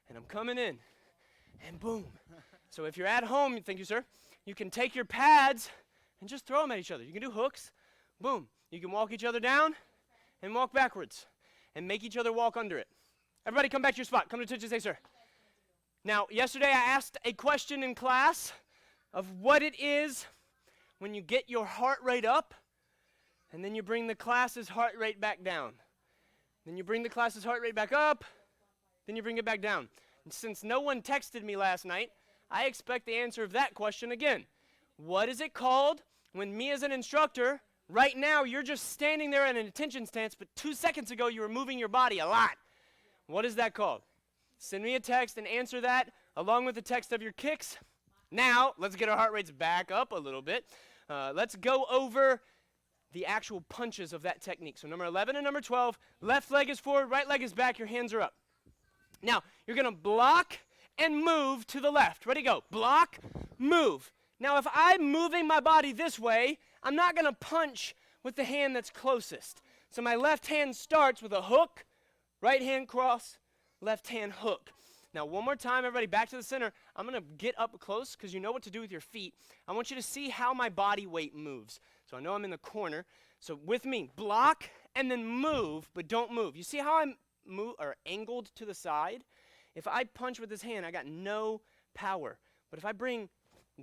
And I'm coming in. And boom. So if you're at home, thank you, sir, you can take your pads and just throw them at each other. You can do hooks. Boom. You can walk each other down and walk backwards and make each other walk under it. Everybody come back to your spot. Come to attention and say, sir. Now, yesterday I asked a question in class of what it is when you get your heart rate up and then you bring the class's heart rate back down. Then you bring the class's heart rate back up, then you bring it back down. And since no one texted me last night, I expect the answer of that question again. What is it called when me as an instructor, right now you're just standing there in an attention stance, but 2 seconds ago you were moving your body a lot? What is that called? Send me a text and answer that along with the text of your kicks. Now, let's get our heart rates back up a little bit. Let's go over the actual punches of that technique. So number 11 and number 12, left leg is forward, right leg is back, your hands are up. Now, you're going to block and move to the left. Ready, go. Block, move. Now, if I'm moving my body this way, I'm not going to punch with the hand that's closest. So my left hand starts with a hook, right hand cross, left hand hook. Now, one more time, everybody, back to the center. I'm going to get up close because you know what to do with your feet. I want you to see how my body weight moves. So I know I'm in the corner. So with me, block and then move, but don't move. You see how I'm angled to the side? If I punch with this hand, I got no power. But if I bring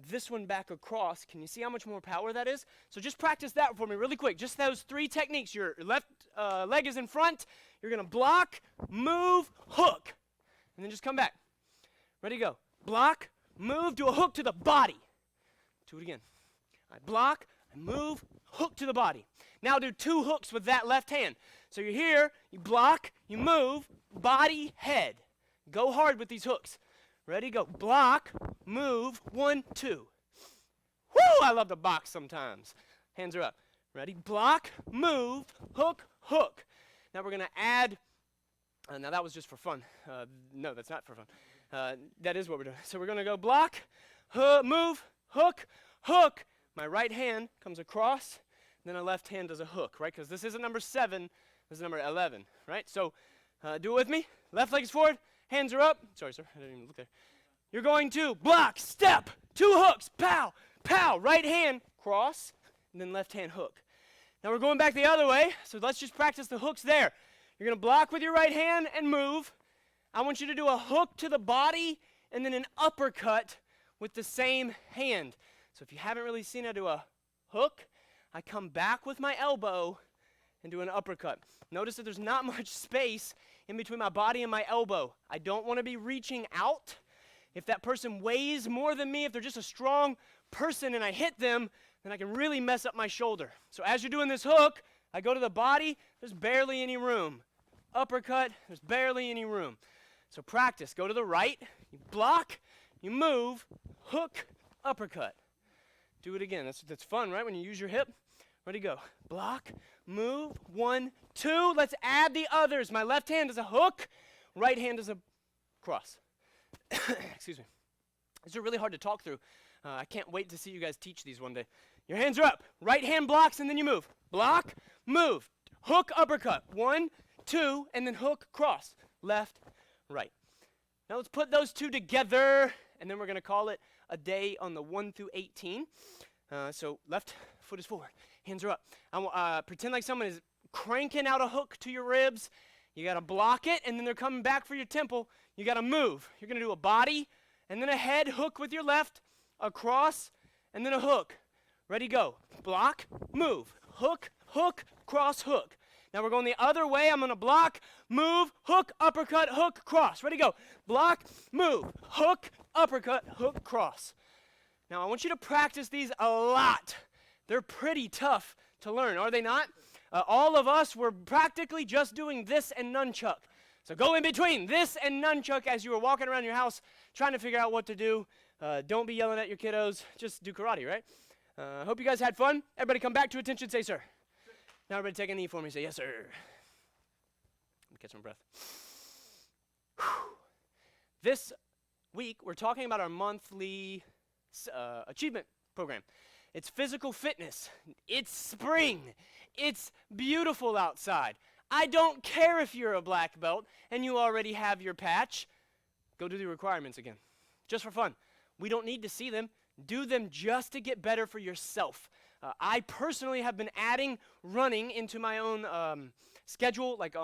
this one back across, can you see how much more power that is? So just practice that for me really quick. Just those 3 techniques. Your left leg is in front. You're going to block, move, hook. And then just come back. Ready, go. Block, move, do a hook to the body. Do it again. I block, I move, hook to the body. Now do 2 hooks with that left hand. So you're here, you block, you move, body, head. Go hard with these hooks. Ready, go. Block, move, 1, 2. Woo, I love to box sometimes. Hands are up. Ready, block, move, hook, hook. Now we're going to add Now that was just for fun. No, that's not for fun. That is what we're doing. So we're going to go block, move, hook, hook. My right hand comes across, then my left hand does a hook, right? Because this isn't number 7, this is number 11, right? So do it with me. Left leg is forward, hands are up. Sorry, sir, I didn't even look there. You're going to block, step, 2 hooks, pow, pow. Right hand, cross, and then left hand hook. Now we're going back the other way, so let's just practice the hooks there. You're going to block with your right hand and move. I want you to do a hook to the body and then an uppercut with the same hand. So if you haven't really seen how to do a hook, I come back with my elbow and do an uppercut. Notice that there's not much space in between my body and my elbow. I don't want to be reaching out. If that person weighs more than me, if they're just a strong person and I hit them, then I can really mess up my shoulder. So as you're doing this hook, I go to the body, there's barely any room. Uppercut, there's barely any room. So practice. Go to the right, you block, you move, hook, uppercut. Do it again. That's fun, right? When you use your hip. Ready, go. Block, move, 1, 2. Let's add the others. My left hand is a hook, right hand is a cross. Excuse me. These are really hard to talk through. I can't wait to see you guys teach these one day. Your hands are up. Right hand blocks, and then you move. Block, move, hook, uppercut. 1, 2, and then hook, cross. Left, right. Now let's put those 2 together, and then we're going to call it a day on the 1 through 18. So left foot is forward. Hands are up. Pretend like someone is cranking out a hook to your ribs. You got to block it, and then they're coming back for your temple. You got to move. You're going to do a body, and then a head hook with your left, a cross, and then a hook. Ready, go. Block, move, hook, hook, cross, hook. Now we're going the other way. I'm going to block, move, hook, uppercut, hook, cross. Ready, go. Block, move, hook, uppercut, hook, cross. Now I want you to practice these a lot. They're pretty tough to learn, are they not? All of us were practically just doing this and nunchuck. So go in between this and nunchuck as you were walking around your house trying to figure out what to do. Don't be yelling at your kiddos. Just do karate, right? Hope you guys had fun. Everybody come back to attention. Say, sir. Now everybody take a knee for me. Say, yes, sir. Let me catch my breath. Whew. This week, we're talking about our monthly achievement program. It's physical fitness. It's spring. It's beautiful outside. I don't care if you're a black belt and you already have your patch. Go do the requirements again, just for fun. We don't need to see them. Do them just to get better for yourself. I personally have been adding running into my own schedule, like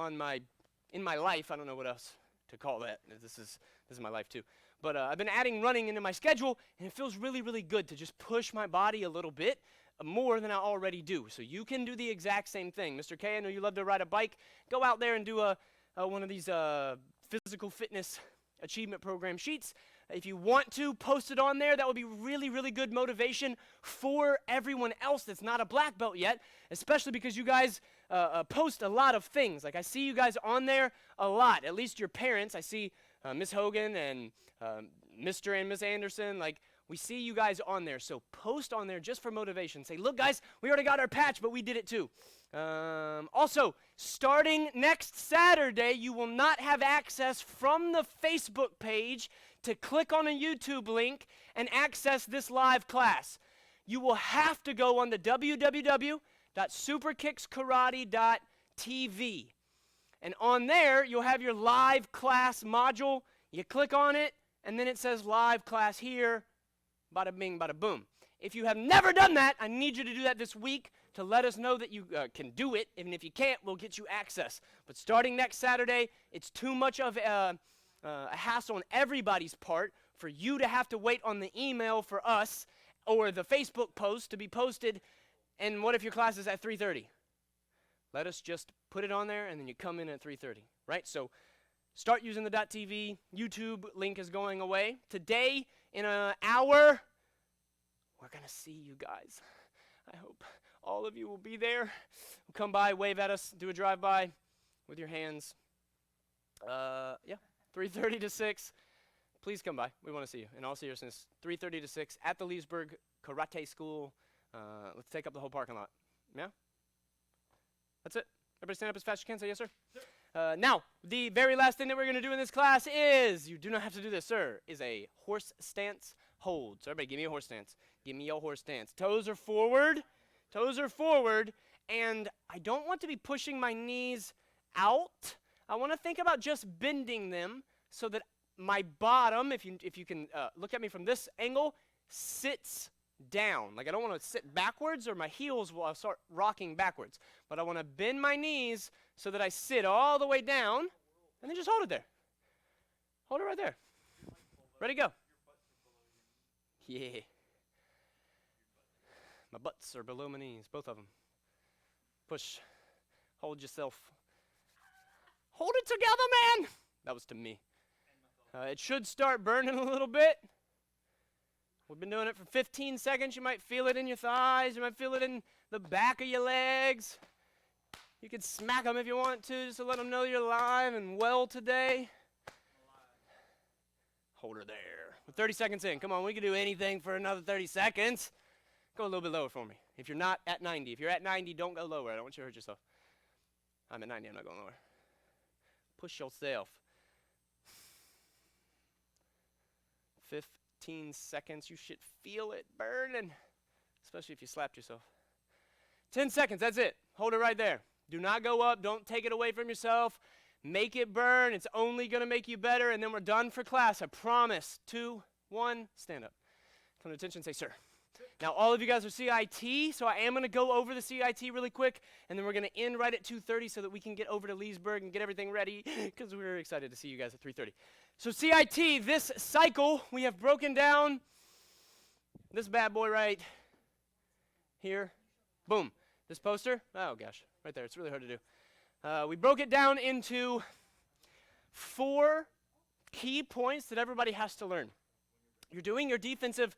in my life. I don't know what else to call that. This is my life too. But I've been adding running into my schedule, and it feels really, really good to just push my body a little bit more than I already do. So you can do the exact same thing. Mr. K, I know you love to ride a bike. Go out there and do one of these physical fitness achievement program sheets. If you want to post it on there, that would be really, really good motivation for everyone else that's not a black belt yet, especially because you guys post a lot of things. Like I see you guys on there a lot, at least your parents. I see Miss Hogan and Mr. and Miss Anderson. Like we see you guys on there, so post on there just for motivation. Say, look guys, we already got our patch, but we did it too. Also, starting next Saturday, you will not have access from the Facebook page to click on a YouTube link and access this live class. You will have to go on to www.superkickskarate.tv. And on there, you'll have your live class module. You click on it, and then it says live class here. Bada bing, bada boom. If you have never done that, I need you to do that this week to let us know that you can do it. And if you can't, we'll get you access. But starting next Saturday, it's too much of a hassle on everybody's part for you to have to wait on the email for us or the Facebook post to be posted. And what if your class is at 3:30? Let us just put it on there, and then you come in at 3:30, right? So start using the .tv. YouTube link is going away. Today, in an hour, we're going to see you guys. I hope all of you will be there. Come by, wave at us, do a drive-by with your hands. 3:30 to 6. Please come by. We want to see you. In all seriousness, 3:30 to 6 at the Leesburg Karate School. Let's take up the whole parking lot. Yeah? That's it. Everybody stand up as fast as you can. Say yes, sir. Now, the very last thing that we're going to do in this class is, you do not have to do this, sir, is a horse stance hold. So everybody, give me a horse stance. Give me your horse stance. Toes are forward. Toes are forward. And I don't want to be pushing my knees out. I want to think about just bending them so that my bottom, if you can look at me from this angle, sits down. Like I don't want to sit backwards or my heels will start rocking backwards. But I want to bend my knees so that I sit all the way down and then just hold it there. Hold it right there. Ready, go. Yeah. My butts are below my knees, both of them. Push. Hold yourself. Hold it together, man. That was to me. It should start burning a little bit. We've been doing it for 15 seconds. You might feel it in your thighs. You might feel it in the back of your legs. You can smack them if you want to, just to let them know you're alive and well today. Hold her there. We're 30 seconds in. Come on, we can do anything for another 30 seconds. Go a little bit lower for me. If you're not at 90. If you're at 90, don't go lower. I don't want you to hurt yourself. I'm at 90. I'm not going lower. Push yourself. 15 seconds. You should feel it burning, especially if you slapped yourself. 10 seconds. That's it. Hold it right there. Do not go up. Don't take it away from yourself. Make it burn. It's only going to make you better, and then we're done for class. I promise. 2, 1, stand up. Come to attention, say, sir. Now, all of you guys are CIT, so I am going to go over the CIT really quick, and then we're going to end right at 2:30 so that we can get over to Leesburg and get everything ready, because we're excited to see you guys at 3:30. So CIT, this cycle, we have broken down this bad boy right here. Boom. This poster, oh gosh, right there. It's really hard to do. We broke it down into 4 key points that everybody has to learn. You're doing your defensive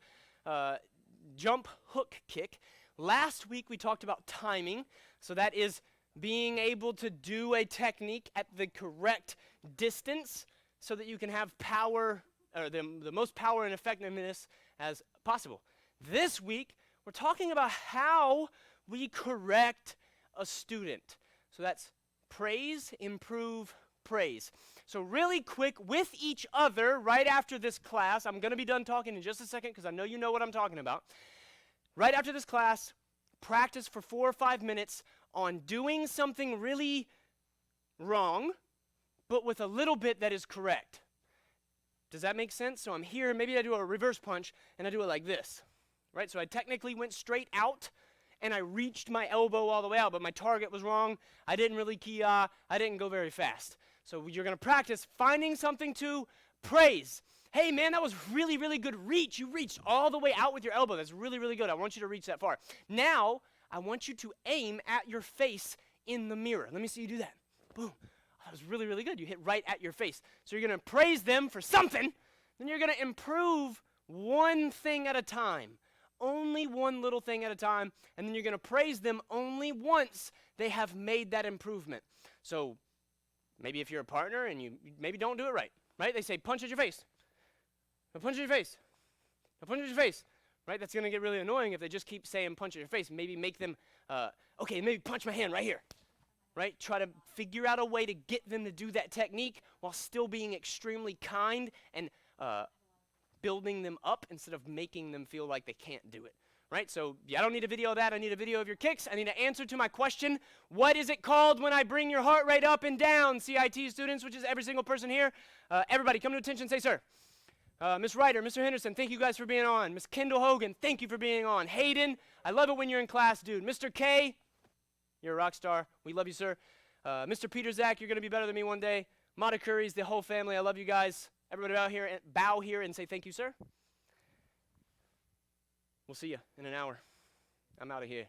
jump hook kick. Last week we talked about timing, so that is being able to do a technique at the correct distance so that you can have power, or the most power and effectiveness as possible. This week we're talking about how we correct a student. So that's praise, improve, praise. So really quick, with each other, right after this class, I'm going to be done talking in just a second because I know you know what I'm talking about. Right after this class, practice for 4 or 5 minutes on doing something really wrong, but with a little bit that is correct. Does that make sense? So I'm here, maybe I do a reverse punch, and I do it like this, right? So I technically went straight out, and I reached my elbow all the way out, but my target was wrong. I didn't really I didn't go very fast. So you're going to practice finding something to praise. Hey, man, that was really, really good reach. You reached all the way out with your elbow. That's really, really good. I want you to reach that far. Now, I want you to aim at your face in the mirror. Let me see you do that. Boom. That was really, really good. You hit right at your face. So you're going to praise them for something. Then you're going to improve one thing at a time. Only one little thing at a time. And then you're going to praise them only once they have made that improvement. So maybe if you're a partner and you maybe don't do it right? They say, punch at your face. Now punch at your face. Now punch at your face. Right? That's going to get really annoying if they just keep saying punch at your face. Maybe make them, okay, maybe punch my hand right here. Right? Try to figure out a way to get them to do that technique while still being extremely kind and building them up instead of making them feel like they can't do it. Right? So I don't need a video of that. I need a video of your kicks. I need an answer to my question. What is it called when I bring your heart rate up and down? CIT students, which is every single person here. Everybody, come to attention. Say, sir. Miss Ryder, Mr. Henderson, thank you guys for being on. Miss Kendall Hogan, thank you for being on. Hayden, I love it when you're in class, dude. Mr. K, you're a rock star. We love you, sir. Mr. Peter Zach, you're going to be better than me one day. Mata Curries, the whole family, I love you guys. Everybody bow here and say thank you, sir. We'll see you in an hour. I'm out of here.